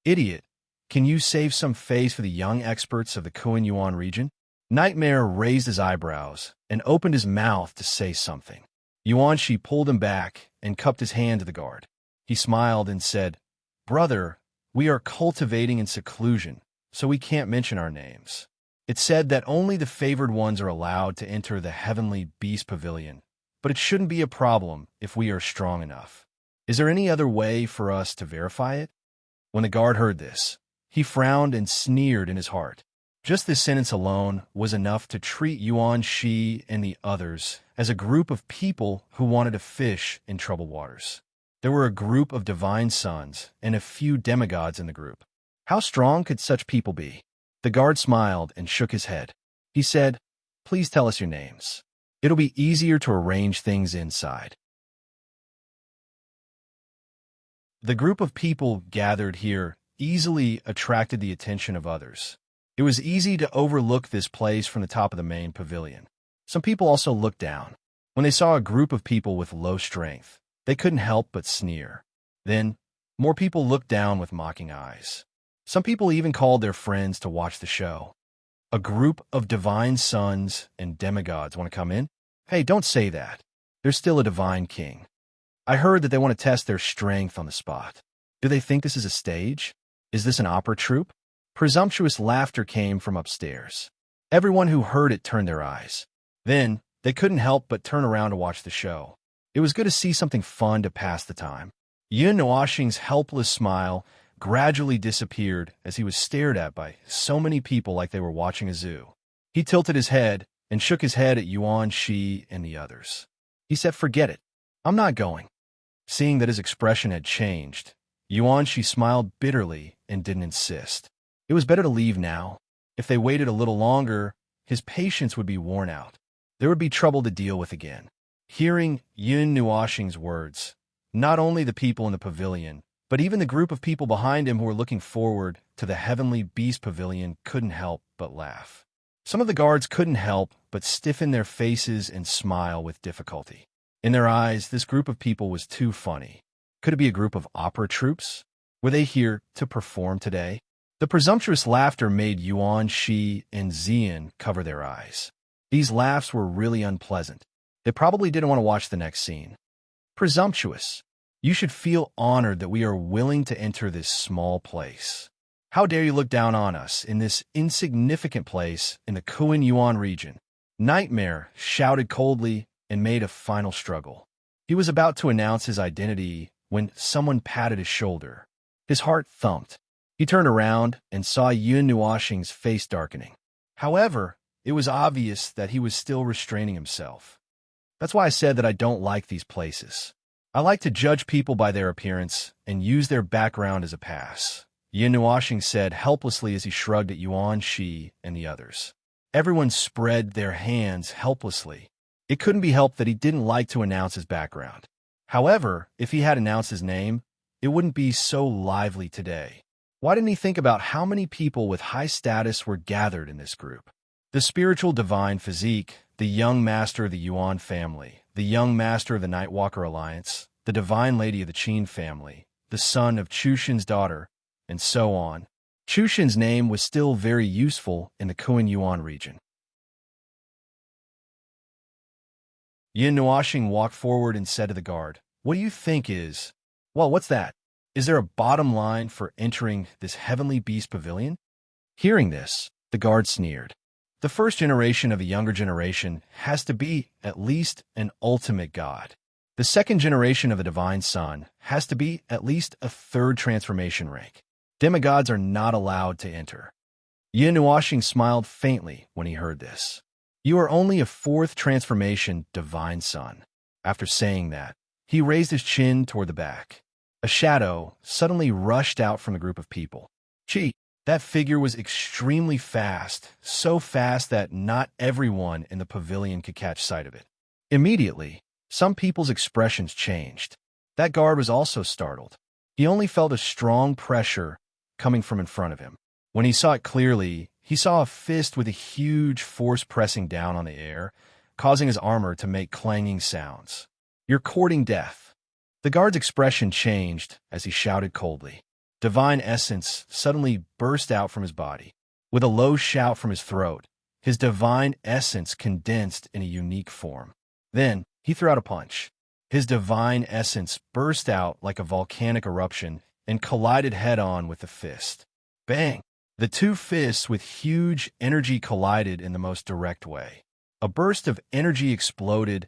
S1: Idiot, can you save some face for the young experts of the Kuan Yuan region? Nightmare raised his eyebrows and opened his mouth to say something. Yuanshi pulled him back and cupped his hand to the guard. He smiled and said, "Brother, we are cultivating in seclusion, so we can't mention our names. It's said that only the favored ones are allowed to enter the Heavenly Beast Pavilion, but it shouldn't be a problem if we are strong enough. Is there any other way for us to verify it?" When the guard heard this, he frowned and sneered in his heart. Just this sentence alone was enough to treat Yuan Shi and the others as a group of people who wanted to fish in troubled waters. There were a group of divine sons and a few demigods in the group. How strong could such people be? The guard smiled and shook his head. He said, "Please tell us your names. It'll be easier to arrange things inside." The group of people gathered here easily attracted the attention of others. It was easy to overlook this place from the top of the main pavilion. Some people also looked down. When they saw a group of people with low strength, they couldn't help but sneer. Then, more people looked down with mocking eyes. Some people even called their friends to watch the show. A group of divine sons and demigods want to come in? Hey, don't say that. There's still a divine king. I heard that they want to test their strength on the spot. Do they think this is a stage? Is this an opera troupe? Presumptuous laughter came from upstairs. Everyone who heard it turned their eyes. Then, they couldn't help but turn around to watch the show. It was good to see something fun to pass the time. Yun Nuoxing's helpless smile gradually disappeared as he was stared at by so many people like they were watching a zoo. He tilted his head and shook his head at Yuan Shi and the others. He said, "Forget it. I'm not going." Seeing that his expression had changed, Yuan Shi smiled bitterly and didn't insist. It was better to leave now. If they waited a little longer, his patience would be worn out. There would be trouble to deal with again. Hearing Yun Nuoxing's words, not only the people in the pavilion, but even the group of people behind him who were looking forward to the heavenly beast pavilion couldn't help but laugh. Some of the guards couldn't help but stiffen their faces and smile with difficulty. In their eyes, this group of people was too funny. Could it be a group of opera troupes? Were they here to perform today? The presumptuous laughter made Yuan Shi and Xian cover their eyes. These laughs were really unpleasant. They probably didn't want to watch the next scene. Presumptuous. You should feel honored that we are willing to enter this small place. How dare you look down on us in this insignificant place in the Kuan Yuan region? Nightmare shouted coldly and made a final struggle. He was about to announce his identity when someone patted his shoulder. His heart thumped. He turned around and saw Yun Nuoxing's face darkening. However, it was obvious that he was still restraining himself. That's why I said that I don't like these places. I like to judge people by their appearance and use their background as a pass, Yun Nuoxing said helplessly as he shrugged at Yuan Shi and the others. Everyone spread their hands helplessly. It couldn't be helped that he didn't like to announce his background. However, if he had announced his name, it wouldn't be so lively today. Why didn't he think about how many people with high status were gathered in this group? The spiritual divine physique, the young master of the Yuan family, the young master of the Nightwalker Alliance, the divine lady of the Qin family, the son of Chushin's daughter, and so on. Chushin's name was still very useful in the Kuan Yuan region. Yun Nuoxing walked forward and said to the guard, "What do you think is... Well, what's that? Is there a bottom line for entering this heavenly beast pavilion?" Hearing this, the guard sneered. The first generation of a younger generation has to be at least an ultimate god. The second generation of a divine son has to be at least a third transformation rank. Demigods are not allowed to enter. Yun Nuoxing smiled faintly when he heard this. You are only a fourth transformation divine son. After saying that, he raised his chin toward the back. A shadow suddenly rushed out from the group of people. Gee, that figure was extremely fast, so fast that not everyone in the pavilion could catch sight of it. Immediately, some people's expressions changed. That guard was also startled. He only felt a strong pressure coming from in front of him. When he saw it clearly, he saw a fist with a huge force pressing down on the air, causing his armor to make clanging sounds. You're courting death. The guard's expression changed as he shouted coldly. Divine essence suddenly burst out from his body. With a low shout from his throat, his divine essence condensed in a unique form. Then, he threw out a punch. His divine essence burst out like a volcanic eruption and collided head-on with the fist. Bang! The two fists with huge energy collided in the most direct way. A burst of energy exploded,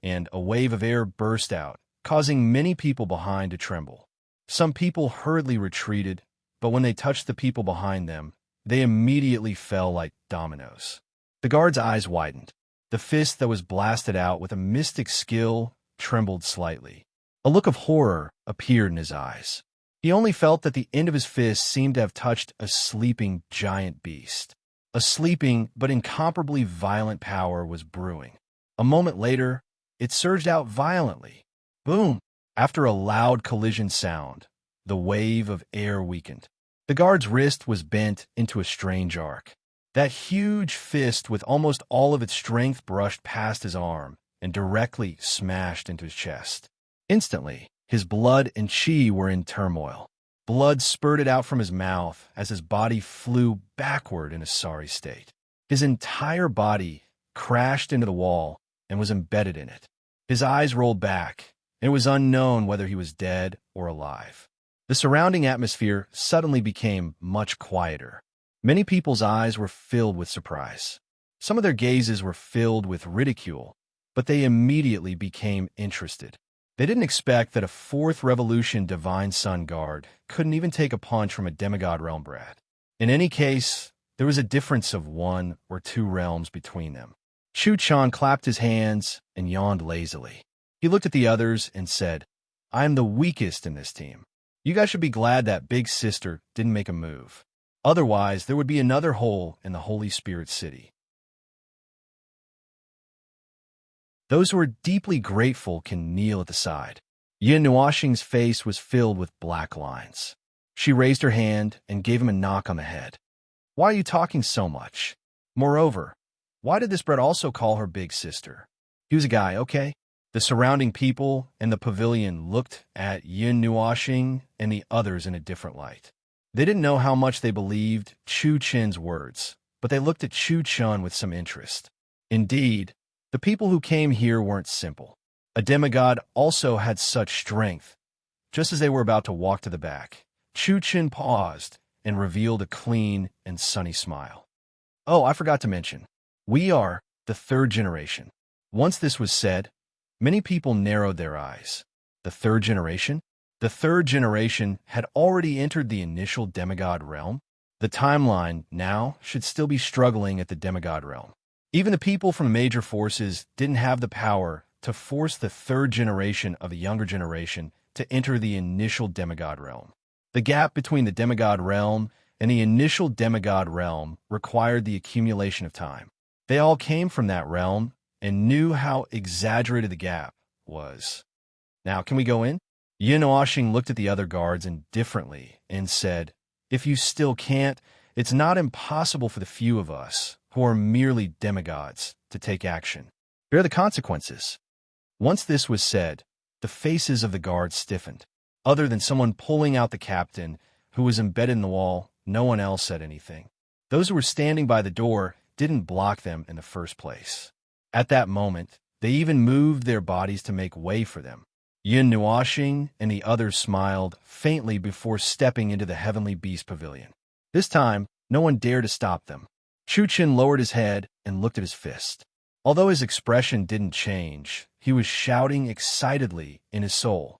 S1: and a wave of air burst out, causing many people behind to tremble. Some people hurriedly retreated, but when they touched the people behind them, they immediately fell like dominoes. The guard's eyes widened. The fist that was blasted out with a mystic skill trembled slightly. A look of horror appeared in his eyes. He only felt that the end of his fist seemed to have touched a sleeping giant beast. A sleeping but incomparably violent power was brewing. A moment later, it surged out violently. Boom! After a loud collision sound, the wave of air weakened. The guard's wrist was bent into a strange arc. That huge fist with almost all of its strength brushed past his arm and directly smashed into his chest. Instantly, his blood and chi were in turmoil. Blood spurted out from his mouth as his body flew backward in a sorry state. His entire body crashed into the wall and was embedded in it. His eyes rolled back, and it was unknown whether he was dead or alive. The surrounding atmosphere suddenly became much quieter. Many people's eyes were filled with surprise. Some of their gazes were filled with ridicule, but they immediately became interested. They didn't expect that a fourth revolution divine sun guard couldn't even take a punch from a demigod realm brat. In any case, there was a difference of 1 or 2 realms between them. Chu-chan clapped his hands and yawned lazily. He looked at the others and said, "I am the weakest in this team. You guys should be glad that Big Sister didn't make a move. Otherwise, there would be another hole in the Holy Spirit City." Those who are deeply grateful can kneel at the side. Yin Nuoxing's face was filled with black lines. She raised her hand and gave him a knock on the head. "Why are you talking so much? Moreover, why did this brat also call her big sister? He was a guy, okay?" The surrounding people in the pavilion looked at Yin Nuoxing and the others in a different light. They didn't know how much they believed Chu Chen's words, but they looked at Chu Chen with some interest. Indeed, the people who came here weren't simple. A demigod also had such strength. Just as they were about to walk to the back, Chu Chen paused and revealed a clean and sunny smile. "Oh, I forgot to mention, we are the 3rd generation." Once this was said, many people narrowed their eyes. The 3rd generation? The 3rd generation had already entered the initial demigod realm. The timeline now should still be struggling at the demigod realm. Even the people from major forces didn't have the power to force the 3rd generation of the younger generation to enter the initial demigod realm. The gap between the demigod realm and the initial demigod realm required the accumulation of time. They all came from that realm and knew how exaggerated the gap was. "Now, can we go in?" Yin Nuoxing looked at the other guards indifferently and said, "If you still can't, it's not impossible for the few of us who are merely demigods to take action. Bear the consequences." Once this was said, the faces of the guards stiffened. Other than someone pulling out the captain, who was embedded in the wall, no one else said anything. Those who were standing by the door didn't block them in the first place. At that moment, they even moved their bodies to make way for them. Yin Nuoxing and the others smiled faintly before stepping into the Heavenly Beast Pavilion. This time, no one dared to stop them. Chu Chen lowered his head and looked at his fist. Although his expression didn't change, he was shouting excitedly in his soul.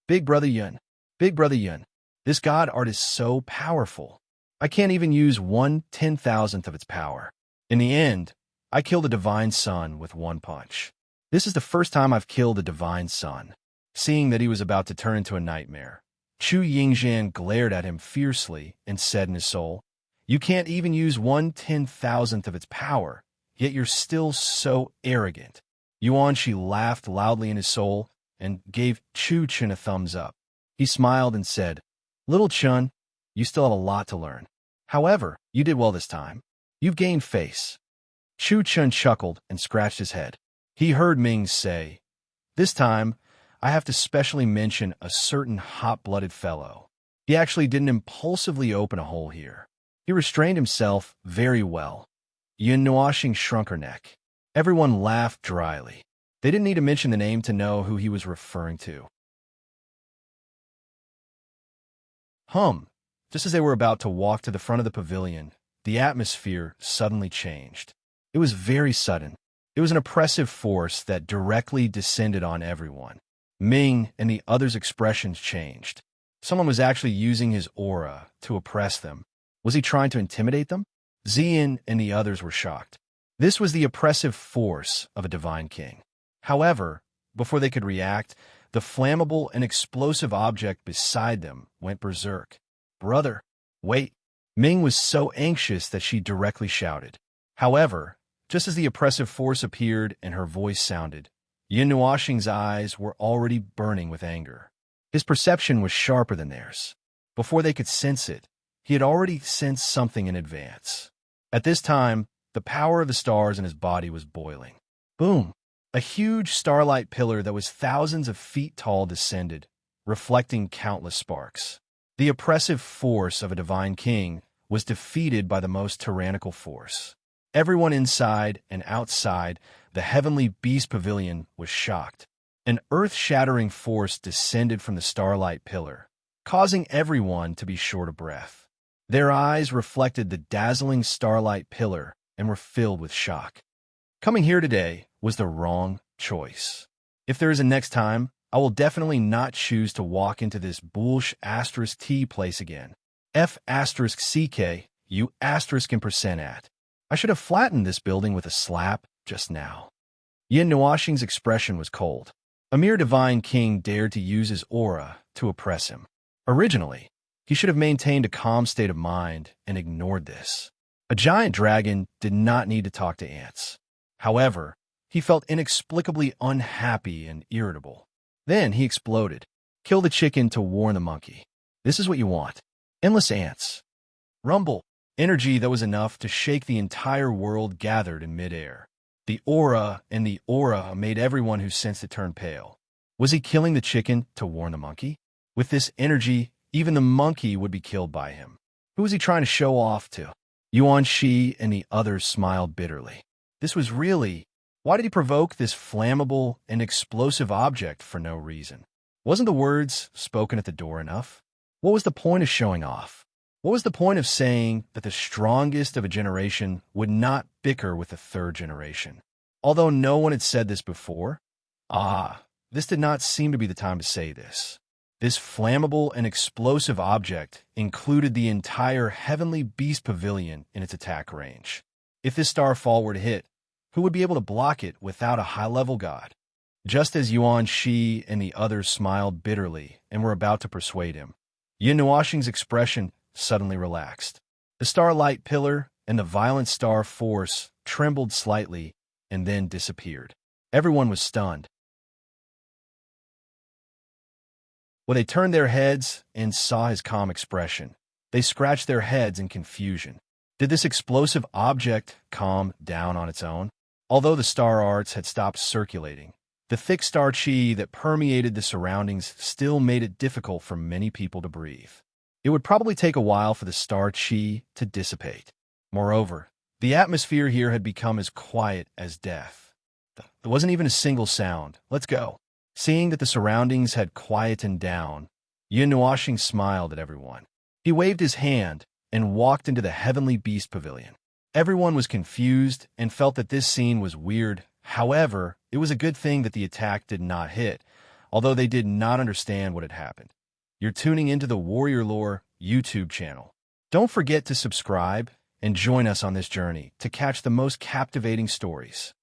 S1: "Big Brother Yun! Big Brother Yun! This god art is so powerful. I can't even use 1/10,000th of its power. In the end, I killed the Divine Sun with 1 punch. This is the first time I've killed the Divine Sun." Seeing that he was about to turn into a nightmare, Chu Yingzhan glared at him fiercely and said in his soul, "You can't even use 1/10,000th of its power, yet you're still so arrogant." Yuan Shi laughed loudly in his soul and gave Chu Chen a thumbs up. He smiled and said, "Little Chun, you still have a lot to learn. However, you did well this time. You've gained face." Chu Chen chuckled and scratched his head. He heard Ming say, "This time, I have to specially mention a certain hot-blooded fellow. He actually didn't impulsively open a hole here. He restrained himself very well." Yin Nuoxing shrunk her neck. Everyone laughed dryly. They didn't need to mention the name to know who he was referring to. Just as they were about to walk to the front of the pavilion, the atmosphere suddenly changed. It was very sudden. It was an oppressive force that directly descended on everyone. Ming and the others' expressions changed. Someone was actually using his aura to oppress them. Was he trying to intimidate them? Xian and the others were shocked. This was the oppressive force of a divine king. However, before they could react, the flammable and explosive object beside them went berserk. "Brother, wait!" Ming was so anxious that she directly shouted. However, just as the oppressive force appeared and her voice sounded, Yin Nuoxing's eyes were already burning with anger. His perception was sharper than theirs. Before they could sense it, he had already sensed something in advance. At this time, the power of the stars in his body was boiling. Boom! A huge starlight pillar that was thousands of feet tall descended, reflecting countless sparks. The oppressive force of a divine king was defeated by the most tyrannical force. Everyone inside and outside the heavenly beast pavilion was shocked. An earth-shattering force descended from the starlight pillar, causing everyone to be short of breath. Their eyes reflected the dazzling starlight pillar and were filled with shock. Coming here today was the wrong choice. If there is a next time, I will definitely not choose to walk into this bullsh asterisk T place again. F asterisk CK, you asterisk and percent at. I should have flattened this building with a slap just now. Yin Nuoxing's expression was cold. A mere divine king dared to use his aura to oppress him. Originally, he should have maintained a calm state of mind and ignored this. A giant dragon did not need to talk to ants. However, he felt inexplicably unhappy and irritable. Then he exploded. Kill the chicken to warn the monkey. This is what you want. Endless ants. Rumble. Energy that was enough to shake the entire world gathered in midair. The aura made everyone who sensed it turn pale. Was he killing the chicken to warn the monkey? With this energy, even the monkey would be killed by him. Who was he trying to show off to? Yuan Shi and the others smiled bitterly. This was really... Why did he provoke this flammable and explosive object for no reason? Wasn't the words spoken at the door enough? What was the point of showing off? What was the point of saying that the strongest of a generation would not bicker with the third generation? Although no one had said this before, this did not seem to be the time to say this. This flammable and explosive object included the entire heavenly beast pavilion in its attack range. If this starfall were to hit, who would be able to block it without a high-level god? Just as Yuan Shi and the others smiled bitterly and were about to persuade him, Yin Nuoxing's expression suddenly relaxed. The starlight pillar and the violent star force trembled slightly and then disappeared. Everyone was stunned. When they turned their heads and saw his calm expression, they scratched their heads in confusion. Did this explosive object calm down on its own? Although the star arts had stopped circulating, the thick star chi that permeated the surroundings still made it difficult for many people to breathe. It would probably take a while for the star chi to dissipate. Moreover, the atmosphere here had become as quiet as death. There wasn't even a single sound. Let's go. Seeing that the surroundings had quietened down, Yin Nuoxing smiled at everyone. He waved his hand and walked into the heavenly beast pavilion. Everyone was confused and felt that this scene was weird. However, it was a good thing that the attack did not hit, although they did not understand what had happened. You're tuning into the Warrior Lore YouTube channel. Don't forget to subscribe and join us on this journey to catch the most captivating stories.